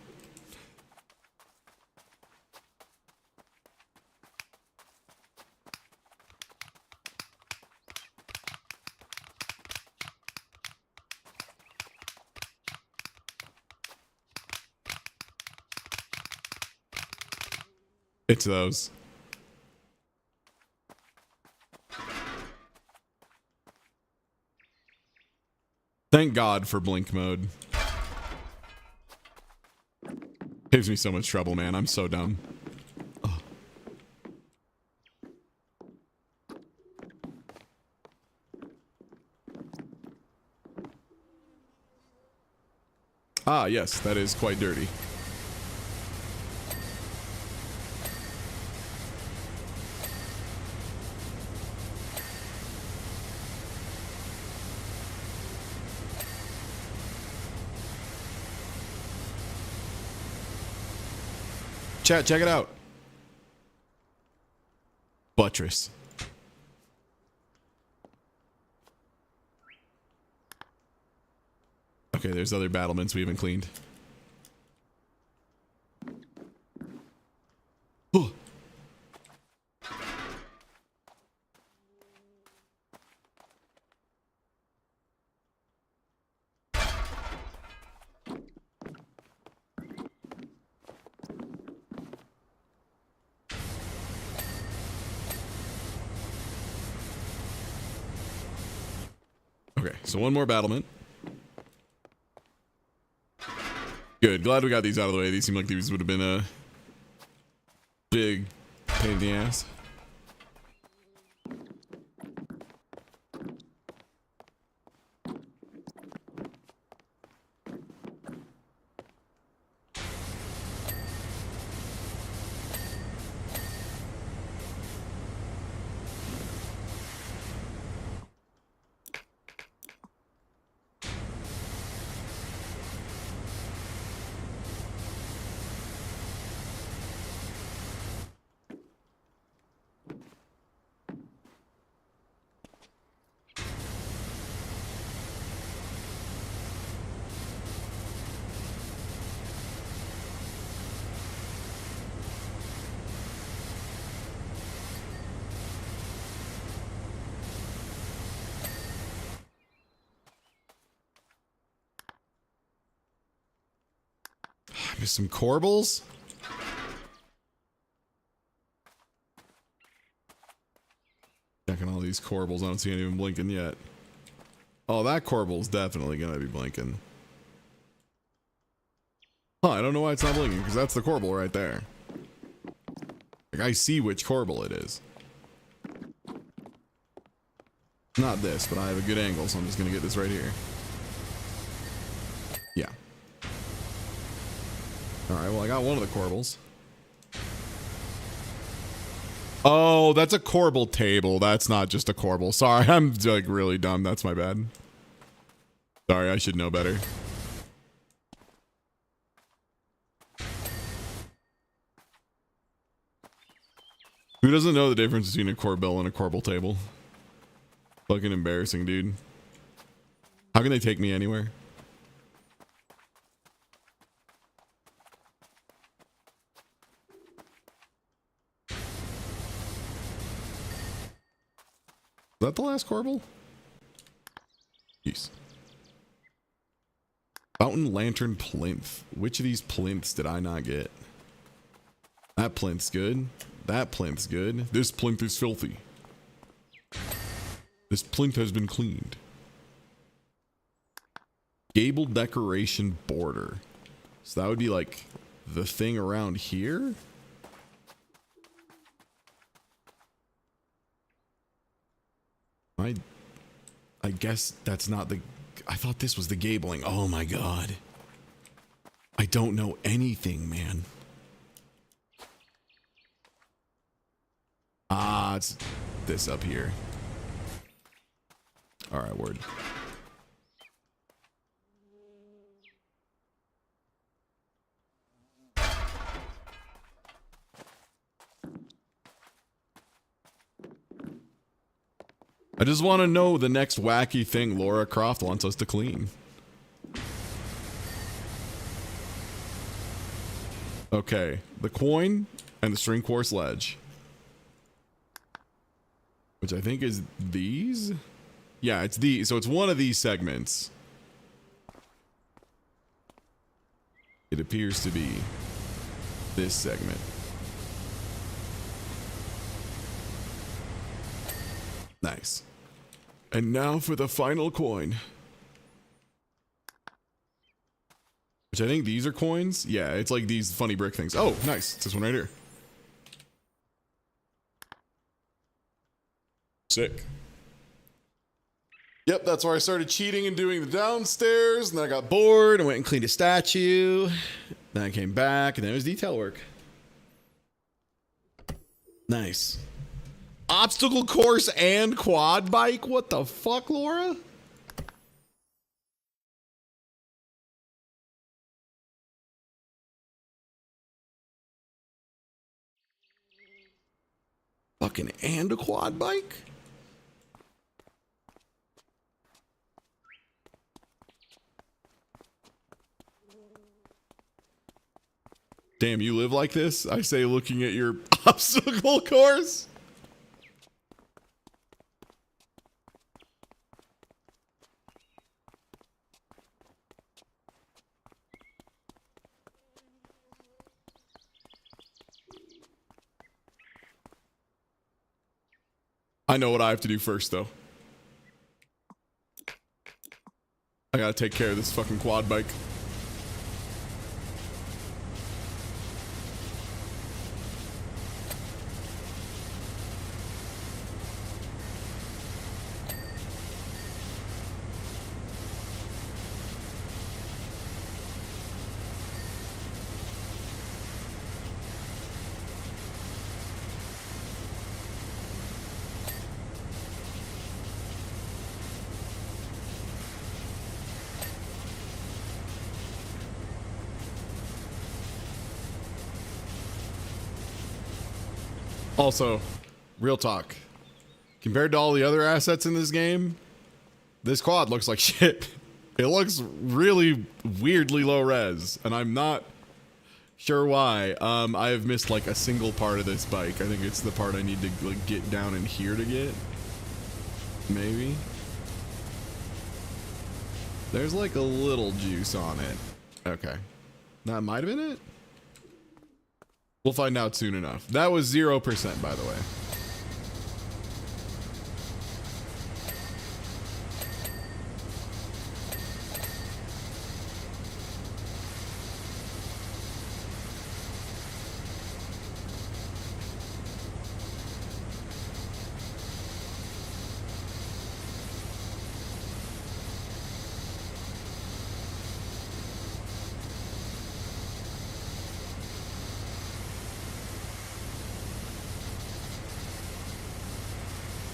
Speaker 2: It's those. Thank God for blink mode. Gives me so much trouble, man. I'm so dumb. Ugh. Ah, yes, that is quite dirty. Chat, check it out. Buttress. Okay, there's other battlements we haven't cleaned. Oh. Okay, so one more battlement. Good. Glad we got these out of the way. These seem like these would have been a big pain in the ass. Missed some corbels. Checking all these corbels. I don't see any of them blinking yet. Oh, that corbel's definitely gonna be blinking. Huh, I don't know why it's not blinking, because that's the corbel right there. Like, I see which corbel it is. Not this, but I have a good angle, so I'm just gonna get this right here. Yeah. Alright, well, I got one of the corbels. Oh, that's a corbel table. That's not just a corbel. Sorry, I'm like really dumb. That's my bad. Sorry, I should know better. Who doesn't know the difference between a corbel and a corbel table? Fucking embarrassing, dude. How can they take me anywhere? Is that the last corbel? Jeez. Fountain Lantern Plinth. Which of these plinths did I not get? That plinth's good. That plinth's good. This plinth is filthy. This plinth has been cleaned. Gable decoration border. So that would be like the thing around here? I guess that's not the... I thought this was the gabling. Oh my god. I don't know anything, man. Ah, it's this up here. Alright, word. I just want to know the next wacky thing Laura Croft wants us to clean. Okay, the coin and the string quartz ledge. Which I think is these? Yeah, it's these. So it's one of these segments. It appears to be this segment. Nice. And now for the final coin. Which I think these are coins. Yeah, it's like these funny brick things. Oh, nice. It's this one right here. Sick. Yep, that's where I started cheating and doing the downstairs, and then I got bored and went and cleaned a statue. Then I came back, and then it was detail work. Nice. Obstacle course and quad bike? What the fuck, Laura? Fucking and a quad bike? Damn, you live like this? I say looking at your obstacle course. I know what I have to do first, though. I gotta take care of this fucking quad bike. Also, real talk. Compared to all the other assets in this game, this quad looks like shit. It looks really weirdly low res, and I'm not sure why. I have missed like a single part of this bike. I think it's the part I need to like get down in here to get. Maybe. There's like a little juice on it. Okay. That might have been it. We'll find out soon enough. That was 0%, by the way.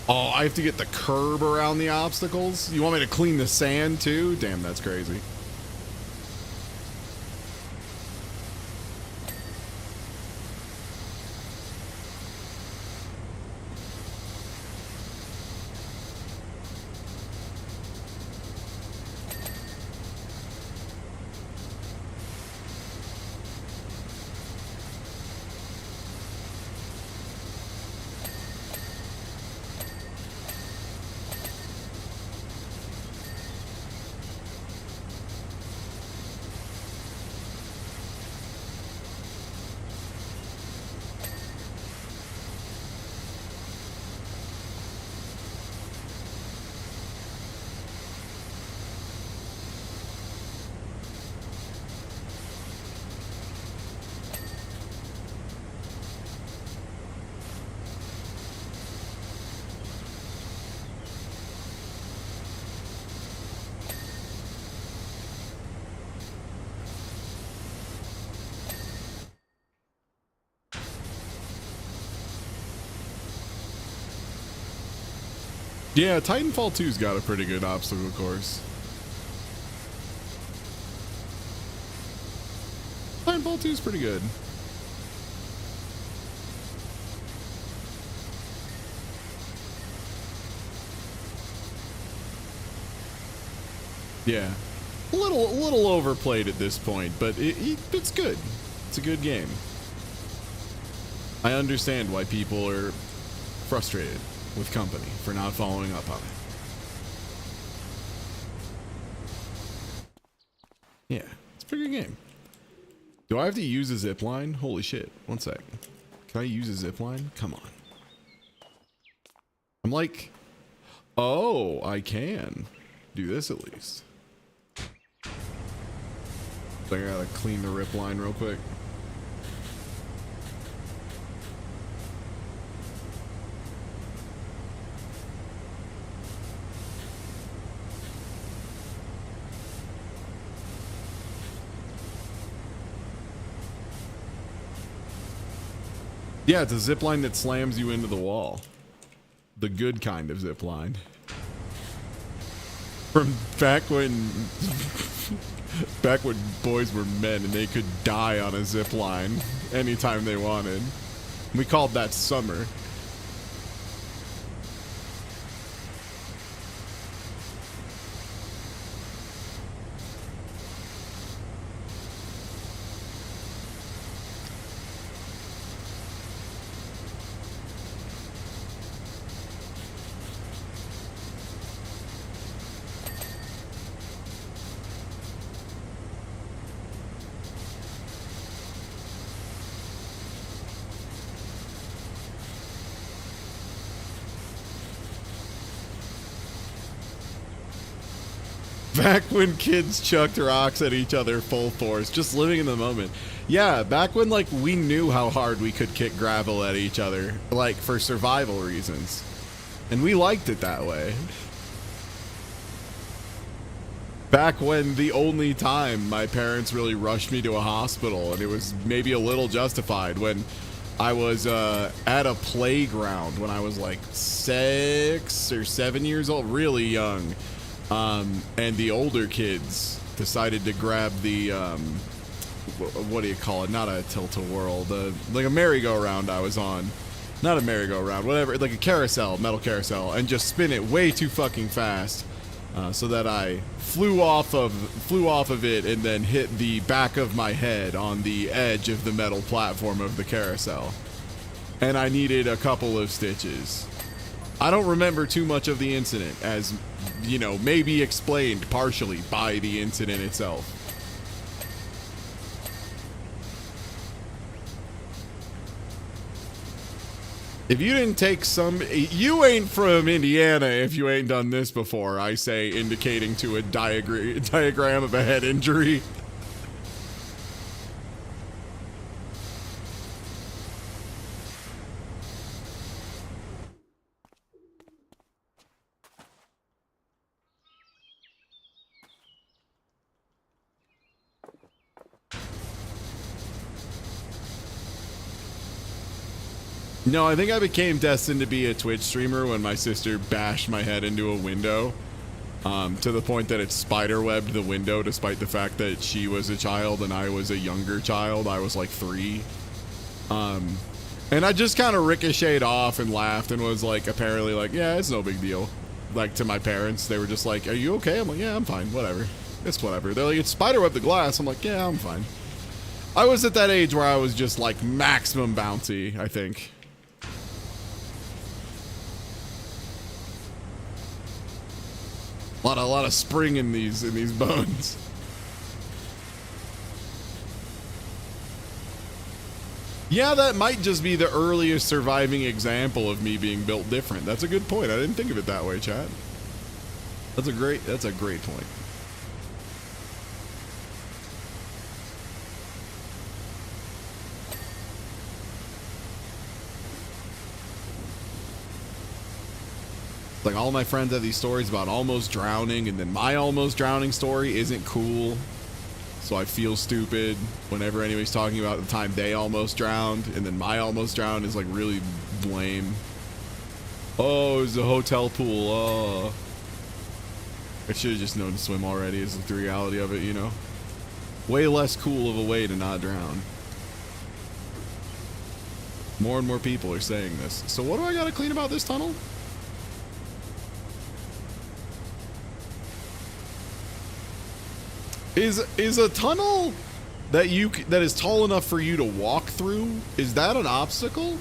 Speaker 2: Oh, I have to get the curb around the obstacles? You want me to clean the sand too? Damn, that's crazy. Yeah, Titanfall 2's got a pretty good obstacle course. Titanfall 2's pretty good. Yeah. A little overplayed at this point, but it's good. It's a good game. I understand why people are frustrated with company for not following up on it. Yeah, it's a pretty good game. Do I have to use a zip line? Holy shit. One sec. Can I use a zip line? Come on. I'm like, oh, I can do this at least. I gotta clean the rip line real quick. Yeah, it's a zip line that slams you into the wall. The good kind of zip line. From back when boys were men and they could die on a zip line anytime they wanted. We called that summer. Back when kids chucked rocks at each other full force, just living in the moment. Yeah, back when, like, we knew how hard we could kick gravel at each other, like, for survival reasons. And we liked it that way. Back when the only time my parents really rushed me to a hospital, and it was maybe a little justified, when I was at a playground when I was like 6 or 7 years old, really young. And the older kids decided to grab the, what do you call it? Not a tilt-a-whirl, like a merry-go-round I was on. Not a merry-go-round, whatever, like a carousel, metal carousel, and just spin it way too fucking fast, so that I flew off of it and then hit the back of my head on the edge of the metal platform of the carousel. And I needed a couple of stitches. I don't remember too much of the incident, as, you know, maybe explained partially by the incident itself. If you didn't take some... You ain't from Indiana if you ain't done this before, I say, indicating to a diagram of a head injury. No, I think I became destined to be a Twitch streamer when my sister bashed my head into a window, to the point that it spiderwebbed the window, despite the fact that she was a child and I was a younger child. I was like 3. And I just kind of ricocheted off and laughed and was like, apparently like, yeah, it's no big deal. Like, to my parents, they were just like, are you okay? I'm like, yeah, I'm fine, whatever. It's whatever. They're like, it's spiderwebbed the glass. I'm like, yeah, I'm fine. I was at that age where I was just like maximum bouncy, I think. A lot of spring in these bones. Yeah, that might just be the earliest surviving example of me being built different. That's a good point. I didn't think of it that way, chat. That's a great point. Like, all my friends have these stories about almost drowning, and then my almost drowning story isn't cool. So I feel stupid whenever anybody's talking about the time they almost drowned, and then my almost drowned is like really lame. Oh, it was a hotel pool. Oh. I should have just known to swim already, is the reality of it, you know? Way less cool of a way to not drown. More and more people are saying this. So what do I gotta clean about this tunnel? Is a tunnel that is tall enough for you to walk through, is that an obstacle?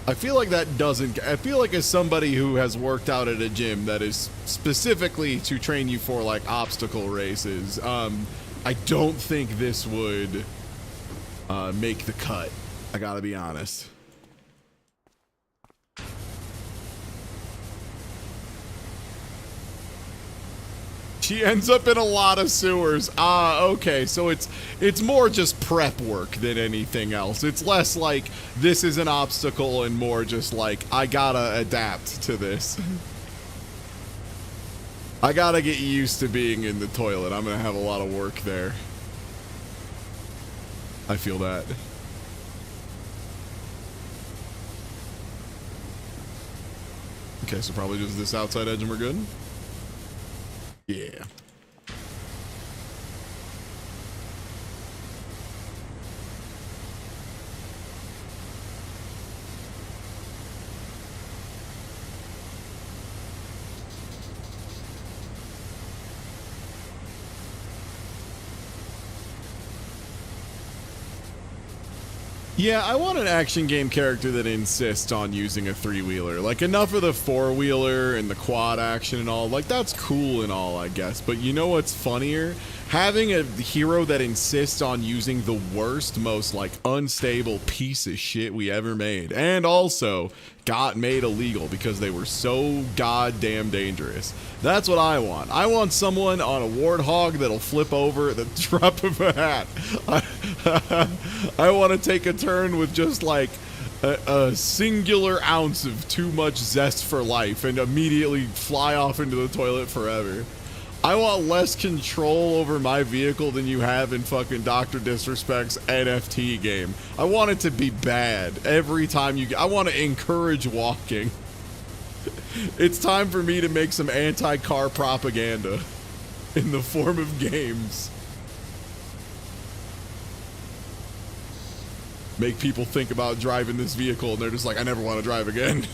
Speaker 2: I feel like that doesn't. I feel like as somebody who has worked out at a gym that is specifically to train you for like obstacle races, I don't think this would make the cut. I gotta be honest. She ends up in a lot of sewers. Ah, okay. So it's more just prep work than anything else. It's less like this is an obstacle and more just like I gotta adapt to this. I gotta get used to being in the toilet. I'm gonna have a lot of work there. I feel that. Okay, so probably just this outside edge and we're good? Yeah. Yeah, I want an action game character that insists on using a three-wheeler. Like, enough of the four-wheeler and the quad action and all. Like, that's cool and all, I guess. But you know what's funnier? Having a hero that insists on using the worst, most, like, unstable piece of shit we ever made. And also got made illegal because they were so goddamn dangerous. That's what I want. I want someone on a warthog that'll flip over at the drop of a hat. I want to take a turn with just like a singular ounce of too much zest for life and immediately fly off into the toilet forever. I want less control over my vehicle than you have in fucking Dr. Disrespect's NFT game. I want it to be bad every time you I want to encourage walking. It's time for me to make some anti-car propaganda in the form of games. Make people think about driving this vehicle and they're just like, I never want to drive again.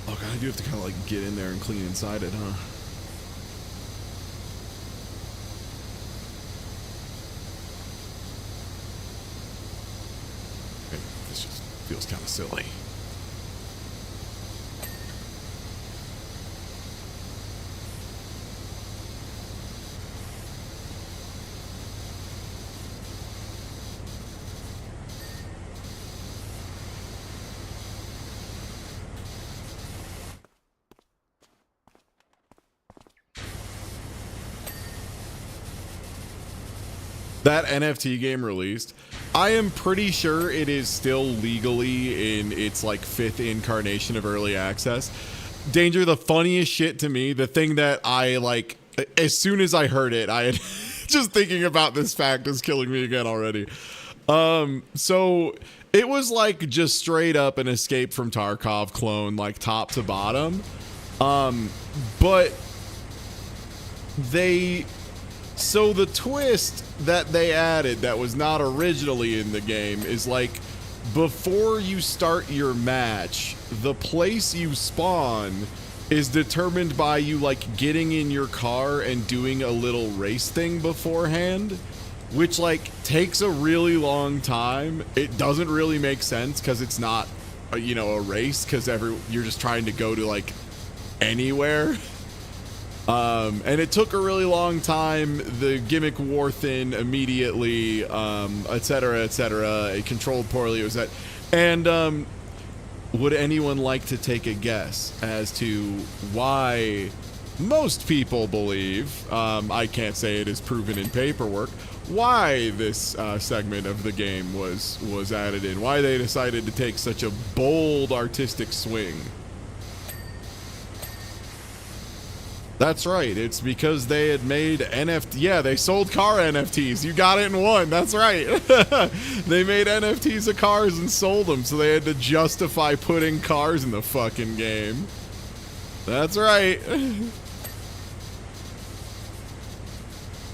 Speaker 2: Oh god, I do have to kind of like get in there and clean inside it, huh? This just feels kind of silly. That NFT game released, I am pretty sure it is still legally in its like 5th incarnation of early access. Danger, the funniest shit to me, the thing that I like, as soon as I heard it, I had just thinking about this fact is killing me again already. So it was like just straight up an Escape from Tarkov clone, like top to bottom. But so the twist that they added that was not originally in the game is like before you start your match, the place you spawn is determined by you like getting in your car and doing a little race thing beforehand, which like takes a really long time. It doesn't really make sense because it's not a race, because you're just trying to go to like anywhere. And it took a really long time. The gimmick wore thin immediately, etc., etc. It controlled poorly. It was that. And would anyone like to take a guess as to why most people believe, I can't say it is proven in paperwork, why this segment of the game was added in? Why they decided to take such a bold artistic swing? That's right. It's because they had made NFT. Yeah, they sold car NFTs. You got it in one. That's right. They made NFTs of cars and sold them, so they had to justify putting cars in the fucking game. That's right.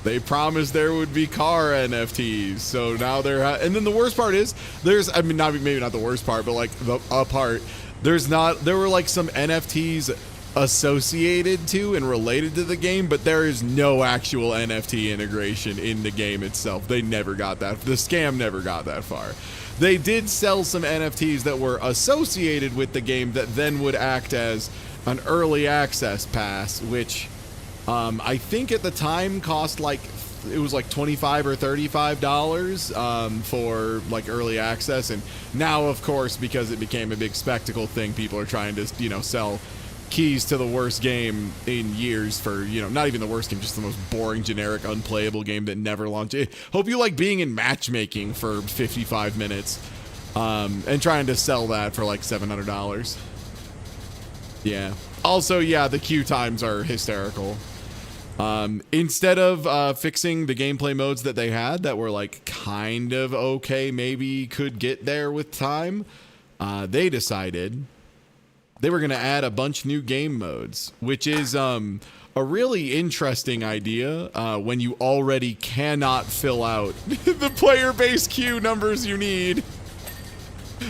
Speaker 2: They promised there would be car NFTs, so now they're. And then the worst part is, maybe not the worst part, but like the part. There were like some NFTs associated to and related to the game, but there is no actual NFT integration in the game itself. They never got that. The scam never got that far. They did sell some NFTs that were associated with the game that then would act as an early access pass, which I think at the time cost like, it was like $25 or $35 for like early access. And now, of course, because it became a big spectacle thing, people are trying to, you know, sell keys to the worst game in years for, you know, not even the worst game, just the most boring, generic, unplayable game that never launched. Hope you like being in matchmaking for 55 minutes and trying to sell that for like $700. Yeah. Also, yeah, the queue times are hysterical. Instead of fixing the gameplay modes that they had that were like kind of okay, maybe could get there with time, they decided they were going to add a bunch new game modes, which is a really interesting idea when you already cannot fill out the player base queue numbers you need.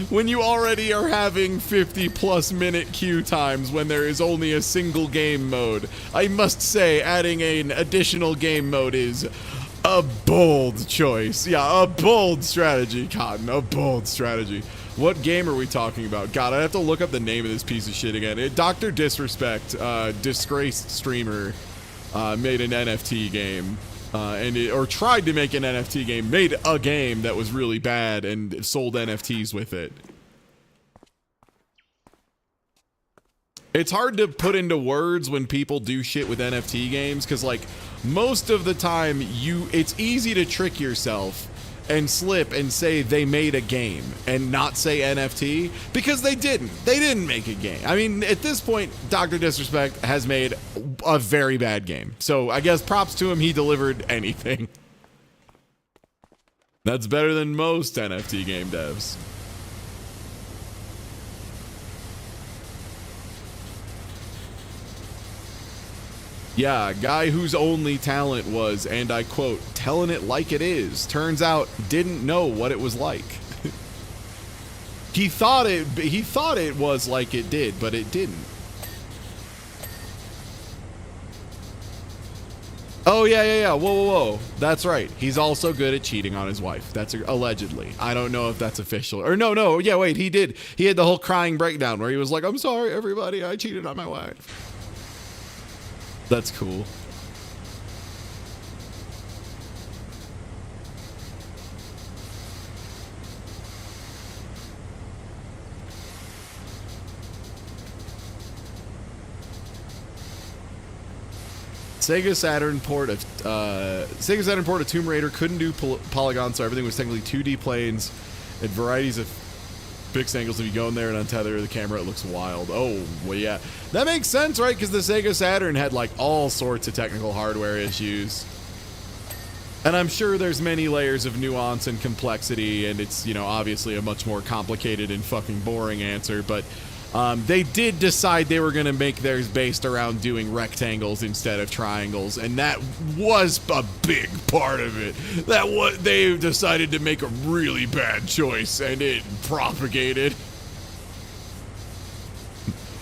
Speaker 2: When you already are having 50+ minute queue times when there is only a single game mode. I must say, adding an additional game mode is a bold choice. Yeah, a bold strategy, Cotton. A bold strategy. What game are we talking about? God, I have to look up the name of this piece of shit again. Dr. Disrespect, disgraced streamer, made an NFT game. Or tried to make an NFT game, made a game that was really bad and sold NFTs with it. It's hard to put into words when people do shit with NFT games, because like most of the time it's easy to trick yourself and slip and say they made a game and not say NFT, because they didn't make a game. I mean, at this point, Dr. Disrespect has made a very bad game. So I guess props to him, he delivered anything. That's better than most NFT game devs. Yeah, a guy whose only talent was, and I quote, telling it like it is, turns out didn't know what it was like. He thought it was like it did, but it didn't. Oh yeah. Whoa. That's right. He's also good at cheating on his wife. That's allegedly. I don't know if that's official. Or no. Yeah, wait, he did. He had the whole crying breakdown where he was like, "I'm sorry, everybody. I cheated on my wife." That's cool. Sega Saturn port of Tomb Raider couldn't do polygons, so everything was technically 2D planes and varieties of fixed angles. If you go in there and untether the camera, it looks wild. Oh, well, yeah. That makes sense, right? Because the Sega Saturn had, like, all sorts of technical hardware issues. And I'm sure there's many layers of nuance and complexity, and it's, you know, obviously a much more complicated and fucking boring answer, but they did decide they were going to make theirs based around doing rectangles instead of triangles, and that was a big part of it. They decided to make a really bad choice, and it propagated.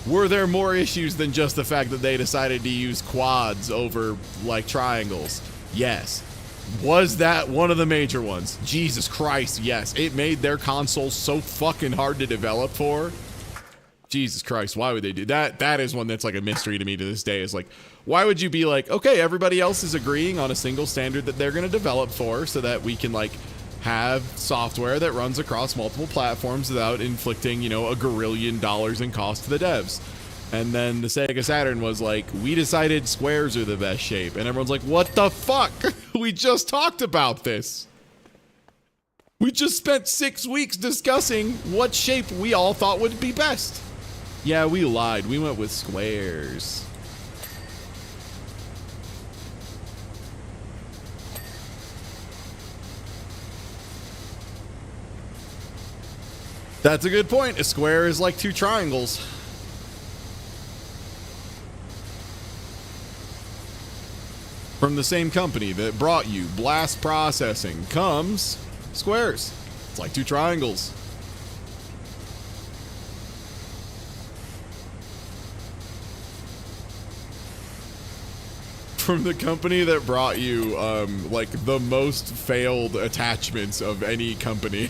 Speaker 2: Were there more issues than just the fact that they decided to use quads over, like, triangles? Yes. Was that one of the major ones? Jesus Christ, yes. It made their console so fucking hard to develop for. Jesus Christ, why would they do that? That is one that's like a mystery to me to this day. Is like, why would you be like, okay, everybody else is agreeing on a single standard that they're going to develop for so that we can like have software that runs across multiple platforms without inflicting, you know, $1 gazillion in cost to the devs. And then the Sega Saturn was like, we decided squares are the best shape. And everyone's like, what the fuck? We just talked about this. We just spent 6 weeks discussing what shape we all thought would be best. Yeah, we lied. We went with squares. That's a good point. A square is like 2 triangles. From the same company that brought you Blast Processing comes squares. It's like 2 triangles. from the company that brought you, like, the most failed attachments of any company.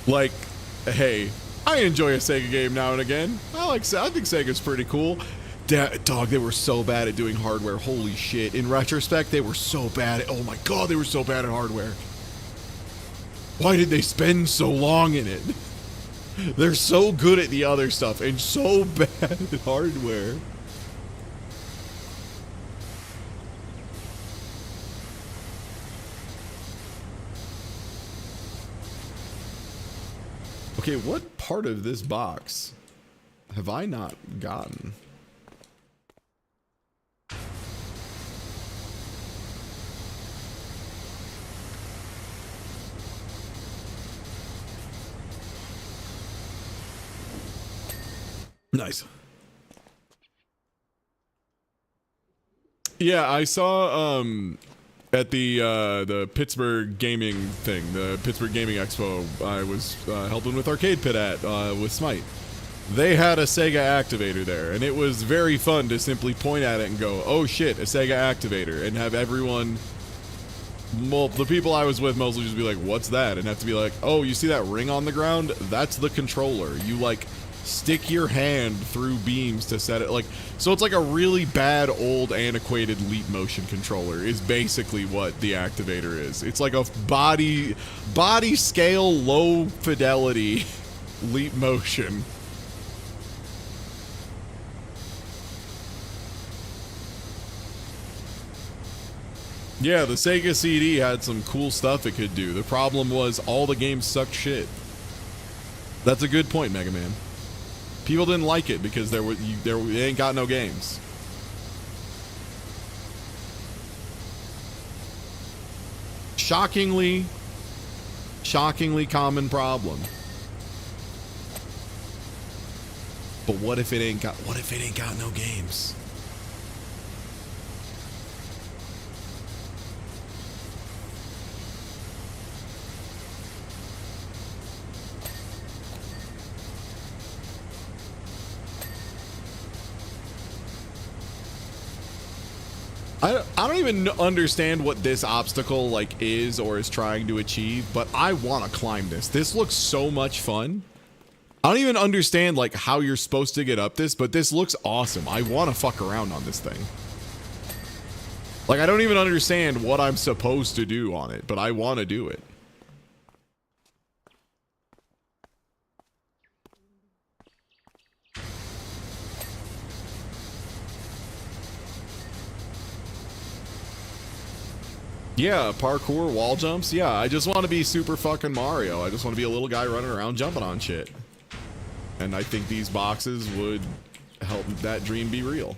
Speaker 2: Like, hey, I enjoy a Sega game now and again. I think Sega's pretty cool. Dog, they were so bad at doing hardware. Holy shit. In retrospect, they were so bad at, oh my god, they were so bad at hardware. Why did they spend so long in it? They're so good at the other stuff and so bad at hardware. Okay, what part of this box have I not gotten? Nice. Yeah, I saw at the Pittsburgh gaming thing, the Pittsburgh Gaming Expo, I was helping with Arcade Pit at with Smite. They had a Sega activator there, and it was very fun to simply point at it and go, "Oh shit, a Sega activator," and have everyone. Well, the people I was with mostly just be like, "What's that?" and have to be like, "Oh, you see that ring on the ground? That's the controller. You like." Stick your hand through beams to set it, like, so it's like a really bad old antiquated Leap Motion controller is basically what the activator is. It's like a body scale low fidelity Leap Motion. Yeah, the Sega CD had some cool stuff it could do. The problem was all the games sucked shit. That's a good point, Mega Man. People didn't like it because they ain't got no games. Shockingly common problem. But what if it ain't got no games? I don't even understand what this obstacle like is or is trying to achieve, but I want to climb this. This looks so much fun. I don't even understand like how you're supposed to get up this, but this looks awesome. I want to fuck around on this thing. Like I don't even understand what I'm supposed to do on it, but I want to do it. Yeah, parkour, wall jumps. Yeah, I just want to be super fucking Mario. I just want to be a little guy running around jumping on shit. And I think these boxes would help that dream be real.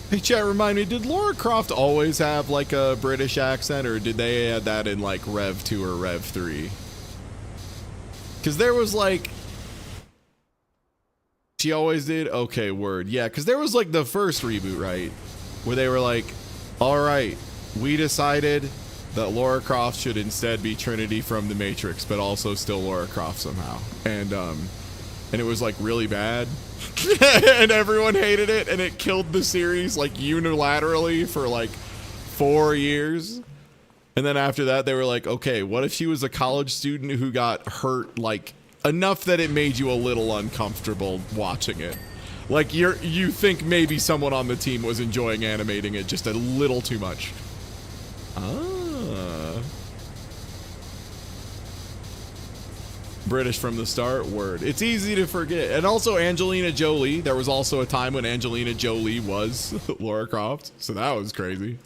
Speaker 2: Hey chat, remind me, did Lara Croft always have like a British accent, or did they add that in like Rev 2 or Rev 3? Because there was like... She always did? Okay, word. Yeah, because there was like the first reboot, right? Where they were like, alright, we decided that Lara Croft should instead be Trinity from The Matrix, but also still Lara Croft somehow. And it was like really bad. And everyone hated it, and it killed the series like unilaterally for like 4 years. And then after that they were like, okay, what if she was a college student who got hurt like enough that it made you a little uncomfortable watching it? Like you think maybe someone on the team was enjoying animating it just a little too much. British from the start, word. It's easy to forget. And also Angelina Jolie. There was also a time when Angelina Jolie was Lara Croft. So that was crazy.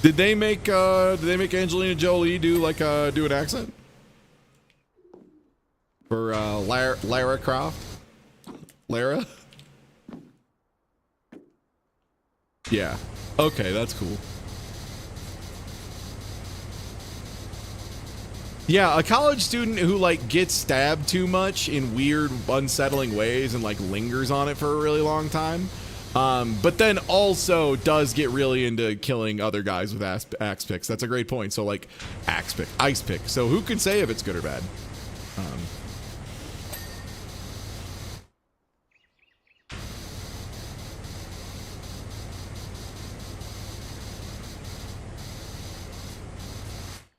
Speaker 2: Did they make Angelina Jolie do like do an accent? For Lara Croft? Lara? Yeah. Okay, that's cool. Yeah, a college student who like gets stabbed too much in weird, unsettling ways and like lingers on it for a really long time. But then also does get really into killing other guys with axe picks. That's a great point. So like axe pick, ice pick. So who can say if it's good or bad?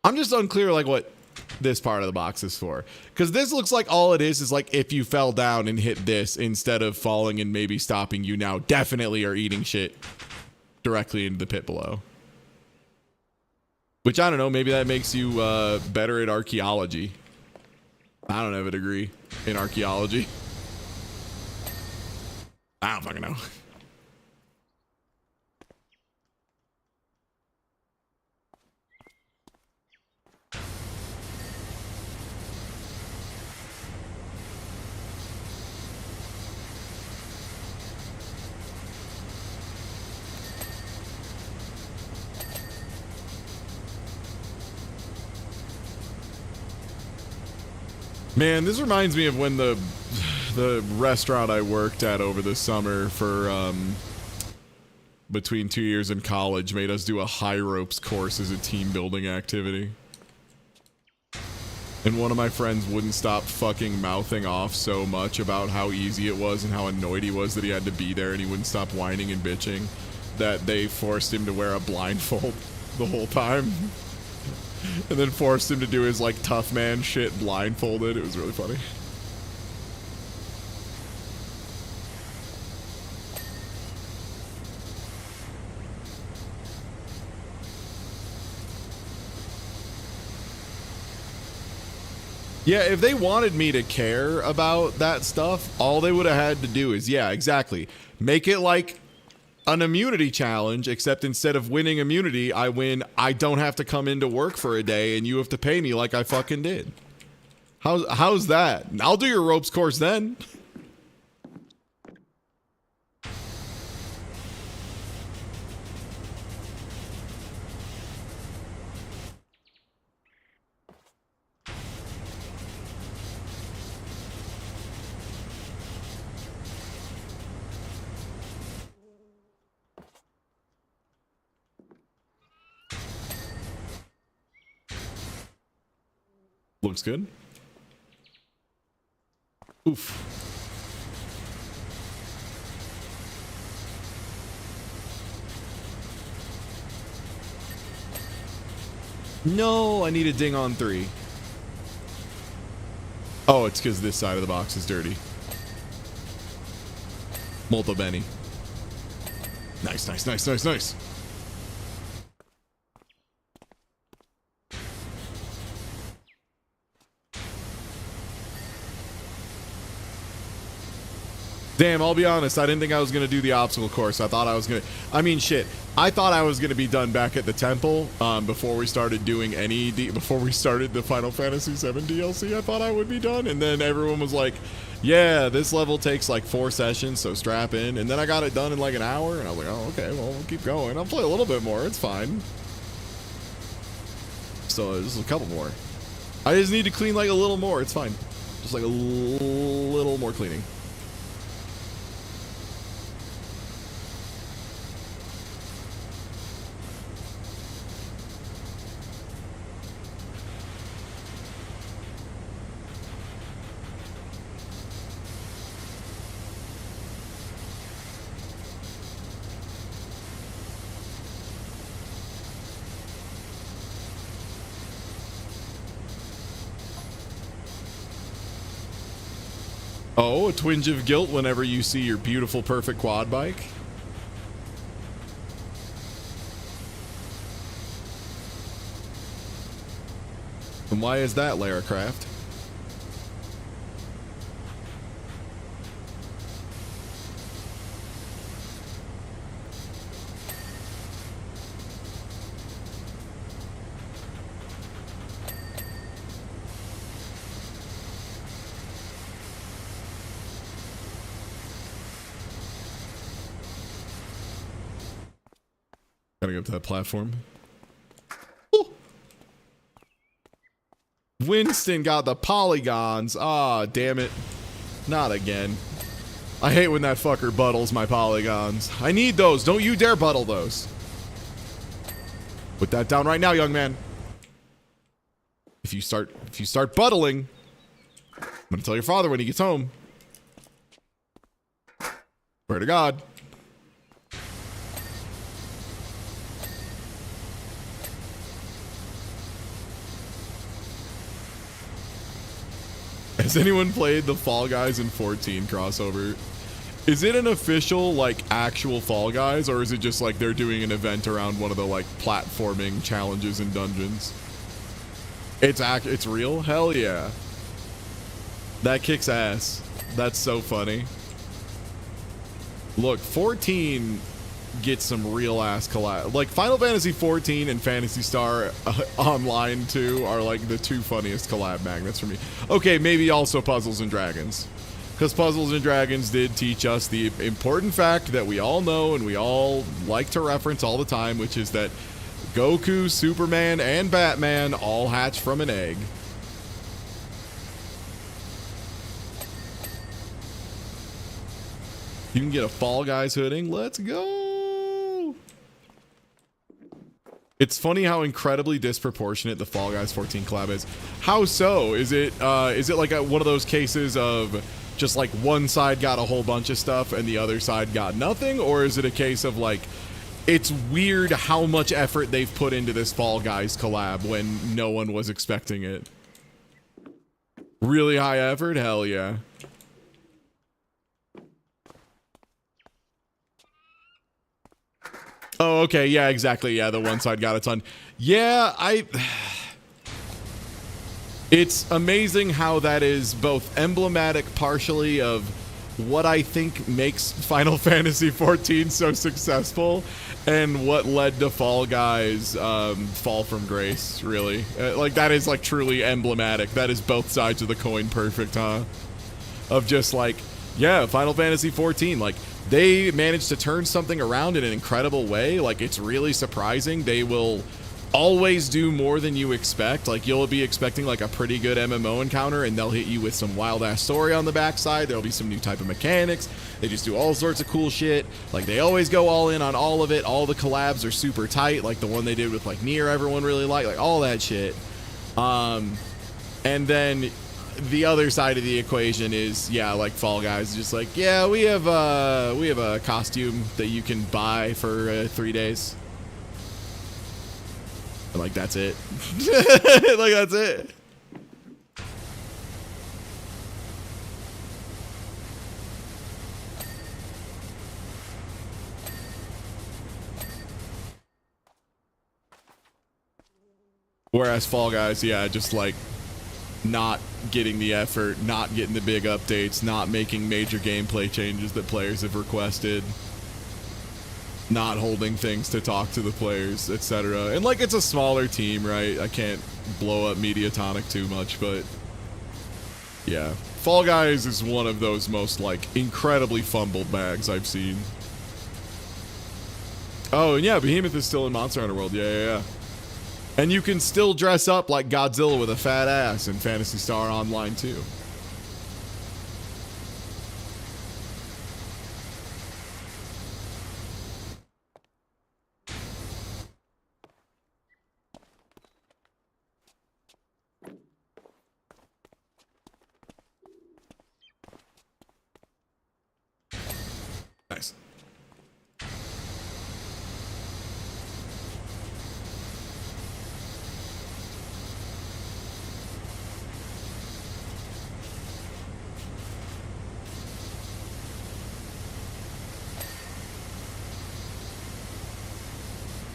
Speaker 2: I'm just unclear like what this part of the box is for, because this looks like all it is like if you fell down and hit this instead of falling and maybe stopping, you now definitely are eating shit directly into the pit below. Which I don't know, maybe that makes you better at archaeology. I don't have a degree in archaeology. I don't fucking know. Man, this reminds me of when the restaurant I worked at over the summer for between 2 years in college made us do a high ropes course as a team building activity. And one of my friends wouldn't stop fucking mouthing off so much about how easy it was and how annoyed he was that he had to be there, and he wouldn't stop whining and bitching that they forced him to wear a blindfold the whole time. And then forced him to do his like tough man shit blindfolded. It was really funny. Yeah, if they wanted me to care about that stuff, all they would have had to do is, yeah, exactly. Make it like an immunity challenge, except instead of winning immunity, I win, I don't have to come into work for a day and you have to pay me like I fucking did. How's that? I'll do your ropes course then. Looks good. Oof. No, I need a ding on 3. Oh, it's because this side of the box is dirty. Molto bene. Nice, nice, nice, nice, nice. Damn, I'll be honest, I didn't think I was going to do the obstacle course. I thought I was going to... I mean, shit. I thought I was going to be done back at the temple before we started doing any... before we started the Final Fantasy VII DLC. I thought I would be done. And then everyone was like, yeah, this level takes like 4 sessions, so strap in. And then I got it done in like an hour. And I was like, oh, okay, well, we'll keep going. I'll play a little bit more. It's fine. So just a couple more. I just need to clean like a little more. It's fine. Just like a little more cleaning. Oh, a twinge of guilt whenever you see your beautiful, perfect quad bike. And why is that, Lara Croft? Gotta go up to that platform. Ooh. Winston got the polygons. Ah, damn it. Not again. I hate when that fucker buttles my polygons. I need those. Don't you dare buttle those. Put that down right now, young man. If you start buttling, I'm gonna tell your father when he gets home. Swear to God. Has anyone played the Fall Guys in 14 crossover? Is it an official, like, actual Fall Guys, or is it just like they're doing an event around one of the, like, platforming challenges and dungeons? It's real? Hell yeah. That kicks ass. That's so funny. Look, 14 gets some real ass collab. Like, Final Fantasy 14 and Phantasy Star Online 2 are like the two funniest collab magnets for me. Okay, maybe also Puzzles and Dragons. Because Puzzles and Dragons did teach us the important fact that we all know and we all like to reference all the time, which is that Goku, Superman, and Batman all hatch from an egg. You can get a Fall Guys hooding. Let's go. It's funny how incredibly disproportionate the Fall Guys 14 collab is. How so? Is it like one of those cases of just like one side got a whole bunch of stuff and the other side got nothing? Or is it a case of like, it's weird how much effort they've put into this Fall Guys collab when no one was expecting it? Really high effort? Hell yeah. Oh, okay. Yeah, exactly. Yeah, the one side got a ton. Yeah, it's amazing how that is both emblematic partially of what I think makes Final Fantasy 14 so successful and what led to Fall Guys fall from grace, really. Like, that is like truly emblematic. That is both sides of the coin perfect, huh? Of just like, yeah, Final Fantasy 14, like, they managed to turn something around in an incredible way. Like, it's really surprising. They will always do more than you expect. Like, you'll be expecting like a pretty good MMO encounter and they'll hit you with some wild ass story on the backside. There'll be some new type of mechanics. They just do all sorts of cool shit. Like, they always go all in on all of it. All the collabs are super tight. Like the one they did with like Nier, everyone really liked, like all that shit. And then the other side of the equation is, yeah, like Fall Guys is just like, yeah, we have a costume that you can buy for 3 days. And like, that's it. Like, that's it. Whereas Fall Guys, yeah, just like not getting the effort, not getting the big updates, not making major gameplay changes that players have requested, not holding things to talk to the players, etc. And like, it's a smaller team, right? I can't blow up Mediatonic too much, but yeah, Fall Guys is one of those most like incredibly fumbled bags I've seen. Oh, and yeah, Behemoth is still in Monster Hunter World. Yeah. And you can still dress up like Godzilla with a fat ass in Phantasy Star Online too. Nice.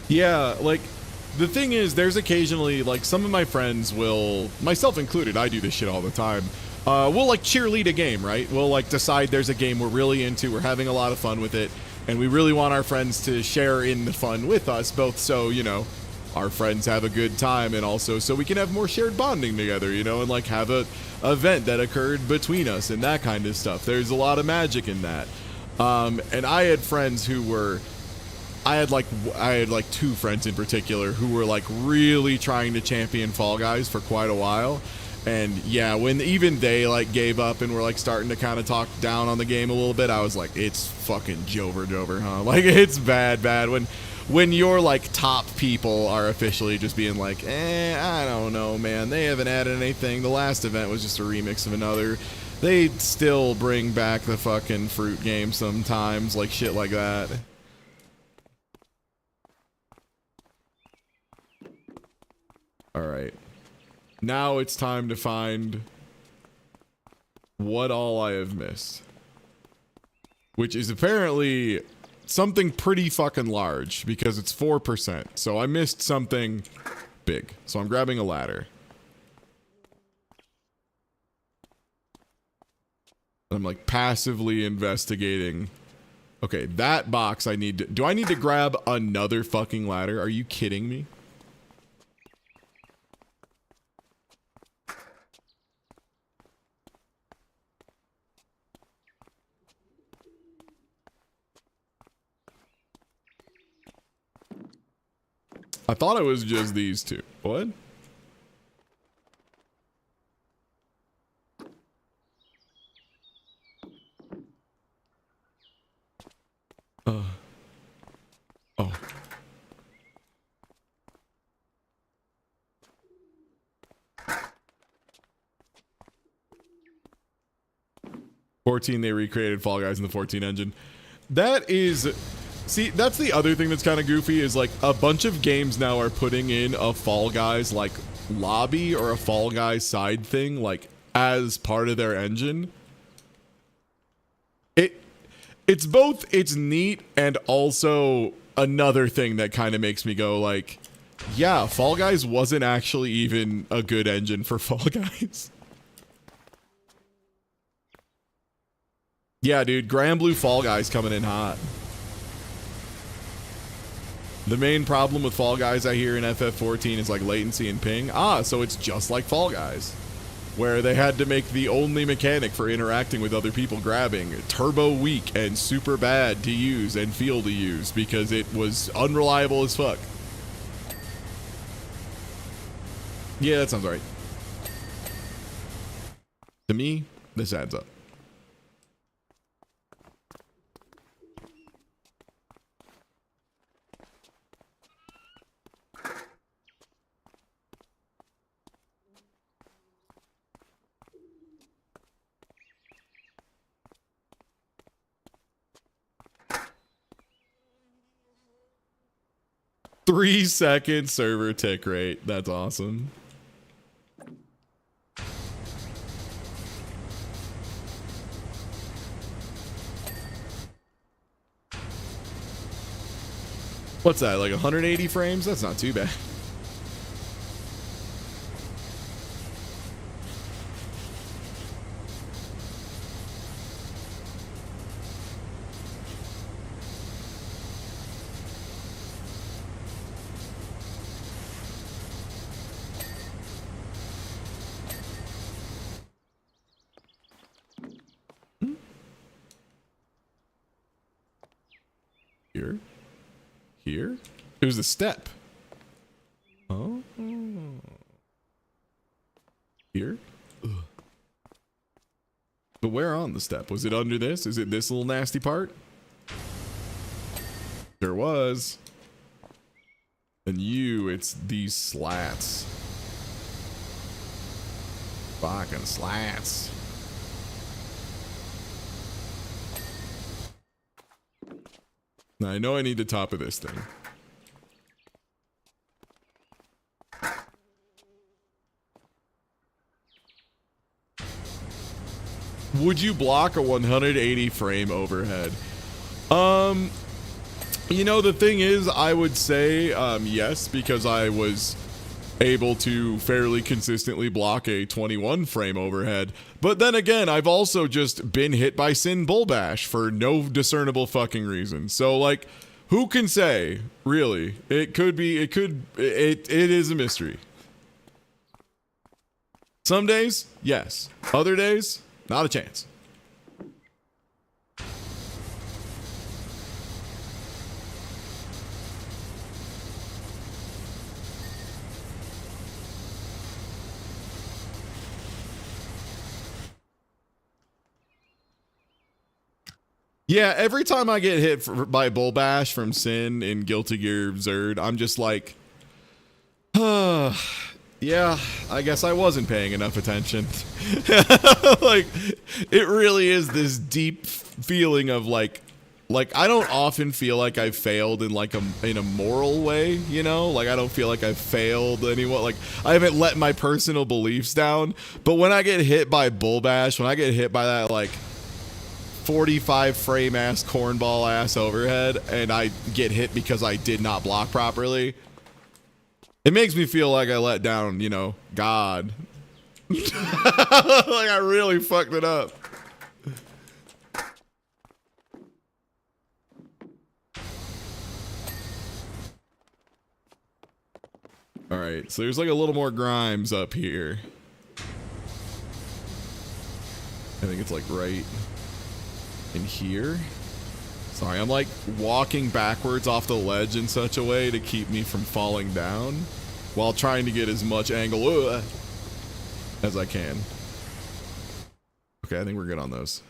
Speaker 2: Yeah, like, the thing is, there's occasionally, like, some of my friends will, myself included, I do this shit all the time, we'll, like, cheerlead a game, right? We'll, like, decide there's a game we're really into, we're having a lot of fun with it, and we really want our friends to share in the fun with us, both so, you know, our friends have a good time, and also so we can have more shared bonding together, you know, and, like, have a event that occurred between us, and that kind of stuff. There's a lot of magic in that. And I had friends who were I had like 2 friends in particular who were like really trying to champion Fall Guys for quite a while. And yeah, when even they like gave up and were like starting to kind of talk down on the game a little bit, I was like, it's fucking Jover, huh? Like, it's bad when your like top people are officially just being like, I don't know, man. They haven't added anything. The last event was just a remix of another. They still bring back the fucking fruit game sometimes, like shit like that. All right. Now it's time to find what all I have missed. Which is apparently something pretty fucking large because it's 4%. So I missed something big. So I'm grabbing a ladder. I'm like passively investigating. Okay, that box I need to... Do I need to grab another fucking ladder? Are you kidding me? I thought it was just these 2. What? Oh. 14, they recreated Fall Guys in the 14 engine. That is... See, that's the other thing that's kind of goofy is like a bunch of games now are putting in a Fall Guys like lobby or a Fall Guys side thing like as part of their engine. It's both, it's neat and also another thing that kind of makes me go like, yeah, Fall Guys wasn't actually even a good engine for Fall Guys. Yeah, dude, Grand Blue Fall Guys coming in hot. The main problem with Fall Guys I hear in FF14 is like latency and ping. So it's just like Fall Guys, where they had to make the only mechanic for interacting with other people grabbing turbo weak and super bad to use and feel to use because it was unreliable as fuck. Yeah, that sounds right. To me, this adds up. Three-second server tick rate. That's awesome. What's that, like 180 frames? That's not too bad. Here? It was a step. Oh. Here? Ugh. But where on the step? Was it under this? Is it this little nasty part? There was. And it's these slats. Fucking slats. Now, I know I need the top of this thing. Would you block a 180 frame overhead? You know, the thing is, I would say yes, because I was able to fairly consistently block a 21 frame overhead. But then again, I've also just been hit by Sin Bullbash for no discernible fucking reason. So like, who can say, really? It is a mystery. Some days, yes. Other days, not a chance. Yeah, every time I get hit by Bull Bash from Sin in Guilty Gear Zerd, I'm just like, yeah, I guess I wasn't paying enough attention. Like, it really is this deep feeling of like I don't often feel like I've failed in like in a moral way, you know? Like I don't feel like I've failed anyone. Like I haven't let my personal beliefs down. But when I get hit by Bull Bash, when I get hit by that like 45 frame ass cornball ass overhead and I get hit because I did not block properly, it makes me feel like I let down, you know, God. Like I really fucked it up. All right, so there's like a little more Grimes up here. I think it's like right in here. Sorry, I'm like walking backwards off the ledge in such a way to keep me from falling down while trying to get as much angle as I can. Okay, I think we're good on those.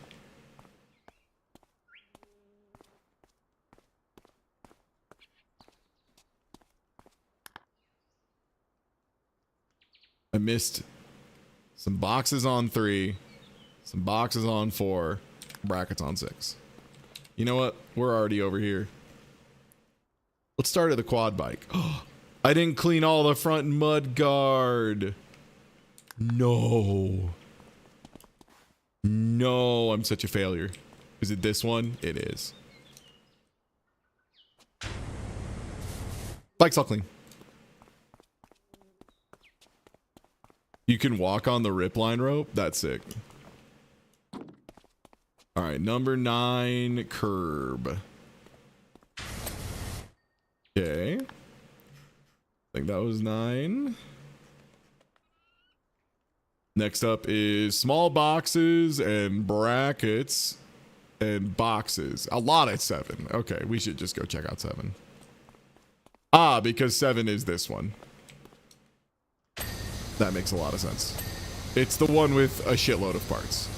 Speaker 2: I missed some boxes on 3, some boxes on 4, brackets on 6. You know what? We're already over here. Let's start at the quad bike. Oh, I didn't clean all the front mud guard. No. No, I'm such a failure. Is it this one? It is. Bike's all clean. You can walk on the rip line rope? That's sick. All right, number 9, curb. Okay. I think that was 9. Next up is small boxes and brackets and boxes. A lot at 7. Okay, we should just go check out 7. Ah, because 7 is this one. That makes a lot of sense. It's the one with a shitload of parts.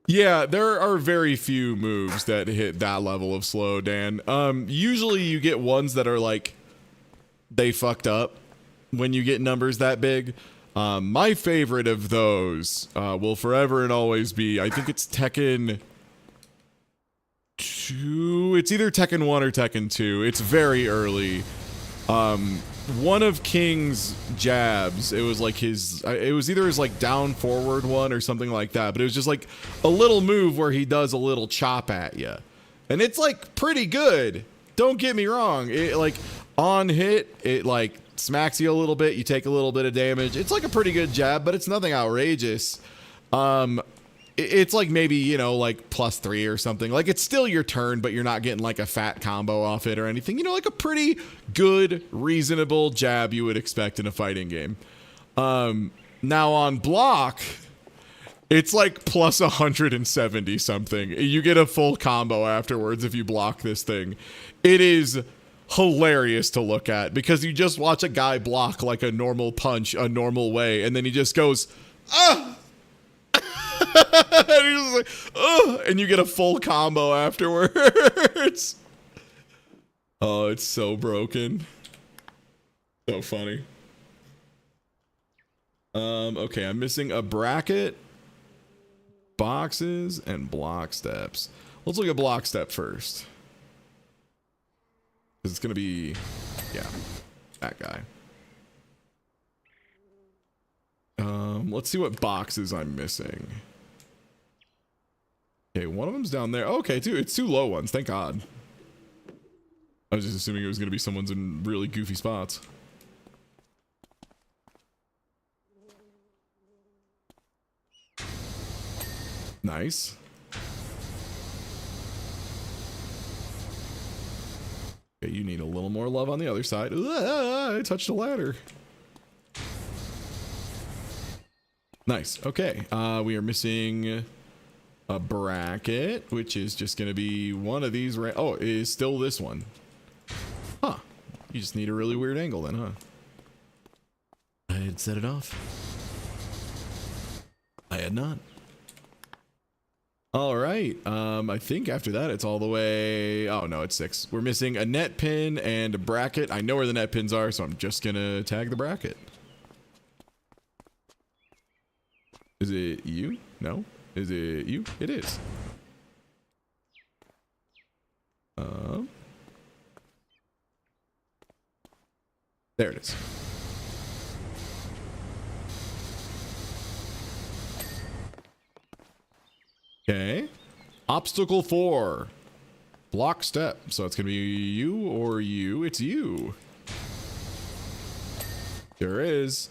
Speaker 2: Yeah, there are very few moves that hit that level of slow, Dan. Usually you get ones that are like, they fucked up when you get numbers that big. My favorite of those will forever and always be, I think it's Tekken 2. It's either Tekken 1 or Tekken 2. It's very early. One of King's jabs, it was like his, it was either his like down forward one or something like that, but it was just like a little move where he does a little chop at you, and it's like pretty good, don't get me wrong. It like on hit, it like smacks you a little bit, you take a little bit of damage. It's like a pretty good jab, but it's nothing outrageous. It's like maybe, you know, like +3 or something. Like it's still your turn, but you're not getting like a fat combo off it or anything. You know, like a pretty good, reasonable jab you would expect in a fighting game. Now on block, it's like +170 something. You get a full combo afterwards if you block this thing. It is hilarious to look at because you just watch a guy block like a normal punch a normal way, and then he just goes, ah! And he's like, oh, and you get a full combo afterwards. Oh, it's so broken. So funny. Okay, I'm missing a bracket, boxes, and block steps. Let's look at block step first. It's gonna be, yeah, that guy. Let's see what boxes I'm missing. Okay, one of them's down there. Okay, it's 2 low ones. Thank God. I was just assuming it was going to be someone's in really goofy spots. Nice. Okay, you need a little more love on the other side. I touched a ladder. Nice. Okay. We are missing a bracket, which is just going to be one of these. Oh, it is still this one. Huh. You just need a really weird angle then, huh? I had set it off. I had not. All right. I think after that, it's all the way. Oh, no, it's 6. We're missing a net pin and a bracket. I know where the net pins are, so I'm just going to tag the bracket. Is it you? No. Is it you? It is. There it is. Okay. Obstacle 4. Block step. So it's going to be you or you. It's you. There is.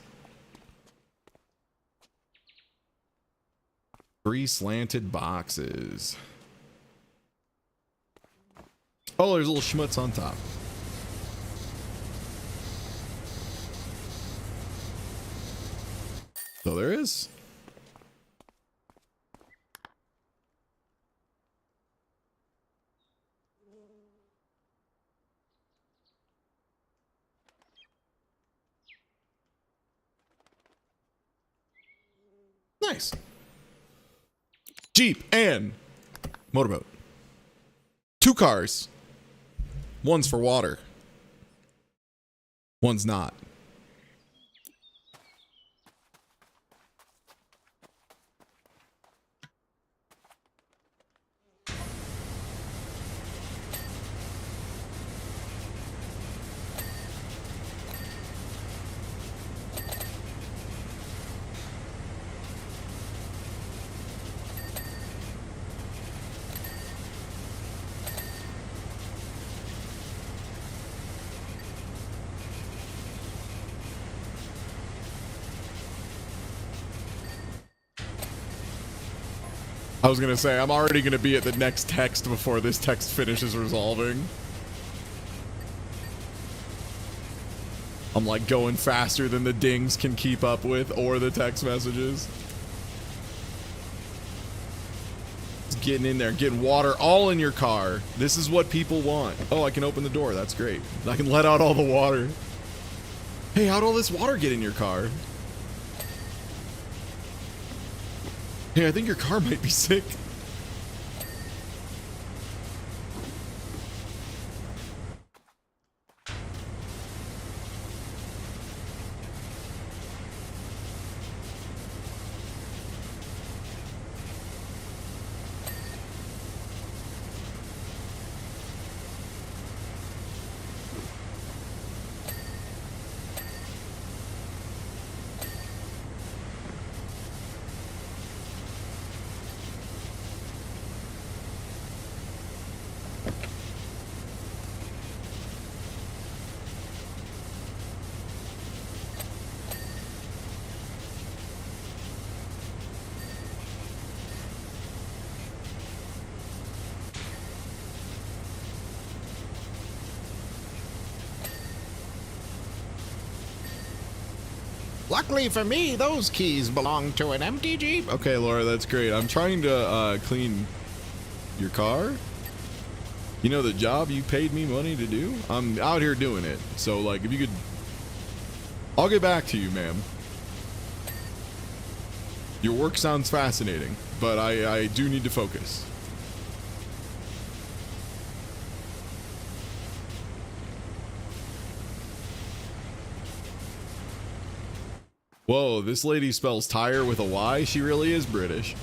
Speaker 2: 3 slanted boxes. Oh, there's a little schmutz on top. So there is. Nice. Jeep and motorboat. 2 cars. One's for water. One's not. I was gonna say, I'm already gonna be at the next text before this text finishes resolving. I'm like going faster than the dings can keep up with, or the text messages. Just getting in there, getting water all in your car. This is what people want. Oh, I can open the door, that's great. I can let out all the water. Hey, how'd all this water get in your car? Hey, I think your car might be sick.
Speaker 6: Luckily for me, those keys belong to an empty Jeep.
Speaker 2: Okay, Laura, that's great. I'm trying to clean your car. You know the job you paid me money to do? I'm out here doing it. So, like, if you could... I'll get back to you, ma'am. Your work sounds fascinating, but I do need to focus. Whoa, this lady spells tire with a Y. She really is British.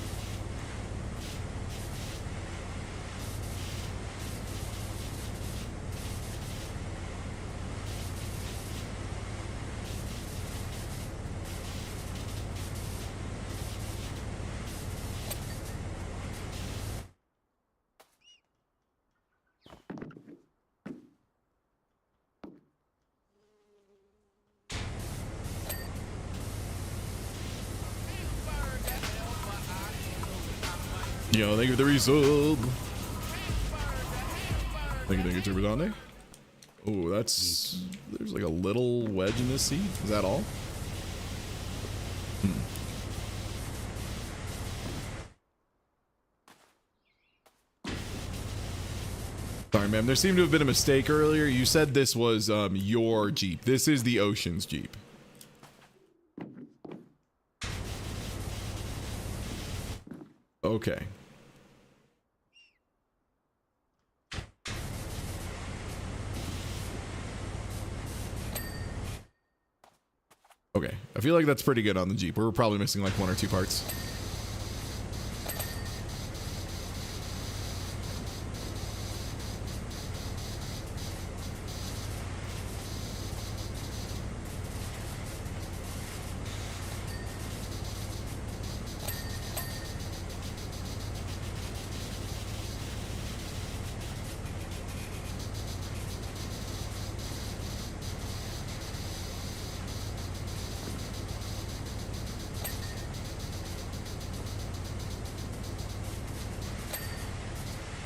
Speaker 2: Yo, thank you for the resub. Thank you, Turbidante. Oh, that's... There's like a little wedge in this seat. Is that all? Sorry, ma'am. There seemed to have been a mistake earlier. You said this was your Jeep. This is the Ocean's Jeep. Okay. Okay. I feel like that's pretty good on the Jeep. We're probably missing like 1 or 2 parts.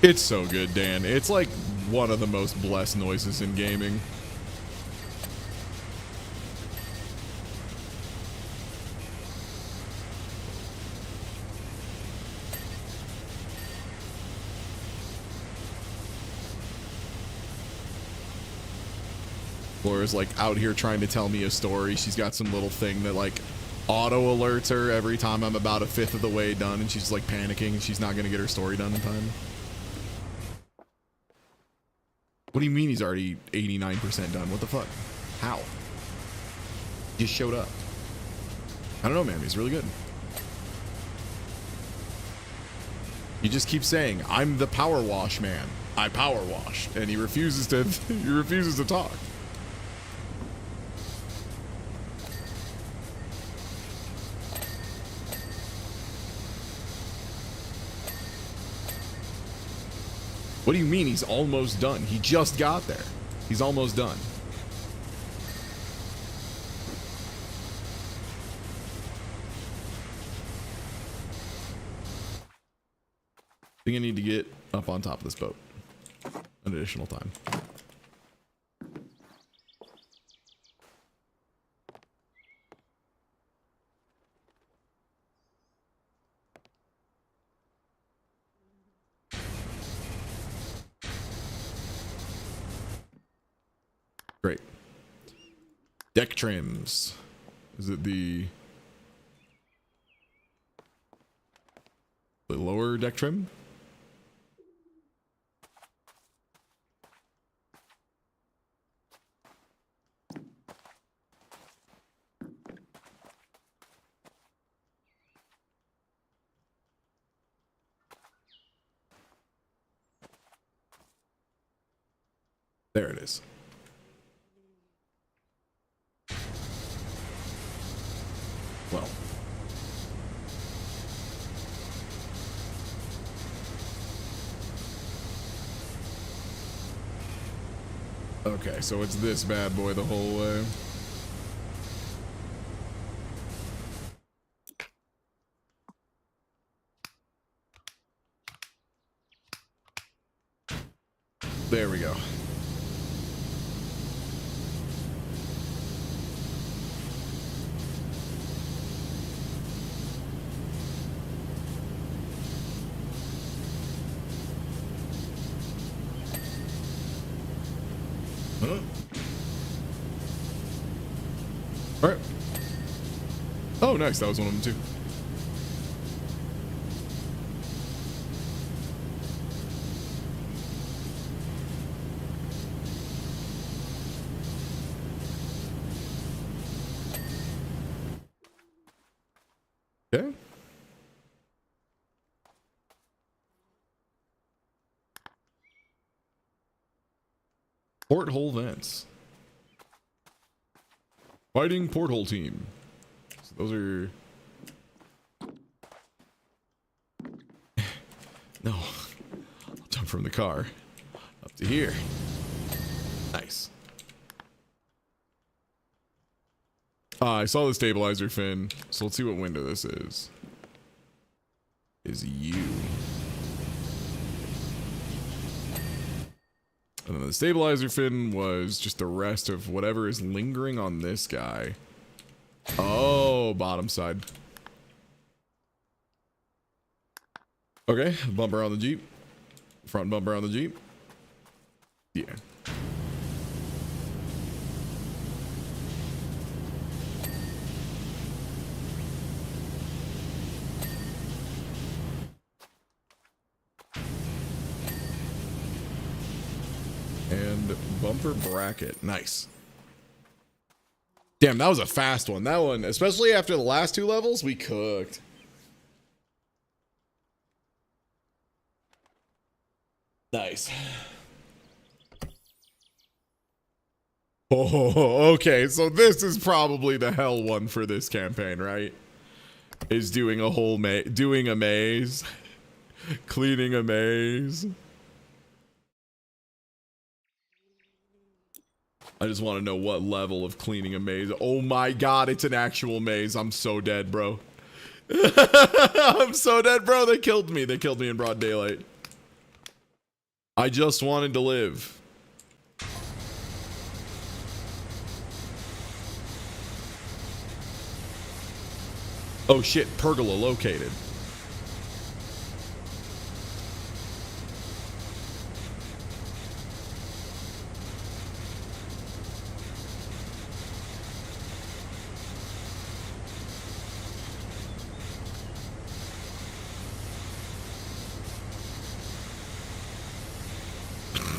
Speaker 2: It's so good, Dan. It's like one of the most blessed noises in gaming. Laura's like out here trying to tell me a story. She's got some little thing that like auto alerts her every time I'm about 1/5 of the way done, and she's like panicking. She's not going to get her story done in time. What do you mean he's already 89% done? What the fuck? How? He just showed up. I don't know, man. He's really good. He just keeps saying, "I'm the power wash man. I power wash," and he refuses to. He refuses to talk. What do you mean he's almost done? He just got there. He's almost done. I think I need to get up on top of this boat an additional time. Great. Deck trims. Is it the lower deck trim? There it is. Well. Okay, so it's this bad boy the whole way. There we go. Huh? All right. Oh, nice. That was one of them too. Okay. Porthole vents. Fighting porthole team. So those are... No. I'll jump from the car up to here. Nice. I saw the stabilizer fin, so let's see what window this is. Is you. And then the stabilizer fin was just the rest of whatever is lingering on this guy. Oh, bottom side. Okay, bumper on the Jeep. Front bumper on the Jeep. Yeah. And bumper bracket. Nice. Damn, that was a fast one. That one, especially after the last 2 levels, we cooked. Nice. Oh, okay. So this is probably the hell one for this campaign, right? Is doing a whole doing a maze, cleaning a maze. I just want to know what level of cleaning a maze. Oh my god, it's an actual maze. I'm so dead, bro. I'm so dead, bro. They killed me. They killed me in broad daylight. I just wanted to live. Oh shit, pergola located.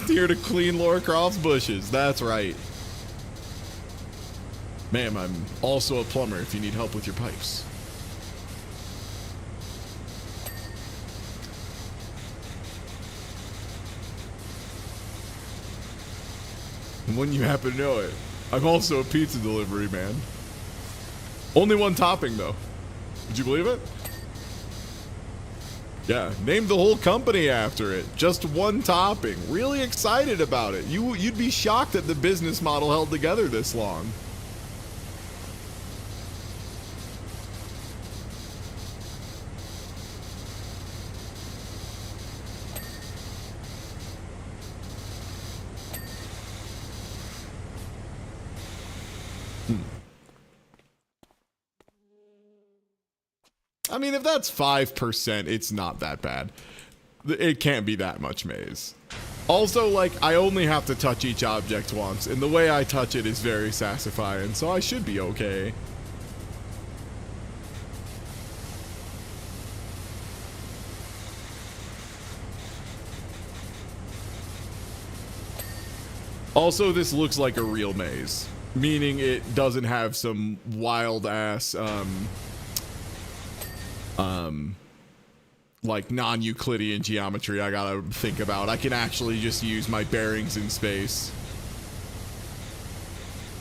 Speaker 2: Here to clean Laura Croft's bushes. That's right. Ma'am, I'm also a plumber if you need help with your pipes. And when you happen to know it, I'm also a pizza delivery man. Only one topping though. Would you believe it? Yeah, named the whole company after it. Just one topping. Really excited about it. You'd be shocked that the business model held together this long. I mean, if that's 5%, it's not that bad. It can't be that much maze. Also, like, I only have to touch each object once, and the way I touch it is very satisfying, so I should be okay. Also, this looks like a real maze, meaning it doesn't have some wild ass, like non-Euclidean geometry I gotta think about. I can actually just use my bearings in space.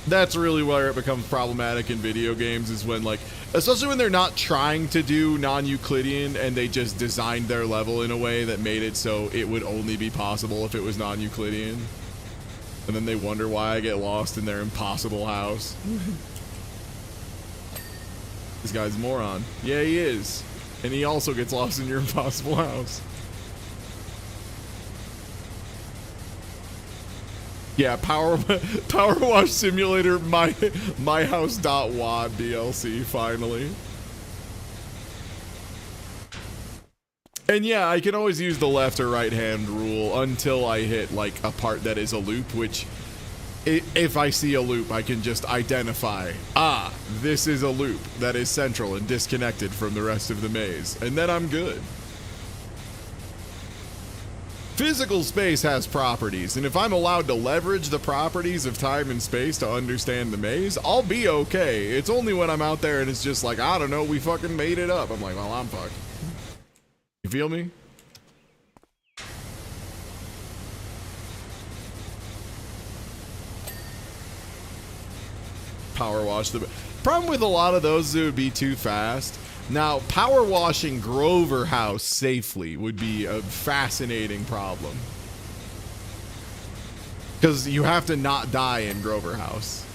Speaker 2: That's really where it becomes problematic in video games, is when, like, especially when they're not trying to do non-Euclidean and they just designed their level in a way that made it so it would only be possible if it was non-Euclidean. And then they wonder why I get lost in their impossible house. This guy's a moron. Yeah, he is. And he also gets lost in your impossible house. Yeah, Power Wash Simulator my house.wad DLC finally. And yeah, I can always use the left or right hand rule until I hit like a part that is a loop, which if I see a loop, I can just identify, this is a loop that is central and disconnected from the rest of the maze, and then I'm good. Physical space has properties, and if I'm allowed to leverage the properties of time and space to understand the maze, I'll be okay. It's only when I'm out there and it's just like, I don't know, we fucking made it up. I'm like, well, I'm fucked. You feel me? Power wash. The problem with a lot of those, it would be too fast. Now, power washing Grover House safely would be a fascinating problem, because you have to not die in Grover House.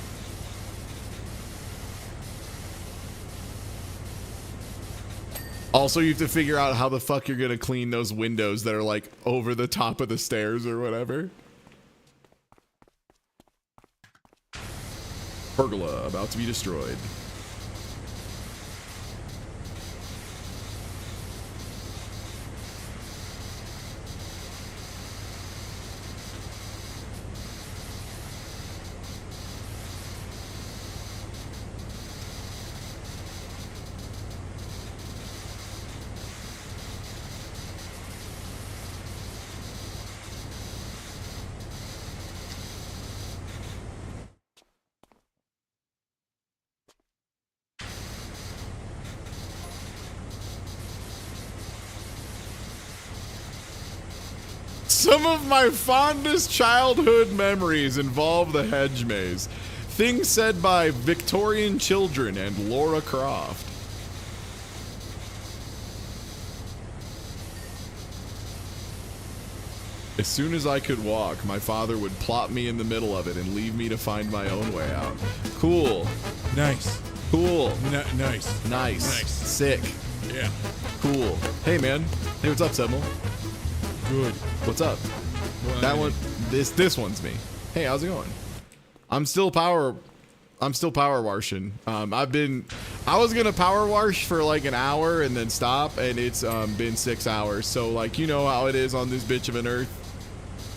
Speaker 2: Also, you have to figure out how the fuck you're gonna clean those windows that are like over the top of the stairs or whatever. Pergola about to be destroyed. Some of my fondest childhood memories involve the hedge maze. Things said by Victorian children and Laura Croft. As soon as I could walk, my father would plop me in the middle of it and leave me to find my own way out. Cool.
Speaker 1: Nice.
Speaker 2: Cool.
Speaker 1: Nice.
Speaker 2: Nice.
Speaker 1: Nice.
Speaker 2: Sick.
Speaker 1: Yeah.
Speaker 2: Cool. Hey, man. Hey, what's up, Semel?
Speaker 1: Good.
Speaker 2: What's up?
Speaker 1: Well,
Speaker 2: That one. This one's me. Hey, how's it going? I'm still power washing. I was gonna power wash for like an hour and then stop, and it's been 6 hours. So like, you know how it is on this bitch of an earth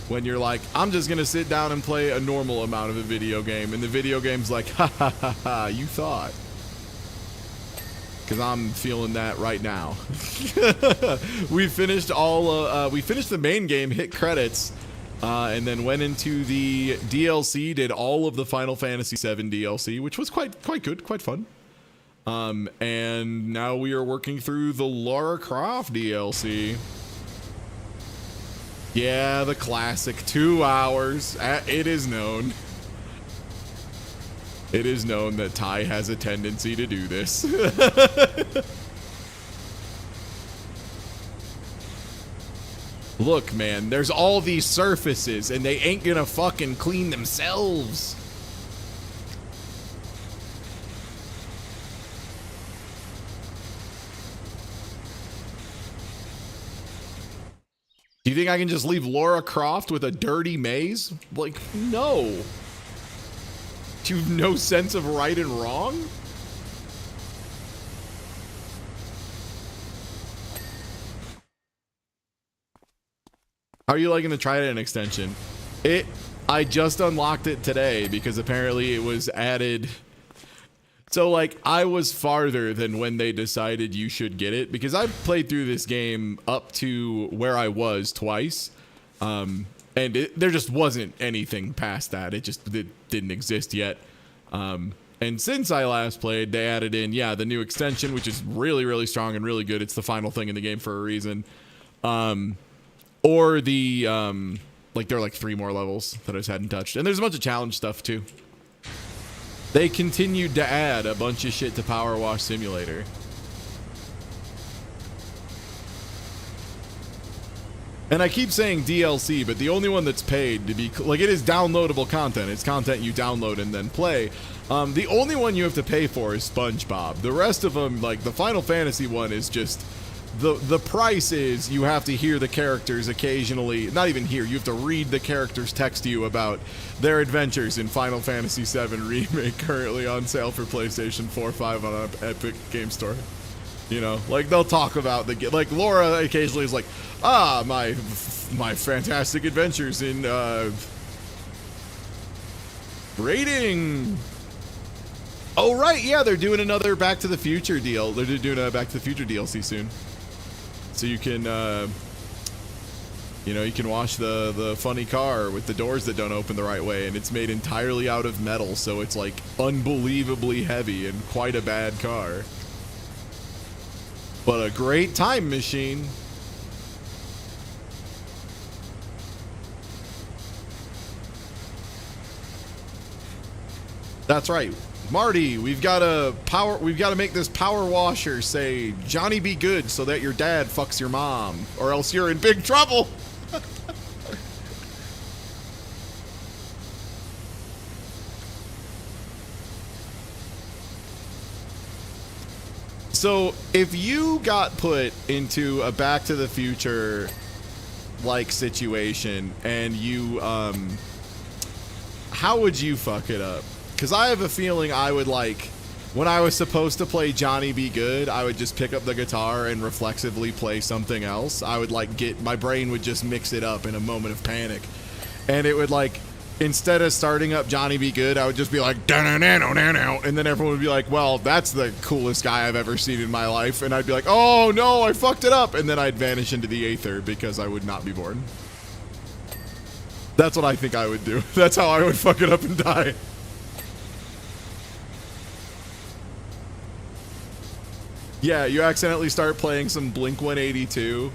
Speaker 2: when you're like, I'm just gonna sit down and play a normal amount of a video game, and the video game's like, ha ha ha ha, you thought. Because I'm feeling that right now. We finished the main game, hit credits, and then went into the DLC, did all of the Final Fantasy VII DLC, which was quite good, quite fun. And now we are working through the Lara Croft DLC. Yeah, the classic 2 hours. It is known. It is known that Ty has a tendency to do this. Look, man, there's all these surfaces and they ain't gonna fucking clean themselves. Do you think I can just leave Lara Croft with a dirty maze? Like, no. Do you have no sense of right and wrong? How are you liking the Trident extension? I just unlocked it today because apparently it was added. So like I was farther than when they decided you should get it, because I've played through this game up to where I was twice. And there just wasn't anything past that. It didn't exist yet. And since I last played, they added in, the new extension, which is really, really strong and really good. It's the final thing in the game for a reason. Or the, there are like 3 more levels that I just hadn't touched. And there's a bunch of challenge stuff too. They continued to add a bunch of shit to Power Wash Simulator. And I keep saying DLC, but the only one that's paid to be, like, it is downloadable content. It's content you download and then play. The only one you have to pay for is SpongeBob. The rest of them, like the Final Fantasy one, is just, the price is you have to hear the characters occasionally. Not even hear, you have to read the characters text you about their adventures in Final Fantasy VII Remake, currently on sale for PlayStation 4, 5 on Epic Game Store. You know, like they'll talk about like Laura occasionally is like, my fantastic adventures in raiding. Oh right, yeah, they're doing another Back to the Future deal. They're doing a Back to the Future DLC soon, so you can you can wash the funny car with the doors that don't open the right way, and it's made entirely out of metal, so it's like unbelievably heavy and quite a bad car. But a great time machine. That's right. Marty, we've got to make this power washer say Johnny be good so that your dad fucks your mom, or else you're in big trouble. So if you got put into a Back to the Future like situation and you how would you fuck it up? Because I have a feeling I would, like, when I was supposed to play Johnny Be Good, I would just pick up the guitar and reflexively play something else. I would, like, my brain would just mix it up in a moment of panic. And it would, like, instead of starting up Johnny Be Good, I would just be like, da-na-na-na-na-na, and then everyone would be like, well, that's the coolest guy I've ever seen in my life. And I'd be like, oh, no, I fucked it up. And then I'd vanish into the aether because I would not be born. That's what I think I would do. That's how I would fuck it up and die. Yeah, you accidentally start playing some Blink-182,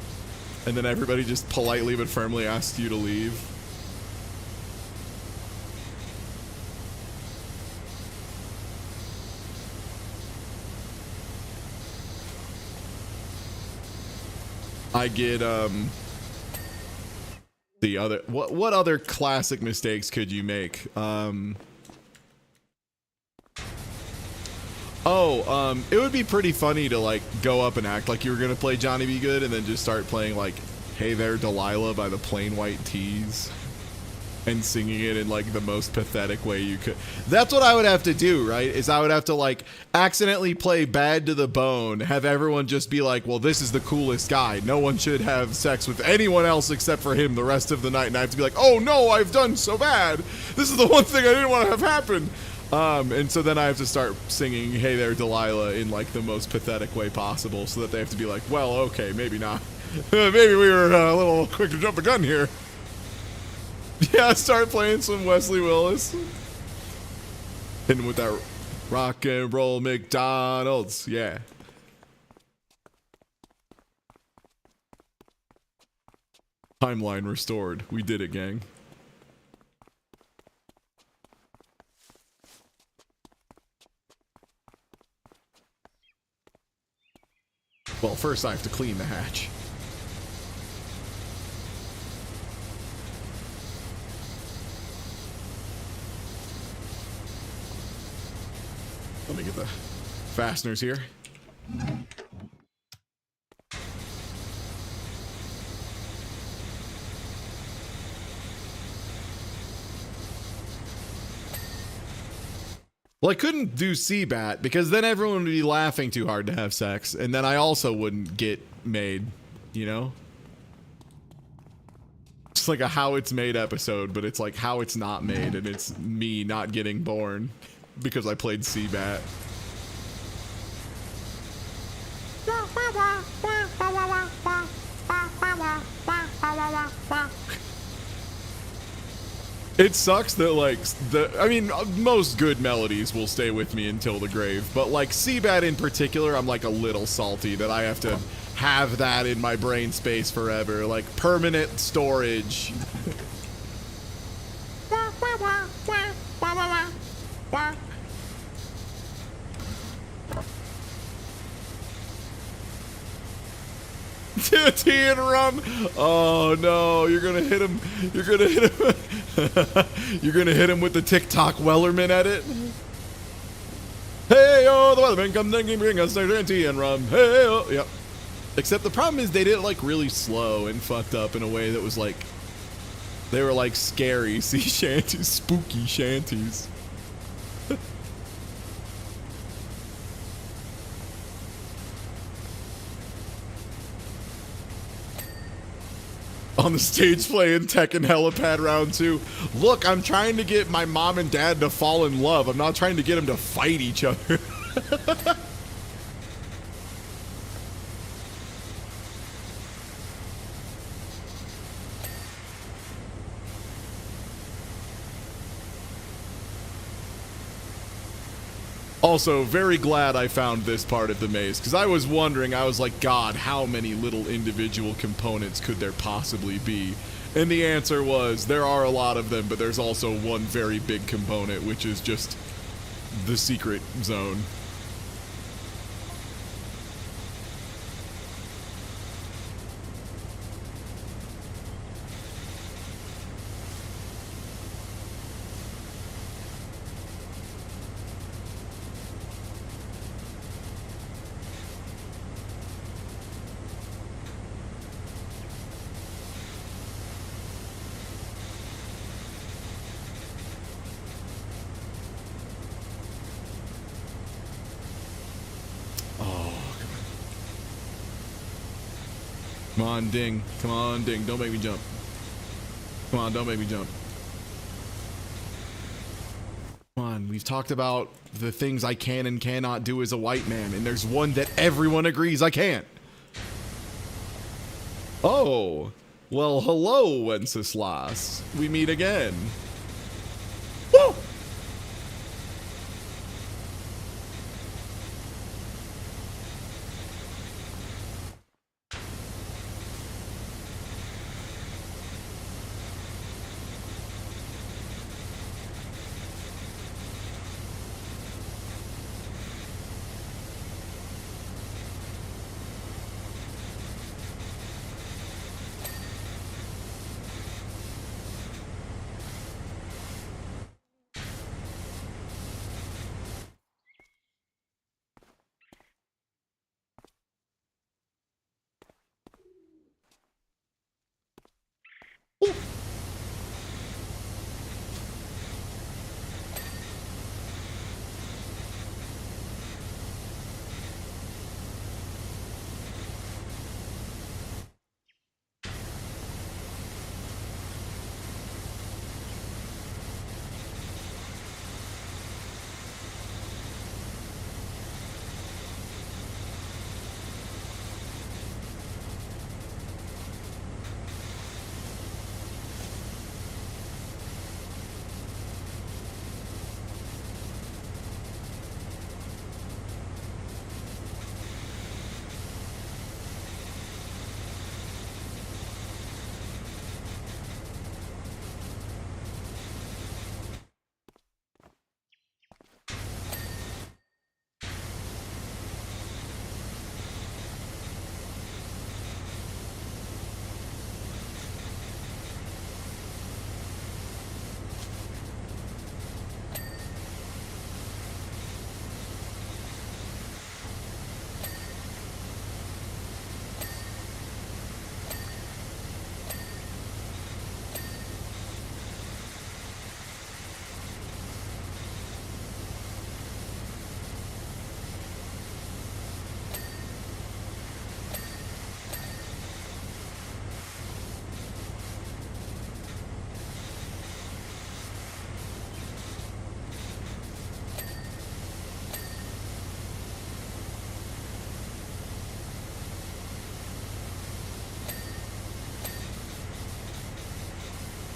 Speaker 2: and then everybody just politely but firmly asks you to leave. I get the other what other classic mistakes could you make? It would be pretty funny to like go up and act like you were gonna play Johnny Be Good and then just start playing like Hey There Delilah by the Plain White T's and singing it in like the most pathetic way you could. That's what I would have to do, right? Is I would have to like accidentally play Bad to the Bone, have everyone just be like, well, this is the coolest guy. No one should have sex with anyone else except for him the rest of the night. And I have to be like, oh no, I've done so bad. This is the one thing I didn't want to have happen. And so then I have to start singing Hey There Delilah in like the most pathetic way possible so that they have to be like, well, okay, maybe not. Maybe we were a little quick to jump the gun here. Yeah, start playing some Wesley Willis. Hitting with that rock and roll McDonald's. Yeah. Timeline restored. We did it, gang. Well, first I have to clean the hatch. Let me get the fasteners here. Well, I couldn't do CBAT because then everyone would be laughing too hard to have sex, and then I also wouldn't get made, you know? It's like a How It's Made episode, but it's like how it's not made, and it's me not getting born because I played CBAT. It sucks that like I mean most good melodies will stay with me until the grave, but like CBAT in particular, I'm like a little salty that I have to have that in my brain space forever, like permanent storage. Tea and rum. Oh no, you're gonna hit him. You're gonna hit him. You're gonna hit him with the TikTok Wellerman edit. Hey oh, the Wellerman comes and bring us tea and rum. Hey oh, yep. Except the problem is they did it like really slow and fucked up in a way that was like they were like scary sea shanties, spooky shanties. On the stage playing Tekken Helipad Round 2. Look, I'm trying to get my mom and dad to fall in love. I'm not trying to get them to fight each other. Also, very glad I found this part of the maze, because I was wondering, I was like, God, how many little individual components could there possibly be? And the answer was, there are a lot of them, but there's also one very big component, which is just the secret zone. Come on, Ding. Come on, Ding. Don't make me jump. Come on, don't make me jump. Come on, we've talked about the things I can and cannot do as a white man, and there's one that everyone agrees I can't. Oh, well, hello, Wenceslas. We meet again. Woo!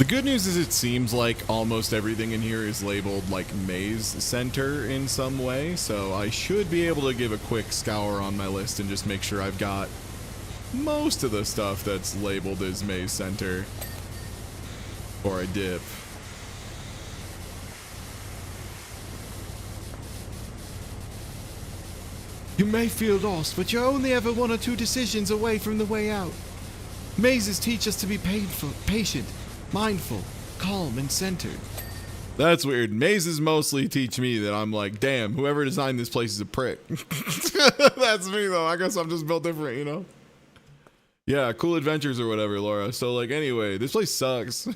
Speaker 2: The good news is it seems like almost everything in here is labeled like Maze Center in some way, so I should be able to give a quick scour on my list and just make sure I've got most of the stuff that's labeled as Maze Center before I dip. You may feel lost, but you're only ever 1 or 2 decisions away from the way out. Mazes teach us to be patient, mindful, calm, and centered. That's weird. Mazes mostly teach me that I'm like, damn, whoever designed this place is a prick. That's me, though. I guess I'm just built different, you know? Yeah, cool adventures or whatever, Laura. So, like, anyway, this place sucks.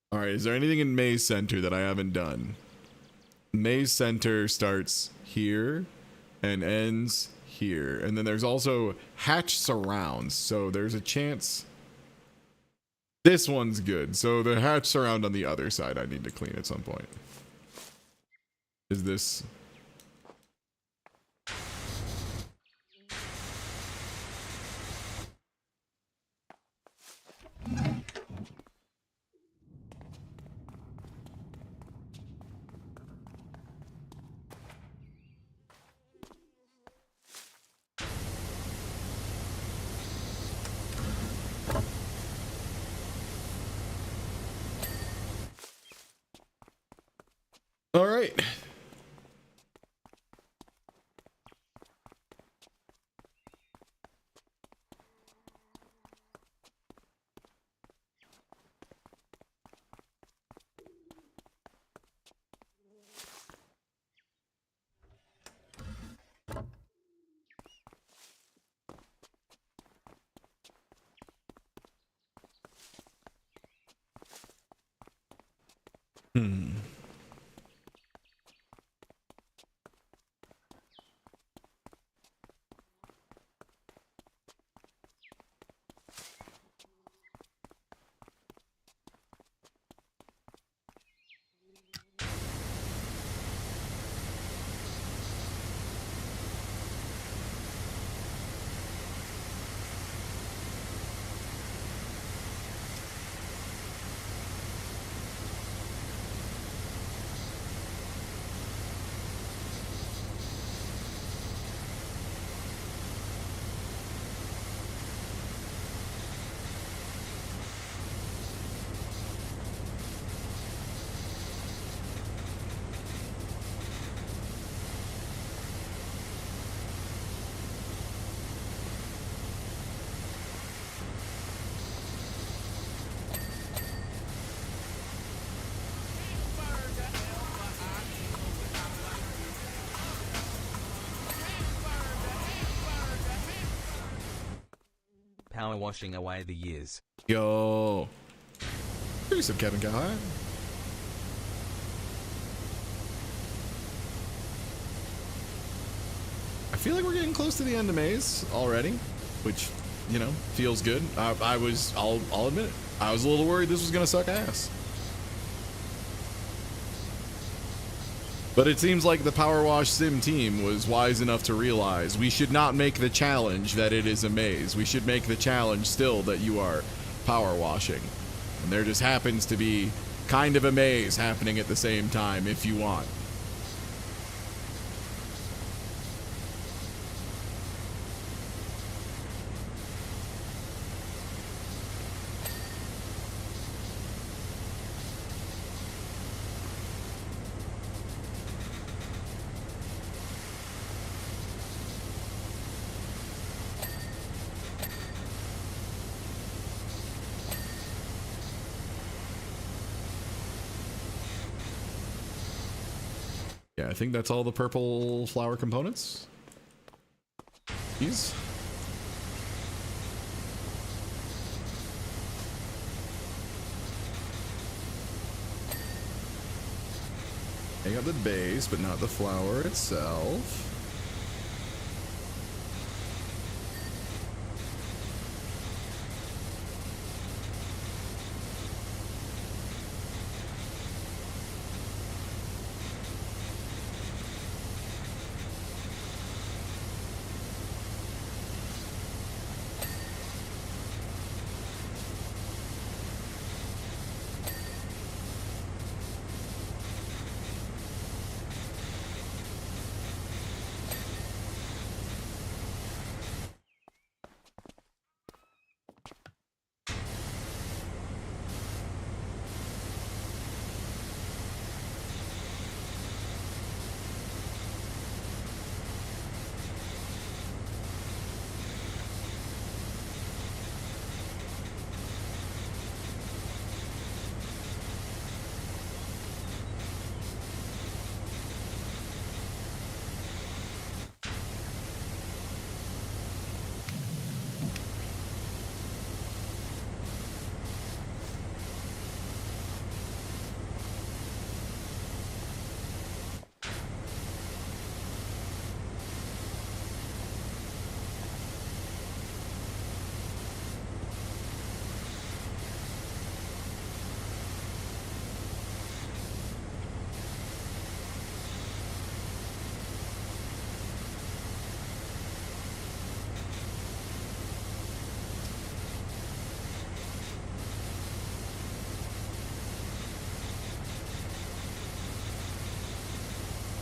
Speaker 2: All right, is there anything in Maze Center that I haven't done? Maze Center starts here and ends here. And then there's also Hatch Surrounds. So there's a chance. This one's good. So the Hatch Surround on the other side I need to clean at some point. Is this... All right.
Speaker 4: Power washing away the years.
Speaker 2: Yo. Who's up, Kevin Guy? I feel like we're getting close to the end of Maze already, which, you know, feels good. I'll admit it. I was a little worried this was gonna suck ass. But it seems like the Power Wash Sim team was wise enough to realize we should not make the challenge that it is a maze. We should make the challenge still that you are power washing. And there just happens to be kind of a maze happening at the same time if you want. Yeah, I think that's all the purple flower components. These. I got the base, but not the flower itself.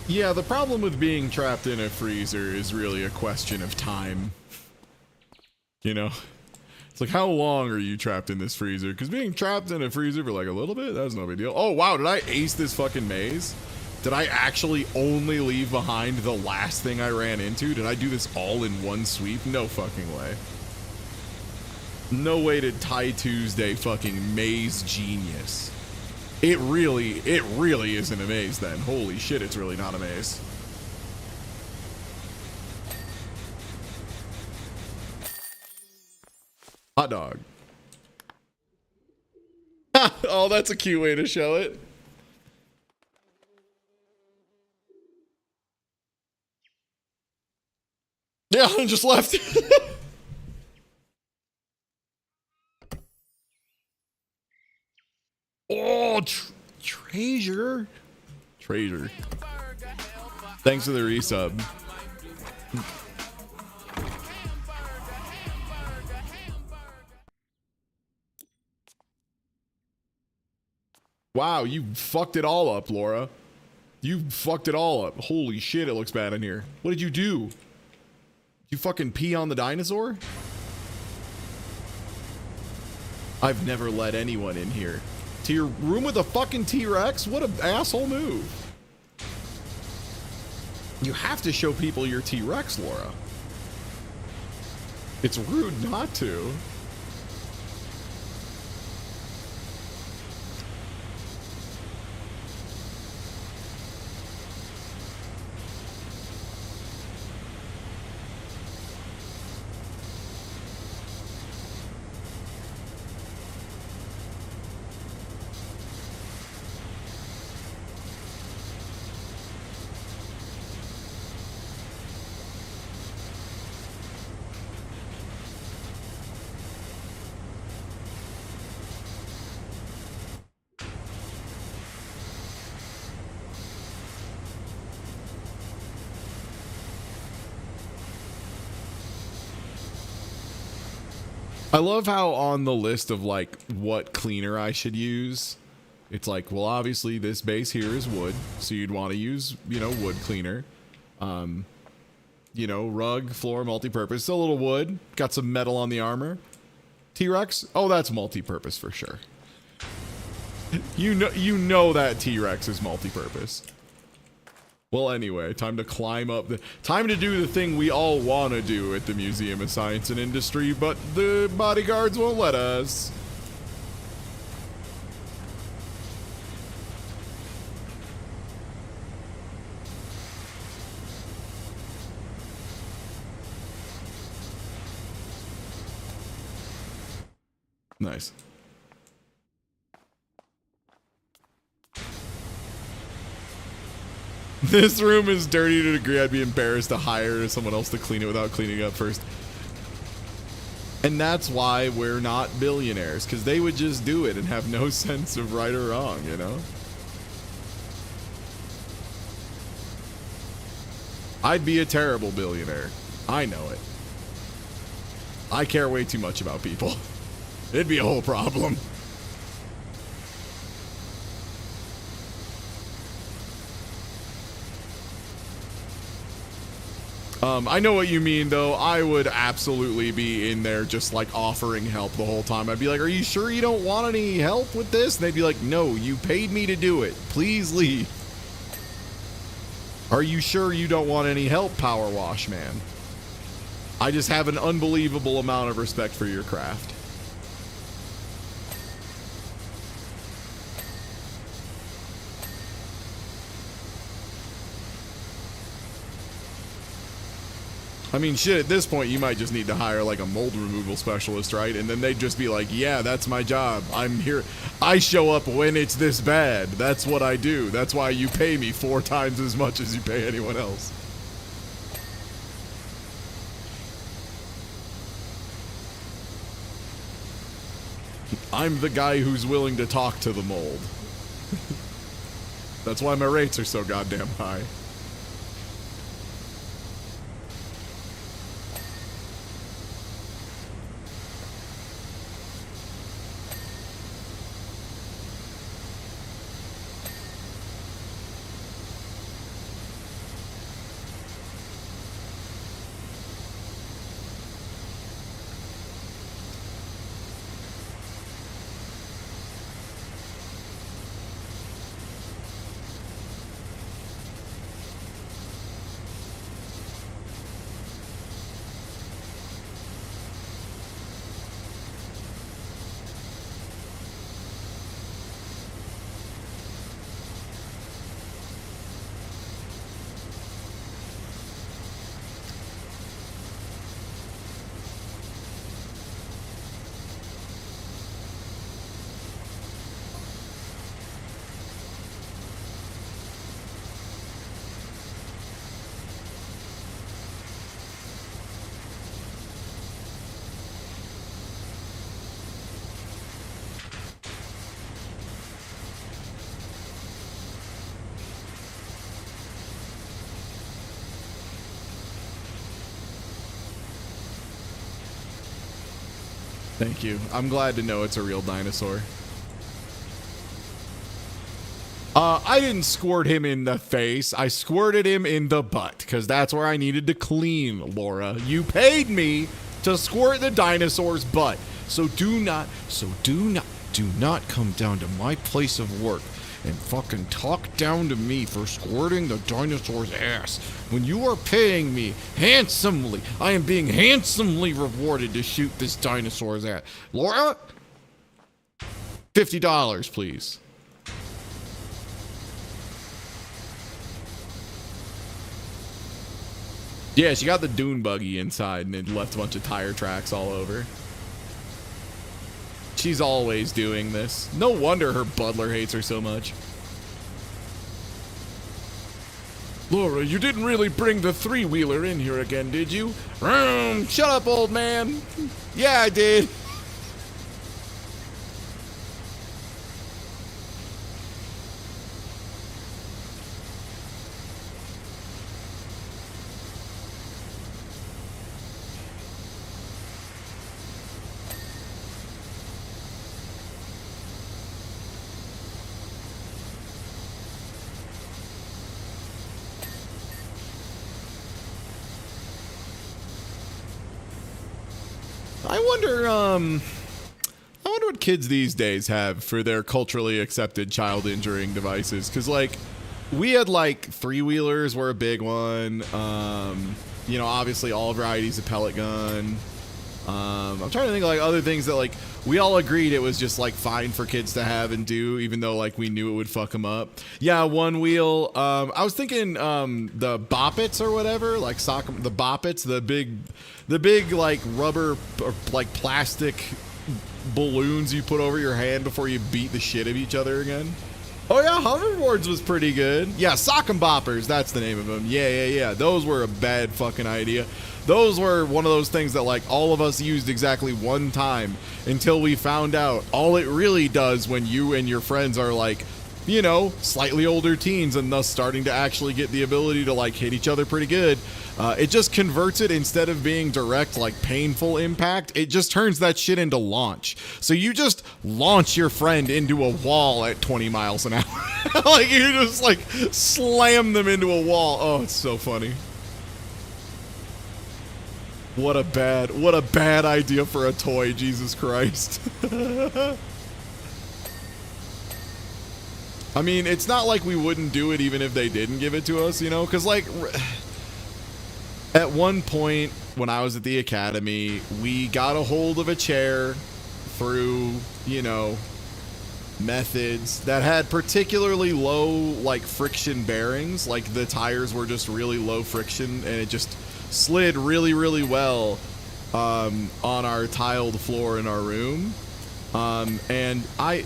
Speaker 2: Yeah, the problem with being trapped in a freezer is really a question of time. You know? It's like, how long are you trapped in this freezer? Because being trapped in a freezer for like a little bit, that's no big deal. Oh, wow, did I ace this fucking maze? Did I actually only leave behind the last thing I ran into? Did I do this all in one sweep? No fucking way. No way did Ty Tuesday fucking maze genius. It really isn't a maze then. Holy shit, it's really not a maze. Hot dog. Oh, that's a cute way to show it. Yeah, I just left. Oh, treasure. Treasure. Thanks for the resub. Wow, you fucked it all up, Laura. You fucked it all up. Holy shit, it looks bad in here. What did you do? You fucking pee on the dinosaur? I've never let anyone in here. To your room with a fucking T-Rex? What an asshole move. You have to show people your T-Rex, Laura. It's rude not to. I love how on the list of like what cleaner I should use, it's like, well, obviously this base here is wood, so you'd want to use, you know, wood cleaner. You know, rug, floor, multi-purpose, still a little wood, got some metal on the armor. T-Rex, oh, that's multi-purpose for sure. You know that T-Rex is multi-purpose. Well, anyway, time to climb up time to do the thing we all want to do at the Museum of Science and Industry, but the bodyguards won't let us. Nice. This room is dirty to a degree I'd be embarrassed to hire someone else to clean it without cleaning up first. And that's why we're not billionaires, because they would just do it and have no sense of right or wrong, you know? I'd be a terrible billionaire. I know it. I care way too much about people. It'd be a whole problem. I know what you mean, though. I would absolutely be in there just, like, offering help the whole time. I'd be like, are you sure you don't want any help with this? And they'd be like, no, you paid me to do it. Please leave. Are you sure you don't want any help, PowerWash man? I just have an unbelievable amount of respect for your craft. I mean, shit, at this point, you might just need to hire, like, a mold removal specialist, right? And then they'd just be like, yeah, that's my job. I'm here. I show up when it's this bad. That's what I do. That's why you pay me 4 times as much as you pay anyone else. I'm the guy who's willing to talk to the mold. That's why my rates are so goddamn high. Thank you. I'm glad to know it's a real dinosaur. I didn't squirt him in the face. I squirted him in the butt because that's where I needed to clean, Laura. You paid me to squirt the dinosaur's butt. So do not come down to my place of work and fucking talk down to me for squirting the dinosaur's ass. When you are paying me handsomely, I am being handsomely rewarded to shoot this dinosaur's ass. Laura? $50, please. Yeah, she got the dune buggy inside and it left a bunch of tire tracks all over. She's always doing this. No wonder her butler hates her so much. Laura, you didn't really bring the three-wheeler in here again, did you? Shut up, old man. Yeah, I did. I wonder what kids these days have for their culturally accepted child injuring devices. Cause like we had like three-wheelers were a big one. You know, obviously all varieties of pellet gun. I'm trying to think of like other things that like we all agreed it was just like fine for kids to have and do, even though like we knew it would fuck them up. Yeah, one wheel. I was thinking the boppets or whatever, like the boppets, the big like rubber or like plastic balloons you put over your hand before you beat the shit of each other again. Oh yeah, hoverboards was pretty good. Yeah, sock 'em boppers, that's the name of them. Yeah. Those were a bad fucking idea. Those were one of those things that like all of us used exactly one time until we found out all it really does when you and your friends are like, you know, slightly older teens and thus starting to actually get the ability to like hit each other pretty good. It just converts it, instead of being direct, like painful impact, it just turns that shit into launch. So you just launch your friend into a wall at 20 miles an hour. Like you just like slam them into a wall. Oh, it's so funny. What a bad idea for a toy, Jesus Christ. I mean, it's not like we wouldn't do it even if they didn't give it to us, you know? Because, like, at one point when I was at the academy, we got a hold of a chair through, you know, methods that had particularly low, like, friction bearings. Like, the tires were just really low friction, and it just slid really, really well on our tiled floor in our room. And high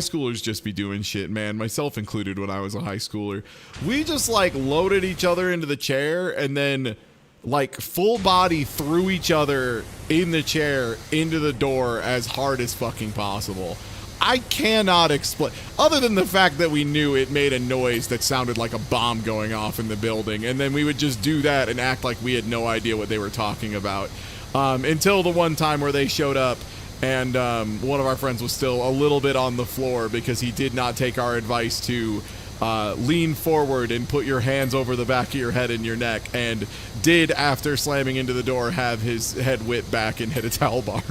Speaker 2: schoolers just be doing shit, man, myself included when I was a high schooler. We just like loaded each other into the chair and then like full body threw each other in the chair into the door as hard as fucking possible. I cannot explain, other than the fact that we knew it made a noise that sounded like a bomb going off in the building, and then we would just do that and act like we had no idea what they were talking about, until the one time where they showed up and one of our friends was still a little bit on the floor because he did not take our advice to lean forward and put your hands over the back of your head and your neck, and did, after slamming into the door, have his head whipped back and hit a towel bar.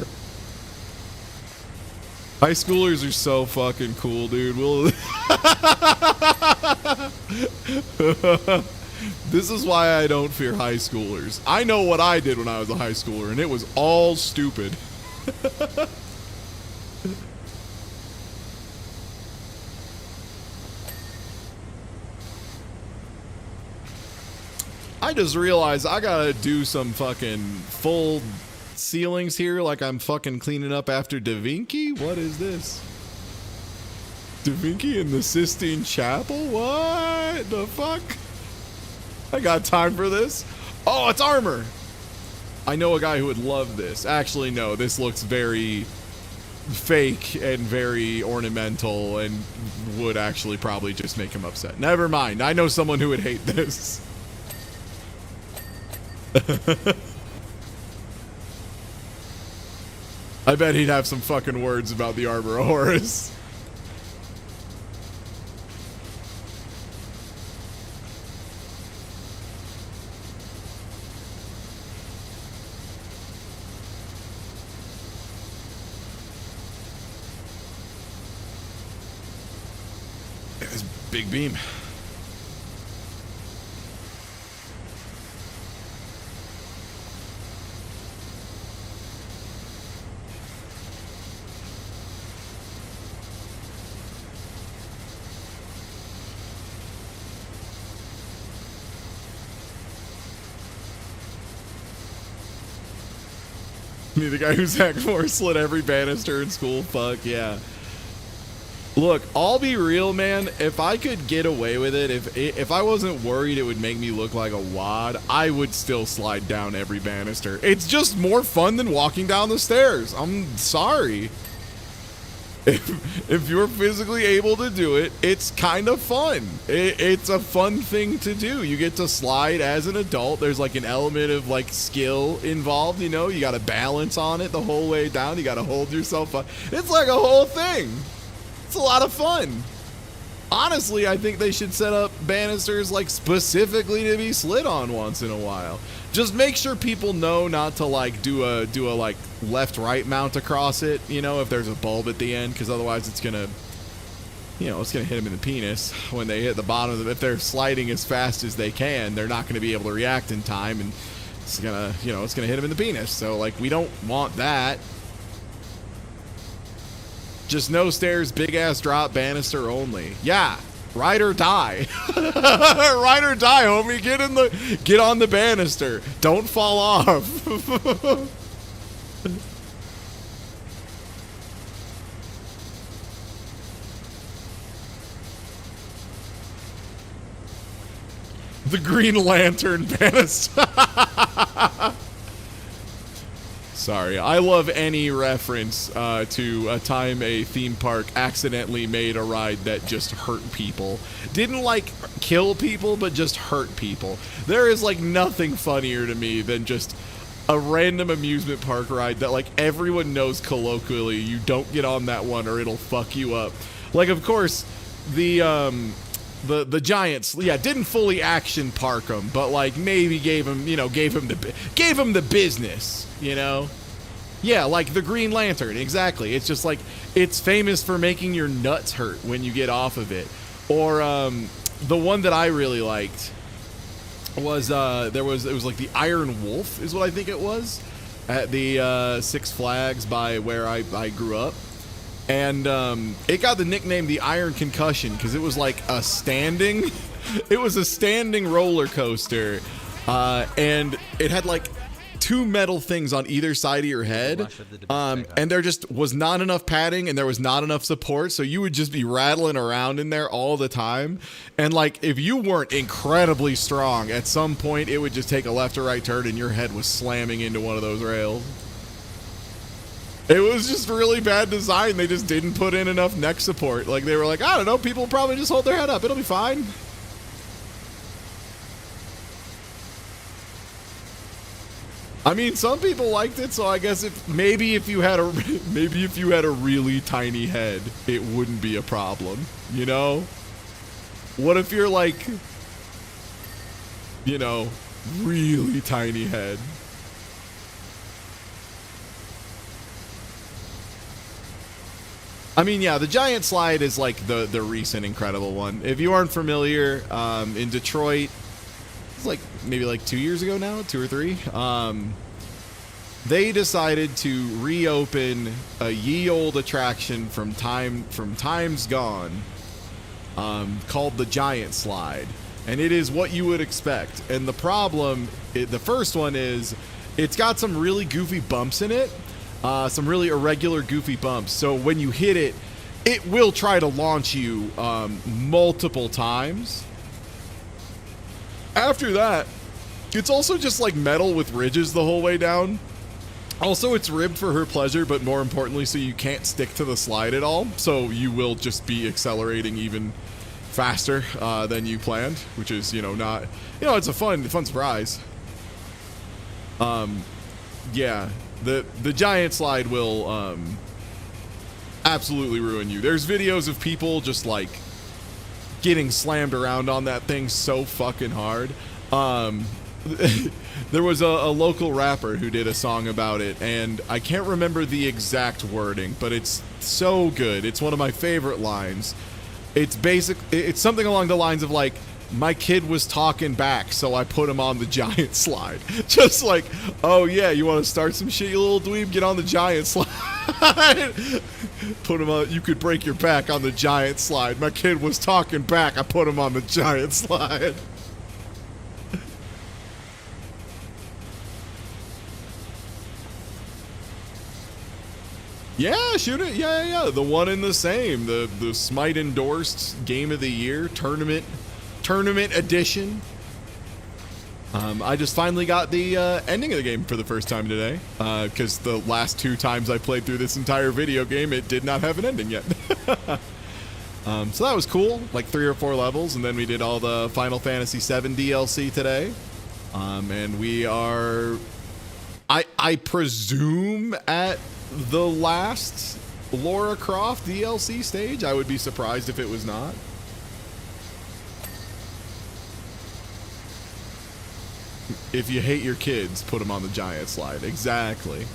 Speaker 2: High schoolers are so fucking cool, dude. This is why I don't fear high schoolers. I know what I did when I was a high schooler, and it was all stupid. I just realized I gotta do some fucking full ceilings here, like I'm fucking cleaning up after Da Vinci. What is this? Da Vinci in the Sistine Chapel? What the fuck? I got time for this. Oh, it's armor. I know a guy who would love this. Actually, no, this looks very fake and very ornamental and would actually probably just make him upset. Never mind. I know someone who would hate this. I bet he'd have some fucking words about the Arbor of Horus. This big beam. Me, the guy who's hacked for slid every banister in school. Fuck yeah. Look, I'll be real, man. If I could get away with it, if I wasn't worried it would make me look like a wad, I would still slide down every banister. It's just more fun than walking down the stairs. I'm sorry. If you're physically able to do it, it's kind of fun. It's a fun thing to do. You get to slide as an adult. There's like an element of like skill involved, you know? You got to balance on it the whole way down. You got to hold yourself up. It's like a whole thing. It's a lot of fun. Honestly, I think they should set up banisters like specifically to be slid on once in a while. Just make sure people know not to like do a like left-right mount across it, you know, if there's a bulb at the end, because otherwise it's gonna, you know, it's gonna hit them in the penis when they hit the bottom of the, if they're sliding as fast as they can, they're not gonna be able to react in time, and it's gonna, you know, it's gonna hit them in the penis. So like, we don't want that. Just no stairs, big ass drop, banister only. Yeah, ride or die. Ride or die, homie. Get on the banister. Don't fall off. The Green Lantern banister. Sorry, I love any reference to a time a theme park accidentally made a ride that just hurt people. Didn't like kill people, but just hurt people. There is like nothing funnier to me than just a random amusement park ride that like everyone knows colloquially, you don't get on that one or it'll fuck you up. Like, of course, the Giants, yeah, didn't fully action park him, but like maybe gave him the business. You know? Yeah, like the Green Lantern, exactly. It's just like, it's famous for making your nuts hurt when you get off of it. Or the one that I really liked was, it was like the Iron Wolf is what I think it was, at the Six Flags by where I grew up. And it got the nickname the Iron Concussion because it was like a standing, it was a standing roller coaster. And it had like two metal things on either side of your head, and there just was not enough padding and there was not enough support, so you would just be rattling around in there all the time. And like, if you weren't incredibly strong, at some point it would just take a left or right turn and your head was slamming into one of those rails. It was just really bad design. They just didn't put in enough neck support. Like, they were like, I don't know, people probably just hold their head up, it'll be fine. I mean, some people liked it, so I guess maybe if you had a really tiny head, it wouldn't be a problem, you know? What if you're like, you know, really tiny head? I mean, yeah, the giant slide is like the recent incredible one. If you aren't familiar, in Detroit, like maybe like 2 years ago now, 2 or 3, they decided to reopen a ye old attraction from times gone, called the Giant Slide, and it is what you would expect. And the problem, the first one is, it's got some really goofy bumps in it, some really irregular goofy bumps. So when you hit it, it will try to launch you multiple times. After that, it's also just like metal with ridges the whole way down. Also, it's ribbed for her pleasure, but more importantly, so you can't stick to the slide at all. So you will just be accelerating even faster than you planned, which is, you know, not, you know, it's a fun surprise. Yeah, The giant slide will absolutely ruin you. There's videos of people just like getting slammed around on that thing so fucking hard. There was a local rapper who did a song about it, and I can't remember the exact wording, but it's so good. It's one of my favorite lines. It's something along the lines of like, my kid was talking back, so I put him on the giant slide. Just like, oh yeah, you want to start some shit, you little dweeb? Get on the giant slide. Put him on. You could break your back on the giant slide. My kid was talking back. I put him on the giant slide. Yeah, shoot it. Yeah. The one and the same. The Smite endorsed Game of the Year tournament edition. I just finally got the ending of the game for the first time today, because the last 2 times I played through this entire video game, it did not have an ending yet. So that was cool, like 3 or 4 levels, and then we did all the Final Fantasy VII DLC today. And we are, I presume, at the last Lara Croft DLC stage. I would be surprised if it was not. If you hate your kids, put them on the giant slide. Exactly.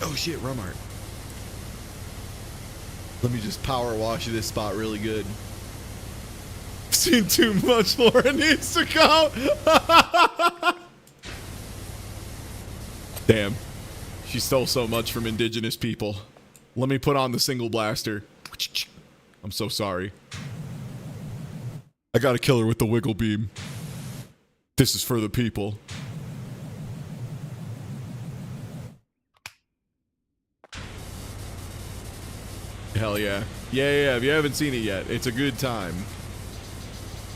Speaker 2: Oh shit, rum art. Let me just power wash this spot really good. Seen too much. Laura needs to go. Damn. She stole so much from indigenous people. Let me put on the single blaster. I'm so sorry. I gotta kill her with the wiggle beam. This is for the people. Hell yeah. Yeah, if you haven't seen it yet, it's a good time.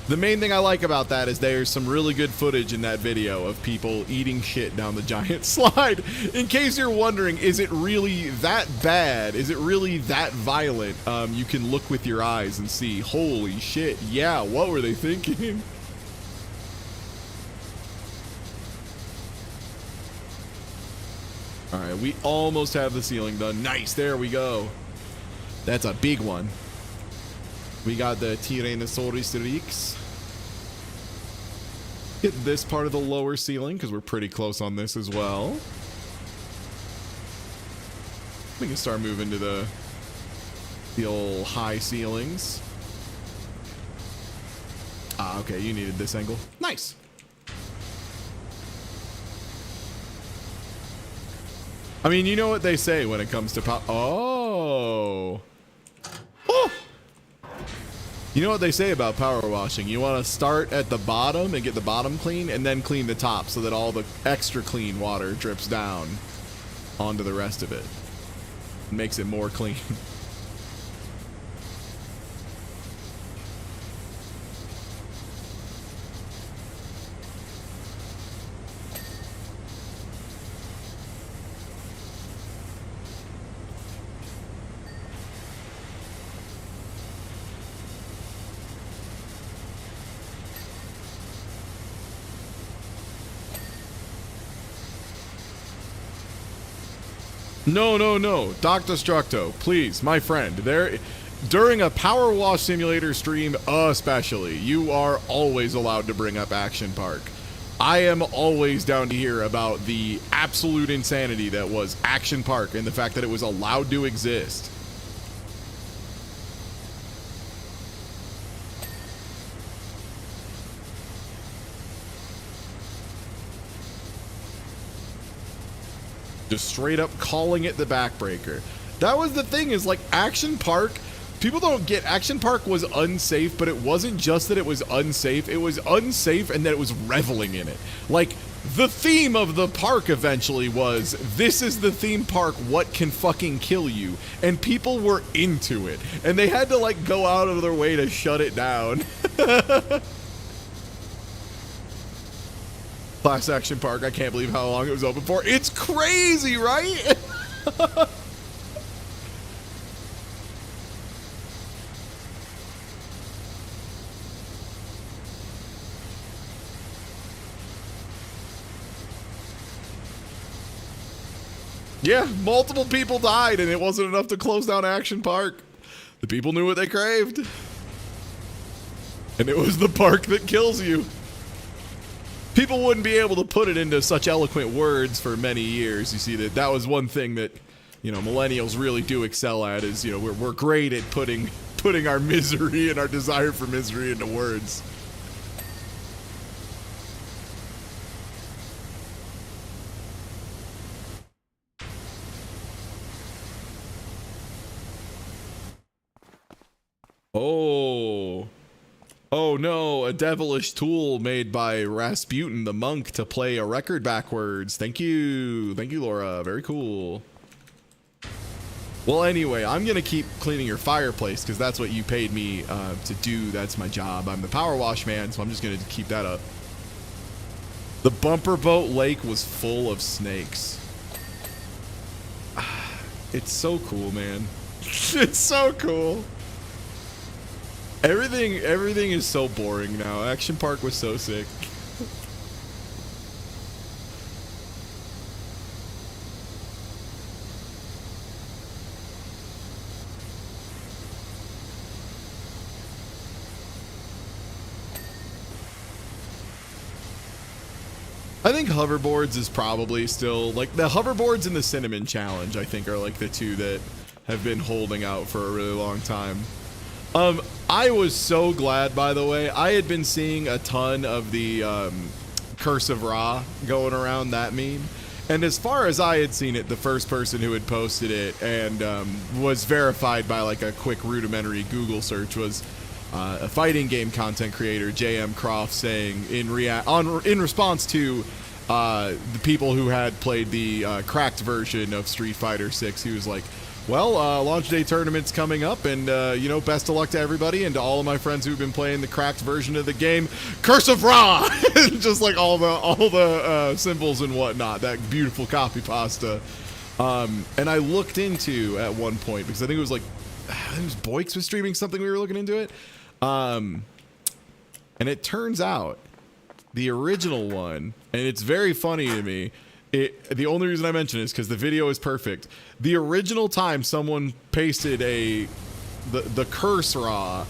Speaker 2: The main thing I like about that is there's some really good footage in that video of people eating shit down the giant slide. In case you're wondering, is it really that bad? Is it really that violent? You can look with your eyes and see, holy shit, yeah, what were they thinking? Alright, we almost have the ceiling done. Nice, there we go. That's a big one. We got the Tyrannosaurus Rex. Get this part of the lower ceiling because we're pretty close on this as well. We can start moving to the old high ceilings. Ah, okay, you needed this angle. Nice. I mean, you know what they say when it comes to Oh. You know what they say about power washing. You want to start at the bottom and get the bottom clean and then clean the top so that all the extra clean water drips down onto the rest of it. It makes it more clean. No. Doc Destructo, please, my friend. During a Power Wash Simulator stream especially, you are always allowed to bring up Action Park. I am always down to hear about the absolute insanity that was Action Park and the fact that it was allowed to exist. Just straight up calling it the backbreaker. That was the thing, is like Action Park, People don't get Action Park was unsafe, but it wasn't just that it was unsafe. It was unsafe and that it was reveling in it. Like, the theme of the park eventually was, this is the theme park, what can fucking kill you? And people were into it. And they had to, like, go out of their way to shut it down. Class Action Park, I can't believe how long it was open for. It's crazy, right? Yeah, multiple people died and it wasn't enough to close down Action Park. The people knew what they craved. And it was the park that kills you. People wouldn't be able to put it into such eloquent words for many years. You see, that was one thing that, you know, millennials really do excel at is, you know, we're great at putting our misery and our desire for misery into words. Oh no, a devilish tool made by Rasputin the monk to play a record backwards. Thank you, Laura. Very cool. Well, anyway, I'm gonna keep cleaning your fireplace because that's what you paid me to do. That's my job. I'm the power wash man, so I'm just gonna keep that up. The bumper boat lake was full of snakes. It's so cool, man. It's so cool. Everything is so boring now. Action Park was so sick. I think hoverboards is probably still, like, the hoverboards and the cinnamon challenge, I think, are like the two that have been holding out for a really long time. I was so glad, by the way. I had been seeing a ton of the Curse of Ra going around, that meme. And as far as I had seen it, the first person who had posted it and was verified by like a quick rudimentary Google search was a fighting game content creator, JM Croft, saying in response to the people who had played the cracked version of Street Fighter 6, he was like, well, launch day tournament's coming up, and, you know, best of luck to everybody and to all of my friends who've been playing the cracked version of the game, Curse of Ra! Just like all the symbols and whatnot, that beautiful copy pasta. And I looked into, at one point, because I think it was like, Boix was streaming something, we were looking into it. And it turns out, the original one, and it's very funny to me, the only reason I mention it is because the video is perfect. The original time someone pasted the Curse Ra,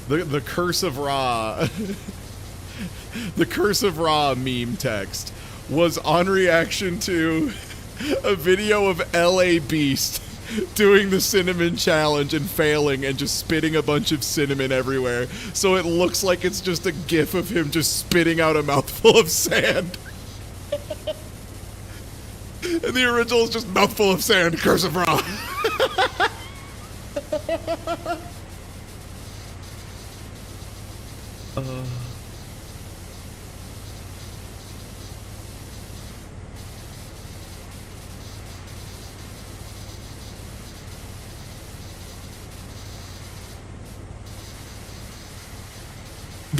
Speaker 2: the Curse of Ra, the Curse of Ra meme text was on reaction to a video of LA Beast doing the cinnamon challenge and failing and just spitting a bunch of cinnamon everywhere. So it looks like it's just a gif of him just spitting out a mouthful of sand. And the original is just mouthful of sand, Curse of Ra.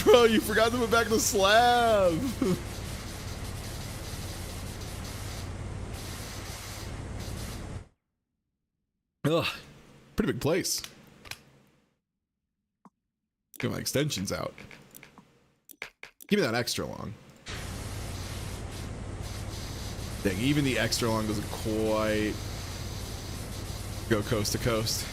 Speaker 2: Bro, you forgot to put back the slab. Ugh, pretty big place. Get my extensions out. Give me that extra long. Dang, even the extra long doesn't quite go coast to coast.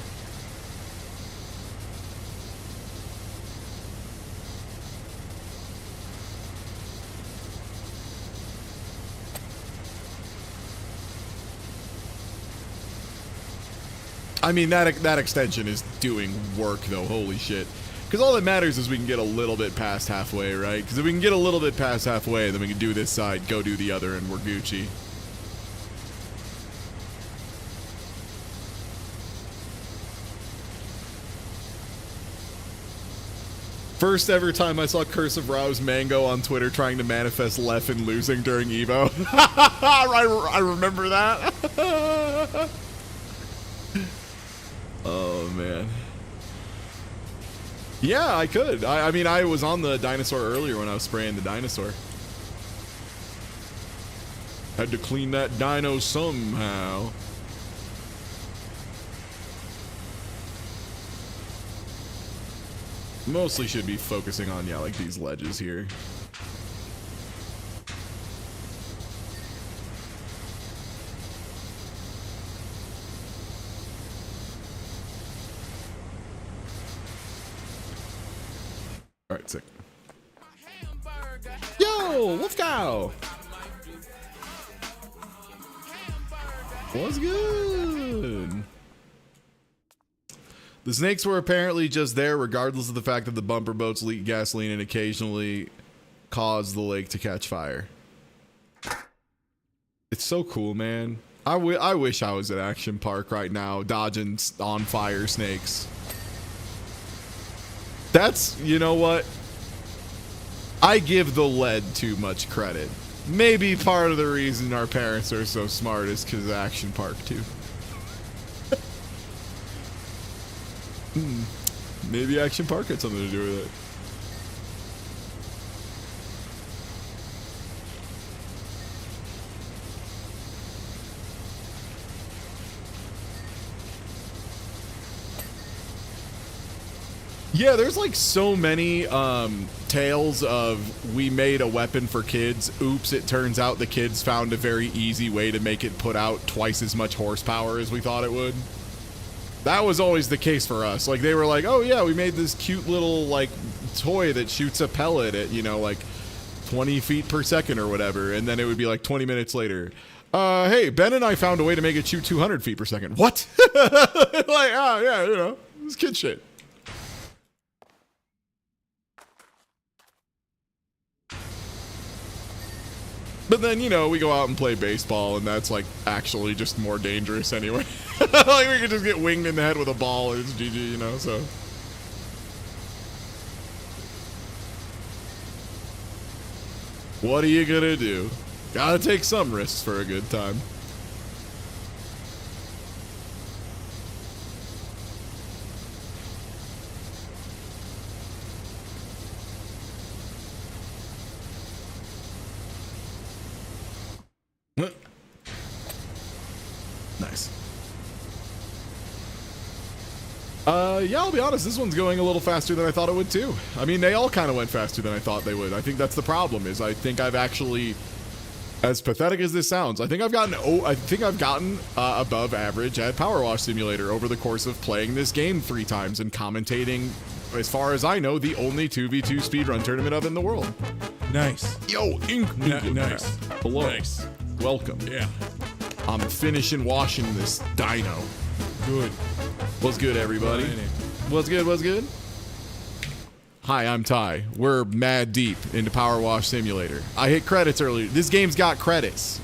Speaker 2: I mean, that extension is doing work, though. Holy shit. Because all that matters is we can get a little bit past halfway, right? Because if we can get a little bit past halfway, then we can do this side, go do the other, and we're Gucci. First ever time I saw Curse of Rouse Mango on Twitter trying to manifest Leffen losing during Evo. I remember that. Oh, man. Yeah, I could. I mean, I was on the dinosaur earlier when I was spraying the dinosaur. Had to clean that dino somehow. Mostly should be focusing on, yeah, like these ledges here. All right, sick. Yo, Wolf Cow. What's good? The snakes were apparently just there regardless of the fact that the bumper boats leak gasoline and occasionally cause the lake to catch fire. It's so cool, man. I wish I was at Action Park right now dodging on fire snakes. That's, you know what? I give the lead too much credit. Maybe part of the reason our parents are so smart is because of Action Park too. Maybe Action Park had something to do with it. Yeah, there's like so many tales of we made a weapon for kids. Oops, it turns out the kids found a very easy way to make it put out twice as much horsepower as we thought it would. That was always the case for us. Like, they were like, oh yeah, we made this cute little like toy that shoots a pellet at, you know, like 20 feet per second or whatever. And then it would be like 20 minutes later. Hey, Ben and I found a way to make it shoot 200 feet per second. What? Like, oh yeah, you know, it's kid shit. But then, you know, we go out and play baseball, and that's, like, actually just more dangerous anyway. Like, we could just get winged in the head with a ball, and it's GG, you know, so. What are you gonna do? Gotta take some risks for a good time. Nice. Yeah, I'll be honest, this one's going a little faster than I thought it would too. I mean, they all kind of went faster than I thought they would. I think that's the problem, is I think I've actually, as pathetic as this sounds, I think I've gotten above average at PowerWash Simulator over the course of playing this game 3 times and commentating, as far as I know, the only 2v2 speedrun tournament of in the world.
Speaker 1: Nice.
Speaker 2: Yo,
Speaker 1: Nice.
Speaker 2: Hello.
Speaker 1: Nice.
Speaker 2: Welcome.
Speaker 1: Yeah.
Speaker 2: I'm finishing washing this dino.
Speaker 1: Good.
Speaker 2: What's good, everybody? What's good? What's good? Hi, I'm Ty. We're mad deep into PowerWash Simulator. I hit credits earlier. This game's got credits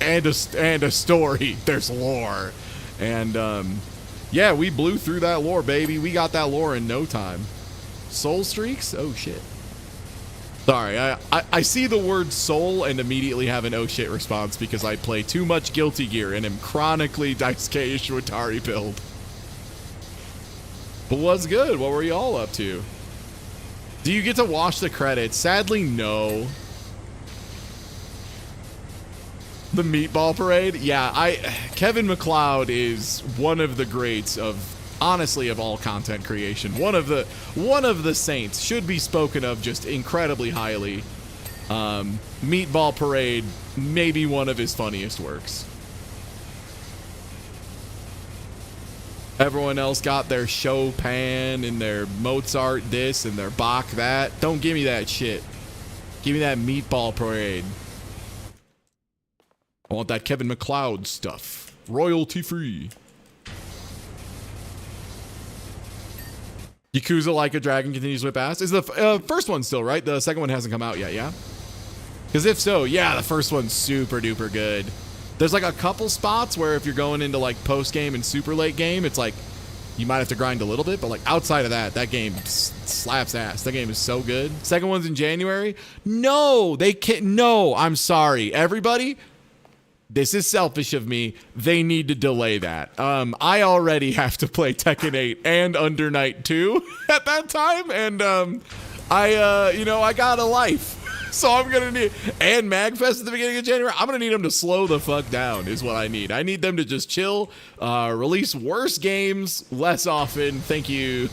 Speaker 2: and a story. There's lore, and yeah, we blew through that lore, baby. We got that lore in no time. Soul streaks? Oh shit. Sorry, I see the word soul and immediately have an oh shit response because I play too much Guilty Gear and am chronically Daisuke Ishiwatari build. But what's good? What were you all up to? Do you get to watch the credits? Sadly, no. The Meatball Parade? Yeah, Kevin MacLeod is one of the greats of, honestly, of all content creation. One of the saints, should be spoken of just incredibly highly. Meatball Parade, maybe one of his funniest works. Everyone else got their Chopin and their Mozart this and their Bach that. Don't give me that shit. Give me that Meatball Parade. I want that Kevin MacLeod stuff. Royalty free. Yakuza Like a Dragon continues to whip ass. Is the first one still, right? The second one hasn't come out yet, yeah? Because if so, yeah, the first one's super duper good. There's like a couple spots where if you're going into like post game and super late game, it's like You might have to grind a little bit, but like outside of that, that game slaps ass. That game is so good. Second one's in January. No, they can't. No, I'm sorry. Everybody, this is selfish of me. They need to delay that. I already have to play Tekken 8 and Under Night 2 at that time. And I got a life. So I'm going to need, and MagFest at the beginning of January, I'm going to need them to slow the fuck down is what I need. I need them to just chill, release worse games less often. Thank you.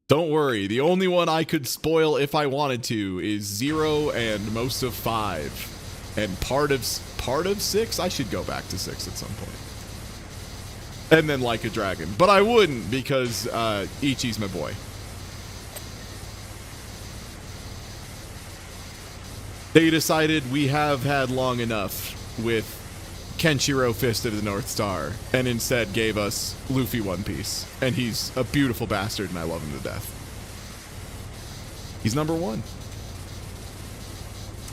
Speaker 2: Don't worry. The only one I could spoil if I wanted to is 0 and most of 5. And part of 6. I should go back to 6 at some point. And then Like a Dragon. But I wouldn't because Ichi's my boy. They decided we have had long enough with Kenshiro Fist of the North Star and instead gave us Luffy One Piece. And he's a beautiful bastard and I love him to death. He's number 1.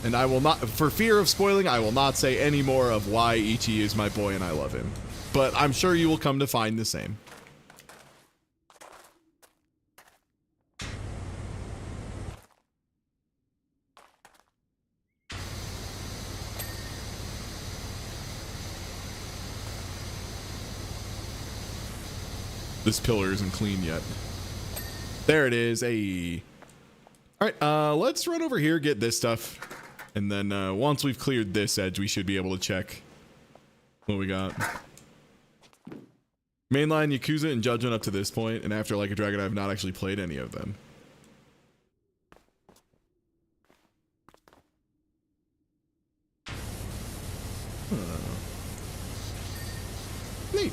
Speaker 2: And I will not, for fear of spoiling, I will not say any more of why Ichi is my boy and I love him. But I'm sure you will come to find the same. This pillar isn't clean yet. There it is. All right, let's run over here, get this stuff. And then once we've cleared this edge, we should be able to check what we got. Mainline, Yakuza, and Judgment up to this point, and after Like a Dragon, I have not actually played any of them. Neat.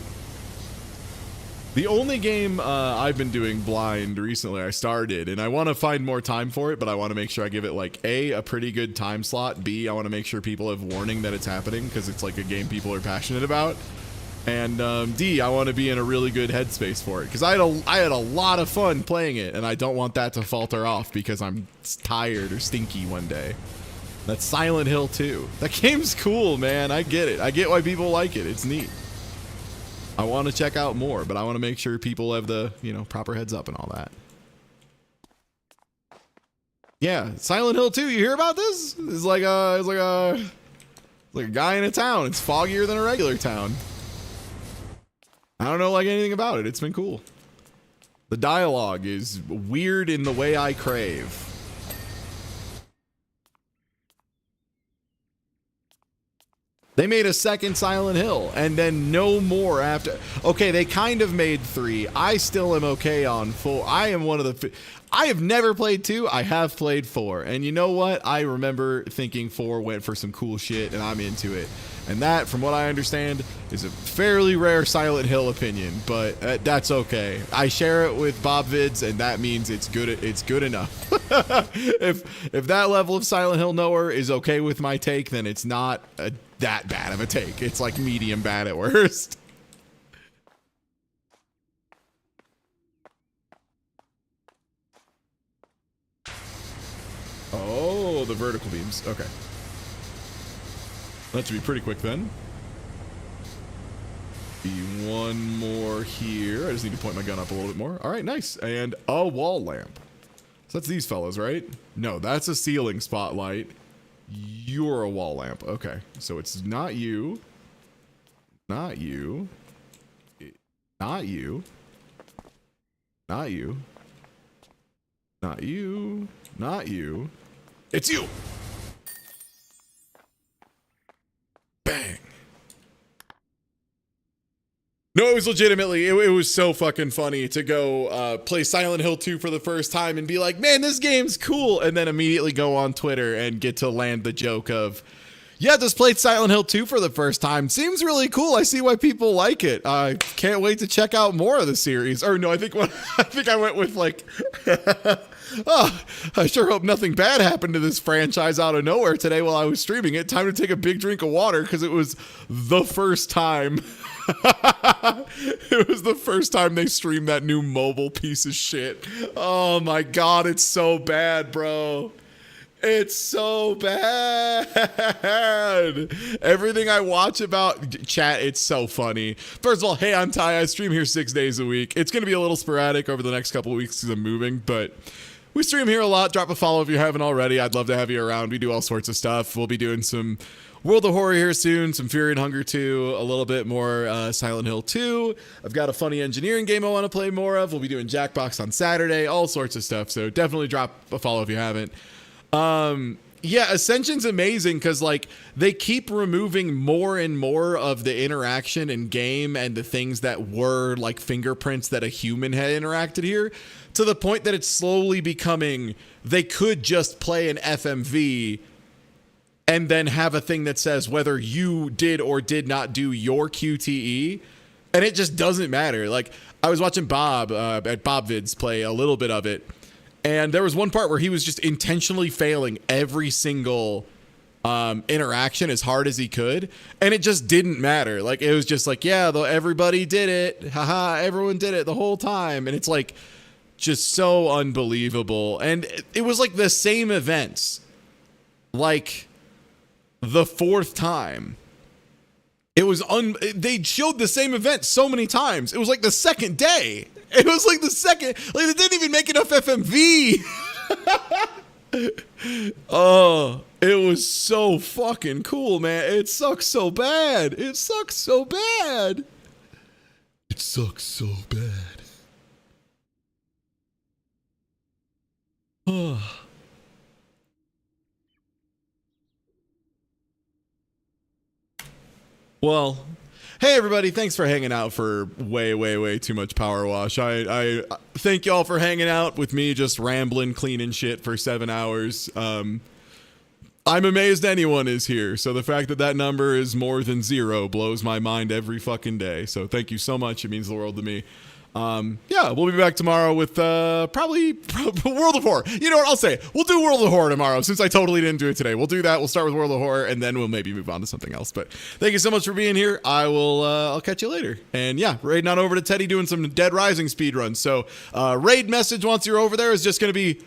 Speaker 2: The only game I've been doing blind recently, I started, and I want to find more time for it, but I want to make sure I give it like a pretty good time slot. B, I want to make sure people have warning that it's happening because it's like a game people are passionate about. And D, I want to be in a really good headspace for it because I had a lot of fun playing it, and I don't want that to falter off because I'm tired or stinky one day. That's Silent Hill 2. That game's cool, man. I get it. I get why people like it. It's neat. I want to check out more, but I want to make sure people have the, proper heads up and all that. Yeah, Silent Hill 2. You hear about this? It's like a guy in a town. It's foggier than a regular town. I don't know anything about it. It's been cool. The dialogue is weird in the way I crave. They made a second Silent Hill and then no more after. Okay, they kind of made 3. I still am okay on 4. I am one of the... I have never played 2. I have played 4. And you know what? I remember thinking 4 went for some cool shit and I'm into it. And that, from what I understand, is a fairly rare Silent Hill opinion, but that's okay. I share it with Bob Vids, and that means it's good. It's good enough. If that level of Silent Hill knower is okay with my take, then it's not that bad of a take. It's like medium bad at worst. Oh, the vertical beams. Okay. That should be pretty quick then. Be one more here. I just need to point my gun up a little bit more. All right, nice. And a wall lamp. So that's these fellows, right? No, that's a ceiling spotlight. You're a wall lamp. Okay, so it's not you. Not you. Not you. Not you. Not you. Not you. It's you. Bang. No, it was legitimately, it was so fucking funny to go play Silent Hill 2 for the first time and be like, man, this game's cool. And then immediately go on Twitter and get to land the joke of, yeah, just played Silent Hill 2 for the first time. Seems really cool. I see why people like it. I can't wait to check out more of the series. Or no, I think I went with like, oh, I sure hope nothing bad happened to this franchise out of nowhere today while I was streaming it. Time to take a big drink of water because it was the first time. It was the first time they streamed that new mobile piece of shit. Oh my god, it's so bad, bro. It's so bad. Everything I watch about chat, it's so funny. First of all, hey, I'm Ty. I stream here 6 days a week. It's going to be a little sporadic over the next couple of weeks because I'm moving, but we stream here a lot. Drop a follow if you haven't already. I'd love to have you around. We do all sorts of stuff. We'll be doing some World of Horror here soon, some Fury and Hunger 2, a little bit more Silent Hill 2. I've got a funny engineering game I want to play more of. We'll be doing Jackbox on Saturday, all sorts of stuff. So definitely drop a follow if you haven't. Yeah, Ascension's amazing because like they keep removing more and more of the interaction in game and the things that were like fingerprints that a human had interacted here, to the point that it's slowly becoming they could just play an FMV and then have a thing that says whether you did or did not do your QTE, and it just doesn't matter. Like I was watching Bob at BobVids play a little bit of it. And there was one part where he was just intentionally failing every single interaction as hard as he could. And it just didn't matter. Like, it was just like, yeah, everybody did it. Haha, everyone did it the whole time. And it's like, just so unbelievable. And it was like the same events. Like, the fourth time. It was, they showed the same event so many times. It was like the second day. It was like the second, like they didn't even make enough FMV. Oh, it was so fucking cool, man. It sucks so bad. It sucks so bad. It sucks so bad. Oh. Well, hey everybody, thanks for hanging out for way too much Power Wash. I thank y'all for hanging out with me just rambling, cleaning shit for 7 hours. I'm amazed anyone is here, so the fact that number is more than 0 blows my mind every fucking day. So thank you so much, it means the world to me. Yeah, we'll be back tomorrow with probably World of Horror. You know what, I'll say we'll do World of Horror tomorrow since I totally didn't do it today. We'll do that. We'll start with World of Horror and then we'll maybe move on to something else. But thank you so much for being here. I'll catch you later. And yeah, raiding on over to Teddy doing some Dead Rising speedruns. So raid message once you're over there is just gonna be